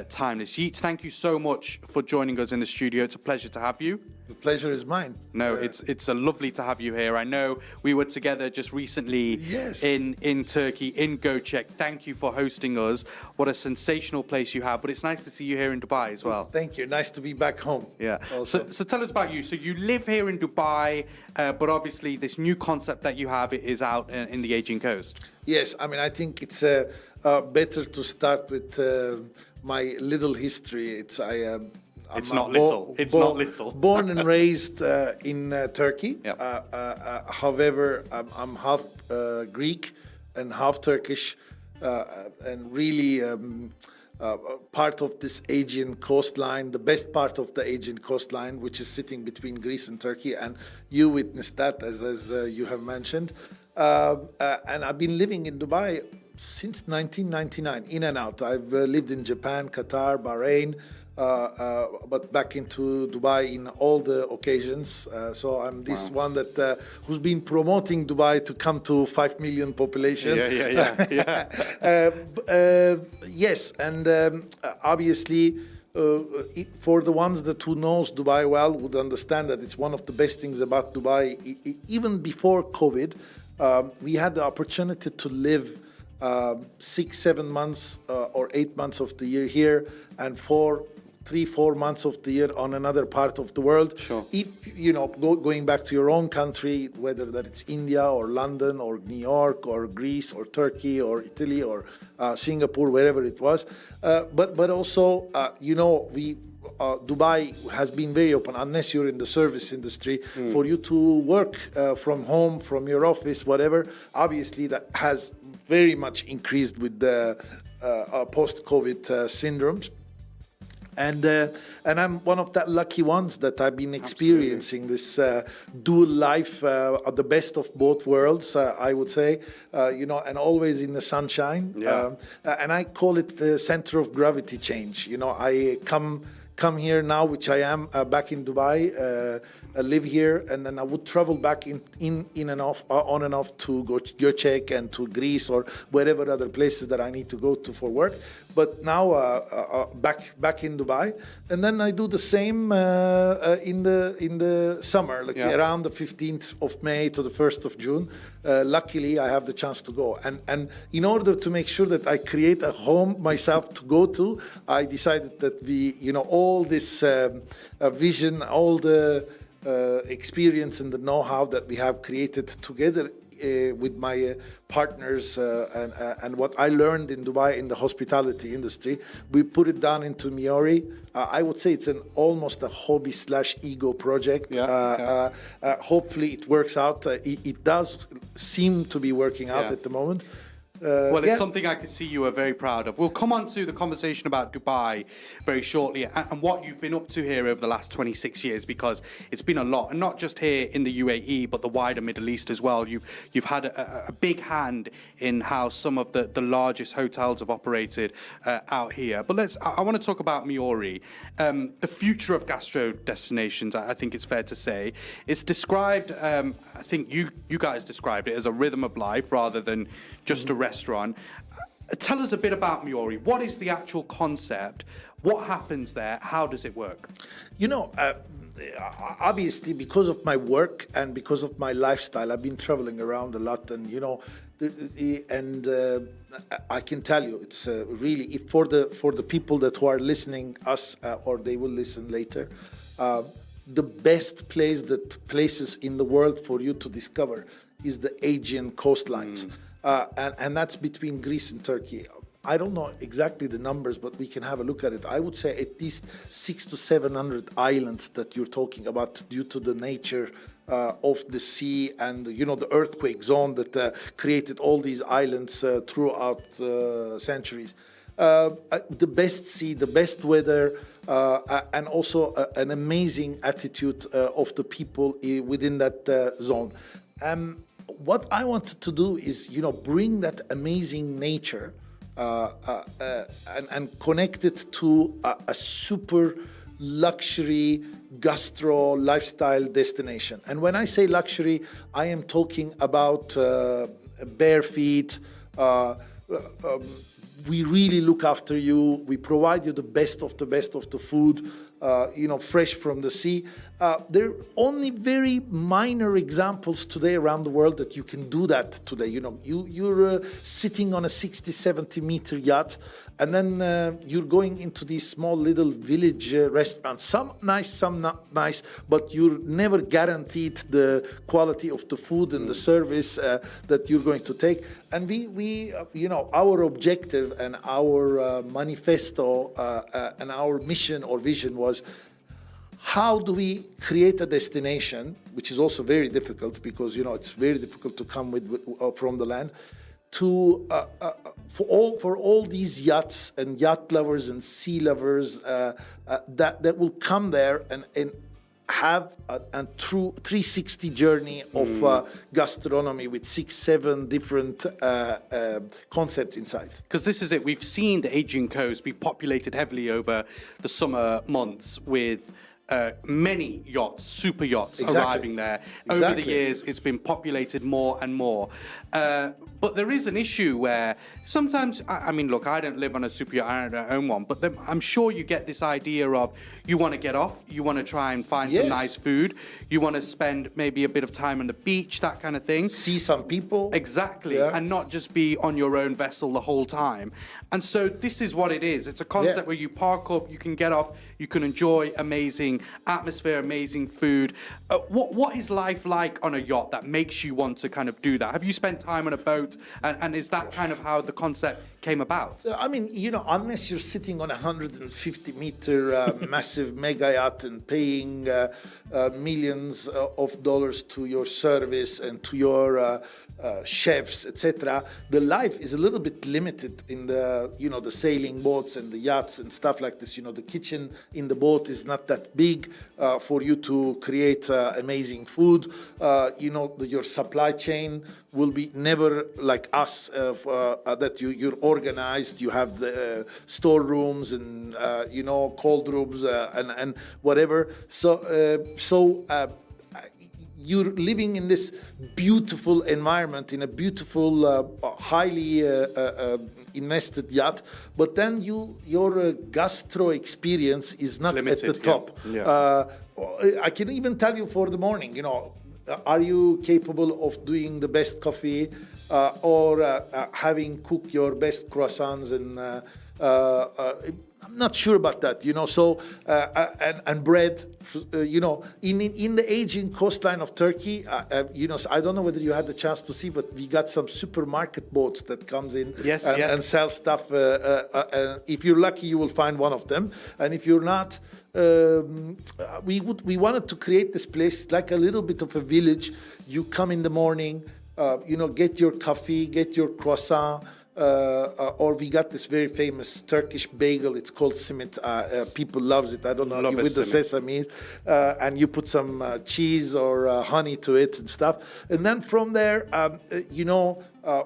timeless. Yiğit, thank you so much for joining us in the studio. It's a pleasure to have you. The pleasure is mine. No, it's a lovely to have you here. I know we were together just recently in Turkey, in Göcek. Thank you for hosting us. What a sensational place you have. But it's nice to see you here in Dubai as well. Thank you. Nice to be back home. Yeah. So tell us about you. So you live here in Dubai, but obviously this new concept that you have is out in the Aegean coast. Yes, I mean, I think it's better to start with my little history. It's not little. Born and raised in Turkey. Yep. However, I'm half Greek and half Turkish, and really part of this Aegean coastline, the best part of the Aegean coastline, which is sitting between Greece and Turkey, and you witnessed that as you have mentioned. And I've been living in Dubai since 1999, in and out. I've lived in Japan, Qatar, Bahrain, but back into Dubai in all the occasions. So I'm this one that who's been promoting Dubai to come to 5 million population. Yes, and obviously, for the ones that who knows Dubai well would understand that it's one of the best things about Dubai. Even before COVID, we had the opportunity to live 6-7 months or 8 months of the year here, and 3-4 months of the year on another part of the world. Sure. If you know, going back to your own country, whether that it's India or London or New York or Greece or Turkey or Italy or Singapore, wherever it was, but also you know, we. Dubai has been very open, unless you're in the service industry, for you to work from home, from your office, whatever. Obviously, that has very much increased with the post-COVID syndromes. And I'm one of that lucky ones that I've been experiencing this dual life, the best of both worlds, I would say, you know, and always in the sunshine. Yeah. And I call it the center of gravity change. You know, I come here now, which I am back in Dubai, live here, and then I would travel back in and off, on and off to Göcek and to Greece or wherever other places that I need to go to for work. But now back in Dubai, and then I do the same in the summer, like around the 15th of May to the 1st of June. Luckily, I have the chance to go, and in order to make sure that I create a home myself to go to, I decided that all this vision, all the experience and the know-how that we have created together with my partners and what I learned in Dubai in the hospitality industry, we put it down into Miori. I would say it's almost a hobby/ego project. Hopefully it works out. It does seem to be working out at the moment. Well, it's something I could see you are very proud of. We'll come on to the conversation about Dubai very shortly and what you've been up to here over the last 26 years, because it's been a lot, and not just here in the UAE, but the wider Middle East as well. You've had a big hand in how some of the largest hotels have operated out here. But I want to talk about Miori. The future of gastro destinations, I think it's fair to say. It's described, I think you guys described it as a rhythm of life rather than just a restaurant. Tell us a bit about Miori. What is the actual concept? What happens there? How does it work? You know, obviously, because of my work and because of my lifestyle, I've been traveling around a lot, and you know, I can tell you, it's really for the people that who are listening us or they will listen later. The best places in the world for you to discover is the Aegean coastlines, and that's between Greece and Turkey. I don't know exactly the numbers, but we can have a look at it. I would say at least 600 to 700 islands that you're talking about due to the nature of the sea and, you know, the earthquake zone that created all these islands throughout centuries. The best sea, the best weather, and also an amazing attitude of the people within that zone. What I wanted to do is, you know, bring that amazing nature and connect it to a super luxury gastro lifestyle destination. And when I say luxury, I am talking about bare feet. We really look after you. We provide you the best of the food, you know, fresh from the sea. There are only very minor examples today around the world that you can do that today. You know, you're sitting on a 60, 70 meter yacht, and then you're going into these small little village restaurants. Some nice, some not nice, but you're never guaranteed the quality of the food and the service that you're going to take. And we you know, our objective and our manifesto and our mission or vision was, how do we create a destination, which is also very difficult because, you know, it's very difficult to come from the land, to for all these yachts and yacht lovers and sea lovers that will come there and have a true 360 journey of gastronomy with 6-7 different concepts inside. Because this is it. We've seen the Aegean coast be populated heavily over the summer months with many yachts, super yachts arriving there. Over the years, it's been populated more and more. But there is an issue where sometimes, I mean, look, I don't live on a super yacht, I don't own one, but I'm sure you get this idea of you want to get off, you want to try and find some nice food, you want to spend maybe a bit of time on the beach, that kind of thing. See some people. Exactly, and not just be on your own vessel the whole time. And so this is what it is. It's a concept where you park up, you can get off, you can enjoy amazing atmosphere, amazing food. What is life like on a yacht that makes you want to kind of do that? Have you spent time on a boat, and is that kind of how the concept came about? I mean, you know, unless you're sitting on a 150-meter massive mega yacht and paying millions of dollars to your service and to your chefs, etc., the life is a little bit limited in the, you know, the sailing boats and the yachts and stuff like this. You know, the kitchen in the boat is not that big for you to create amazing food. You know, your supply chain will be never like us, that you're organized. You have the storerooms and you know, cold rooms and whatever. So you're living in this beautiful environment, in a beautiful, highly invested yacht, but then your gastro experience is not limited, at the top. I can even tell you for the morning, you know, are you capable of doing the best coffee or having cooked your best croissants? And I'm not sure about that, you know. So and bread, you know, in the Aegean coastline of Turkey, you know, I don't know whether you had the chance to see, but we got some supermarket boats that comes in and sell stuff. If you're lucky, you will find one of them, and if you're not, we wanted to create this place like a little bit of a village. You come in the morning, you know, get your coffee, get your croissant. Or we got this very famous Turkish bagel. It's called simit. People loves it. I don't know, with the sesame, and you put some cheese or honey to it and stuff. And then from there, you know,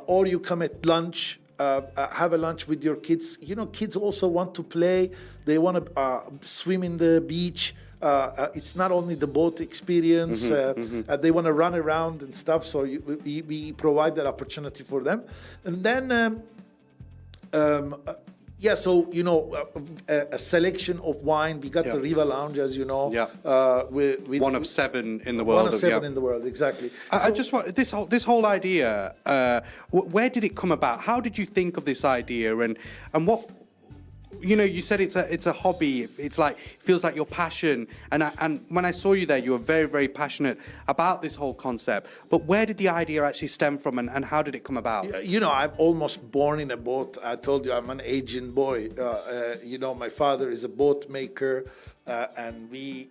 or you come at lunch, have a lunch with your kids. You know, kids also want to play. They want to swim in the beach. It's not only the boat experience, they want to run around and stuff, so we provide that opportunity for them. And then Yeah, so, a selection of wine. We got the Riva Lounge, as you know. Yeah. With One of 7 in the world. One of 7 in the world, exactly. I just want this whole idea. Where did it come about? How did you think of this idea? And what? You said it's a hobby. It's like it feels like your passion. And when I saw you there, you were very, very passionate about this whole concept. But where did the idea actually stem from, and how did it come about? I'm almost born in a boat. I told you I'm an Asian boy. My father is a boat maker, and we,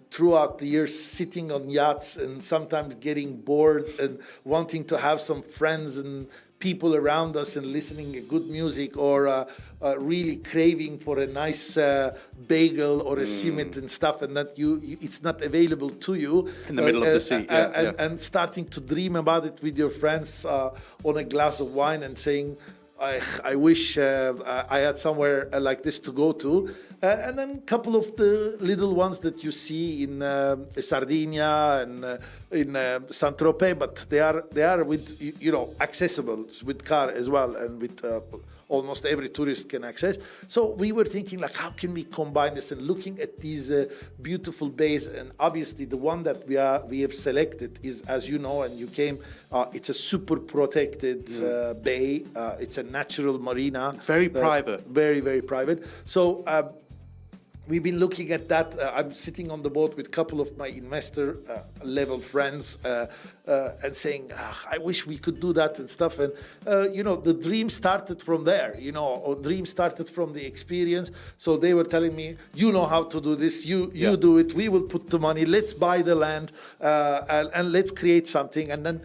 throughout the years sitting on yachts and sometimes getting bored and wanting to have some friends and people around us and listening to good music, or really craving for a nice bagel or a cement and stuff, and that it's not available to you in the middle of the sea, and starting to dream about it with your friends on a glass of wine and saying, I wish I had somewhere like this to go to. And then a couple of the little ones that you see in Sardinia and in Saint-Tropez, but they are with, accessible with car as well, and with almost every tourist can access. So we were thinking, like, how can we combine this? And looking at these beautiful bays, and obviously the one that we have selected is, as you know, and you came, it's a super protected bay. It's a natural marina. Very private. Very, very private. So we've been looking at that. I'm sitting on the boat with a couple of my investor level friends and saying, I wish we could do that and stuff. And, the dream started from there, or dream started from the experience. So they were telling me, you know how to do this, you do it, we will put the money, let's buy the land and let's create something. And then,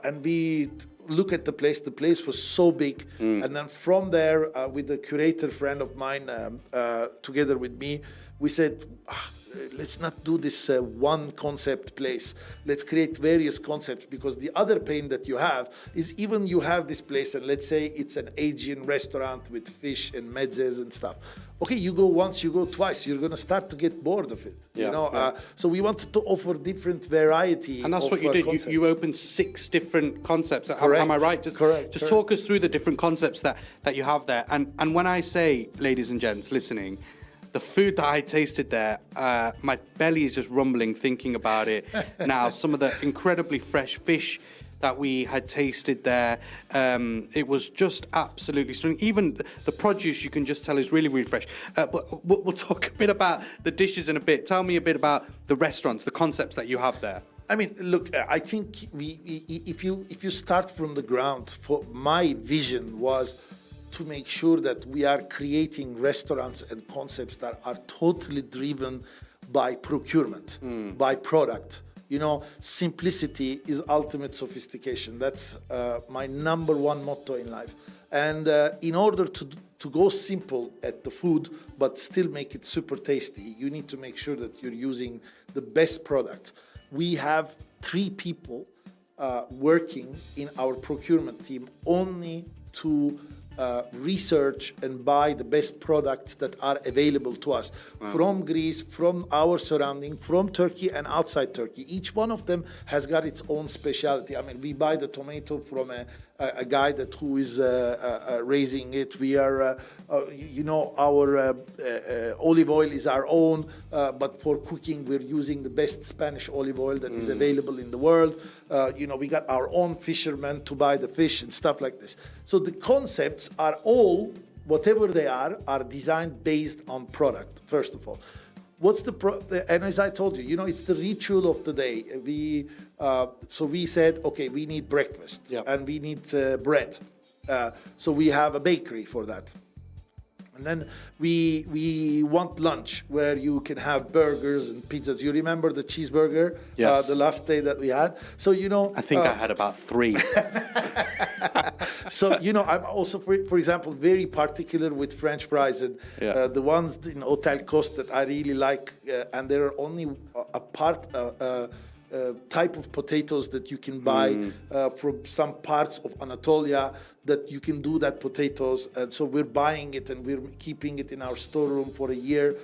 and we look at the place was so big. And then from there, with a curator friend of mine, together with me, we said, let's not do this one concept place. Let's create various concepts, because the other pain that you have is, even you have this place, and let's say it's an Asian restaurant with fish and mezzes and stuff. Okay, you go once, you go twice, you're going to start to get bored of it. So we wanted to offer different variety. And that's what you did. You opened 6 different concepts. Correct. Am I right? Correct. Just talk us through the different concepts that you have there. And when I say, ladies and gents listening, the food that I tasted there, my belly is just rumbling thinking about it now. Some of the incredibly fresh fish that we had tasted there, it was just absolutely stunning. Even the produce, you can just tell, is really, really fresh. But we'll talk a bit about the dishes in a bit. Tell me a bit about the restaurants, the concepts that you have there. I mean, look, I think if you start from the ground, for my vision was to make sure that we are creating restaurants and concepts that are totally driven by procurement, by product. Simplicity is ultimate sophistication. That's my number one motto in life. And in order to go simple at the food, but still make it super tasty, you need to make sure that you're using the best product. We have 3 people working in our procurement team only to research and buy the best products that are available to us from Greece, from our surrounding, from Turkey and outside Turkey. Each one of them has got its own specialty. I mean, we buy the tomato from a guy who is raising it. We are, our olive oil is our own, but for cooking, we're using the best Spanish olive oil that is available in the world. We got our own fishermen to buy the fish and stuff like this. So the concepts are all, whatever they are designed based on product, first of all. What's and as I told you, it's the ritual of the day. So we said, okay, we need breakfast and we need bread. So we have a bakery for that. And then we want lunch where you can have burgers and pizzas. You remember the cheeseburger? Yes. The last day that we had? So, I think I had about 3. So, I'm also, for example, very particular with French fries. And the ones in Hotel Coste that I really like, and there are only type of potatoes that you can buy from some parts of Anatolia that you can do that potatoes. And so we're buying it and we're keeping it in our storeroom for a year,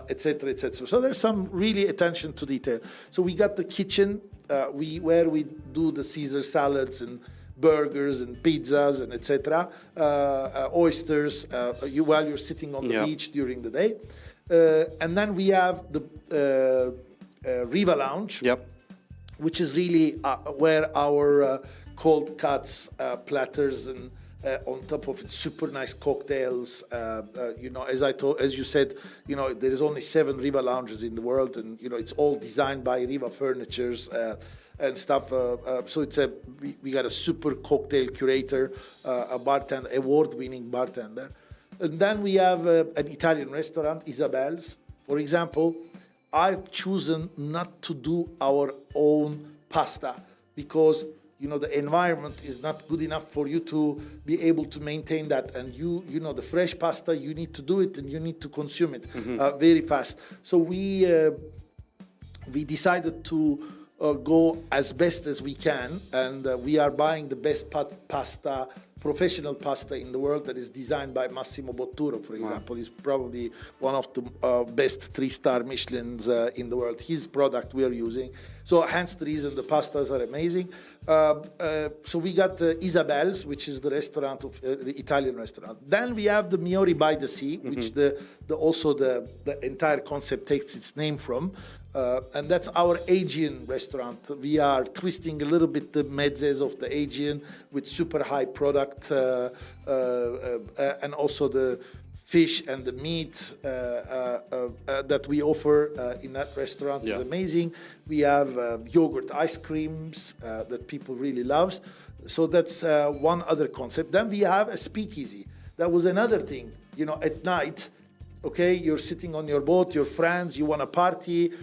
et cetera, et cetera. So there's some really attention to detail. So we got the kitchen where we do the Caesar salads and burgers and pizzas and etc. Oysters while you're sitting on the beach during the day. And then we have the Riva Lounge, which is really where our cold cuts, platters, and on top of it, super nice cocktails. As you said, there is only 7 Riva Lounges in the world, and it's all designed by Riva Furnitures and stuff. So we got a super cocktail curator, a bartender, award-winning bartender. And then we have an Italian restaurant, Isabel's. For example, I've chosen not to do our own pasta because the environment is not good enough for you to be able to maintain that. And the fresh pasta, you need to do it and you need to consume it very fast. So we decided to go as best as we can, and we are buying the best pasta, professional pasta in the world that is designed by Massimo Botturo, for example. He's probably one of the best 3-star Michelins in the world. His product we are using. So hence the reason the pastas are amazing. So we got Isabel's, which is the restaurant, the Italian restaurant. Then we have the Miori by the Sea, which also the entire concept takes its name from. And that's our Aegean restaurant. We are twisting a little bit the mezzes of the Aegean with super high product and also the fish and the meat that we offer in that restaurant is amazing. We have yogurt ice creams that people really love. So that's one other concept. Then we have a speakeasy. That was another thing. At night, okay, you're sitting on your boat, your friends, you want to party.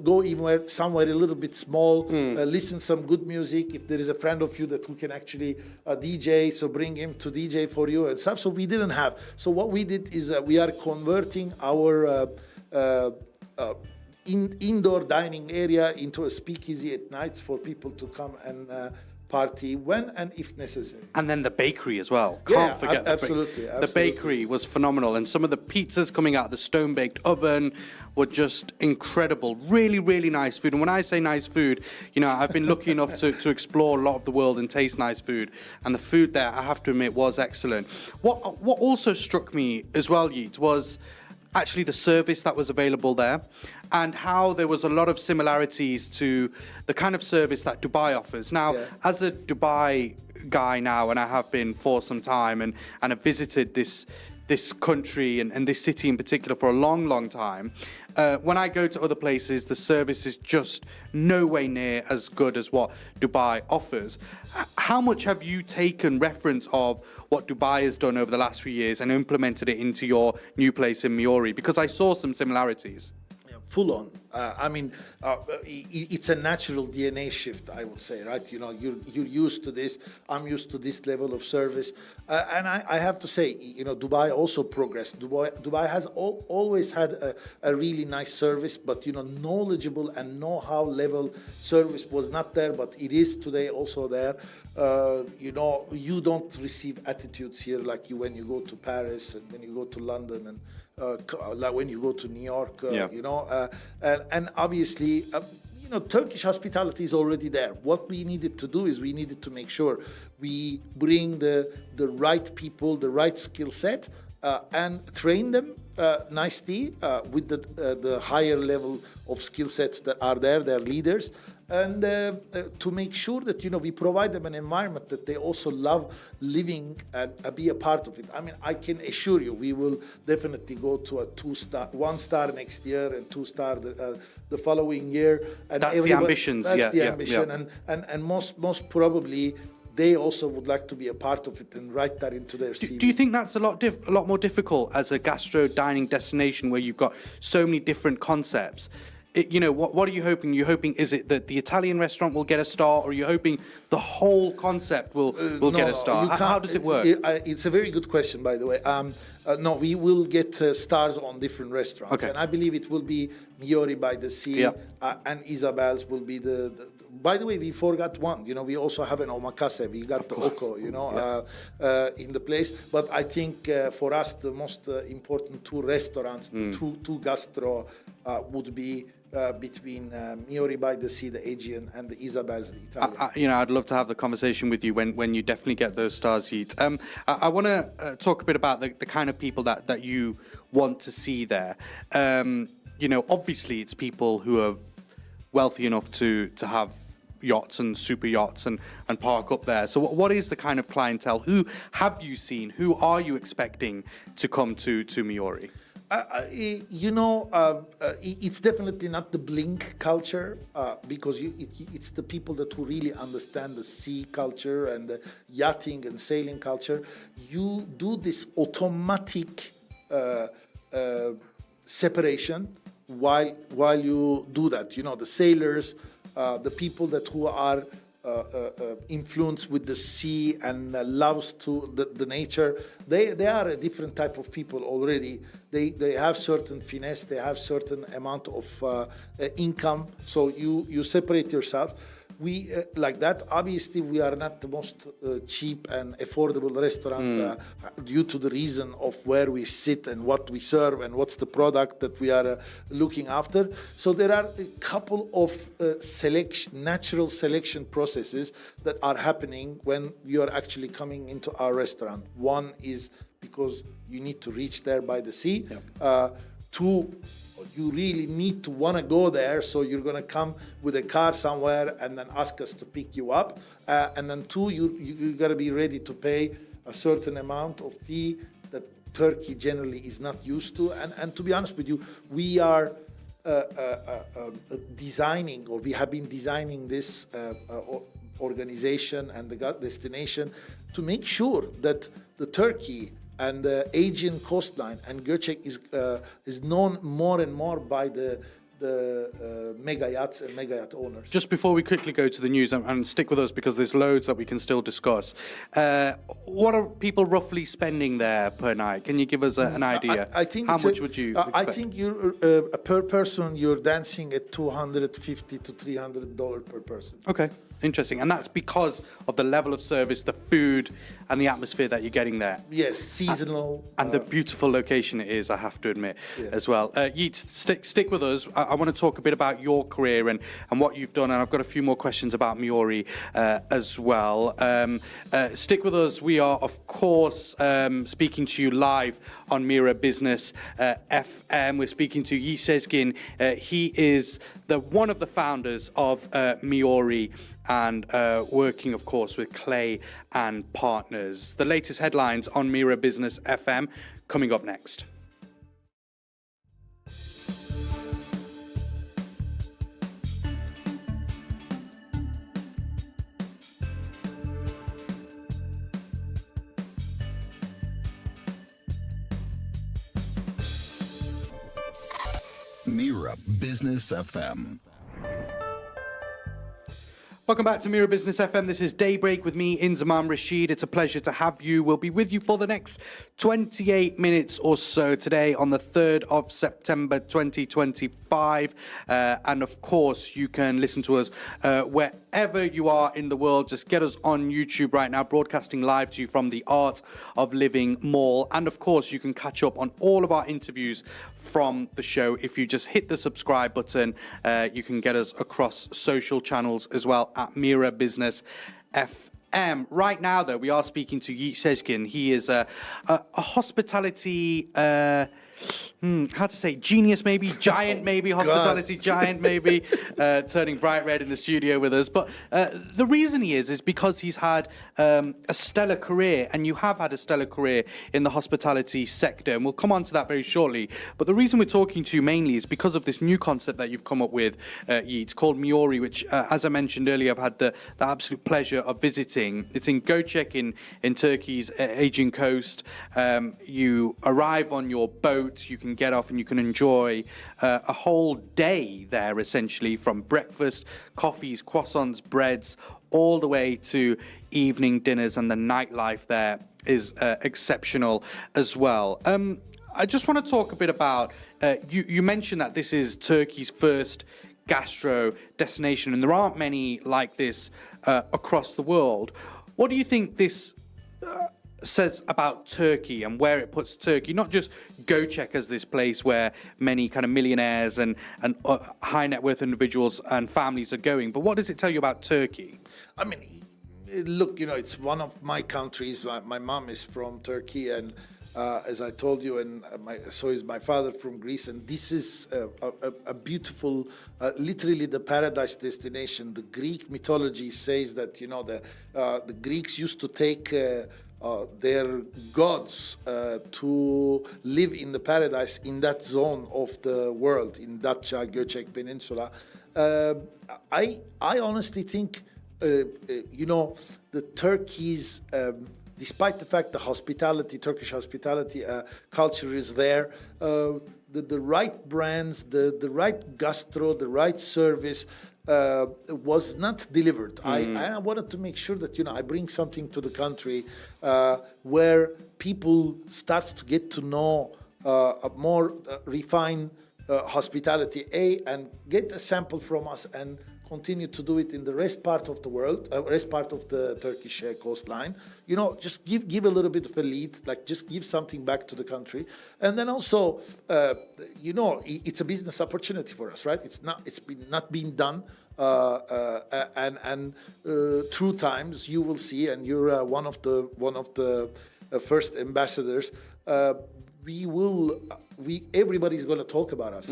Go even somewhere a little bit small, listen some good music. If there is a friend of you who can actually DJ, so bring him to DJ for you and stuff. So we didn't have. So what we did is we are converting our indoor dining area into a speakeasy at nights for people to come and party when and if necessary. And then the bakery as well. Can't forget absolutely. The bakery was phenomenal, and some of the pizzas coming out of the stone-baked oven were just incredible. Really, really nice food. And when I say nice food, I've been lucky enough to explore a lot of the world and taste nice food. And the food there, I have to admit, was excellent. What also struck me as well, Yeet, was actually the service that was available there, and how there was a lot of similarities to the kind of service that Dubai offers. Now, as a Dubai guy now, and I have been for some time, and have visited this country and this city in particular for a long, long time, when I go to other places, the service is just no way near as good as what Dubai offers. How much have you taken reference of what Dubai has done over the last few years and implemented it into your new place in Miori? Because I saw some similarities. Full on. It's a natural DNA shift, I would say, right? You're used to this. I'm used to this level of service. And I have to say, Dubai also progressed. Dubai has always had a really nice service, but, knowledgeable and know-how level service was not there, but it is today also there. You don't receive attitudes here like when you go to Paris and when you go to London and like when you go to New York, and obviously, Turkish hospitality is already there. What we needed to do is we needed to make sure we bring the right people, the right skill set, and train them nicely with the higher level of skill sets that are there, they're leaders, and to make sure that we provide them an environment that they also love living and be a part of it. I mean, I can assure you, we will definitely go to a 2-star, 1-star next year, and 2-star the following year. And that's the ambitions. That's the ambition, and most probably they also would like to be a part of it and write that into their CV. Do you think that's a lot more difficult as a gastro dining destination where you've got so many different concepts? What are you hoping? You're hoping, is it that the Italian restaurant will get a star, or are you hoping the whole concept will get a star? How does it work? It's a very good question, by the way. No, we will get stars on different restaurants. Okay. And I believe it will be Miori by the Sea, and Isabel's will be the by the way, we forgot one. We also have an omakase. We got the oko, in the place. But I think for us, the most important 2 restaurants, the two gastro would be between Miori by the Sea, the Aegean, and the Isabels, the Italian. I'd love to have the conversation with you when you definitely get those stars, Yeet. I want to talk a bit about the kind of people that you want to see there. Obviously it's people who are wealthy enough to have yachts and super yachts and park up there. So what is the kind of clientele? Who have you seen? Who are you expecting to come to Miori? It's definitely not the blink culture because it's the people that who really understand the sea culture and the yachting and sailing culture. You do this automatic separation while you do that. The sailors, the people that who are influenced with the sea and loves to the nature, they are a different type of people already. They have certain finesse, they have certain amount of income, so you separate yourself. We like that. Obviously, we are not the most cheap and affordable restaurant due to the reason of where we sit and what we serve and what's the product that we are looking after. So there are a couple of natural selection processes that are happening when you are actually coming into our restaurant. One is because you need to reach there by the sea. Yep. Two, you really need to want to go there, so you're going to come with a car somewhere and then ask us to pick you up. And then two, you got to be ready to pay a certain amount of fee that Turkey generally is not used to. And to be honest with you, we are designing, or we have been designing this organization and the destination to make sure that the Turkey and the Aegean coastline and Göcek is known more and more by the mega yachts and mega yacht owners. Just before we quickly go to the news, and stick with us because there's loads that we can still discuss. What are people roughly spending there per night? Can you give us an idea? I think how much would you expect? I think you're per person you're dancing at $250 to $300 per person. Okay. Interesting. And that's because of the level of service, the food, and the atmosphere that you're getting there. Yes, seasonal. And the beautiful location it is, I have to admit, as well. Yeet, stick with us. I want to talk a bit about your career and what you've done, and I've got a few more questions about Miori as well. Stick with us. We are, of course, speaking to you live on Mira Business FM. We're speaking to Yeet Sezgin. He is one of the founders of Miori, and working, of course, with Clay and Partners. The latest headlines on Mira Business FM coming up next. Mira Business FM. Welcome back to Mira Business FM. This is Daybreak with me, Inzamam Rashid. It's a pleasure to have you. We'll be with you for the next 28 minutes or so today on the 3rd of September 2025. And of course, you can listen to us wherever you are in the world. Just get us on YouTube right now, broadcasting live to you from the Art of Living Mall. And of course, you can catch up on all of our interviews from the show. If you just hit the subscribe button, you can get us across social channels as well at Mira Business FM. Right now, though, we are speaking to Yeet Sezgin. He is a hospitality, how to say, genius maybe, giant maybe, hospitality giant maybe, turning bright red in the studio with us. But the reason he is because he's had a stellar career, and you have had a stellar career in the hospitality sector, and we'll come on to that very shortly. But the reason we're talking to you mainly is because of this new concept that you've come up with, Yeet, called Miori, which, as I mentioned earlier, I've had the absolute pleasure of visiting. It's in Göcek in Turkey's Aegean coast. You arrive on your boat, you can get off and you can enjoy a whole day there, essentially, from breakfast, coffees, croissants, breads, all the way to evening dinners, and the nightlife there is exceptional as well. I just want to talk a bit about, you mentioned that this is Turkey's first gastro destination, and there aren't many like this across the world. What do you think this says about Turkey and where it puts Turkey, not just GoCheck as this place where many kind of millionaires and high net worth individuals and families are going, but what does it tell you about Turkey? I mean, look, it's one of my countries. My mom is from Turkey, and as I told you, and so is my father from Greece. And this is a beautiful, literally the paradise destination. The Greek mythology says that, the Greeks used to take their gods to live in the paradise in that zone of the world, in Datça, Göcek Peninsula. I honestly think, the Turkey's, despite the fact the Turkish hospitality culture is there, the right brands, the right gastro, the right service was not delivered. I wanted to make sure that I bring something to the country where people starts to get to know a more refined hospitality, and get a sample from us and continue to do it in the rest part of the world, rest part of the Turkish coastline. Just give a little bit of a lead, like just give something back to the country, and then also, it's a business opportunity for us, right? It's not been done, and through times you will see, and you're one of the first ambassadors. Everybody's going to talk about us.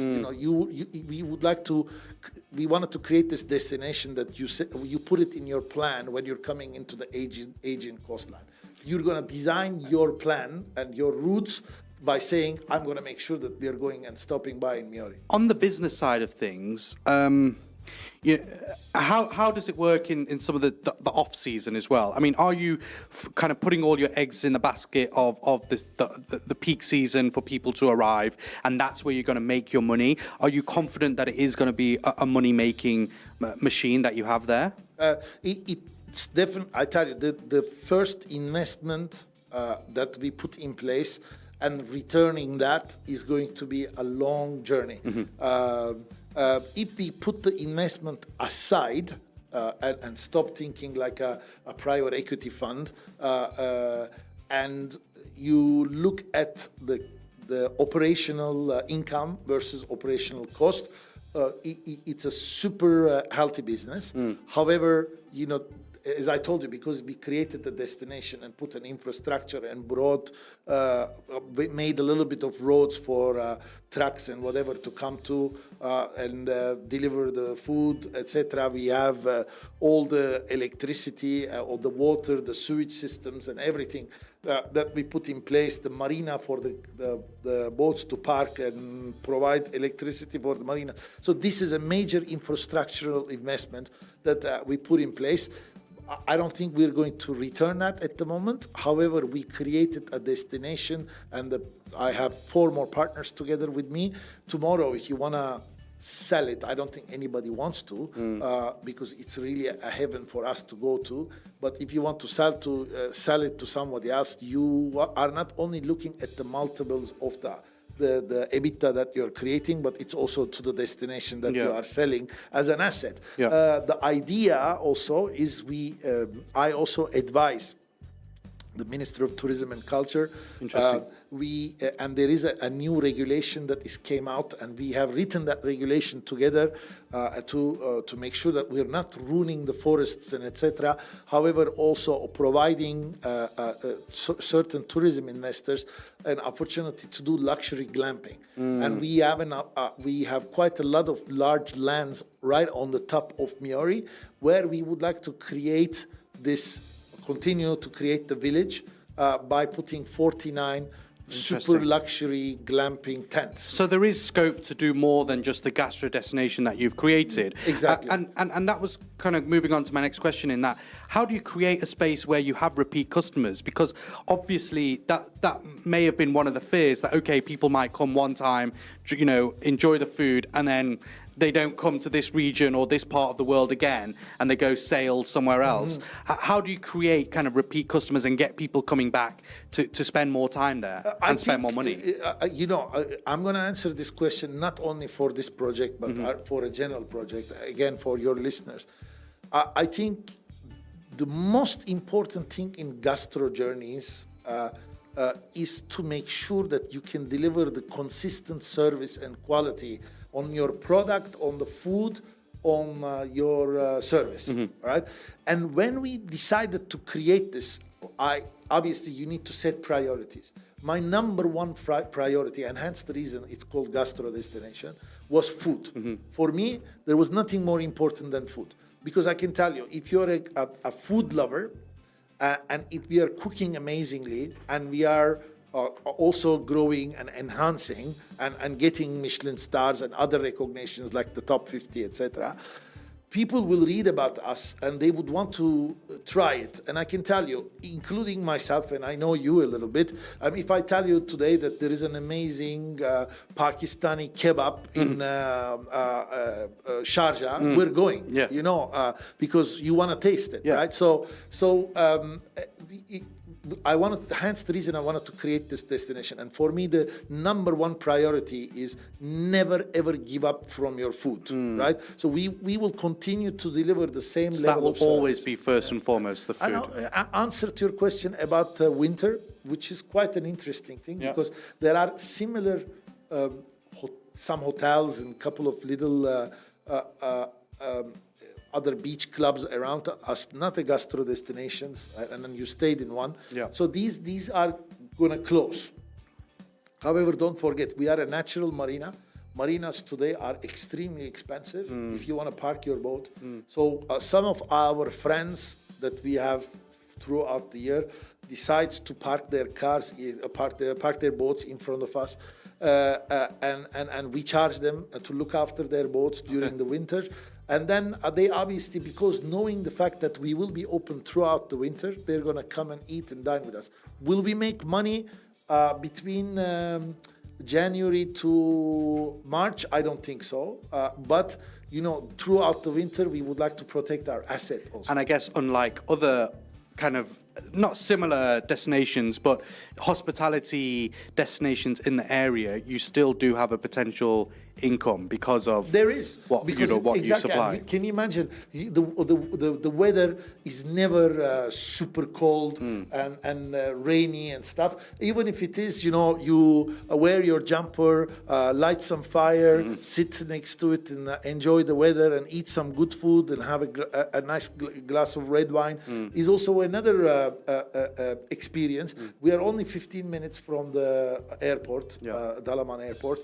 We wanted to create this destination that you put it in your plan when you're coming into the Aegean coastline. You're going to design your plan and your routes by saying, I'm going to make sure that we are going and stopping by in Miori. On the business side of things, how does it work in some of the off season as well? I mean, are you kind of putting all your eggs in the basket of the peak season for people to arrive, and that's where you're going to make your money? Are you confident that it is going to be a money making machine that you have there? It's definitely. I tell you, the first investment that we put in place and returning that is going to be a long journey. If we put the investment aside and stop thinking like a private equity fund, and you look at the operational income versus operational cost, it's a super healthy business. However, as I told you, because we created the destination and put an infrastructure and made a little bit of roads for trucks and whatever to come to and deliver the food, etc. We have all the electricity, all the water, the sewage systems and everything that we put in place, the marina for the boats to park and provide electricity for the marina. So this is a major infrastructural investment that we put in place. I don't think we're going to return that at the moment. However, we created a destination, and I have 4 more partners together with me. Tomorrow, if you want to sell it, I don't think anybody wants to, because it's really a heaven for us to go to. But if you want to sell it to somebody else, you are not only looking at the multiples of the EBITDA that you're creating, but it's also to the destination that you are selling as an asset. The idea also is I also advise the Minister of Tourism and Culture. Interesting. And there is a new regulation that came out, and we have written that regulation together to make sure that we're not ruining the forests and etc. However, also providing certain tourism investors an opportunity to do luxury glamping. And we have quite a lot of large lands right on the top of Miori, where we would like to continue to create the village by putting 49 super luxury glamping tents. So there is scope to do more than just the gastro destination that you've created. Exactly. And that was kind of moving on to my next question in that, how do you create a space where you have repeat customers? Because obviously that may have been one of the fears that, okay, people might come one time, enjoy the food, and then they don't come to this region or this part of the world again, and they go sail somewhere else. How do you create kind of repeat customers and get people coming back to spend more time there and spend more money? I'm going to answer this question not only for this project, but for a general project, again, for your listeners. I think the most important thing in gastro journeys is to make sure that you can deliver the consistent service and quality on your product, on the food, on your service, right? And when we decided to create this, obviously you need to set priorities. My number one priority, and hence the reason it's called Gastro Destination, was food. For me, there was nothing more important than food. Because I can tell you, if you're a food lover, and if we are cooking amazingly, and we are also growing and enhancing and getting Michelin stars and other recognitions like the top 50, etc., people will read about us and they would want to try it. And I can tell you, including myself, and I know you a little bit, if I tell you today that there is an amazing Pakistani kebab in Sharjah, we're going, you know, because you want to taste it, right? Hence the reason I wanted to create this destination. And for me, the number one priority is never ever give up from your food, right? So we will continue to deliver the same level That will of service. always be first and foremost, the food. Answer to your question about winter, which is quite an interesting thing, because there are similar some hotels and a couple of little other beach clubs around us, not a gastro destinations, and then you stayed in one. So these are going to close. However, don't forget, we are a natural marina. Marinas today are extremely expensive if you want to park your boat. So some of our friends that we have throughout the year decides to park their cars, park their boats in front of us, and we charge them to look after their boats during the winter. And then they obviously, because knowing the fact that we will be open throughout the winter, they're going to come and eat and dine with us. Will we make money between January to March? I don't think so. But, you know, throughout the winter, we would like to protect our asset also. And I guess unlike other kind of, not similar destinations, but hospitality destinations in the area, you still do have a potential income because of there is what because you supply. Can you imagine the weather is never super cold and rainy and stuff. Even if it is, you know, you wear your jumper, light some fire, sit next to it and enjoy the weather and eat some good food and have a nice glass of red wine is also another experience. We are only 15 minutes from the airport, Dalaman Airport.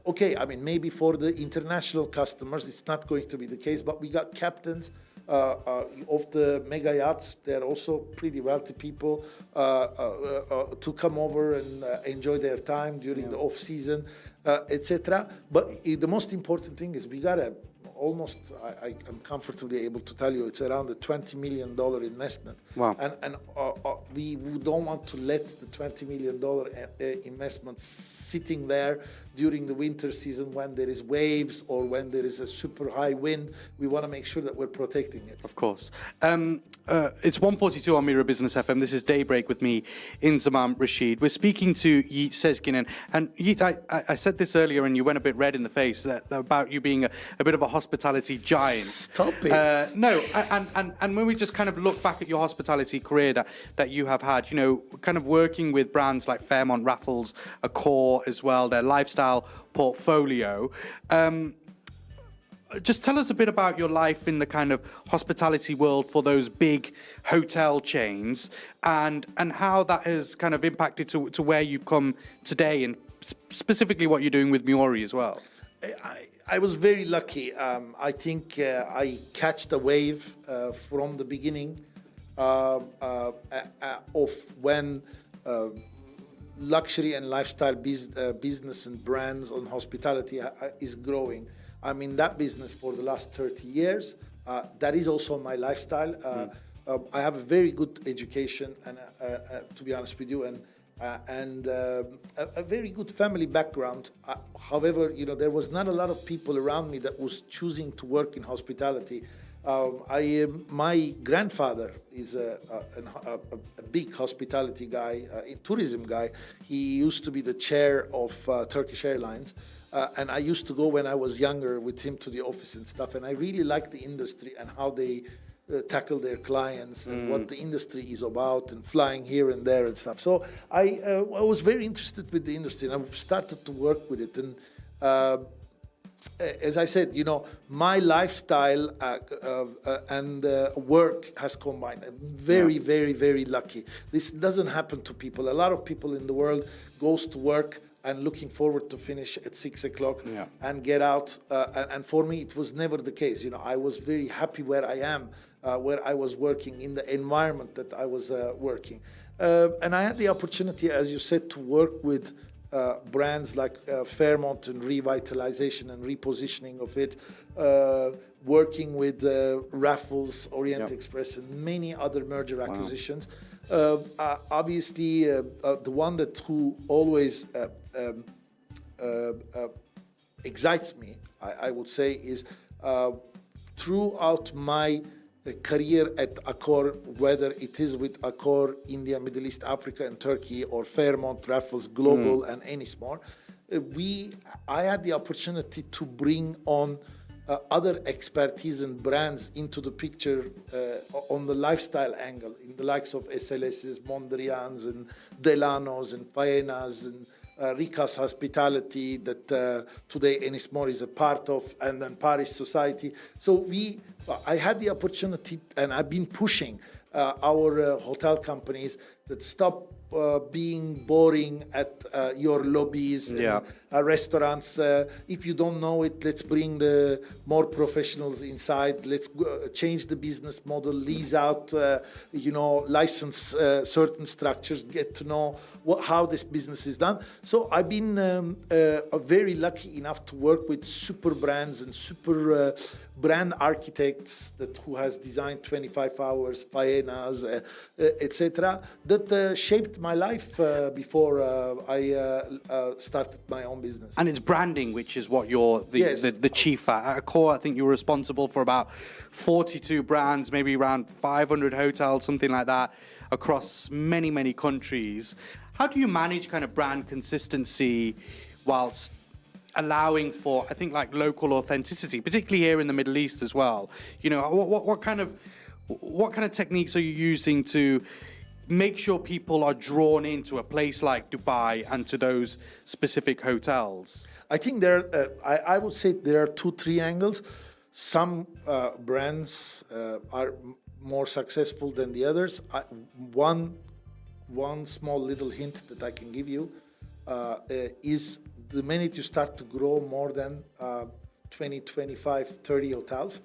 Okay, I mean, maybe for the international customers, it's not going to be the case, but we got captains of the mega yachts. They're also pretty wealthy people to come over and enjoy their time during the off season, etc. But the most important thing is we got almost, I'm comfortably able to tell you, it's around a $20 million investment. Wow. And we don't want to let the $20 million investment sitting there during the winter season when there is waves or when there is a super high wind. We want to make sure that we're protecting it. Of course. It's 1:42 on Mira Business FM. This is Daybreak with me, Inzamam Rashid. We're speaking to Yiğit Sezgin. And Yiğit, I said this earlier and you went a bit red in the face about you being a bit of a hospitality giant. Stop it. No, and when we just kind of look back at your hospitality career that you have had, you know, kind of working with brands like Fairmont Raffles, Accor as well, their lifestyle portfolio. Just tell us a bit about your life in the kind of hospitality world for those big hotel chains and how that has kind of impacted to where you've come today and specifically what you're doing with Miori as well. I was very lucky. I think I catch the wave from the beginning of when luxury and lifestyle business and brands on hospitality is growing. I'm in that business for the last 30 years. That is also my lifestyle. I have a very good education, and to be honest with you, and a very good family background. However, you know, there was not a lot of people around me that was choosing to work in hospitality. My grandfather is a big hospitality guy, a tourism guy. He used to be the chair of Turkish Airlines. And I used to go when I was younger with him to the office and stuff. And I really liked the industry and how they tackle their clients and what the industry is about and flying here and there and stuff. So I was very interested with the industry and I started to work with it. And as I said, my lifestyle and work has combined. I'm very, very, very lucky. This doesn't happen to people. A lot of people in the world goes to work and looking forward to finish at 6 o'clock and get out. And for me, it was never the case. I was very happy where I am, where I was working, in the environment that I was working. And I had the opportunity, as you said, to work with brands like Fairmont and revitalization and repositioning of it, working with Raffles, Orient Express, and many other merger acquisitions. Obviously, the one who always excites me, I would say, is throughout my career at Accor, whether it is with Accor, India, Middle East, Africa, and Turkey, or Fairmont, Raffles, Global, and Ennismore, I had the opportunity to bring on other expertise and brands into the picture on the lifestyle angle, in the likes of SLS's, Mondrian's, and Delano's, and Faena's, and Rica's Hospitality, that today Ennismore is a part of, and then Paris Society. So I had the opportunity, and I've been pushing our hotel companies that stop being boring at your lobbies and restaurants. If you don't know it, let's bring the more professionals inside. Let's change the business model, lease out, license certain structures, get to know how this business is done. So I've been very lucky enough to work with super brands and super brand architects who has designed 25 Hours, Faena's, etc., that shaped my life before I started my own business. And it's branding, which is what you're the chief at. At Accor, I think you're responsible for about 42 brands, maybe around 500 hotels, something like that, across many, many countries. How do you manage kind of brand consistency whilst allowing for, I think, like local authenticity, particularly here in the Middle East as well? What kind of techniques are you using to make sure people are drawn into a place like Dubai and to those specific hotels? I think I would say there are 2-3 angles. Some brands are more successful than the others. One small little hint that I can give you is the minute you start to grow more than 20, 25, 30 hotels,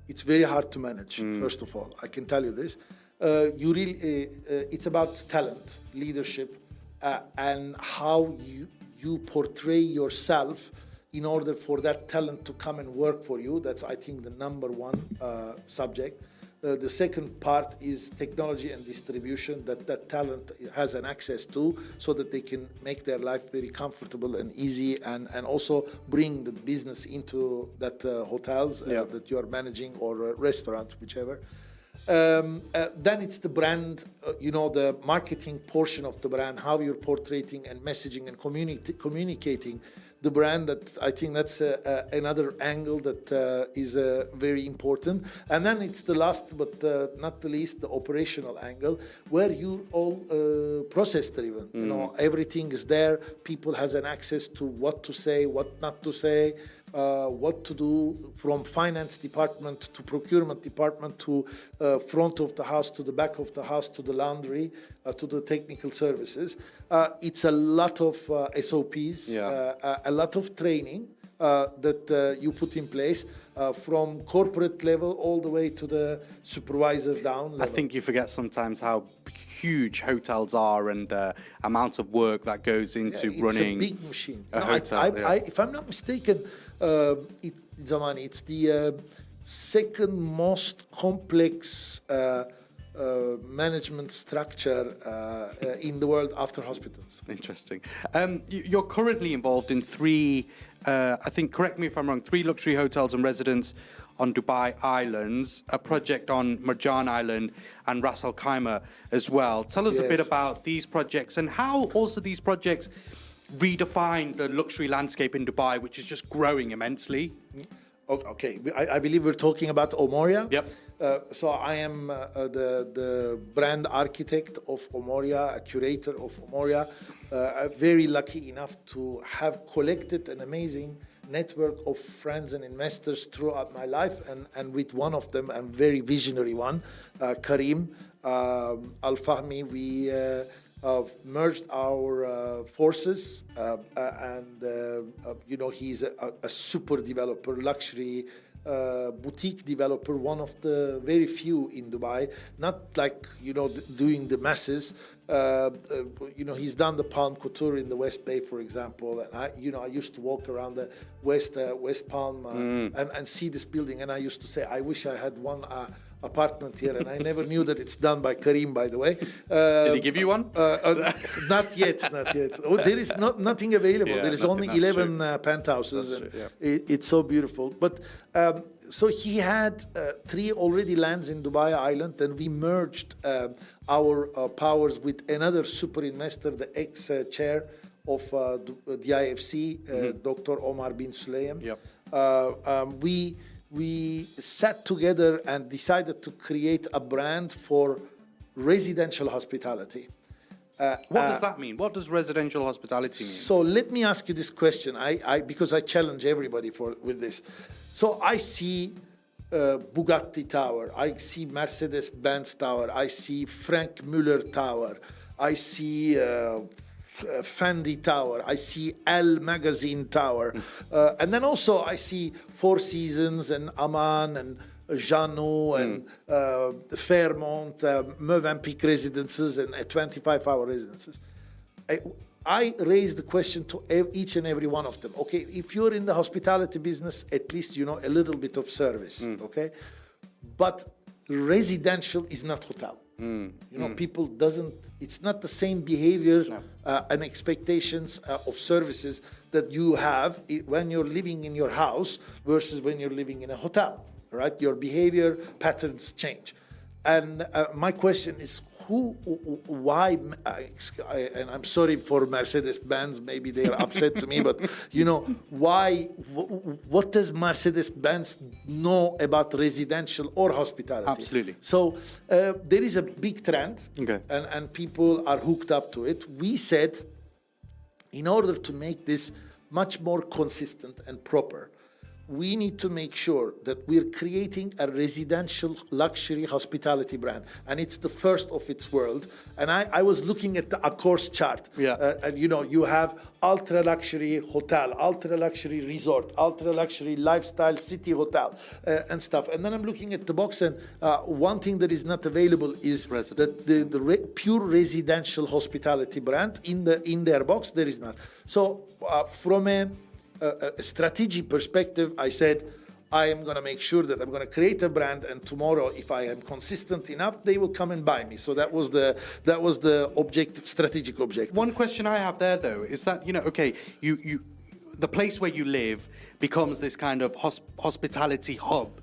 it's very hard to manage, first of all. I can tell you this. It's about talent, leadership, and how you portray yourself in order for that talent to come and work for you. That's, I think, the number one subject. The second part is technology and distribution that talent has an access to, so that they can make their life very comfortable and easy, and also bring the business into that hotels that you are managing, or restaurants, whichever. Then it's the brand, the marketing portion of the brand, how you're portraying and messaging and communicating the brand. That I think that's another angle that is very important. And then it's the last but not the least, the operational angle, where you're all process driven. Everything is there. People has an access to what to say, what not to say, what to do, from finance department to procurement department to front of the house to the back of the house to the laundry to the technical services. It's a lot of SOPs, a lot of training that you put in place from corporate level all the way to the supervisor down level. I think you forget sometimes how huge hotels are and amount of work that goes into running. It's a big machine. A hotel, if I'm not mistaken, Zamani, it's the second most complex management structure in the world after hospitals. Interesting. You're currently involved in 3, I think, correct me if I'm wrong, 3 luxury hotels and residences on Dubai Islands, a project on Marjan Island, and Ras Al Khaimah as well. Tell us a bit about these projects and how also these projects redefine the luxury landscape in Dubai, which is just growing immensely. Okay, I believe we're talking about Omoria. Yep. So I am the brand architect of Omoria, a curator of Omoria. Very lucky enough to have collected an amazing network of friends and investors throughout my life, and with one of them, a very visionary one, Karim Al-Fahmi, we merged our forces, and he's a super developer, luxury boutique developer, one of the very few in Dubai, not like, doing the masses. He's done the Palm Couture in the West Bay, for example. And I used to walk around the West Palm and see this building. And I used to say, I wish I had one apartment here. And I never knew that it's done by Karim, by the way. Did he give you one? Not yet. Oh, there is nothing available. Yeah, there is nothing, only that's 11 true. penthouses. That's And true, yeah. it's so beautiful. But so he had 3 already lands in Dubai Island, and we merged our powers with another super investor, the ex-chair of the IFC, Dr. Omar bin Sulayem. Yep. We sat together and decided to create a brand for residential hospitality. What does that mean? What does residential hospitality mean? So let me ask you this question, because I challenge everybody with this. So I see Bugatti Tower, I see Mercedes-Benz Tower, I see Frank Muller Tower, I see Fendi Tower, I see Elle Magazine Tower, and then also I see Four Seasons and Aman and Jeannot and Fairmont, Mövenpick Residences and 25-hour residences. I raise the question to each and every one of them. Okay, if you're in the hospitality business, at least you know a little bit of service, okay? But residential is not hotel. People it's not the same behavior and expectations of services that you have when you're living in your house versus when you're living in a hotel, right? Your behavior patterns change. And my question is, why, and I'm sorry for Mercedes-Benz, maybe they are upset to me, but, why, what does Mercedes-Benz know about residential or hospitality? Absolutely. So there is a big trend, Okay. and people are hooked up to it. We said, in order to make this much more consistent and proper, we need to make sure that we're creating a residential luxury hospitality brand. And it's the first of its world. And I was looking at the Accors chart. Yeah. And you have ultra luxury hotel, ultra luxury resort, ultra luxury lifestyle city hotel, and stuff. And then I'm looking at the box, and one thing that is not available is that the pure residential hospitality brand in their box. There is not. So from a strategy perspective, I said, I am going to make sure that I'm going to create a brand, and tomorrow, if I am consistent enough, they will come and buy me. So that was the strategic objective. One question I have there, though, is that the place where you live becomes this kind of hospitality hub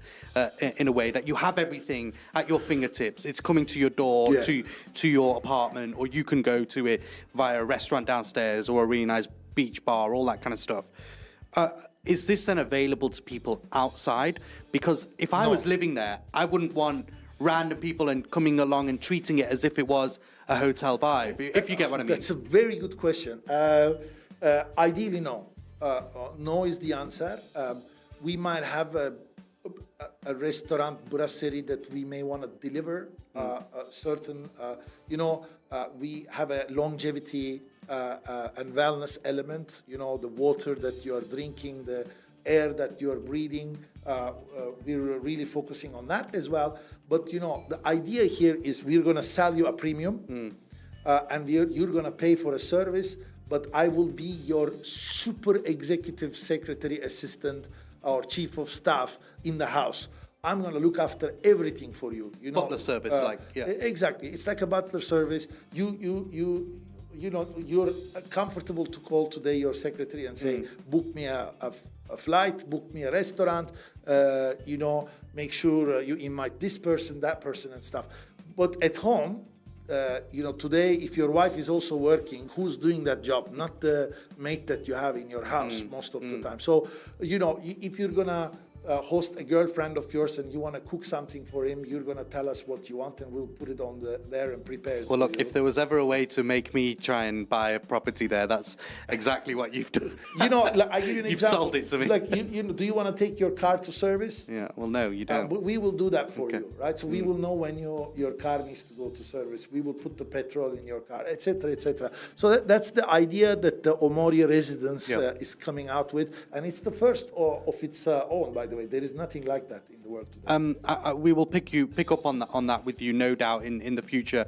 in a way that you have everything at your fingertips. It's coming to your door, to your apartment, or you can go to it via a restaurant downstairs or a really nice beach bar, all that kind of stuff. Is this then available to people outside? Because if I was living there, I wouldn't want random people and coming along and treating it as if it was a hotel vibe, if you get what I mean. That's a very good question. Ideally, no. No is the answer. We might have a restaurant brasserie that we may want to deliver a certain, we have a longevity and wellness element, the water that you are drinking, the air that you are breathing. We're really focusing on that as well. But, the idea here is we're going to sell you a premium, and you're going to pay for a service, but I will be your super executive secretary assistant or chief of staff in the house. I'm going to look after everything for you. Butler service, Exactly. It's like a butler service. You're comfortable to call today your secretary and say, book me a flight, book me a restaurant, make sure you invite this person, that person, and stuff. But at home, today, if your wife is also working, who's doing that job? Not the mate that you have in your house most of the time. So, if you're gonna host a girlfriend of yours and you want to cook something for him, you're going to tell us what you want and we'll put it on there and prepare it. Well, look, for you. if there was ever a way to make me try and buy a property there, that's exactly what you've done. You know, like, I give you an You've example. sold it to me. Like, you know, do you want to take your car to service? Yeah, well, no, you don't. We will do that for Okay. you, right? So we will know when your car needs to go to service. We will put the petrol in your car, etc., etc. So that's the idea that the Omoria residence is coming out with, and it's the first of its own. By the way, there is nothing like that in the world today. We will pick up on that with you, no doubt, in the future.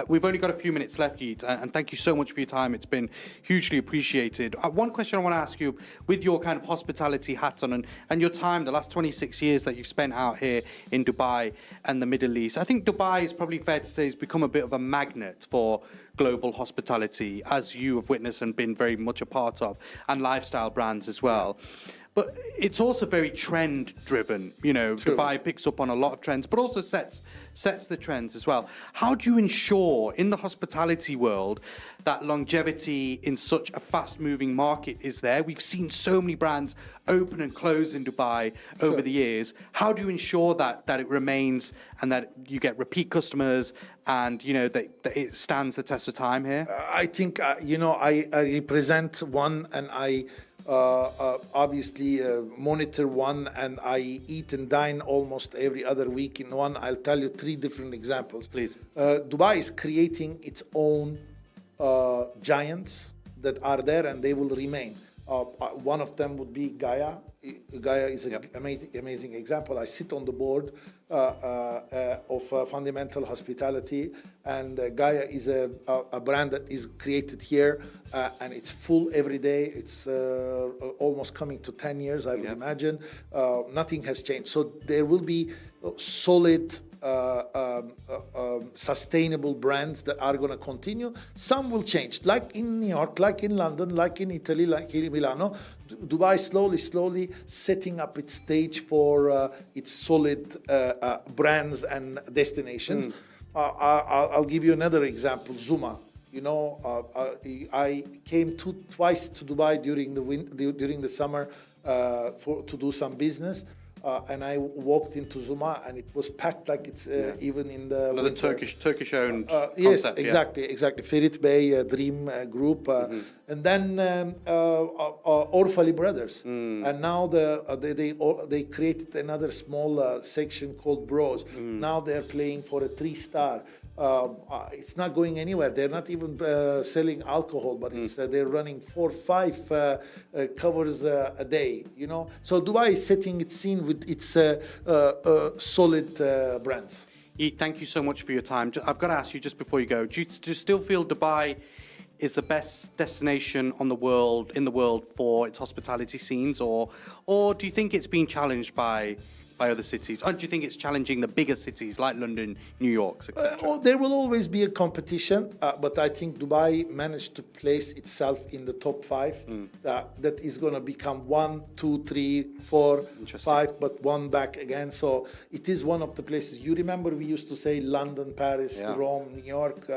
We've only got a few minutes left, Yeet, and thank you so much for your time. It's been hugely appreciated. One question I want to ask you, with your kind of hospitality hat on and your time, the last 26 years that you've spent out here in Dubai and the Middle East, I think Dubai is probably fair to say has become a bit of a magnet for global hospitality, as you have witnessed and been very much a part of, and lifestyle brands as well. But it's also very trend driven. You know, True. Dubai picks up on a lot of trends, but also sets the trends as well. How do you ensure in the hospitality world that longevity in such a fast moving market is there? We've seen so many brands open and close in Dubai over the years. How do you ensure that it remains and that you get repeat customers and, you know, that it stands the test of time here? I think, you know, I represent one and I obviously monitor one, and I eat and dine almost every other week in one. I'll tell you 3 different examples. Please. Dubai is creating its own giants that are there and they will remain. One of them would be Gaia. Gaia is an amazing example. I sit on the board of Fundamental Hospitality, and Gaia is a brand that is created here, and it's full every day. It's almost coming to 10 years, I would imagine. Nothing has changed. So there will be solid, sustainable brands that are going to continue. Some will change, like in New York, like in London, like in Italy, like in Milano. Dubai slowly setting up its stage for its solid brands and destinations. I'll give you another example, Zuma. You know, I came twice to Dubai during the summer to do some business. And I walked into Zuma, and it was packed like it's even in the Another Turkish-owned yes, concept, exactly. Ferit Bey, Dream Group, and then Orfali Brothers, and now they created another small section called Bros. Now they're playing for a 3-star. It's not going anywhere. They're not even selling alcohol, but it's they're running 4-5 covers a day. You know, so Dubai is setting its scene with its solid brands. Thank you so much for your time. I've got to ask you just before you go: do you still feel Dubai is the best destination in the world for its hospitality scenes, or do you think it's been challenged by other cities? Or do you think it's challenging the bigger cities like London, New York, etc.? There will always be a competition, but I think Dubai managed to place itself in the top 5. That is going to become 1, 2, 3, 4, 5, but 1 back again. So it is one of the places. You remember we used to say London, Paris, Rome, New York,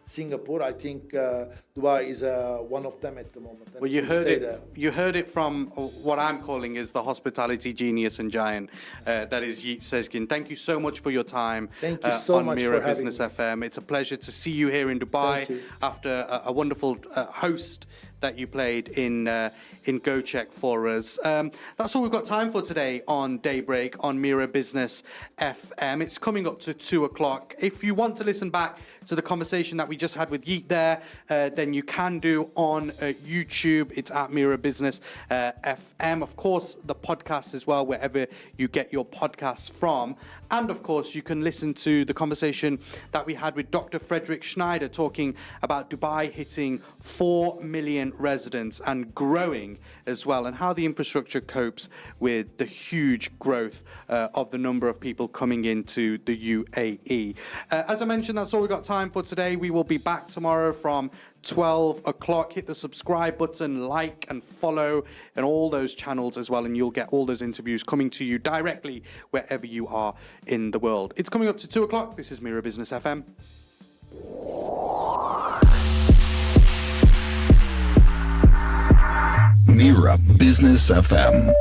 Singapore. I think Dubai is one of them at the moment. Well, you heard it. You heard it from what I'm calling is the hospitality genius and giant. That is Yeet Sezgin. Thank you so much for your time. Thank you so on much Mira for having Business me. FM. It's a pleasure to see you here in Dubai after a wonderful host that you played in Go Check for us. That's all we've got time for today on Daybreak on Mira Business FM. It's coming up to 2 o'clock. If you want to listen back to the conversation that we just had with Yeet there, then you can do on YouTube. It's at Mira Business FM. Of course, the podcast as well, wherever you get your podcasts from. And of course, you can listen to the conversation that we had with Dr. Frederick Schneider talking about Dubai hitting 4 million residents and growing as well, and how the infrastructure copes with the huge growth of the number of people coming into the UAE. As I mentioned, that's all we've got time for today. We will be back tomorrow from 12 o'clock. Hit the subscribe button, like and follow, and all those channels as well, and you'll get all those interviews coming to you directly wherever you are in the world. It's coming up to 2 o'clock. This is Mira Business FM. Mira Business FM.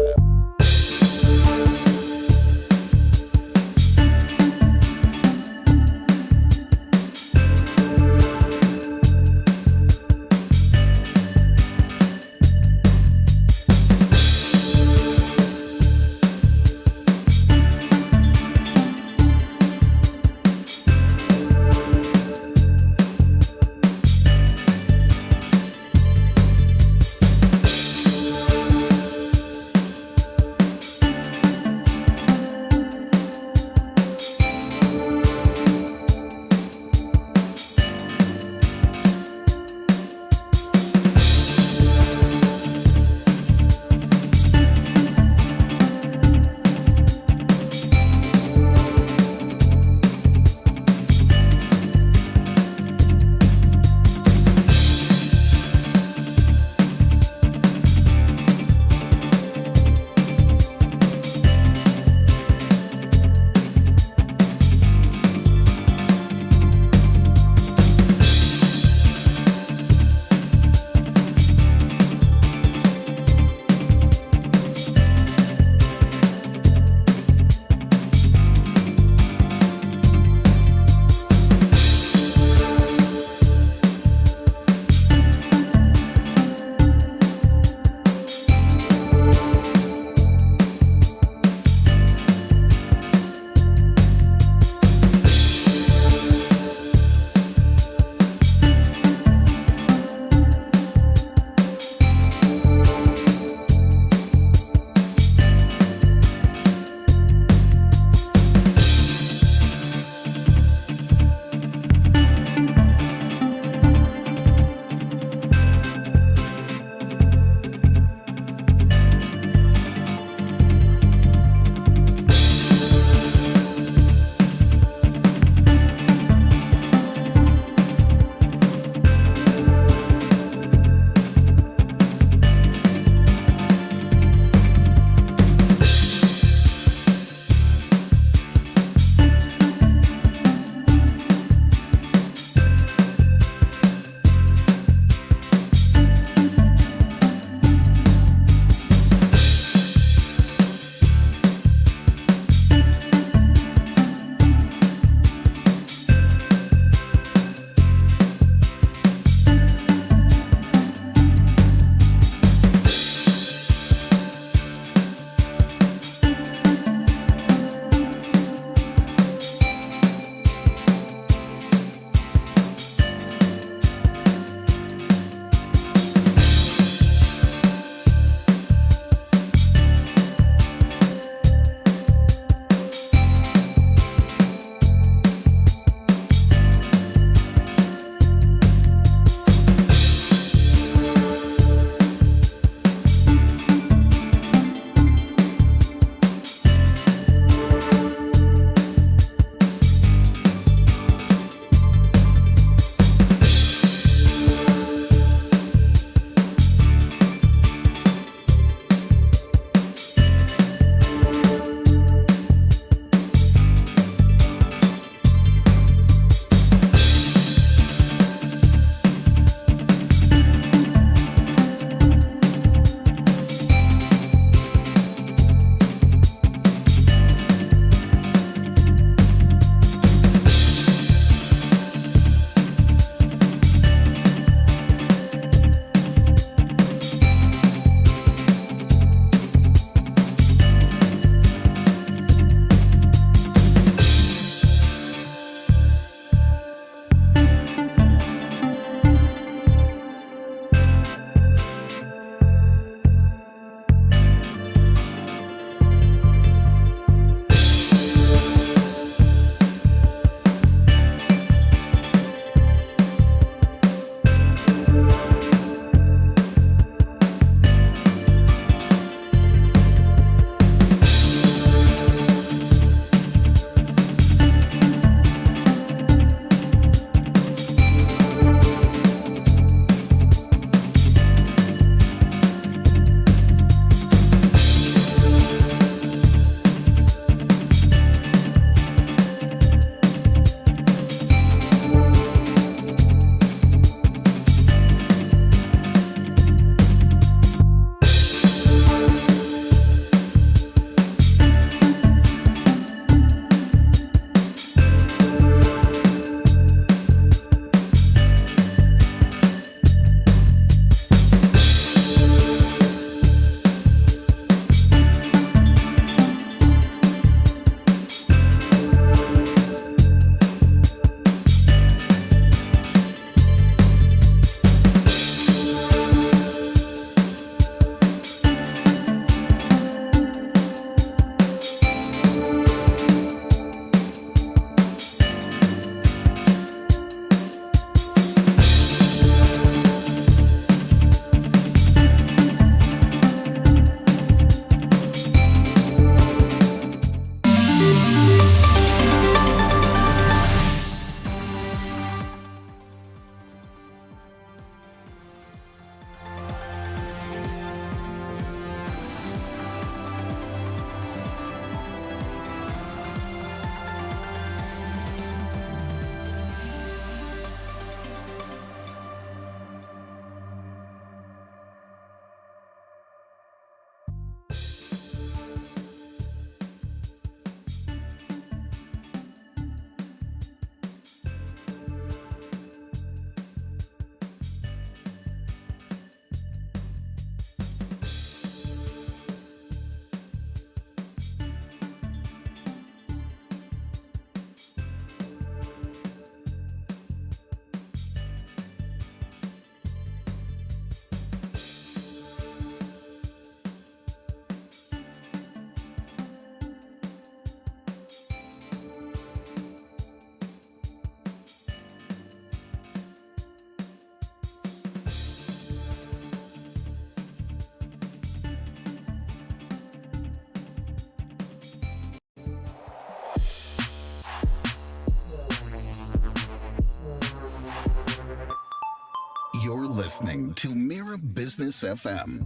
listening to Mira Business FM.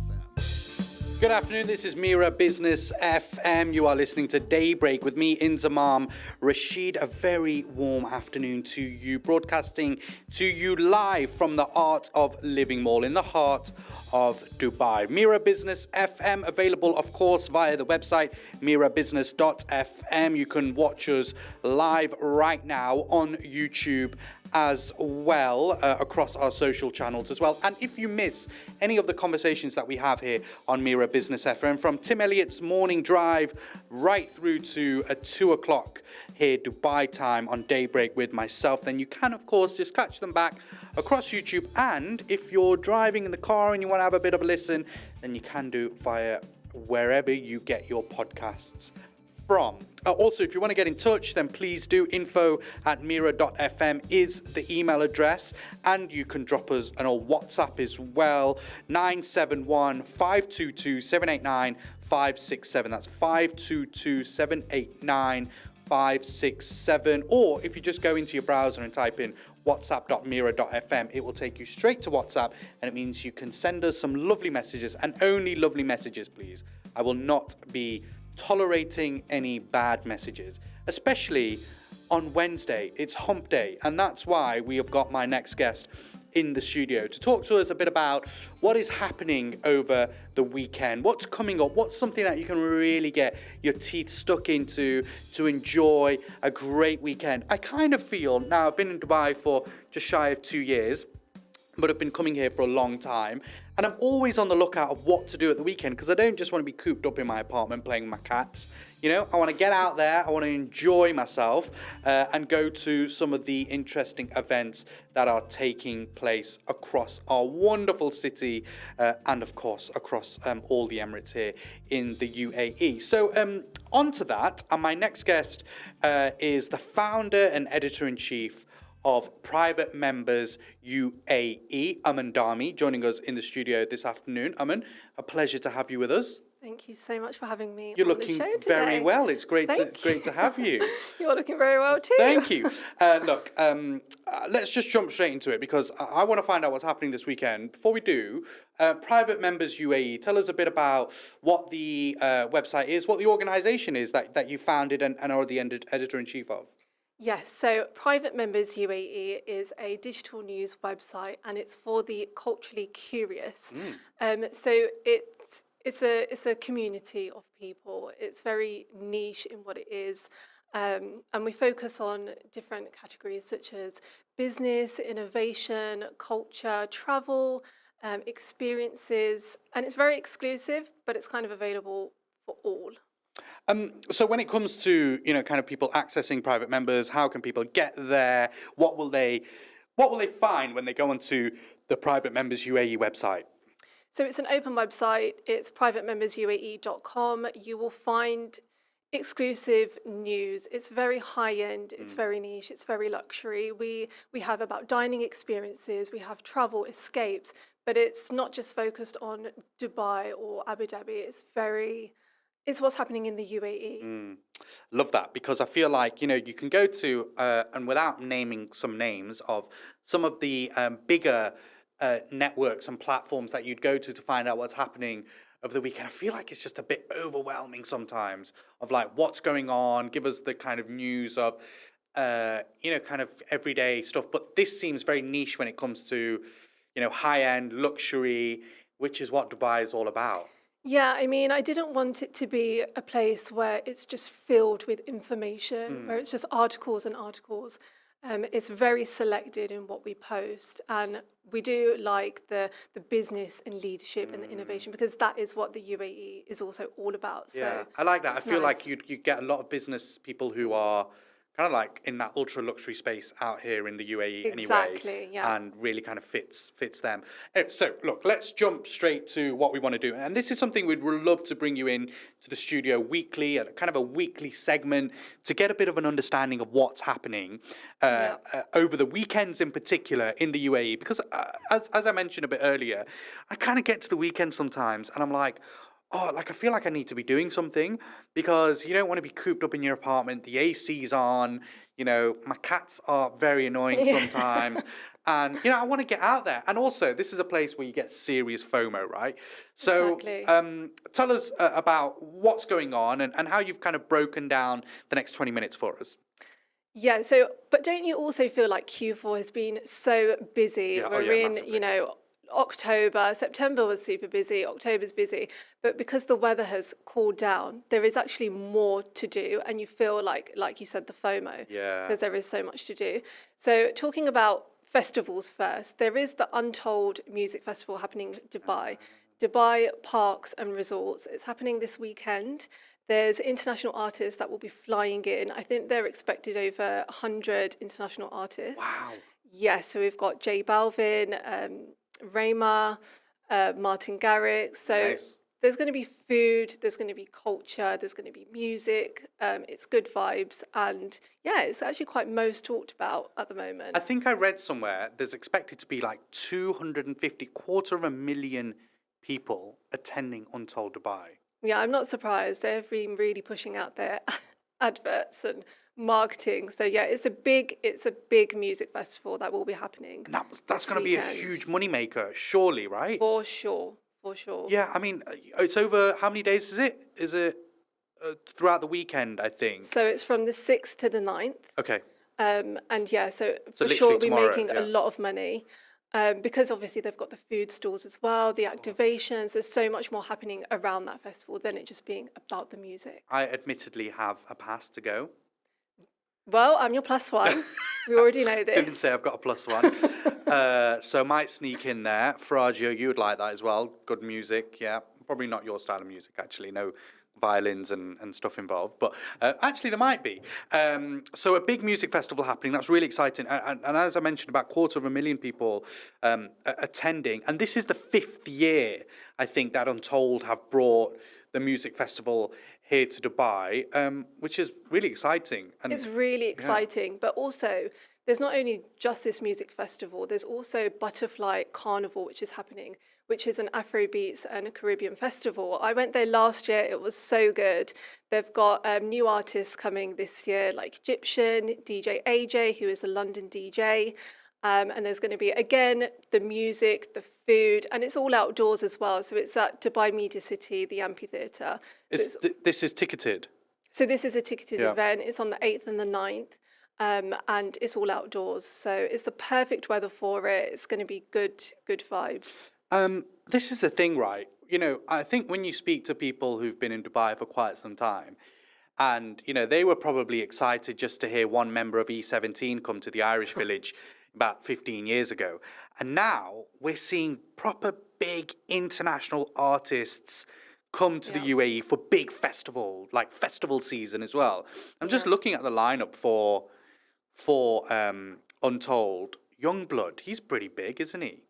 Good afternoon, this is Mira Business FM. You are listening to Daybreak with me, Inzamam Rashid. A very warm afternoon to you, broadcasting to you live from the Art of Living Mall in the heart of Dubai. Mira Business FM, available of course via the website mirabusiness.fm. You can watch us live right now on YouTube as well, across our social channels as well. And if you miss any of the conversations that we have here on Mira Business FM, from Tim Elliott's morning drive right through to 2 o'clock here Dubai time on Daybreak with myself, then you can of course just catch them back across YouTube. And if you're driving in the car and you want to have a bit of a listen, then you can do via wherever you get your podcasts from. Also, if you want to get in touch, then please do. info@mira.fm is the email address, and you can drop us on a WhatsApp as well, 971 522 789 567. That's 522 789 567. Or if you just go into your browser and type in whatsapp.mira.fm, it will take you straight to WhatsApp, and it means you can send us some lovely messages, and only lovely messages, please. I will not be tolerating any bad messages, especially on Wednesday. It's hump day, and that's why we have got my next guest in the studio to talk to us a bit about what is happening over the weekend, what's coming up, what's something that you can really get your teeth stuck into to enjoy a great weekend. I kind of feel, now I've been in Dubai for just shy of 2 years, but I've been coming here for a long time, and I'm always on the lookout of what to do at the weekend, because I don't just want to be cooped up in my apartment playing with my cats. You know, I want to get out there, I want to enjoy myself, and go to some of the interesting events that are taking place across our wonderful city, and of course across all the Emirates here in the UAE. So on to that, and my next guest is the founder and editor-in-chief of Private Members UAE, Aman Dami, joining us in the studio this afternoon. Aman, a pleasure to have you with us. Thank you so much for having me. You're on looking the show today. very well. It's great to have you. You're looking very well too. Thank you. Look, let's just jump straight into it, because I want to find out what's happening this weekend. Before we do, Private Members UAE, tell us a bit about what the website is, what the organisation is that you founded and are the editor-in-chief of. Yes, so Private Members UAE is a digital news website, and it's for the culturally curious. So it's a community of people. It's very niche in what it is, and we focus on different categories such as business, innovation, culture, travel, experiences, and it's very exclusive, but it's kind of available for all. So when it comes to, you know, kind of people accessing Private Members, how can people get there? What will they find when they go onto the Private Members UAE website? So it's an open website. It's privatemembersuae.com. You will find exclusive news. It's very high-end. It's very niche. It's very luxury. We have about dining experiences. We have travel escapes. But it's not just focused on Dubai or Abu Dhabi. It's what's happening in the UAE. Love that, because I feel like, you know, you can go to, and without naming some names of some of the bigger networks and platforms that you'd go to find out what's happening over the weekend, I feel like it's just a bit overwhelming sometimes of like what's going on. Give us the kind of news of, you know, kind of everyday stuff. But this seems very niche when it comes to, you know, high-end luxury, which is what Dubai is all about. Yeah, I mean, I didn't want it to be a place where it's just filled with information, where it's just articles and articles. It's very selected in what we post, and we do like the business and leadership and the innovation, because that is what the UAE is also all about. So yeah, I like that. I feel nice. like you get a lot of business people who are kind of like in that ultra luxury space out here in the UAE Exactly, yeah. and really kind of fits them. So look, let's jump straight to what we want to do, and this is something we'd love to bring you in to the studio weekly, kind of a weekly segment to get a bit of an understanding of what's happening over the weekends in particular in the UAE, because as I mentioned a bit earlier, I kind of get to the weekend sometimes and I'm like, oh, like I feel like I need to be doing something, because you don't want to be cooped up in your apartment. The AC's on, my cats are very annoying sometimes. And, I want to get out there. And also, this is a place where you get serious FOMO, right? So Exactly. tell us about what's going on and how you've kind of broken down the next 20 minutes for us. Yeah, but don't you also feel like Q4 has been so busy? Yeah, We're in, massively. October, September was super busy, October's busy, but because the weather has cooled down, there is actually more to do, and you feel like you said, the FOMO, Yeah. because there is so much to do. So talking about festivals first, there is the Untold Music Festival happening in Dubai Parks and Resorts. It's happening this weekend. There's international artists that will be flying in. I think they're expected over 100 international artists. Wow. Yes, so we've got J Balvin, Rayma, Martin Garrix. So Nice. there's going to be food, there's going to be culture, there's going to be music. It's good vibes. And yeah, it's actually quite most talked about at the moment. I think I read somewhere there's expected to be like 250, 250,000 people attending Untold Dubai. Yeah, I'm not surprised. They've been really pushing out their adverts and marketing. So yeah, it's a big music festival that will be happening. And that's this going to be a weekend. huge moneymaker, surely, right? For sure. Yeah, I mean, it's over, how many days is it? Is it throughout the weekend, I think? So it's from the 6th to the 9th. Okay. And yeah, so for literally sure we'll be tomorrow, making yeah. a lot of money. Because obviously they've got the food stalls as well, the activations, there's so much more happening around that festival than it just being about the music. I admittedly have a pass to go. Well, I'm your +1. We already know this. Didn't say I've got a +1. So might sneak in there. Ferragio, you would like that as well. Good music, yeah. Probably not your style of music, actually. No violins and stuff involved. But actually, there might be. So a big music festival happening. That's really exciting. And as I mentioned, about 250,000 people attending. And this is the 5th year, I think, that Untold have brought the music festival here to Dubai, which is really exciting. And It's really exciting, but also there's not only just this music festival, there's also Butterfly Carnival, which is happening, which is an Afrobeats and a Caribbean festival. I went there last year, it was so good. They've got new artists coming this year, like Egyptian, DJ AJ, who is a London DJ. And there's going to be, again, the music, the food, and it's all outdoors as well. So it's at Dubai Media City, the amphitheatre. So this is ticketed. So this is a ticketed event. It's on the 8th and the 9th, and it's all outdoors. So it's the perfect weather for it. It's going to be good vibes. This is the thing, right? I think when you speak to people who've been in Dubai for quite some time, and, they were probably excited just to hear one member of E17 come to the Irish village about 15 years ago. And now we're seeing proper big international artists come to the UAE for big festival, like festival season as well. I'm just looking at the lineup for Untold. Youngblood, he's pretty big, isn't he?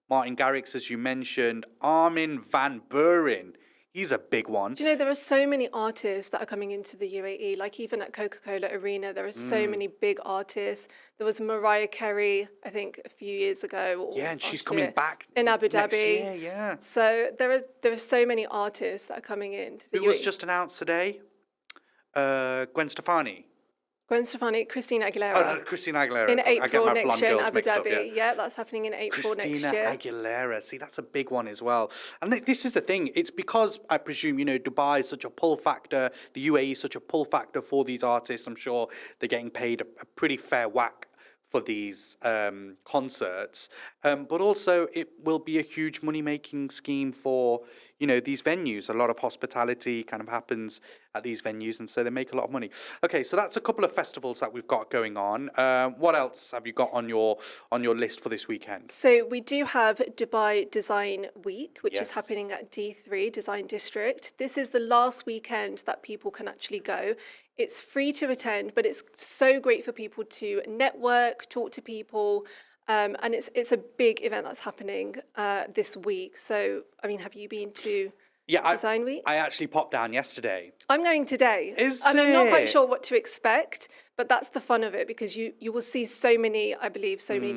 Martin Garrix, as you mentioned. Armin van Buuren, he's a big one. Do you know, there are so many artists that are coming into the UAE, like even at Coca-Cola Arena, there are so many big artists. There was Mariah Carey, I think, a few years ago. Yeah, and she's coming back in Abu Dhabi. next year, yeah. So there are so many artists that are coming into the UAE. Who was just announced today? Gwen Stefani. Gwen Stefani, Christina Aguilera. Oh, no, Christina Aguilera. In I get April my next blonde year in girls Abu mixed up, Dhabi. Yeah, that's happening in April next Christina year. Aguilera. See, that's a big one as well. And this is the thing. It's because, I presume, Dubai is such a pull factor. The UAE is such a pull factor for these artists. I'm sure they're getting paid a pretty fair whack for these concerts. But also, it will be a huge money-making scheme for, these venues. A lot of hospitality kind of happens at these venues, and so they make a lot of money. Okay, so that's a couple of festivals that we've got going on. What else have you got on your list for this weekend? So we do have Dubai Design Week, which is happening at D3 Design District. This is the last weekend that people can actually go. It's free to attend, but it's so great for people to network, talk to people, and it's a big event that's happening this week. So, I mean, have you been to Design Week? I actually popped down yesterday. I'm going today. I'm not quite sure what to expect, but that's the fun of it, because you will see so many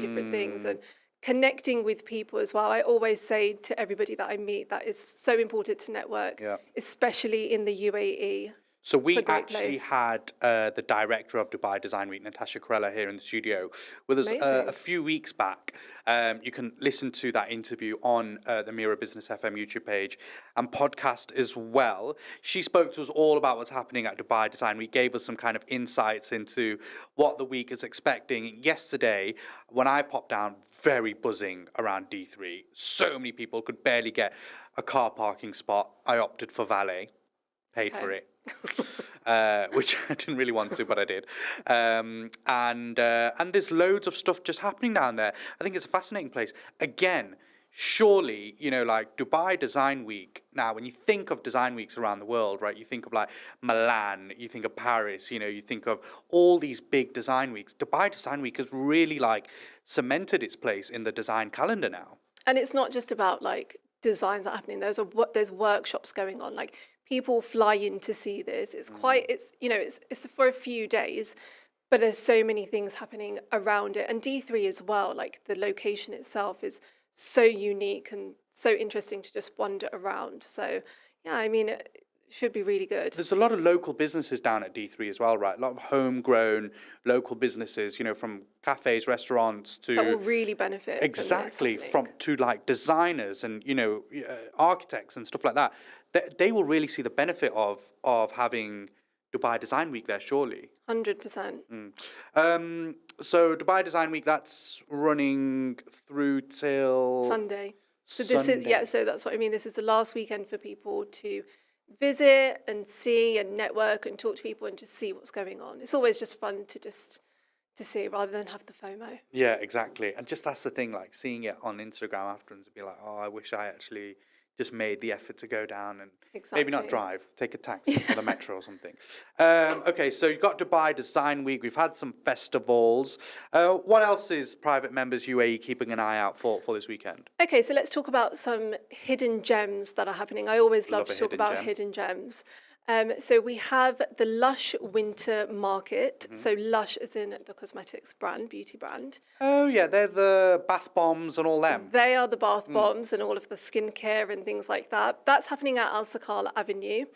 different things, and connecting with people as well. I always say to everybody that I meet that it's so important to network, especially in the UAE. So we It's a great actually place. had the director of Dubai Design Week, Natasha Corella, here in the studio with us Amazing. a few weeks back. You can listen to that interview on the Mira Business FM YouTube page and podcast as well. She spoke to us all about what's happening at Dubai Design Week, gave us some kind of insights into what the week is expecting. Yesterday, when I popped down, very buzzing around D3. So many people, could barely get a car parking spot. I opted for valet, paid for it. Which I didn't really want to, but I did. And there's loads of stuff just happening down there. I think it's a fascinating place. Again, surely, you know, like Dubai Design Week. Now, when you think of design weeks around the world, right, you think of like Milan, you think of Paris, you know, you think of all these big design weeks. Dubai Design Week has really like cemented its place in the design calendar now. And it's not just about like designs that are happening. There's workshops going on. Like people fly in to see this. It's quite. It's for a few days, but there's so many things happening around it. And D3 as well. Like the location itself is so unique and so interesting to just wander around. So yeah, I mean, it should be really good. There's a lot of local businesses down at D3 as well, right? A lot of homegrown local businesses, you know, from cafes, restaurants to That will really benefit. exactly to like designers and, you know, architects and stuff like that. They will really see the benefit of having Dubai Design Week there, surely. 100%. So Dubai Design Week, that's running through till Sunday. So Sunday. so that's what I mean. This is the last weekend for people to visit and see and network and talk to people and just see what's going on. It's always just fun to see rather than have the FOMO. Yeah, exactly. And just that's the thing, like seeing it on Instagram afterwards and be like, oh, I wish I actually just made the effort to go down and maybe not drive, take a taxi or the metro or something. Okay, so you've got Dubai Design Week. We've had some festivals. What else is private members UAE keeping an eye out for this weekend? Okay, so let's talk about some hidden gems that are happening. I always love to talk hidden about gem. hidden gems. So we have the Lush Winter Market. So Lush is in the cosmetics brand, beauty brand. Oh, yeah, they're the bath bombs and all them. They are the bath bombs and all of the skincare and things like that. That's happening at Al Sakala Avenue.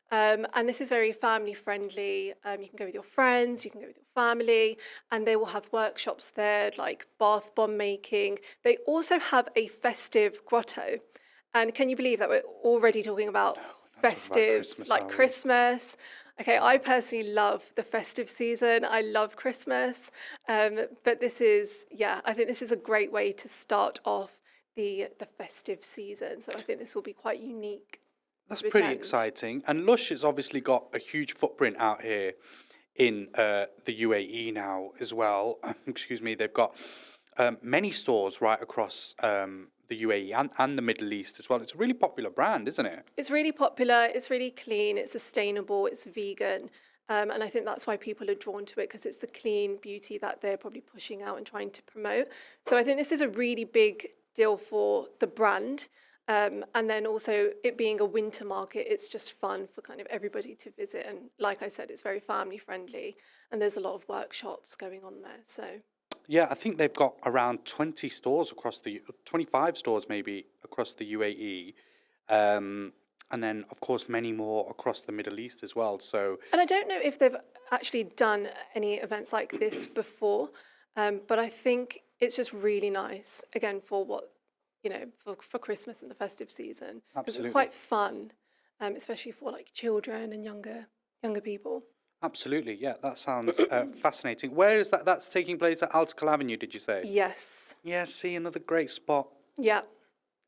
And this is very family friendly. You can go with your friends, you can go with your family, and they will have workshops there like bath bomb making. They also have a festive grotto. And can you believe that we're already talking about festive, Christmas, like are we? Christmas? Okay, I personally love the festive season. I love Christmas. But this is, I think this is a great way to start off the festive season. So I think this will be quite unique. That's to pretty attend. exciting. And Lush has obviously got a huge footprint out here in the UAE now as well. Excuse me, they've got many stores right across the UAE and the Middle East as well. It's a really popular brand, isn't it? It's really popular, it's really clean, it's sustainable, it's vegan. And I think that's why people are drawn to it, because it's the clean beauty that they're probably pushing out and trying to promote. So I think this is a really big deal for the brand. And then also it being a winter market, it's just fun for kind of everybody to visit. And like I said, it's very family friendly and there's a lot of workshops going on there. So Yeah, I think they've got around 20 stores 25 stores maybe across the UAE. And then, of course, many more across the Middle East as well. So, and I don't know if they've actually done any events like this before, but I think it's just really nice, again, for what, you know, for Christmas and the festive season. Because it's quite fun, especially for like children and younger people. absolutely, yeah, that sounds fascinating. Where is that? That's taking place at Al Sakala Avenue, did you say? Yes. Yeah, see, another great spot. Yeah.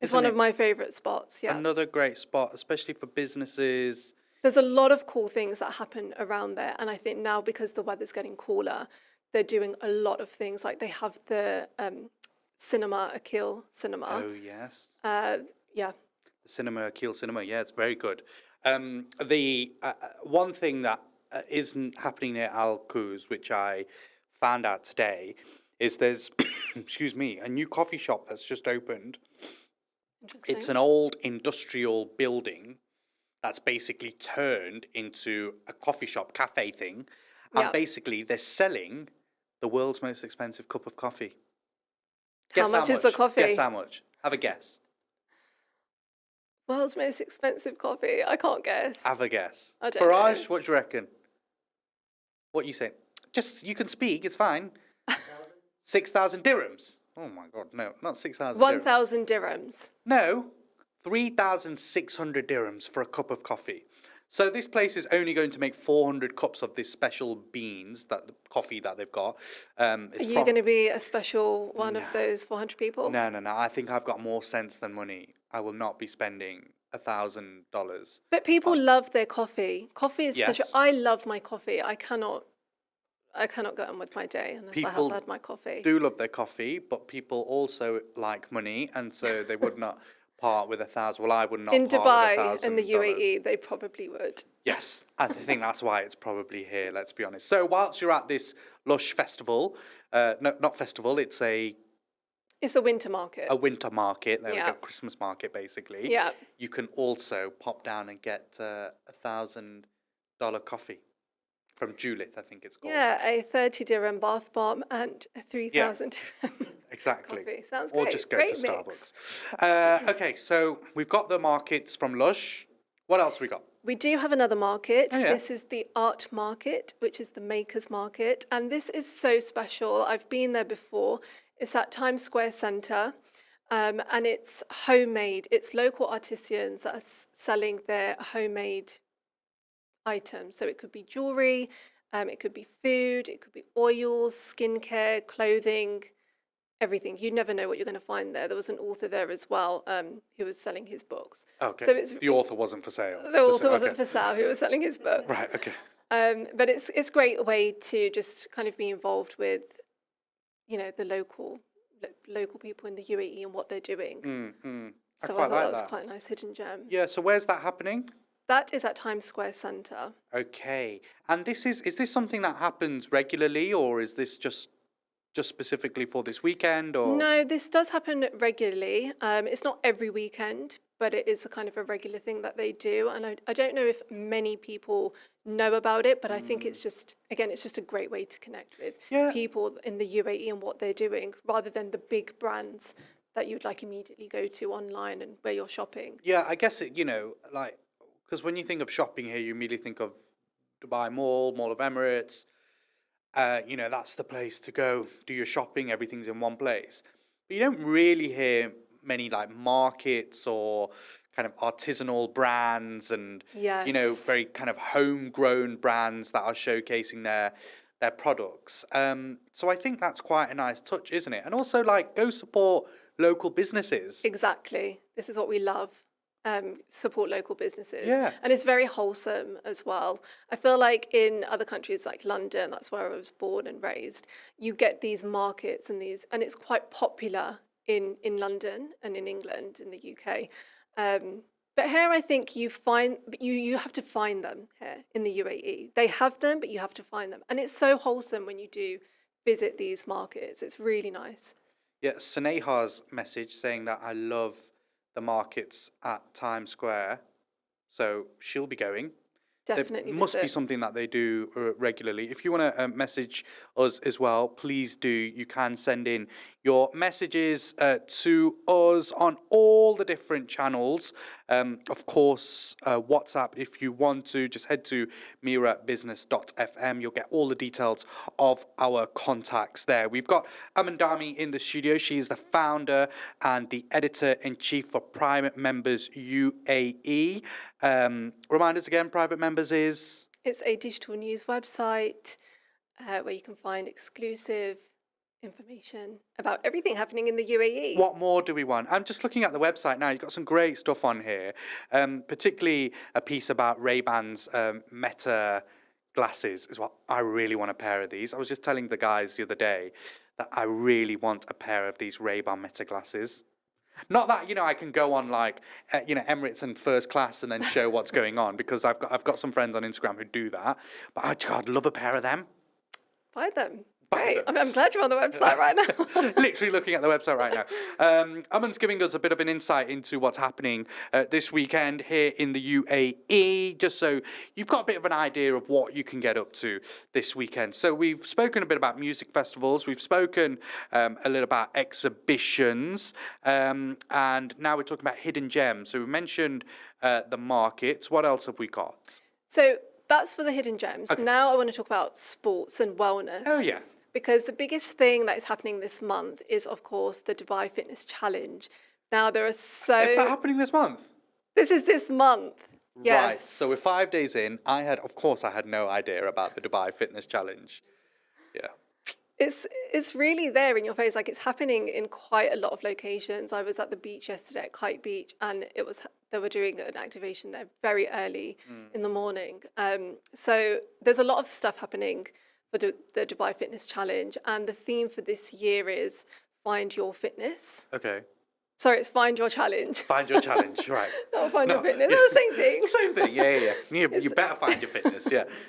It's Isn't one it? of my favourite spots, yeah. Another great spot, especially for businesses. There's a lot of cool things that happen around there. And I think now, because the weather's getting cooler, they're doing a lot of things. Like they have the cinema, Akil Cinema. Oh, yes. Yeah. The cinema, Akil Cinema, yeah, it's very good. The one thing that isn't happening near Al Quoz, which I found out today, is there's, excuse me, a new coffee shop that's just opened. It's an old industrial building that's basically turned into a coffee shop, cafe thing. And basically they're selling the world's most expensive cup of coffee. Guess How much is the coffee? Guess how much? Have a guess. World's most expensive coffee. I can't guess. Have a guess. I don't Faraj, know. what do you reckon? What you say? Just, you can speak, it's fine. 6,000 dirhams. Oh my God, no, not 6,000 dirhams. 1,000 dirhams. No, 3,600 dirhams for a cup of coffee. So this place is only going to make 400 cups of this special beans, the coffee that they've got. Are you going to be a special one of those 400 people? No. I think I've got more sense than money. I will not be spending $1,000. But people love their coffee. Coffee is such a... Yes. I love my coffee. I cannot go on with my day unless I have had my coffee. Do love their coffee, but people also like money, and so they would not part with 1,000. Well, I would not In part with Dubai and the $1,000. UAE, they probably would. Yes, I think that's why it's probably here, let's be honest. So whilst you're at this Lush festival, no, not festival, it's It's a winter market. a winter market, there we Yeah. go, Christmas market basically. Yeah. You can also pop down and get a $1,000 coffee from Julith, I think it's called. Yeah, a 30 dirham bath bomb and a 3,000 dirham Exactly. coffee. Sounds Or great. just go Great to mix. Starbucks. Okay, so we've got the markets from Lush. What else we got? We do have another market. Oh, yeah. This is the art market, which is the makers market. And this is so special. I've been there before. It's at Times Square Centre. And it's homemade. It's local artisans that are selling their homemade items. So it could be jewelry, it could be food, it could be oils, skincare, clothing, everything. You never know what you're going to find there. There was an author there as well who was selling his books. Okay, So it's, the author wasn't for sale. the author wasn't for sale, he was selling his books. Right, okay. But it's a great way to just kind of be involved with, you know, the local people in the UAE and what they're doing. So I thought that was quite a nice hidden gem. Yeah, so where's that happening? That is at Times Square Centre. Okay. And is this something that happens regularly, or is this just specifically for this weekend, or? No, this does happen regularly. It's not every weekend, but it is a kind of a regular thing that they do. And I don't know if many people know about it, but I think it's just, again, it's just a great way to connect with people in the UAE and what they're doing, rather than the big brands that you'd like immediately go to online and where you're shopping. Yeah, I guess it, you know, like, because when you think of shopping here, you immediately think of Dubai Mall of Emirates. You know, that's the place to go do your shopping. Everything's in one place. But you don't really hear many like markets or kind of artisanal brands and, you know, very kind of homegrown brands that are showcasing their products. So I think that's quite a nice touch, isn't it? And also, like, go support local businesses. Exactly. This is what we love. Support local businesses. Yeah. And it's very wholesome as well. I feel like in other countries like London, that's where I was born and raised, you get these markets and it's quite popular in London and in England, in the UK. But here I think you have to find them here in the UAE. They have them, but you have to find them. And it's so wholesome when you do visit these markets. It's really nice. Yeah, Saneha's message saying that I love the markets at Times Square, so she'll be going. Definitely It must be visit. something that they do regularly. If you want to message us as well, please do. You can send in your messages to us on all the different channels. Of course, WhatsApp, if you want to, just head to mirabusiness.fm. You'll get all the details of our contacts there. We've got Amandami in the studio. She is the founder and the editor-in-chief for Private Members UAE. Remind us again, Private Members is? It's a digital news website where you can find exclusive information about everything happening in the UAE. What more do we want? I'm just looking at the website now. You've got some great stuff on here, particularly a piece about Ray-Ban's Meta glasses is what I really want a pair of these. I was just telling the guys the other day that I really want a pair of these Ray-Ban Meta glasses. Not that, you know, I can go on like, you know, Emirates and first class and then show what's going on, because I've got some friends on Instagram who do that. But I'd love a pair of them. Buy them. Great. I'm glad you're on the website right now. Literally looking at the website right now. Aman's giving us a bit of an insight into what's happening this weekend here in the UAE, just so you've got a bit of an idea of what you can get up to this weekend. So we've spoken a bit about music festivals, we've spoken a little about exhibitions, and now we're talking about hidden gems. So we mentioned the markets. What else have we got? So that's for the hidden gems. Okay. Now I want to talk about sports and wellness. Oh, yeah. Because the biggest thing that is happening this month is, of course, the Dubai Fitness Challenge. Now, there are so... Is that happening this month? This is this month. Yes. Right. So we're 5 days in. I had no idea about the Dubai Fitness Challenge. Yeah. It's really there in your face. Like, it's happening in quite a lot of locations. I was at the beach yesterday at Kite Beach, and they were doing an activation there very early in the morning. So there's a lot of stuff happening for the Dubai Fitness Challenge, and the theme for this year is Find Your Fitness. Okay. Sorry, it's Find Your Challenge. Find Your challenge, right. Not Find Your Fitness. They're the same thing. Same thing, yeah. You better find your fitness,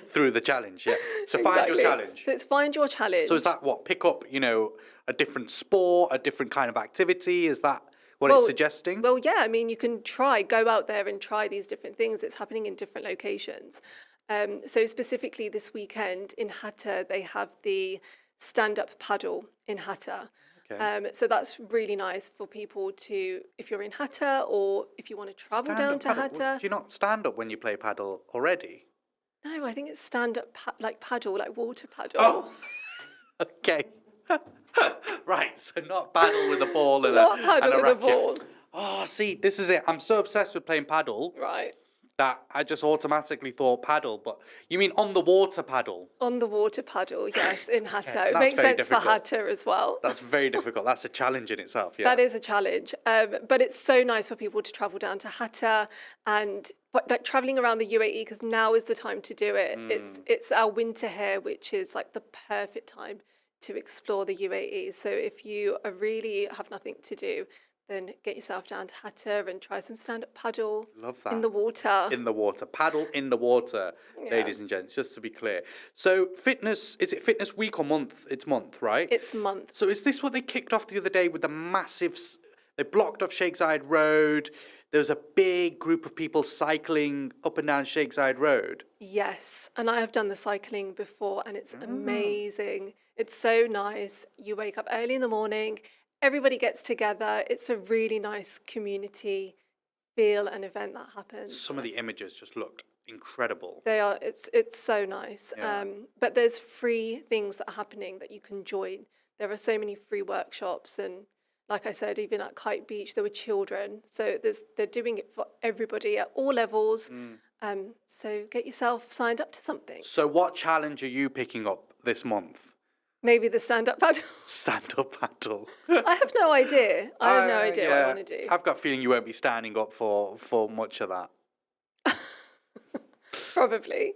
through the challenge, yeah. So Find Your Challenge. So it's Find Your Challenge. So is that what? Pick up, a different sport, a different kind of activity? Is that what it's suggesting? Well, yeah. I mean, you can go out there and try these different things. It's happening in different locations. So specifically this weekend in Hatta, they have the stand-up paddle in Hatta. Okay. So that's really nice for people to, if you're in Hatta or if you want to travel down to Hatta. Do you not stand up when you play paddle already? No, I think it's stand-up paddle, like water paddle. Oh, okay. Right, so not paddle with a ball and not paddle and a with racket. a ball. Oh, see, this is it. I'm so obsessed with playing paddle. Right. That I just automatically thought paddle, but you mean on the water paddle? On the water paddle, yes, in Hatta. Okay. It makes sense for Hatta as well. That's very difficult. That's a challenge in itself, yeah. That is a challenge. But it's so nice for people to travel down to Hatta and like traveling around the UAE, because now is the time to do it. It's our winter here, which is like the perfect time to explore the UAE. So if you really have nothing to do, then get yourself down to Hatta and try some stand-up paddle. Love that. In the water. In the water. Paddle in the water, ladies and gents, just to be clear. So is it fitness week or month? It's month, right? It's month. So is this what they kicked off the other day with the massive... They blocked off Sheikh Zayed Road. There was a big group of people cycling up and down Sheikh Zayed Road. Yes, and I have done the cycling before, and it's amazing. It's so nice. You wake up early in the morning, everybody gets together. It's a really nice community feel and event that happens. Some of the images just looked incredible. They are. It's so nice. Yeah. But there's free things that are happening that you can join. There are so many free workshops, and like I said, even at Kite Beach, there were children. So they're doing it for everybody at all levels. So get yourself signed up to something. So what challenge are you picking up this month? Maybe the stand-up paddle. Stand-up paddle. I have no idea. I have no idea what I want to do. I've got a feeling you won't be standing up for much of that. Probably.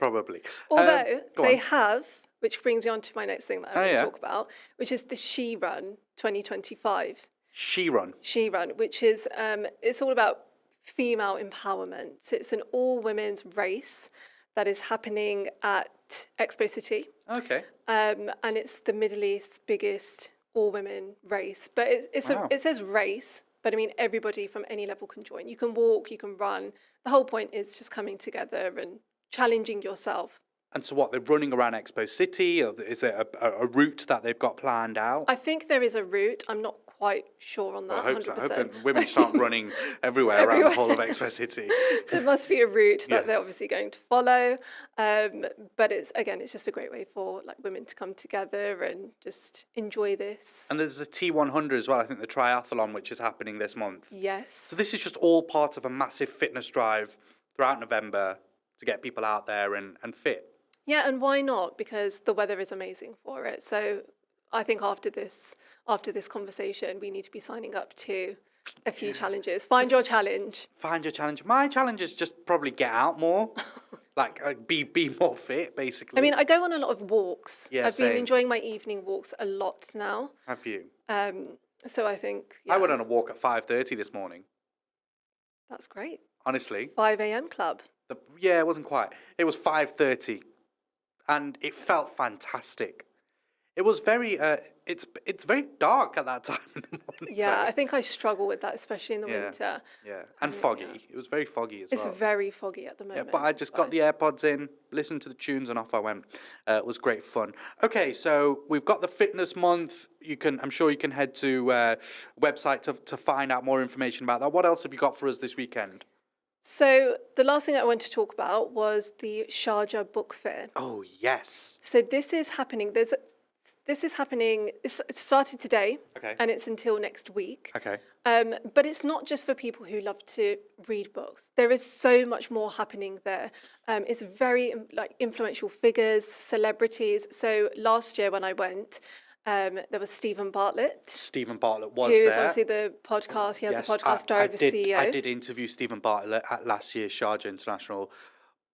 Although they have, which brings you on to my next thing that I want to talk about, which is the She Run 2025. She Run, which is it's all about female empowerment. It's an all-women's race that is happening at Expo City. Okay. And it's the Middle East's biggest all-women race. But it says race, but I mean everybody from any level can join. You can walk, you can run. The whole point is just coming together and challenging yourself. And so what, they're running around Expo City, or is it a route that they've got planned out? I think there is a route. I'm not quite sure on that. I hope 100%. so. I hope that women start running everywhere around the whole of Expo City. There must be a route that they're obviously going to follow. But it's just a great way for like women to come together and just enjoy this. And there's a T100 as well, I think the triathlon, which is happening this month. Yes. So this is just all part of a massive fitness drive throughout November to get people out there and fit. Yeah, and why not? Because the weather is amazing for it. So I think after this conversation, we need to be signing up to a few challenges. Find your challenge. Find your challenge. My challenge is just probably get out more, be more fit, basically. I mean, I go on a lot of walks. Yeah, I've been enjoying my evening walks a lot now. Have you? So I think I went on a walk at 5:30 this morning. That's great. Honestly. 5 a.m. club. It wasn't quite. It was 5:30. And it felt fantastic. It was very, it's very dark at that time in the morning. Yeah, I think I struggle with that, especially in the Yeah. winter. Yeah, and foggy. Yeah. It was very foggy as It's well. very foggy at the Yeah, moment. but I just got the AirPods in, listened to the tunes, and off I went. It was great fun. Okay, so we've got the fitness month. I'm sure you can head to website to find out more information about that. What else have you got for us this weekend? So the last thing I want to talk about was the Sharjah Book Fair. Oh yes. So this is happening. It started today, Okay. and it's until next week. Okay. But it's not just for people who love to read books. There is so much more happening there. It's very influential figures, celebrities. So last year when I went, there was Stephen Bartlett. Stephen Bartlett was who there. is obviously the podcast. He has Yes, a podcast, Diary of a CEO. I did interview Stephen Bartlett at last year's Sharjah International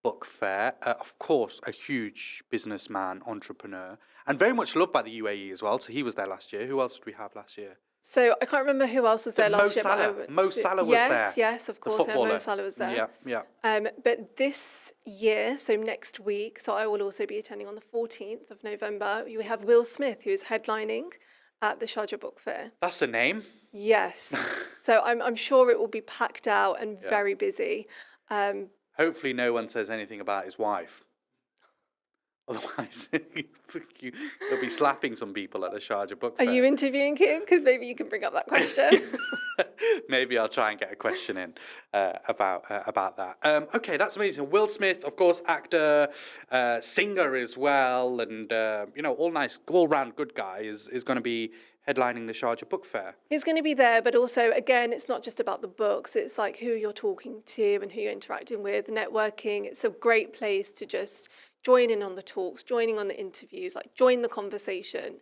Book Fair. Of course, a huge businessman, entrepreneur, and very much loved by the UAE as well. So he was there last year. Who else did we have last year? So I can't remember who else was there last year. Mo Salah was there. Yes, of course. Mo Salah was there. Yeah. But this year, so next week, so I will also be attending on the 14th of November. You have Will Smith, who is headlining at the Sharjah Book Fair. That's the name. Yes. So I'm sure it will be packed out and very busy. Hopefully no one says anything about his wife. Otherwise, he'll be slapping some people at the Sharjah Book Are Fair. you interviewing him? Because maybe you can bring up that question. Maybe I'll try and get a question in about that. Okay, that's amazing. Will Smith, of course, actor, singer as well, and all-round good guy is going to be headlining the Sharjah Book Fair. He's going to be there, but also, again, it's not just about the books. It's like who you're talking to and who you're interacting with, networking. It's a great place to just join in on the talks, joining on the interviews, join the conversation.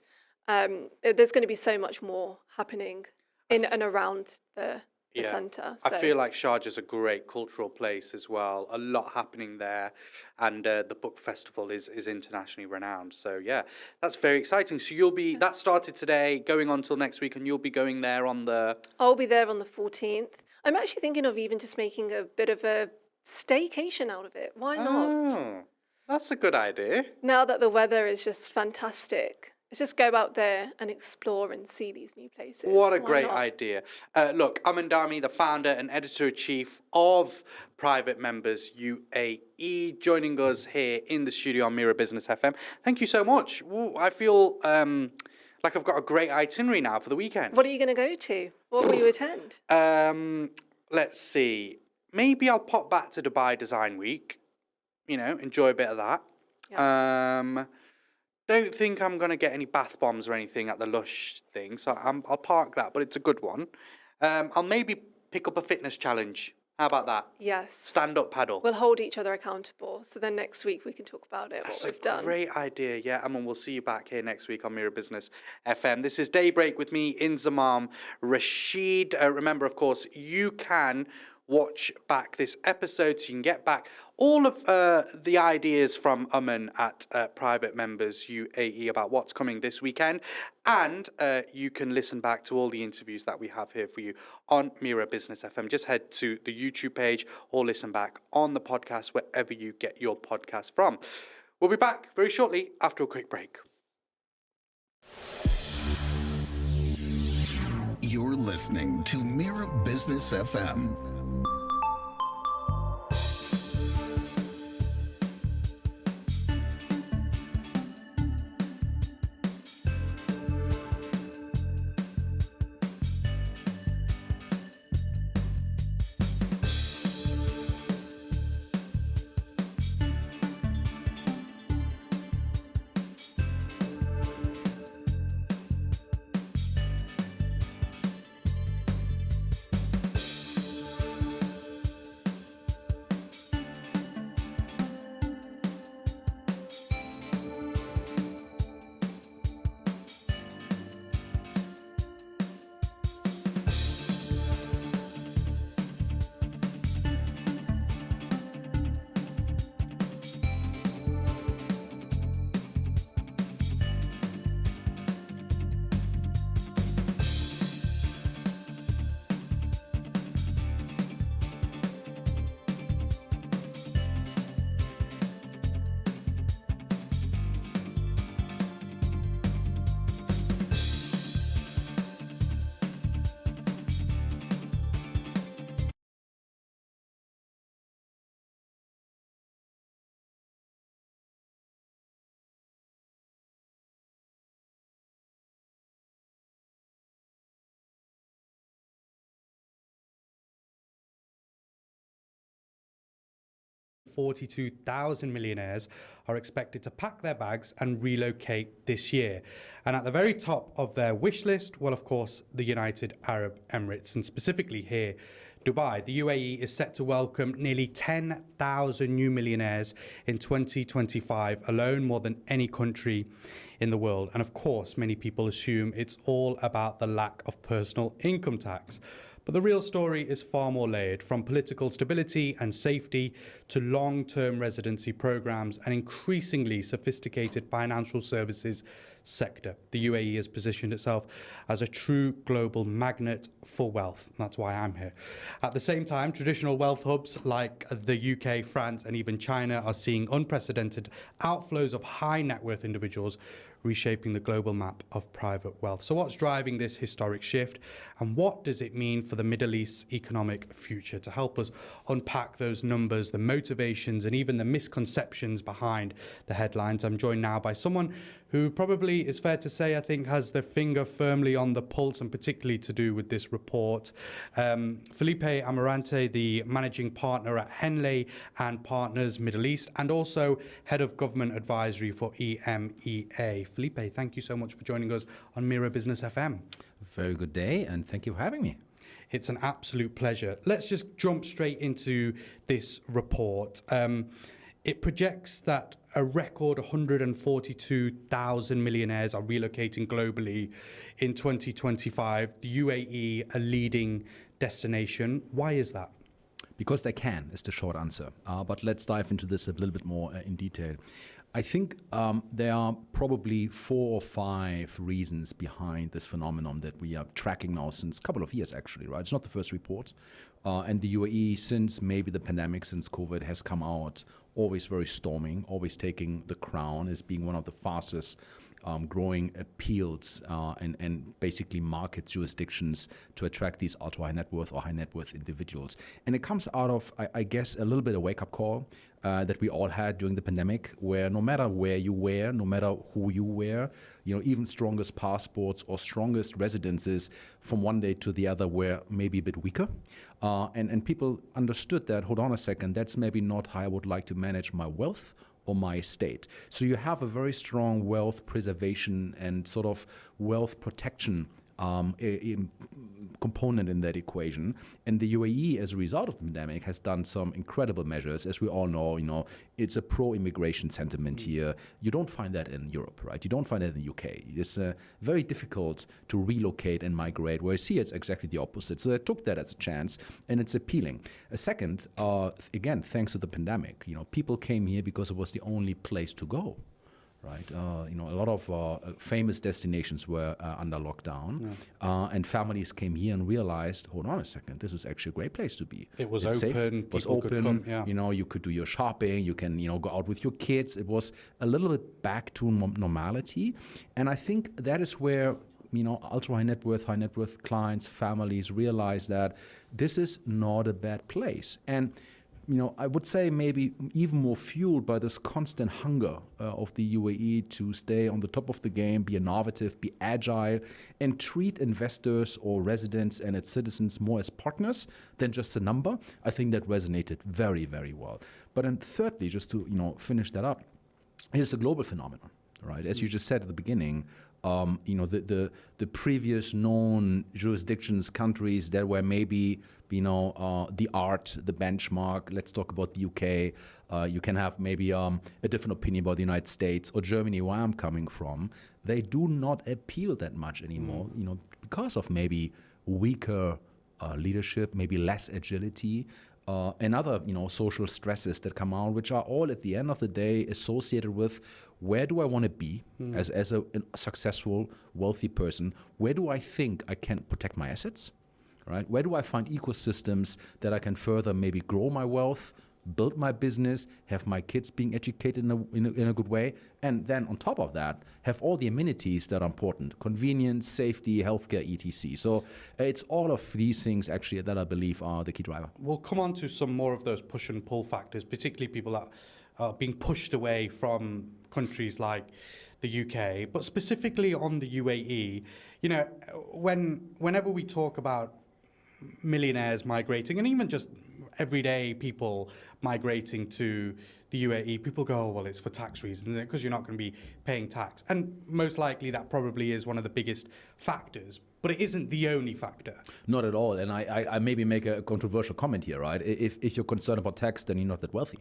There's going to be so much more happening in and around the centre. So. I feel like Sharjah's a great cultural place as well. A lot happening there, and the book festival is internationally renowned. So yeah, that's very exciting. So you'll be that started today, going on till next week, and you'll be going there on the. I'll be there on the 14th. I'm actually thinking of even just making a bit of a staycation out of it. Why not? Oh, that's a good idea. Now that the weather is just fantastic. Let's just go out there and explore and see these new places. What a Why great not? idea. Look, Aman Dami, the founder and editor-in-chief of Private Members UAE, joining us here in the studio on Mira Business FM. Thank you so much. Ooh, I feel like I've got a great itinerary now for the weekend. What are you going to go to? What will you attend? Let's see. Maybe I'll pop back to Dubai Design Week. Enjoy a bit of that. Yeah. Don't think I'm going to get any bath bombs or anything at the Lush thing, so I'll park that, but it's a good one. I'll maybe pick up a fitness challenge. How about that? Yes. Stand-up paddle. We'll hold each other accountable. So then next week we can talk about it, That's what we've a done. great idea, yeah. And we'll see you back here next week on Mira Business FM. This is Daybreak with me, Inzamam Rashid. Remember, of course, you can watch back this episode so you can get back all of the ideas from Aman at Private Members UAE about what's coming this weekend. And you can listen back to all the interviews that we have here for you on Mira Business FM. Just head to the YouTube page or listen back on the podcast wherever you get your podcast from. We'll be back very shortly after a quick break. You're listening to Mira Business FM. 142,000 millionaires are expected to pack their bags and relocate this year. And at the very top of their wish list, well, of course, the United Arab Emirates, and specifically here, Dubai. The UAE is set to welcome nearly 10,000 new millionaires in 2025 alone, more than any country in the world. And of course, many people assume it's all about the lack of personal income tax. But the real story is far more layered, from political stability and safety to long-term residency programs and increasingly sophisticated financial services sector. The UAE has positioned itself as a true global magnet for wealth. That's why I'm here. At the same time, traditional wealth hubs like the UK, France, and even China are seeing unprecedented outflows of high net worth individuals, reshaping the global map of private wealth. So what's driving this historic shift, and what does it mean for the Middle East's economic future? To help us unpack those numbers, the motivations, and even the misconceptions behind the headlines, I'm joined now by someone who probably, is fair to say, I think, has their finger firmly on the pulse, and particularly to do with this report. Felipe Amarante, the managing partner at Henley and Partners Middle East, and also head of government advisory for EMEA. Felipe, thank you so much for joining us on Mira Business FM. Very good day, and thank you for having me. It's an absolute pleasure. Let's just jump straight into this report. It projects that a record 142,000 millionaires are relocating globally in 2025. The UAE, a leading destination. Why is that? Because they can, is the short answer. But let's dive into this a little bit more in detail. I think there are probably 4 or 5 reasons behind this phenomenon that we are tracking now since a couple of years, actually, right? It's not the first report. And the UAE, since maybe the pandemic, since COVID, has come out always very storming, always taking the crown as being one of the fastest growing appeals and basically market jurisdictions to attract these ultra high net worth or high net worth individuals. And it comes out of, I guess, a little bit of wake up call that we all had during the pandemic, where no matter where you were, no matter who you were, even strongest passports or strongest residences from one day to the other were maybe a bit weaker. And people understood that, hold on a second, that's maybe not how I would like to manage my wealth or my estate. So you have a very strong wealth preservation and sort of wealth protection component in that equation. And the UAE, as a result of the pandemic, has done some incredible measures. As we all know, it's a pro-immigration sentiment here. You don't find that in Europe, right? You don't find that in the UK. It's very difficult to relocate and migrate, whereas here it's exactly the opposite. So they took that as a chance, and it's appealing. A second, again, thanks to the pandemic, people came here because it was the only place to go. Right, a lot of famous destinations were under lockdown, and families came here and realized, hold on a second, this is actually a great place to be. It was it's open. Safe. It was open. Come, yeah. You could do your shopping. You can, go out with your kids. It was a little bit back to normality, and I think that is where ultra high net worth clients, families realize that this is not a bad place. And I would say maybe even more fueled by this constant hunger of the UAE to stay on the top of the game, be innovative, be agile, and treat investors or residents and its citizens more as partners than just a number. I think that resonated very, very well. But then thirdly, just to finish that up, it's a global phenomenon, right? As you just said at the beginning, the previous known jurisdictions, countries that were maybe, the art, the benchmark. Let's talk about the UK. You can have maybe a different opinion about the United States or Germany, where I'm coming from. They do not appeal that much anymore, because of maybe weaker leadership, maybe less agility. And other, social stresses that come out, which are all at the end of the day associated with where do I want to be as a successful, wealthy person? Where do I think I can protect my assets? Right? Where do I find ecosystems that I can further maybe grow my wealth, build my business, have my kids being educated in a good way, and then on top of that, have all the amenities that are important: convenience, safety, healthcare, etc. So it's all of these things actually that I believe are the key driver. We'll come on to some more of those push and pull factors, particularly people that are being pushed away from countries like the UK, but specifically on the UAE. Whenever we talk about millionaires migrating, and even just everyday people migrating to the UAE, people go, oh, well, it's for tax reasons, isn't it? Because you're not going to be paying tax. And most likely that probably is one of the biggest factors, but it isn't the only factor. Not at all. And I maybe make a controversial comment here, right? If you're concerned about tax, then you're not that wealthy.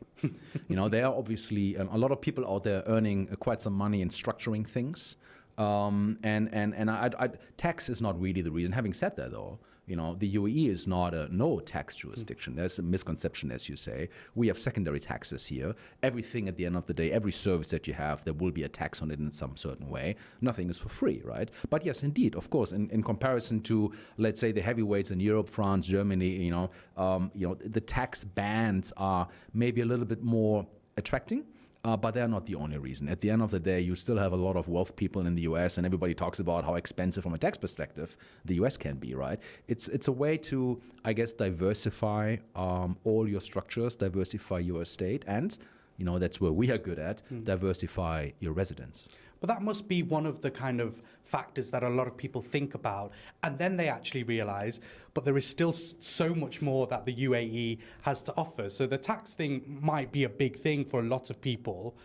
There are obviously a lot of people out there earning quite some money in structuring things. Tax is not really the reason. Having said that, though, the UAE is not a no tax jurisdiction. There's a misconception, as you say. We have secondary taxes here. Everything at the end of the day, every service that you have, there will be a tax on it in some certain way. Nothing is for free, right? But yes, indeed, of course, in comparison to, let's say, the heavyweights in Europe, France, Germany, the tax bands are maybe a little bit more attracting. But they're not the only reason. At the end of the day, you still have a lot of wealth people in the US, and everybody talks about how expensive from a tax perspective the US can be, right? It's a way to, I guess, diversify all your structures, diversify your estate, and, that's where we are good at, diversify your residence. But that must be one of the kind of factors that a lot of people think about, and then they actually realize, but there is still so much more that the UAE has to offer. So the tax thing might be a big thing for a lot of people,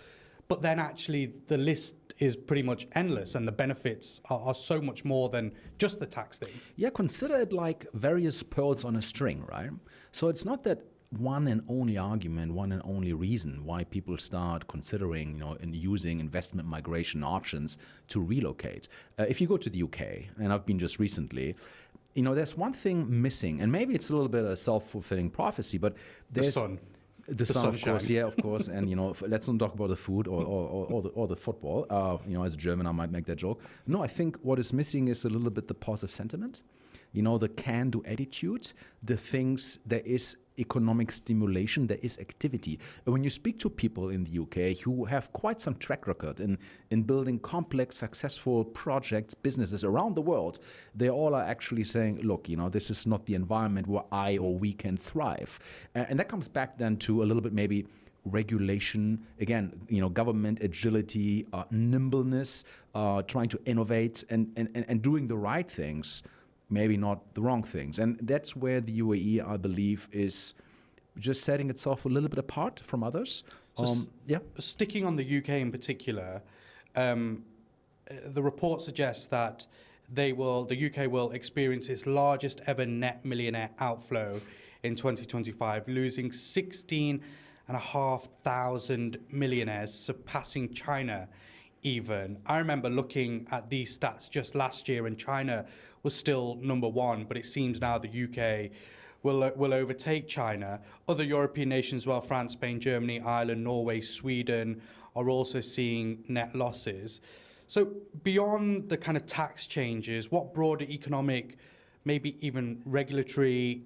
but then actually the list is pretty much endless, and the benefits are so much more than just the tax thing. Yeah, consider it like various pearls on a string, right? So it's not that one and only argument, one and only reason why people start considering, and using investment migration options to relocate. If you go to the UK, and I've been just recently, there's one thing missing, and maybe it's a little bit of a self-fulfilling prophecy, but there's the sun, of course, yeah, of course, and let's not talk about the food or the football. As a German, I might make that joke. No, I think what is missing is a little bit the positive sentiment. The can-do attitude, the things, there is economic stimulation, there is activity. When you speak to people in the UK who have quite some track record in building complex, successful projects, businesses around the world, they all are actually saying, look, this is not the environment where I or we can thrive. And that comes back then to a little bit maybe regulation, again, government agility, nimbleness, trying to innovate and doing the right things, maybe not the wrong things. And that's where the UAE, I believe, is just setting itself a little bit apart from others. Sticking on the UK in particular, the report suggests that the UK will experience its largest ever net millionaire outflow in 2025, losing 16,500 millionaires, surpassing China even. I remember looking at these stats just last year, and China was still number one, but it seems now the UK will overtake China. Other European nations as well, France, Spain, Germany, Ireland, Norway, Sweden, are also seeing net losses. So beyond the kind of tax changes, what broader economic, maybe even regulatory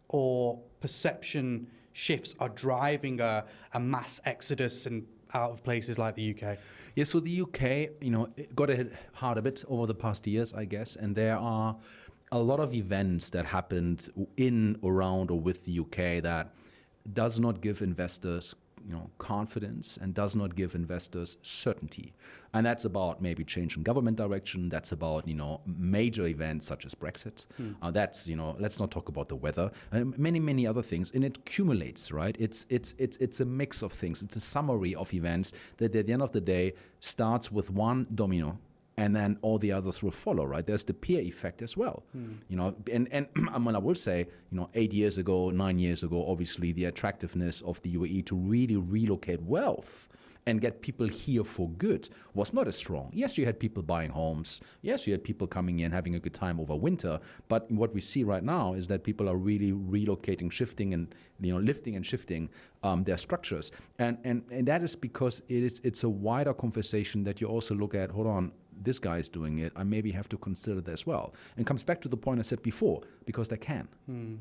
or perception shifts are driving a mass exodus and out of places like the UK? Yeah, so the UK, got hit hard a bit over the past years, I guess, and there are a lot of events that happened in, around, or with the UK that does not give investors confidence and does not give investors certainty. And that's about maybe change in government direction. That's about, major events such as Brexit. That's, let's not talk about the weather. Many, many other things. And it accumulates, right? It's a mix of things. It's a summary of events that at the end of the day starts with one domino, and then all the others will follow, right? There's the peer effect as well, and I will say, 8 years ago, 9 years ago, obviously the attractiveness of the UAE to really relocate wealth and get people here for good was not as strong. Yes, you had people buying homes. Yes, you had people coming in, having a good time over winter. But what we see right now is that people are really relocating, shifting, and lifting and shifting their structures. And that is because it's a wider conversation that you also look at, hold on, this guy is doing it, I maybe have to consider that as well. And comes back to the point I said before, because they can,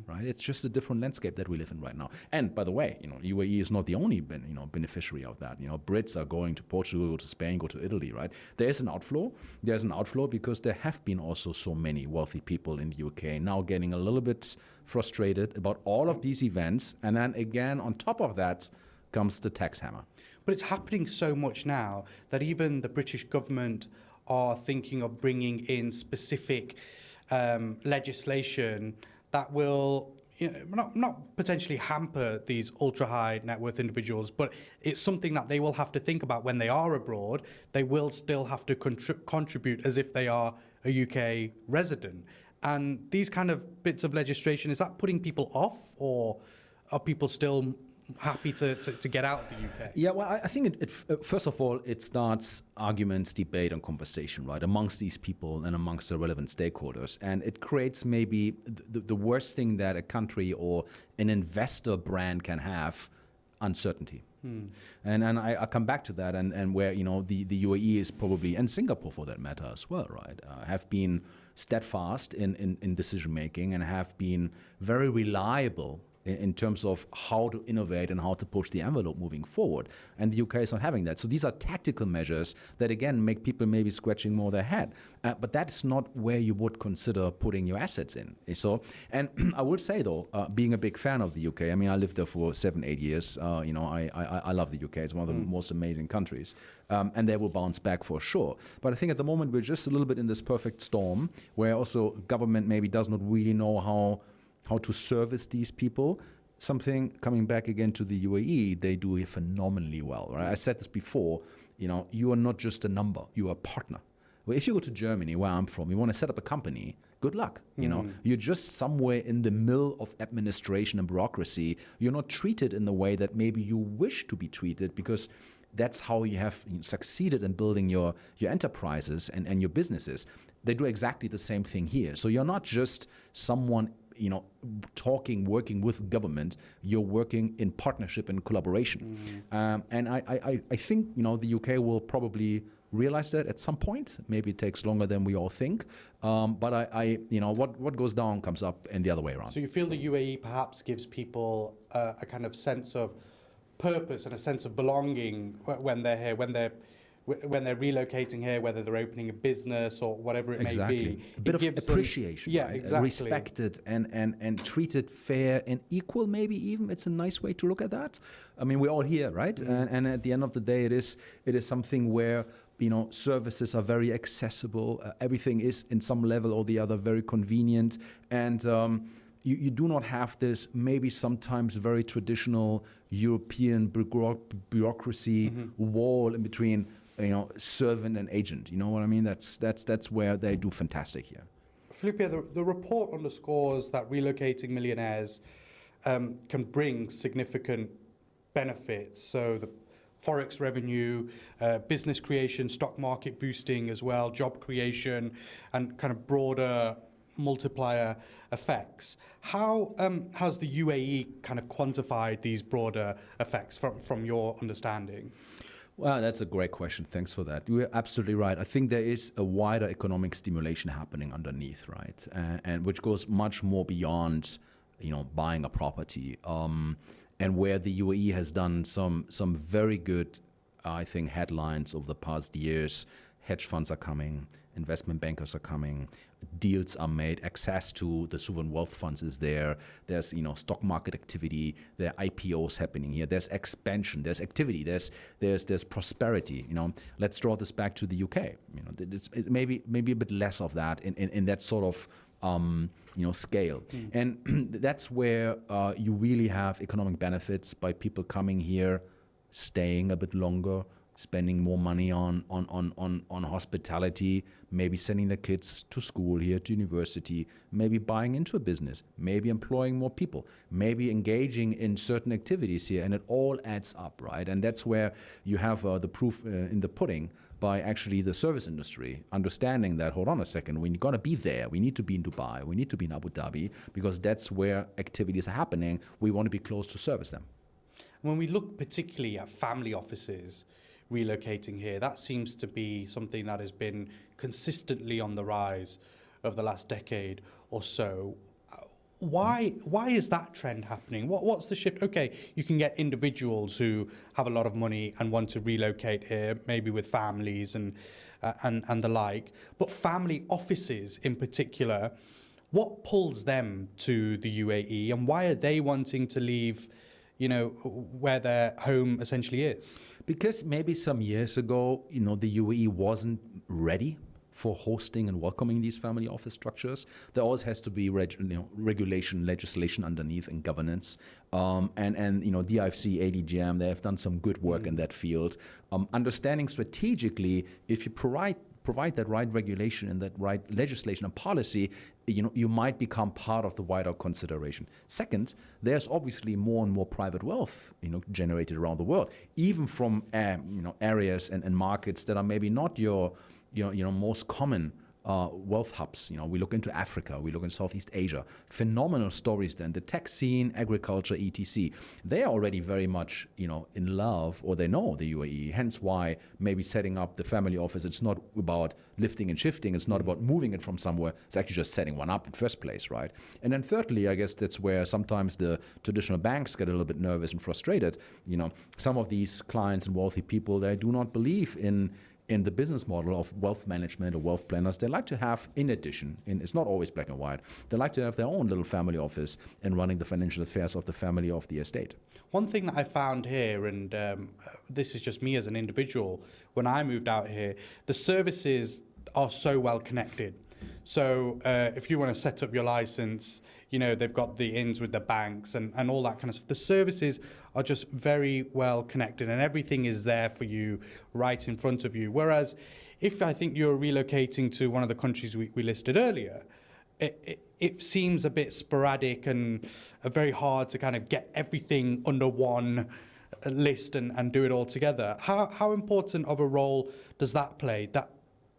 right? It's just a different landscape that we live in right now. And by the way, UAE is not the only beneficiary of that. Brits are going to Portugal, go to Spain, go to Italy, right? There is an outflow. There's an outflow because there have been also so many wealthy people in the UK now getting a little bit frustrated about all of these events. And then again, on top of that comes the tax hammer. But it's happening so much now that even the British government are thinking of bringing in specific legislation that will, not potentially hamper these ultra high net worth individuals, but it's something that they will have to think about when they are abroad. They will still have to contribute as if they are a UK resident. And these kind of bits of legislation, is that putting people off, or are people still happy to get out of the UK? Yeah, well, I think first of all, it starts arguments, debate, and conversation, right, amongst these people and amongst the relevant stakeholders. And it creates maybe the worst thing that a country or an investor brand can have, uncertainty. And I come back to that, and where, the UAE is probably, and Singapore for that matter as well, right, have been steadfast in decision making and have been very reliable in terms of how to innovate and how to push the envelope moving forward. And the UK is not having that. So these are tactical measures that, again, make people maybe scratching more their head. But that's not where you would consider putting your assets in. So, and I would say, though, being a big fan of the UK, I mean, I lived there for 7-8 years. I love the UK. It's one of the most amazing countries. And they will bounce back for sure. But I think at the moment we're just a little bit in this perfect storm where also government maybe does not really know how to service these people. Something coming back again to the UAE, they do it phenomenally well. Right? I said this before, you are not just a number, you are a partner. Well, if you go to Germany, where I'm from, you want to set up a company, good luck. You're just somewhere in the middle of administration and bureaucracy. You're not treated in the way that maybe you wish to be treated, because that's how you have succeeded in building your enterprises and your businesses. They do exactly the same thing here. So you're not just someone working with government, you're working in partnership and collaboration. And I think, the UK will probably realize that at some point. Maybe it takes longer than we all think. But what goes down comes up, and the other way around. So you feel the UAE perhaps gives people a kind of sense of purpose and a sense of belonging when they're here, when they're relocating here, whether they're opening a business or whatever it may be. A bit of appreciation. Yeah, exactly. Respected and treated fair and equal, maybe even. It's a nice way to look at that. I mean, we're all here, right? And at the end of the day, it is something where, services are very accessible. Everything is in some level or the other very convenient. And you do not have this maybe sometimes very traditional European bureaucracy wall in between, servant and agent. You know what I mean? That's where they do fantastic here. Felipe, the report underscores that relocating millionaires can bring significant benefits. So the forex revenue, business creation, stock market boosting as well, job creation, and kind of broader multiplier effects. How has the UAE kind of quantified these broader effects from your understanding? Well, that's a great question. Thanks for that. You're absolutely right. I think there is a wider economic stimulation happening underneath, right? And which goes much more beyond, buying a property. And where the UAE has done some very good, I think, headlines over the past years. Hedge funds are coming, investment bankers are coming, deals are made, access to the sovereign wealth funds is there. There's stock market activity, there are IPOs happening here. There's expansion, there's activity, there's prosperity. Let's draw this back to the UK. It's maybe a bit less of that in that sort of scale. And that's where you really have economic benefits by people coming here, staying a bit longer, spending more money on hospitality, maybe sending their kids to school here, to university, maybe buying into a business, maybe employing more people, maybe engaging in certain activities here, and it all adds up, right? And that's where you have the proof in the pudding by actually the service industry understanding that, hold on a second, we're going to be there. We need to be in Dubai. We need to be in Abu Dhabi, because that's where activities are happening. We want to be close to service them. When we look particularly at family offices relocating here, that seems to be something that has been consistently on the rise over the last decade or so. Why is that trend happening? What's the shift? Okay, you can get individuals who have a lot of money and want to relocate here, maybe with families and the like. But family offices in particular, what pulls them to the UAE, and why are they wanting to leave, where their home essentially is? Because maybe some years ago, the UAE wasn't ready for hosting and welcoming these family office structures. There always has to be regulation, legislation underneath, and governance. And DIFC, ADGM, they have done some good work in that field. Understanding strategically, if you provide that right regulation and that right legislation and policy, you might become part of the wider consideration. Second, there's obviously more and more private wealth, generated around the world, even from areas and markets that are maybe not your most common wealth hubs. We look into Africa, we look in Southeast Asia. Phenomenal stories then. The tech scene, agriculture, etc. They are already very much, in love, or they know the UAE. Hence why maybe setting up the family office, it's not about lifting and shifting. It's not about moving it from somewhere. It's actually just setting one up in the first place, right? And then thirdly, I guess that's where sometimes the traditional banks get a little bit nervous and frustrated. Some of these clients and wealthy people, they do not believe in the business model of wealth management or wealth planners. They like to have, in addition, and it's not always black and white, they like to have their own little family office and running the financial affairs of the family of the estate. One thing that I found here, and this is just me as an individual, when I moved out here, the services are so well connected. So if you want to set up your license, they've got the ins with the banks and all that kind of stuff. The services are just very well connected and everything is there for you right in front of you. Whereas if I think you're relocating to one of the countries we listed earlier, it seems a bit sporadic and very hard to kind of get everything under one list and do it all together. How important of a role does that play? That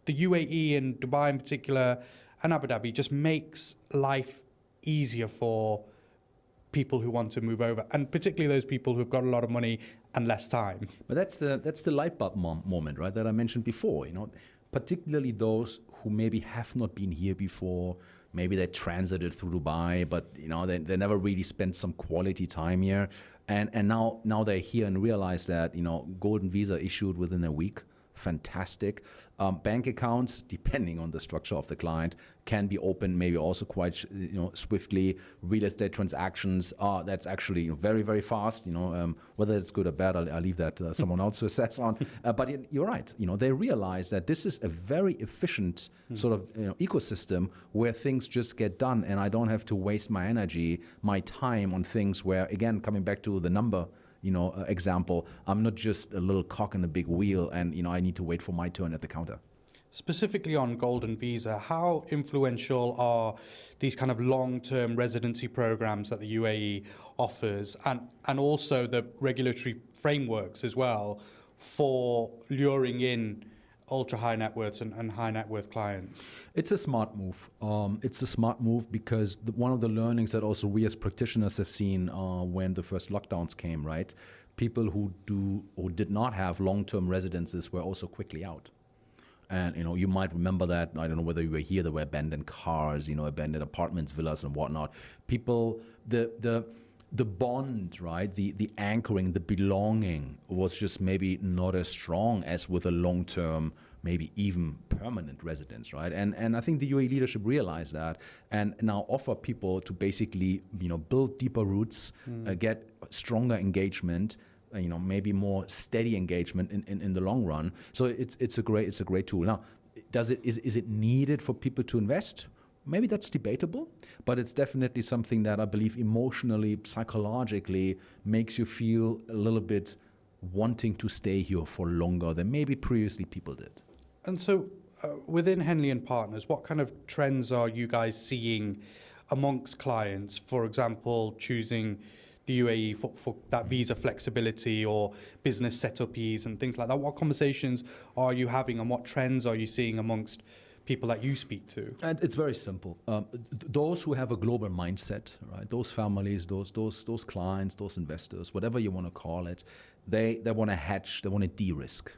the UAE and Dubai in particular and Abu Dhabi just makes life easier for people who want to move over, and particularly those people who've got a lot of money and less time. But that's the light bulb moment, right, that I mentioned before. Particularly those who maybe have not been here before. Maybe they transited through Dubai, but they never really spent some quality time here, and now they're here and realize that golden visa issued within a week. Fantastic. Bank accounts, depending on the structure of the client, can be opened maybe also quite swiftly. Real estate transactions, that's actually very, very fast. Whether it's good or bad, I'll leave that someone else to assess on. But you're right. They realize that this is a very efficient sort of ecosystem where things just get done, and I don't have to waste my energy, my time on things where, again, coming back to the number example, I'm not just a little cog in a big wheel and, I need to wait for my turn at the counter. Specifically on Golden Visa, how influential are these kind of long-term residency programs that the UAE offers and also the regulatory frameworks as well for luring in ultra-high net worths and high net worth clients? It's a smart move. It's a smart move because one of the learnings that also we as practitioners have seen when the first lockdowns came, right? People who did not have long-term residences were also quickly out. And, you might remember that, I don't know whether you were here, there were abandoned cars, abandoned apartments, villas and whatnot. People, the bond, right, the anchoring, the belonging was just maybe not as strong as with a long-term, maybe even permanent residence, right? And I think the UAE leadership realized that and now offer people to basically, build deeper roots, get stronger engagement, maybe more steady engagement in the long run. So it's a great tool. Now, is it needed for people to invest? Maybe that's debatable, but it's definitely something that I believe emotionally, psychologically makes you feel a little bit wanting to stay here for longer than maybe previously people did. And so within Henley and Partners, what kind of trends are you guys seeing amongst clients? For example, choosing the UAE for that visa flexibility or business setup ease and things like that. What conversations are you having and what trends are you seeing amongst people that you speak to? And it's very simple. Those who have a global mindset, right? Those families, those clients, those investors, whatever you want to call it, they want to hedge, they want to de-risk.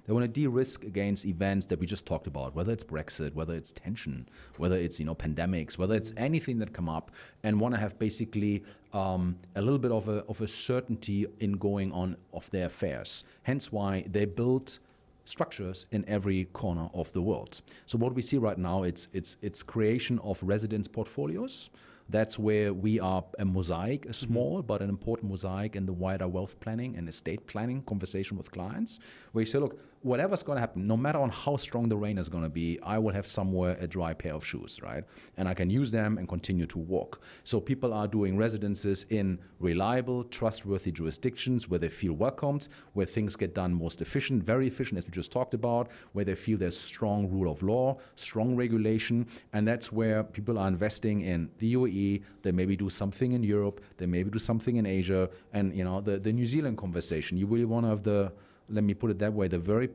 They want to de-risk against events that we just talked about, whether it's Brexit, whether it's tension, whether it's pandemics, whether it's anything that come up, and want to have basically a little bit of a certainty in going on of their affairs. Hence why they build structures in every corner of the world. So what we see right now, it's creation of residence portfolios. That's where we are a mosaic, a small but an important mosaic in the wider wealth planning and estate planning conversation with clients, where you say, look, whatever's going to happen, no matter on how strong the rain is going to be, I will have somewhere a dry pair of shoes, right? And I can use them and continue to walk. So people are doing residences in reliable, trustworthy jurisdictions where they feel welcomed, where things get done most efficient, very efficient, as we just talked about, where they feel there's strong rule of law, strong regulation, and that's where people are investing in the UAE. They maybe do something in Europe, they maybe do something in Asia, and the New Zealand conversation. You really want to have the, let me put it that way, the very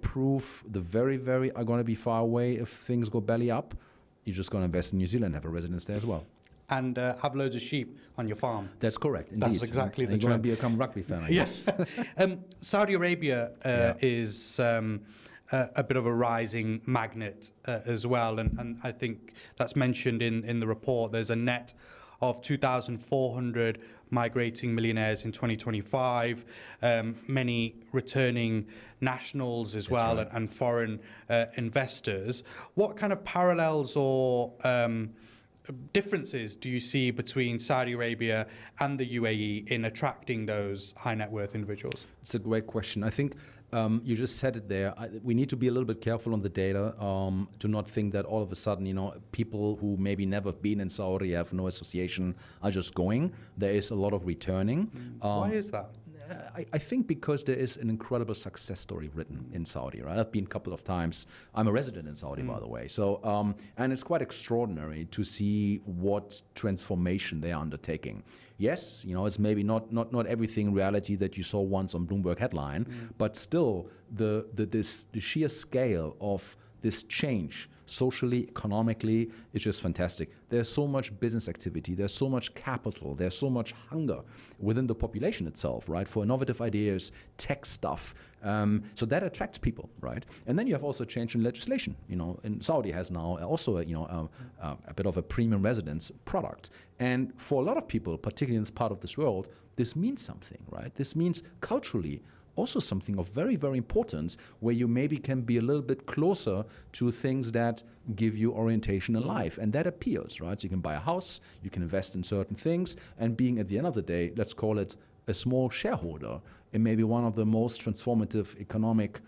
are going to be far away if things go belly up. You're just going to invest in New Zealand, have a residence there as well. And have loads of sheep on your farm. That's correct, indeed. That's exactly and the you're going trend. to become a rugby fan, I Yes. guess. Saudi Arabia is a bit of a rising magnet as well, and I think that's mentioned in the report. There's a net of 2,400 migrating millionaires in 2025, many returning nationals as well, right. and foreign investors. What kind of parallels or differences do you see between Saudi Arabia and the UAE in attracting those high net worth individuals? It's a great question. I think you just said it there. We need to be a little bit careful on the data, to not think that all of a sudden, people who maybe never been in Saudi, have no association, are just going. There is a lot of returning. Why is that? I think because there is an incredible success story written in Saudi, right? I've been a couple of times. I'm a resident in Saudi, by the way. So, and it's quite extraordinary to see what transformation they are undertaking. Yes, it's maybe not everything reality that you saw once on Bloomberg headline, but still the sheer scale of this change, socially, economically, is just fantastic. There's so much business activity, there's so much capital, there's so much hunger within the population itself, right, for innovative ideas, tech stuff. So that attracts people, right? And then you have also change in legislation. And Saudi has now also a bit of a premium residence product. And for a lot of people, particularly in this part of this world, this means something, right? This means culturally also something of very, very importance, where you maybe can be a little bit closer to things that give you orientation in life. And that appeals, right? So you can buy a house, you can invest in certain things, and being at the end of the day, let's call it a small shareholder in maybe one of the most transformative economic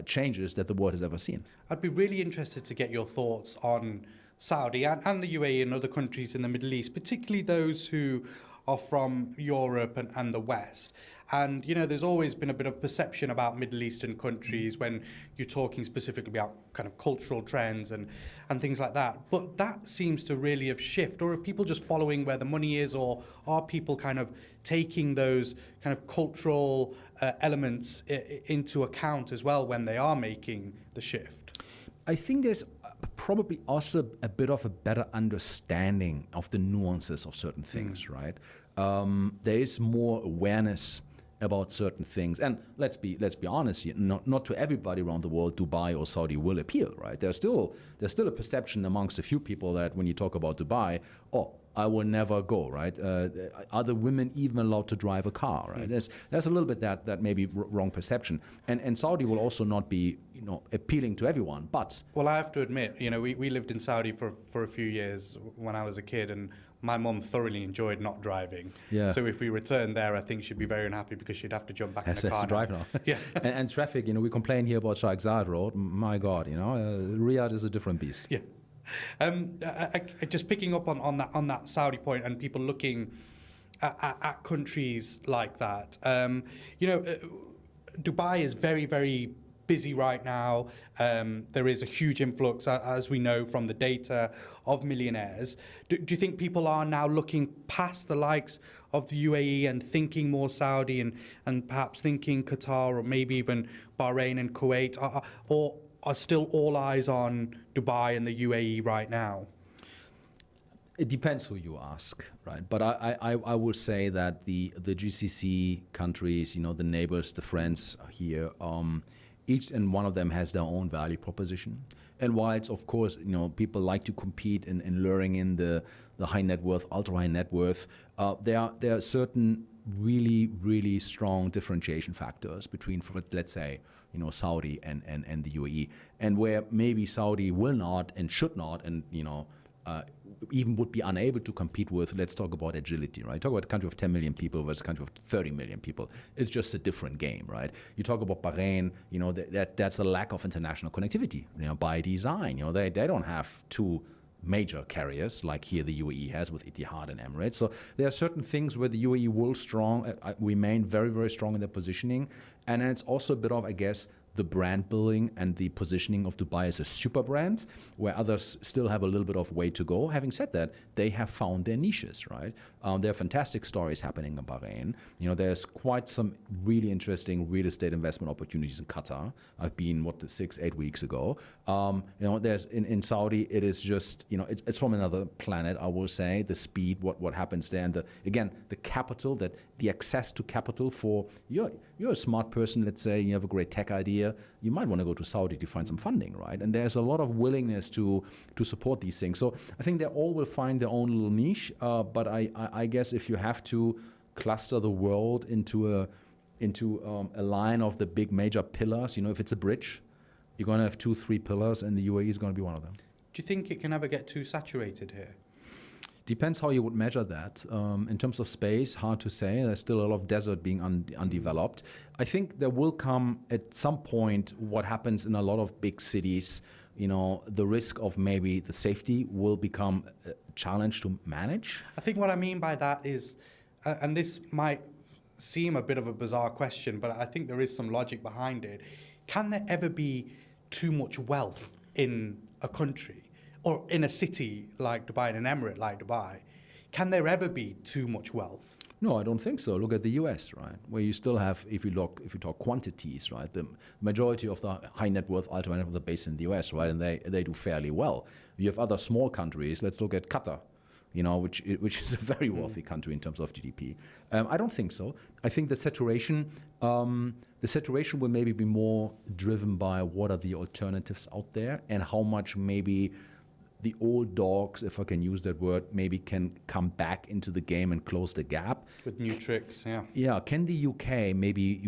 changes that the world has ever seen. I'd be really interested to get your thoughts on Saudi and the UAE and other countries in the Middle East, particularly those who are from Europe and the West. And, there's always been a bit of perception about Middle Eastern countries when you're talking specifically about kind of cultural trends and things like that. But that seems to really have shifted. Or are people just following where the money is, or are people kind of taking those kind of cultural elements into account as well when they are making the shift? I think there's probably also a bit of a better understanding of the nuances of certain things, right? There is more awareness about certain things, and let's be honest here, not to everybody around the world Dubai or Saudi will appeal, right? There's still a perception amongst a few people that when you talk about Dubai, I will never go, right? Are the women even allowed to drive a car, right? There's a little bit that maybe wrong perception, and Saudi will also not be appealing to everyone, but well, I have to admit, we lived in Saudi for a few years when I was a kid, and my mum thoroughly enjoyed not driving. Yeah. So if we returned there, I think she'd be very unhappy because she'd have to jump back in the car. Has to drive now. Yeah. and traffic, we complain here about Sheikh Zayed Road. My God, Riyadh is a different beast. Yeah. I just picking up on that Saudi point and people looking at countries like that. Dubai is very, very busy right now. There is a huge influx, as we know from the data, of millionaires. Do you think people are now looking past the likes of the UAE and thinking more Saudi and perhaps thinking Qatar or maybe even Bahrain and Kuwait, or are still all eyes on Dubai and the UAE right now? It depends who you ask, right? But I will say that the GCC countries, the neighbors, the friends here, each and one of them has their own value proposition. And while it's, of course, people like to compete in luring in the high net worth, ultra high net worth, there are certain really, really strong differentiation factors between, let's say, Saudi and the UAE, and where maybe Saudi will not and should not and even would be unable to compete with. Let's talk about agility, right? Talk about a country of 10 million people versus a country of 30 million people. It's just a different game, right? You talk about Bahrain, that's a lack of international connectivity, by design. They don't have two major carriers like here the UAE has with Etihad and Emirates. So there are certain things where the UAE will remain very, very strong in their positioning. And then it's also a bit of, I guess, the brand building and the positioning of Dubai as a super brand, where others still have a little bit of way to go. Having said that, they have found their niches, right? There are fantastic stories happening in Bahrain. There's quite some really interesting real estate investment opportunities in Qatar. I've been, 6-8 weeks ago. There's in Saudi, it is just, it's from another planet, I will say. The speed, what happens there, and the capital, the access to capital for, you're a smart person, let's say, you have a great tech idea, you might want to go to Saudi to find some funding, right? And there's a lot of willingness to support these things. So I think they all will find their own little niche, but I guess if you have to cluster the world into a line of the big major pillars, if it's a bridge, you're going to have 2-3 pillars, and the UAE is going to be one of them. Do you think it can ever get too saturated here? Depends how you would measure that. In terms of space, hard to say. There's still a lot of desert being undeveloped. I think there will come at some point what happens in a lot of big cities. The risk of maybe the safety will become a challenge to manage. I think what I mean by that is, and this might seem a bit of a bizarre question, but I think there is some logic behind it. Can there ever be too much wealth in a country? Or in a city like Dubai, in an emirate like Dubai, can there ever be too much wealth? No, I don't think so. Look at the US, right, where you still have, if you talk quantities, right, the majority of the high net worth, ultra high net worth are based in the US, right, and they do fairly well. You have other small countries. Let's look at Qatar, which is a very wealthy country in terms of GDP. I don't think so. I think the saturation will maybe be more driven by what are the alternatives out there and how much maybe the old dogs, if I can use that word, maybe can come back into the game and close the gap. With new tricks, yeah. Yeah, can the UK maybe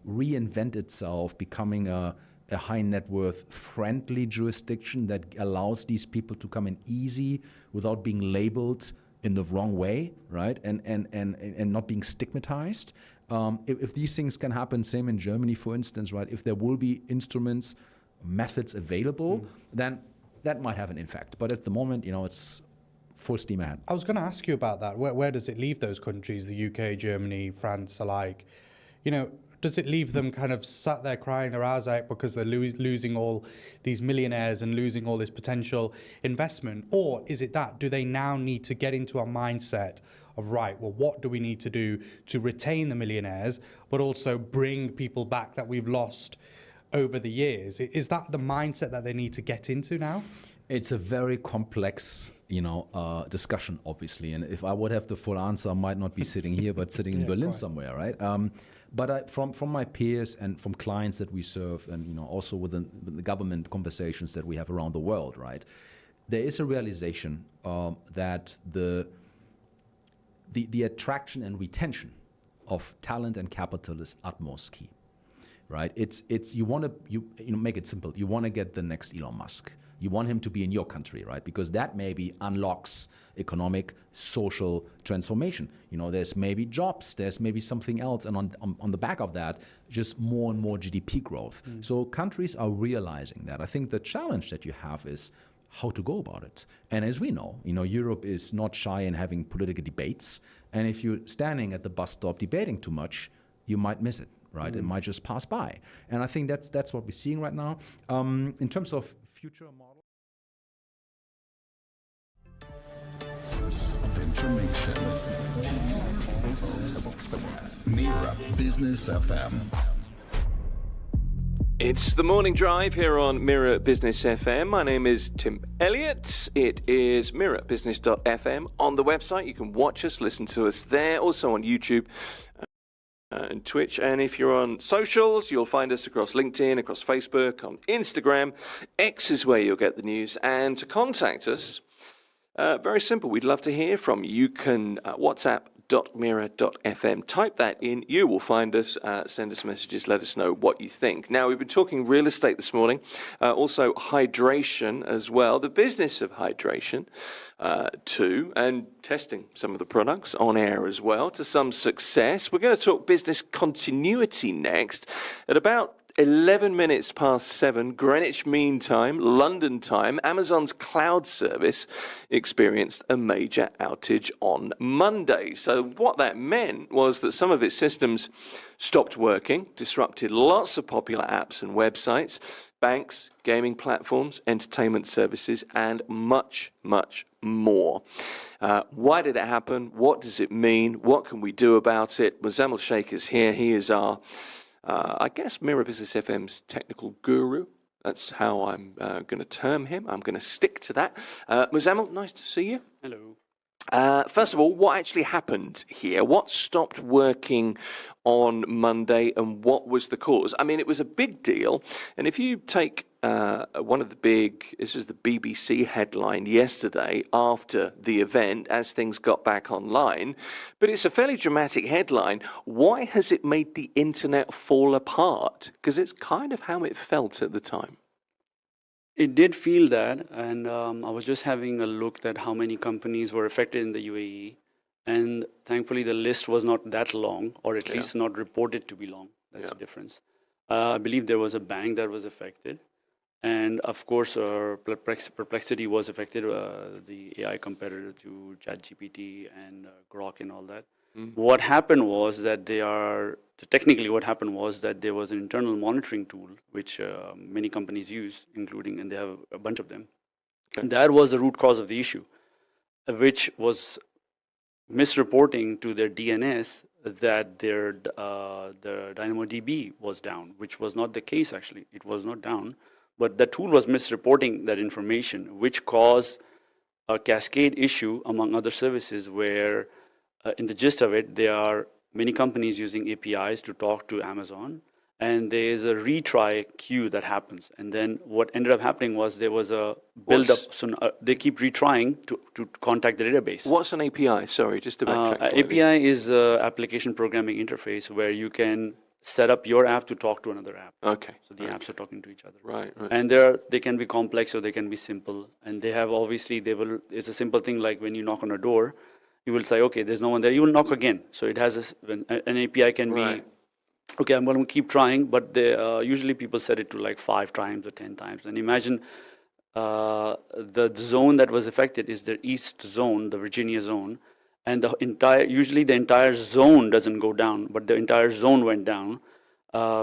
reinvent itself, becoming a high net worth friendly jurisdiction that allows these people to come in easy without being labeled in the wrong way, right? And not being stigmatized. If these things can happen, same in Germany, for instance, right? If there will be instruments, methods available, then that might have an impact. But at the moment, it's full steam ahead. I was going to ask you about that. Where does it leave those countries, the UK, Germany, France alike? Does it leave them kind of sat there crying their eyes out because they're losing all these millionaires and losing all this potential investment? Or is it that, do they now need to get into a mindset of, right, well, what do we need to do to retain the millionaires, but also bring people back that we've lost over the years? Is that the mindset that they need to get into now? It's a very complex, discussion, obviously. And if I would have the full answer, I might not be sitting here, but sitting in Berlin somewhere, right? But from my peers and from clients that we serve, and also within the government conversations that we have around the world, right? There is a realization that the attraction and retention of talent and capital is utmost key. Right, it's you want to make it simple. You want to get the next Elon Musk. You want him to be in your country, right? Because that maybe unlocks economic, social transformation. There's maybe jobs, there's maybe something else, and on the back of that, just more and more GDP growth. So countries are realizing that. I think the challenge that you have is how to go about it. And as we know, Europe is not shy in having political debates. And if you're standing at the bus stop debating too much, you might miss it. Right, it might just pass by, and I think that's what we're seeing right now. In terms of future model, Mira Business FM. It's the morning drive here on Mira Business FM. My name is Tim Elliott. It is mirabusiness.fm. On the website, you can watch us, listen to us there, also on YouTube and Twitch. And if you're on socials, you'll find us across LinkedIn, across Facebook, on Instagram. X is where you'll get the news. And to contact us, very simple. We'd love to hear from you. You can WhatsApp www.mira.fm. Type that in, you will find us, send us messages, let us know what you think. Now, we've been talking real estate this morning, also hydration as well, the business of hydration too, and testing some of the products on air as well to some success. We're going to talk business continuity next at about 11 minutes past 7, Greenwich Mean Time, London time. Amazon's cloud service experienced a major outage on Monday. So what that meant was that some of its systems stopped working, disrupted lots of popular apps and websites, banks, gaming platforms, entertainment services, and much, much more. Why did it happen? What does it mean? What can we do about it? Muzamil Sheikh is here. He is our I guess Mira Business FM's technical guru. That's how I'm going to term him. I'm going to stick to that. Muzamil, nice to see you. Hello. First of all, what actually happened here? What stopped working on Monday and what was the cause? I mean, it was a big deal. And if you take one of the this is the BBC headline yesterday after the event as things got back online, but it's a fairly dramatic headline. Why has it made the internet fall apart? Because it's kind of how it felt at the time. It did feel that, and I was just having a look at how many companies were affected in the UAE, and thankfully the list was not that long, or at least not reported to be long. That's the difference. I believe there was a bank that was affected, and of course Perplexity was affected, the AI competitor to ChatGPT and Grok and all that. What happened was that technically what happened was that there was an internal monitoring tool which many companies use, including, and they have a bunch of them. And that was the root cause of the issue, which was misreporting to their DNS that their DynamoDB was down, which was not the case actually. It was not down, but the tool was misreporting that information, which caused a cascade issue among other services where in the gist of it, there are many companies using APIs to talk to Amazon, and there is a retry queue that happens. And then what ended up happening was there was a build-up. So they keep retrying to contact the database. What's an API? Sorry, just to backtrack. API is an application programming interface where you can set up your app to talk to another app. Okay. So the apps are talking to each other. Right. And they can be complex or they can be simple. And they have it's a simple thing like when you knock on a door, you will say, okay, there's no one there. You will knock again. So it has an API can be, okay, I'm going to keep trying, but usually people set it to like 5 times or 10 times. And imagine the zone that was affected is the East Zone, the Virginia zone, and usually the entire zone doesn't go down, but the entire zone went down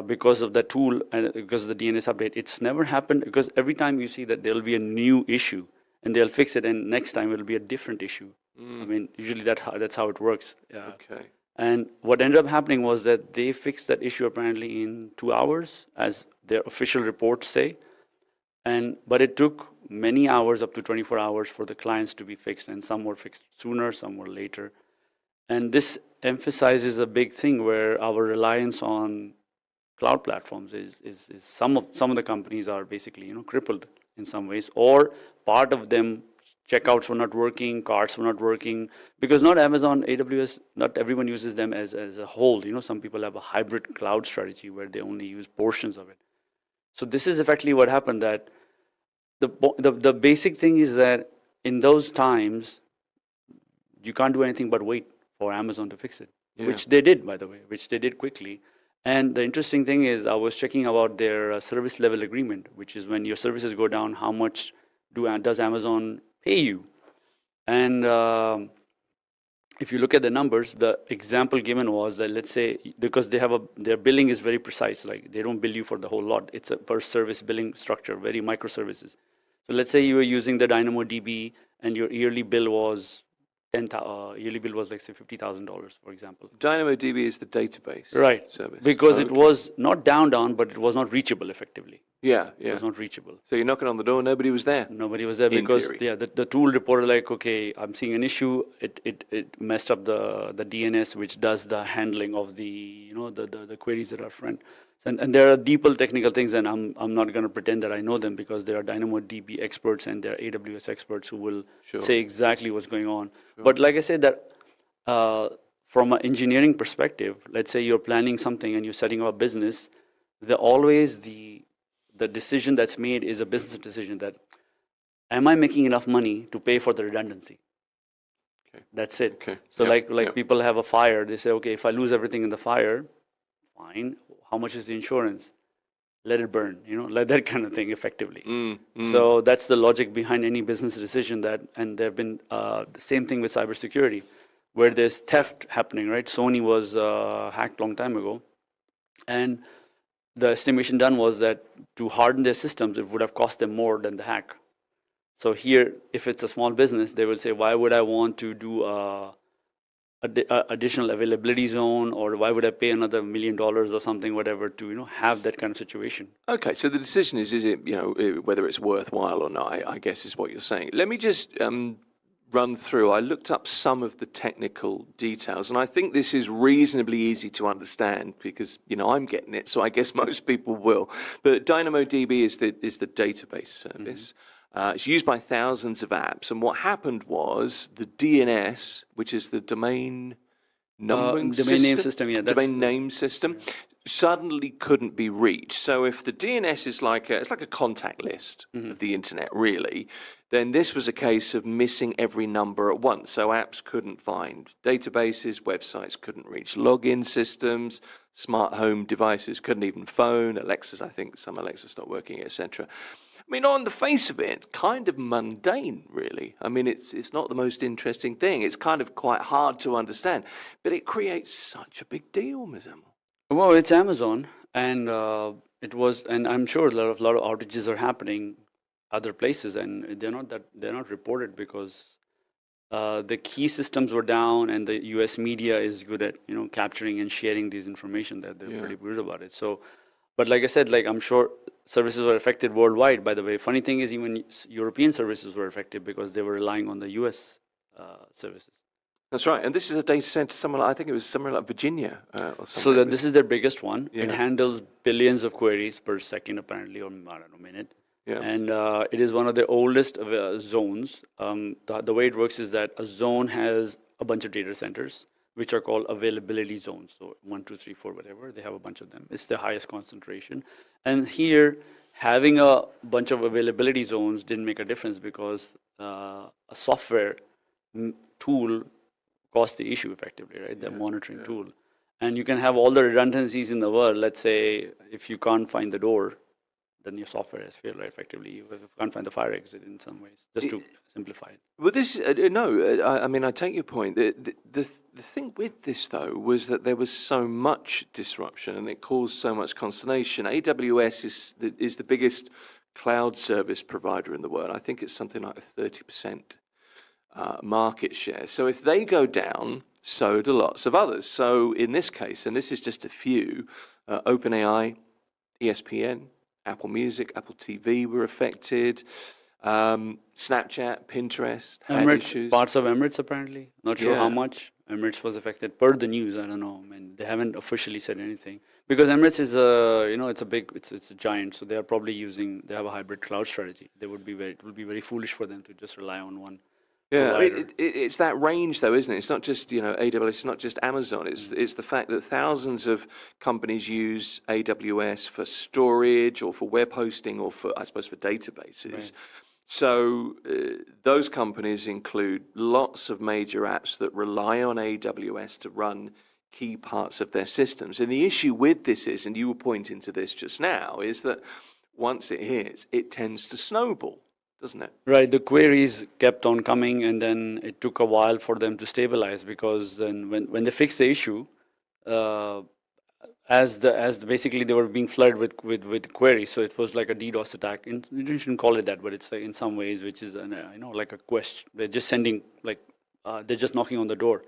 because of the tool and because of the DNS update. It's never happened because every time you see that there'll be a new issue and they'll fix it, and next time it'll be a different issue. I mean, usually that's how it works. Yeah. Okay. And what ended up happening was that they fixed that issue apparently in 2 hours, as their official reports say. But it took many hours, up to 24 hours, for the clients to be fixed, and some were fixed sooner, some were later. And this emphasizes a big thing where our reliance on cloud platforms is some of the companies are basically crippled in some ways, or part of them. Checkouts were not working, carts were not working, because not Amazon, AWS, not everyone uses them as a whole. Some people have a hybrid cloud strategy where they only use portions of it. So this is effectively what happened, that the basic thing is that in those times, you can't do anything but wait for Amazon to fix it, which they did, by the way, which they did quickly. And the interesting thing is I was checking about their service level agreement, which is when your services go down, how much does Amazon pay you? And if you look at the numbers, the example given was that, let's say, because their billing is very precise, like they don't bill you for the whole lot. It's a per service billing structure, very microservices. So let's say you were using the DynamoDB and your yearly bill was like say $50,000, for example. DynamoDB is the database service. Because it was not down, but it was not reachable effectively. Yeah. It was not reachable. So you're knocking on the door, nobody was there. Nobody was there because the tool reported like, okay, I'm seeing an issue. It messed up the DNS, which does the handling of the the queries that are front. And there are deeper technical things, and I'm not going to pretend that I know them, because there are DynamoDB experts and there are AWS experts who will say exactly what's going on. But like I said, that from an engineering perspective, let's say you're planning something and you're setting up a business, the decision that's made is a business decision that, am I making enough money to pay for the redundancy? Okay. That's it. Okay. So Yep, like yep. people have a fire, they say, okay, if I lose everything in the fire, fine. How much is the insurance? Let it burn, like that kind of thing effectively. So that's the logic behind any business decision and there have been the same thing with cybersecurity, where there's theft happening, right? Sony was hacked a long time ago. And the estimation done was that to harden their systems, it would have cost them more than the hack. So here, if it's a small business, they will say, why would I want to do additional availability zone, or why would I pay another $1 million or something, whatever, to have that kind of situation? Okay, so the decision is it whether it's worthwhile or not, I guess is what you're saying. Let me just run through. I looked up some of the technical details, and I think this is reasonably easy to understand because I'm getting it, so I guess most people will. But DynamoDB is the database service. It's used by thousands of apps, and what happened was the DNS, which is the domain numbering domain name system, yeah, domain name system, suddenly couldn't be reached. So if the DNS is it's like a contact list of the internet, really, then this was a case of missing every number at once. So apps couldn't find databases, websites couldn't reach login systems, smart home devices couldn't even phone, Alexas, I think some Alexas not working, etc. I mean, on the face of it, kind of mundane, really. I mean, it's not the most interesting thing. It's kind of quite hard to understand, but it creates such a big deal, Mizamil. Well, it's Amazon, and and I'm sure a lot of outages are happening other places, and they're not reported because the key systems were down, and the U.S. media is good at capturing and sharing these information that they're pretty good about it. So, but like I said, I'm sure services were affected worldwide. By the way, funny thing is even European services were affected because they were relying on the U.S. Services. That's right, and this is a data center somewhere I think it was somewhere like Virginia or something. So this is their biggest one. Yeah. It handles billions of queries per second, apparently, or I don't know, minute. Yeah. And it is one of the oldest zones. The way it works is that a zone has a bunch of data centers, which are called availability zones. So 1, 2, 3, 4, whatever. They have a bunch of them. It's the highest concentration. And here, having a bunch of availability zones didn't make a difference because a software tool caused the issue effectively, right? The monitoring tool. And you can have all the redundancies in the world. Let's say if you can't find the door, then your software has failed, right, effectively. You can't find the fire exit in some ways, just to simplify it. Well, this, I mean, I take your point. The thing with this, though, was that there was so much disruption and it caused so much consternation. AWS is the biggest cloud service provider in the world. I think it's something like a 30% market share. So if they go down, so do lots of others. So in this case, and this is just a few, OpenAI, ESPN, Apple Music, Apple TV were affected, Snapchat, Pinterest, had issues. Parts of Emirates apparently, not sure how much. Emirates was affected per the news. I don't know. I mean, they haven't officially said anything because Emirates is it's a giant. So they are probably they have a hybrid cloud strategy. It would be very foolish for them to just rely on one. Yeah, I mean, it's that range, though, isn't it? It's not just AWS. It's not just Amazon. It's the fact that thousands of companies use AWS for storage or for web hosting or for, I suppose, for databases. Right. So those companies include lots of major apps that rely on AWS to run key parts of their systems. And the issue with this is, and you were pointing to this just now, is that once it hits, it tends to snowball. Doesn't it? Right. The queries kept on coming, and then it took a while for them to stabilize because then when they fixed the issue, as basically they were being flooded with queries, so it was like a DDoS attack. You shouldn't call it that, but it's in some ways, which is like a quest. They're just sending they're just knocking on the door.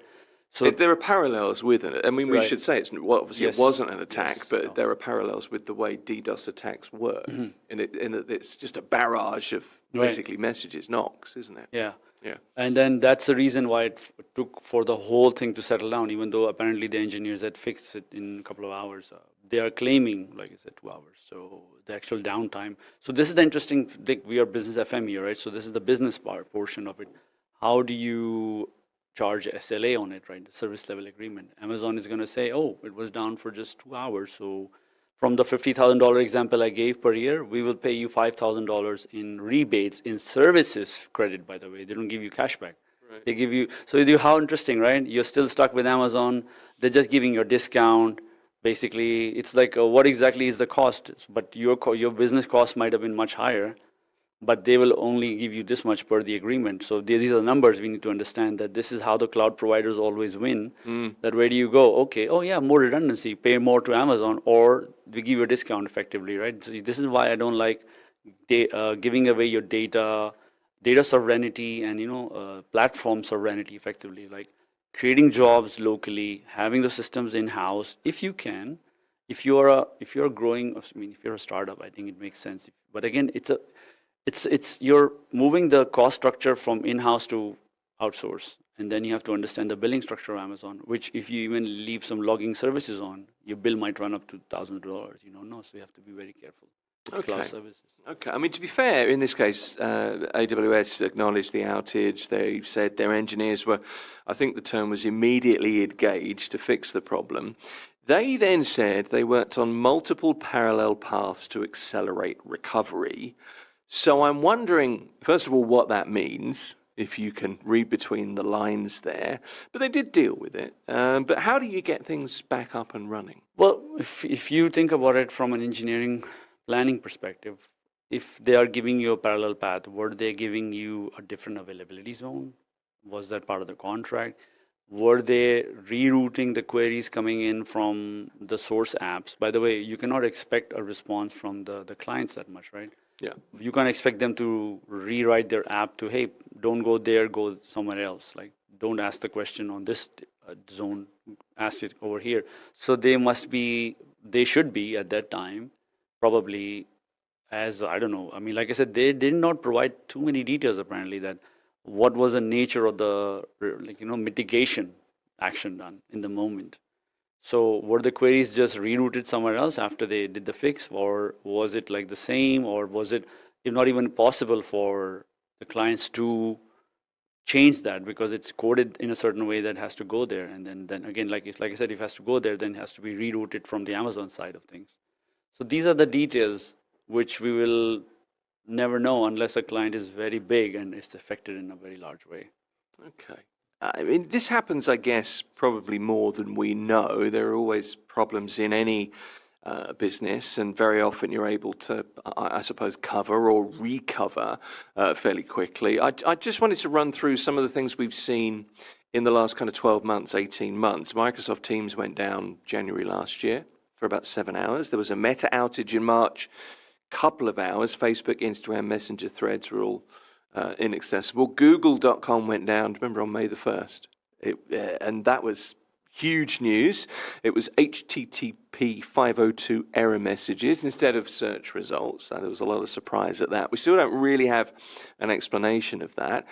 So there are parallels with it. I mean, we should say obviously it wasn't an attack, but there are parallels with the way DDoS attacks work, in that it's just a barrage of basically messages, knocks, isn't it? Yeah. Yeah. And then that's the reason why it took for the whole thing to settle down, even though apparently the engineers had fixed it in a couple of hours. They are claiming, like I said, 2 hours. So the actual downtime. So this is the interesting thing. We are Business FM here, right? So this is the business portion of it. How do you charge SLA on it, right? The service level agreement. Amazon is going to say, oh, it was down for just 2 hours. So from the $50,000 example I gave per year, we will pay you $5,000 in rebates in services credit, by the way. They don't give you cash back. Right. They give you, how interesting, right? You're still stuck with Amazon. They're just giving you a discount. Basically, it's like, what exactly is the cost? But your business cost might have been much higher, but they will only give you this much per the agreement. So these are the numbers we need to understand, that this is how the cloud providers always win. That where do you go? Okay, oh yeah, more redundancy, pay more to Amazon, or we give you a discount effectively, right? So this is why I don't like giving away your data sovereignty and platform sovereignty effectively, like creating jobs locally, having the systems in-house if you can. If you're growing, I mean, if you're a startup, I think it makes sense. But again, it's you're moving the cost structure from in-house to outsource, and then you have to understand the billing structure of Amazon, which if you even leave some logging services on, your bill might run up to thousands of dollars. So you have to be very careful with cloud services. Okay. I mean, to be fair, in this case, AWS acknowledged the outage. They said their engineers were, I think the term was immediately engaged to fix the problem. They then said they worked on multiple parallel paths to accelerate recovery. So I'm wondering, first of all, what that means, if you can read between the lines there. But they did deal with it. But how do you get things back up and running? Well, if you think about it from an engineering planning perspective, if they are giving you a parallel path, were they giving you a different availability zone? Was that part of the contract? Were they rerouting the queries coming in from the source apps? By the way, you cannot expect a response from the clients that much, right? Yeah. You can't expect them to rewrite their app to, hey, don't go there, go somewhere else. Like, don't ask the question on this zone, ask it over here. So they should be at that time, probably I don't know. I mean, like I said, they did not provide too many details, apparently, that what was the nature of the, mitigation action done in the moment. So were the queries just rerouted somewhere else after they did the fix, or was it like the same, or was it if not even possible for the clients to change that because it's coded in a certain way that has to go there, and then again, like I said, if it has to go there, then it has to be rerouted from the Amazon side of things. So these are the details which we will never know unless a client is very big and is affected in a very large way. Okay. I mean, this happens, I guess, probably more than we know. There are always problems in any business, and very often you're able to, I suppose, cover or recover fairly quickly. I just wanted to run through some of the things we've seen in the last kind of 12 months, 18 months. Microsoft Teams went down January last year for about 7 hours. There was a Meta outage in March, couple of hours. Facebook, Instagram, Messenger, Threads were all inaccessible. Google.com went down, remember, on May the 1st. And that was huge news. It was HTTP 502 error messages instead of search results. So there was a lot of surprise at that. We still don't really have an explanation of that.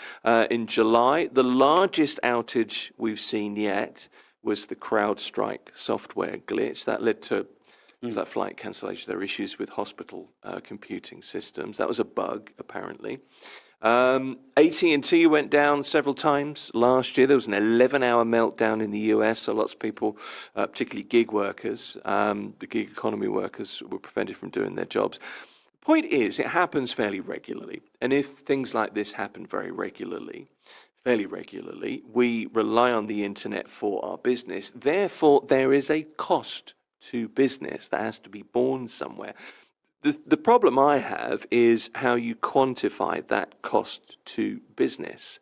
In July, the largest outage we've seen yet was the CrowdStrike software glitch. That led to that flight cancellation. There were issues with hospital computing systems. That was a bug, apparently. AT&T went down several times last year. There was an 11-hour meltdown in the US, so lots of people, particularly gig workers, the gig economy workers, were prevented from doing their jobs. The point is, it happens fairly regularly. And if things like this happen fairly regularly, we rely on the internet for our business. Therefore, there is a cost to business that has to be borne somewhere. The problem I have is how you quantify that cost to business.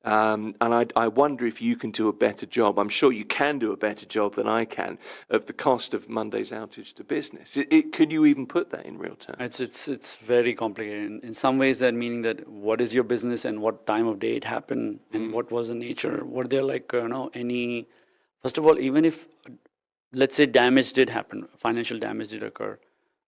And I wonder if you can do a better job. I'm sure you can do a better job than I can of the cost of Monday's outage to business. Could you even put that in real terms? It's very complicated. In some ways, that meaning that what is your business and what time of day it happened and what was the nature? Were there any? First of all, even if, let's say, damage did happen, financial damage did occur,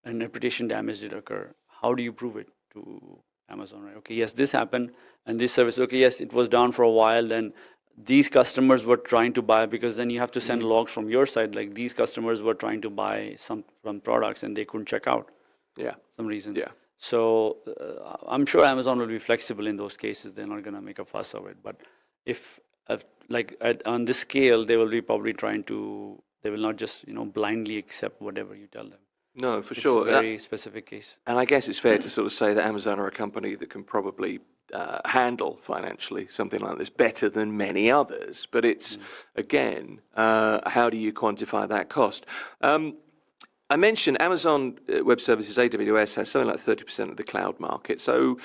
and reputation damage did occur, how do you prove it to Amazon, right? Okay, yes, this happened, and this service, okay, yes, it was down for a while, then these customers were trying to buy, because then you have to send logs from your side, like these customers were trying to buy some products and they couldn't check out. Some reason. So I'm sure Amazon will be flexible in those cases. They're not going to make a fuss of it. But if on this scale, they will be probably they will not just, blindly accept whatever you tell them. No, for It's sure. a very specific case. And I guess it's fair to sort of say that Amazon are a company that can probably handle financially something like this better than many others. But it's, again, how do you quantify that cost? I mentioned Amazon Web Services, AWS, has something like 30% of the cloud market. So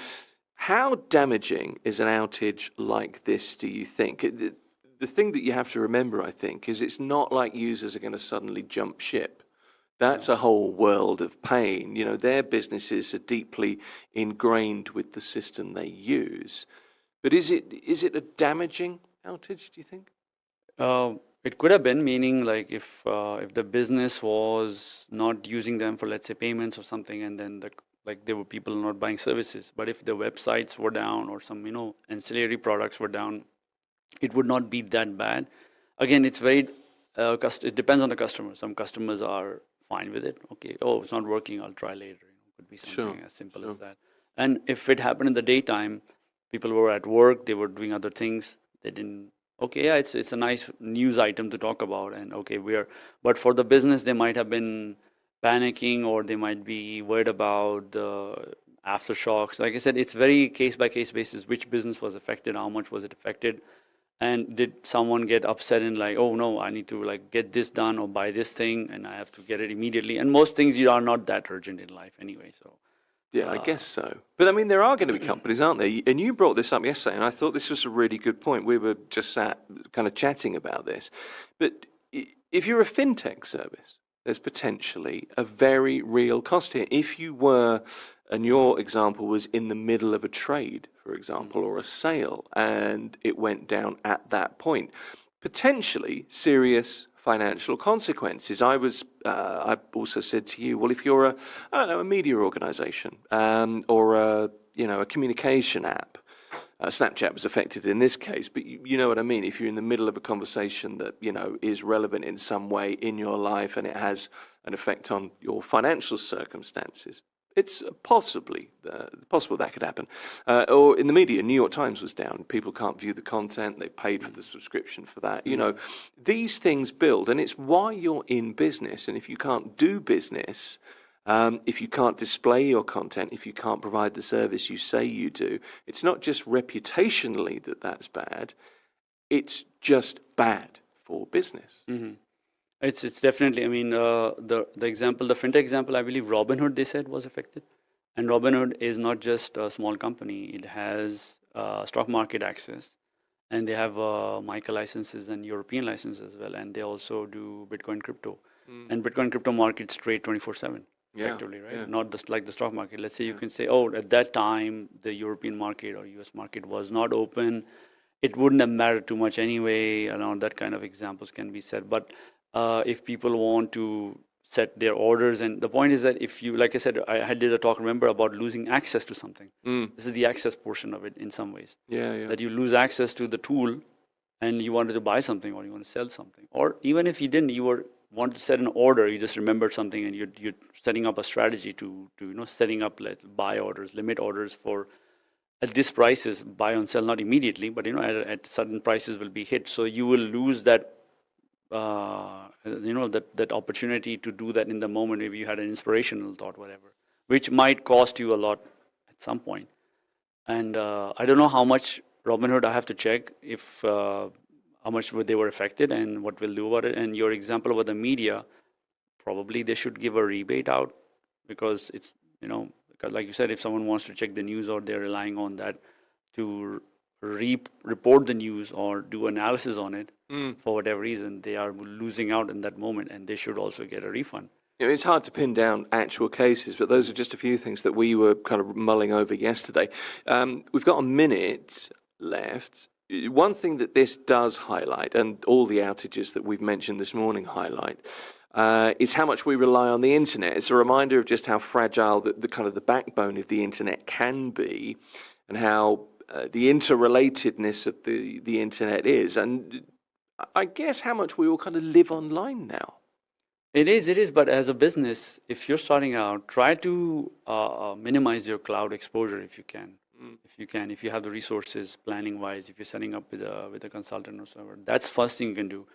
how damaging is an outage like this, do you think? The thing that you have to remember, I think, is it's not like users are going to suddenly jump ship. That's a whole world of pain. Their businesses are deeply ingrained with the system they use. But is it a damaging outage, do you think? It could have been, meaning like if the business was not using them for, let's say, payments or something, and then there were people not buying services. But if the websites were down or some ancillary products were down, it would not be that bad. Again, it's very it depends on the customer. Some customers are fine with it. Okay, it's not working, I'll try later. Could be something as simple as that. And if it happened in the daytime, people were at work, they were doing other things, they didn't. Okay, yeah, it's a nice news item to talk about, and but for the business, they might have been panicking, or they might be worried about the aftershocks. Like I said, it's very case by case basis. Which business was affected? How much was it affected? And did someone get upset and like, oh no, I need to get this done or buy this thing, and I have to get it immediately? And most things are not that urgent in life anyway. So yeah, I guess so. But I mean, there are going to be companies, aren't there? And you brought this up yesterday, and I thought this was a really good point. We were just sat kind of chatting about this. But if you're a fintech service, there's potentially a very real cost here. If you were, and your example was in the middle of a trade, for example, or a sale, and it went down at that point, potentially serious financial consequences. I also said to you, well, if you're a media organization, or a communication app, Snapchat was affected in this case, but you know what I mean. If you're in the middle of a conversation that, is relevant in some way in your life and it has an effect on your financial circumstances, it's possible that could happen. Or in the media, New York Times was down. People can't view the content. They paid for the subscription for that. These things build, and it's why you're in business. And if you can't do business, if you can't display your content, if you can't provide the service you say you do, it's not just reputationally that's bad. It's just bad for business. Mm-hmm. It's definitely, I mean, the fintech example, I believe Robinhood, they said, was affected. And Robinhood is not just a small company. It has stock market access, and they have MiCA licenses and European licenses as well. And they also do Bitcoin crypto. And Bitcoin crypto markets trade 24/7. Effectively, right? Yeah. Not just like the stock market. Let's say you can say, at that time, the European market or US market was not open. It wouldn't have mattered too much anyway. That kind of examples can be said. But if people want to set their orders, and the point is that if you, like I said, I did a talk, remember, about losing access to something. This is the access portion of it in some ways. Yeah. That you lose access to the tool, and you wanted to buy something or you want to sell something. Or even if you didn't, wanted to set an order, you just remembered something, and you're setting up a strategy to setting up buy orders, limit orders for at this prices, buy and sell, not immediately, but at certain prices will be hit. So you will lose that that opportunity to do that in the moment. Maybe you had an inspirational thought, whatever, which might cost you a lot at some point. And I don't know how much Robinhood, I have to check if how much they were affected and what we'll do about it. And your example about the media, probably they should give a rebate out, because it's, like you said, if someone wants to check the news or they're relying on that to report the news or do analysis on it, for whatever reason, they are losing out in that moment, and they should also get a refund. It's hard to pin down actual cases, but those are just a few things that we were kind of mulling over yesterday. We've got a minute left. One thing that this does highlight, and all the outages that we've mentioned this morning highlight, is how much we rely on the internet. It's a reminder of just how fragile the kind of the backbone of the internet can be, and how the interrelatedness of the internet is, and I guess how much we all kind of live online now. It is. But as a business, if you're starting out, try to minimize your cloud exposure if you can. If you can, if you have the resources, planning-wise, if you're setting up with a consultant or whatever, that's first thing you can do.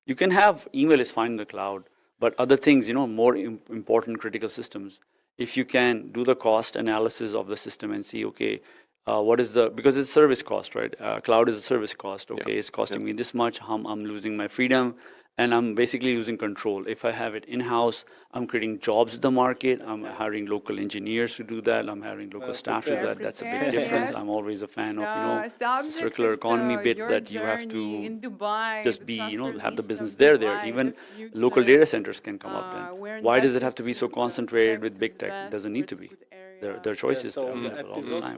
You can have email is fine in the cloud, but other things, more important critical systems. If you can do the cost analysis of the system and see, okay, what is because it's service cost, right? Cloud is a service cost. Okay, it's costing me this much. I'm losing my freedom, and I'm basically losing control. If I have it in-house, I'm creating jobs in the market. I'm hiring local engineers to do that. I'm hiring local staff to do that. That's a big difference. I'm always a fan of, the circular economy bit that you have to just be, have the business there. Even local data centers can come up then. Why does it have to be so concentrated with big tech? It doesn't need to be. There are choices there all the time.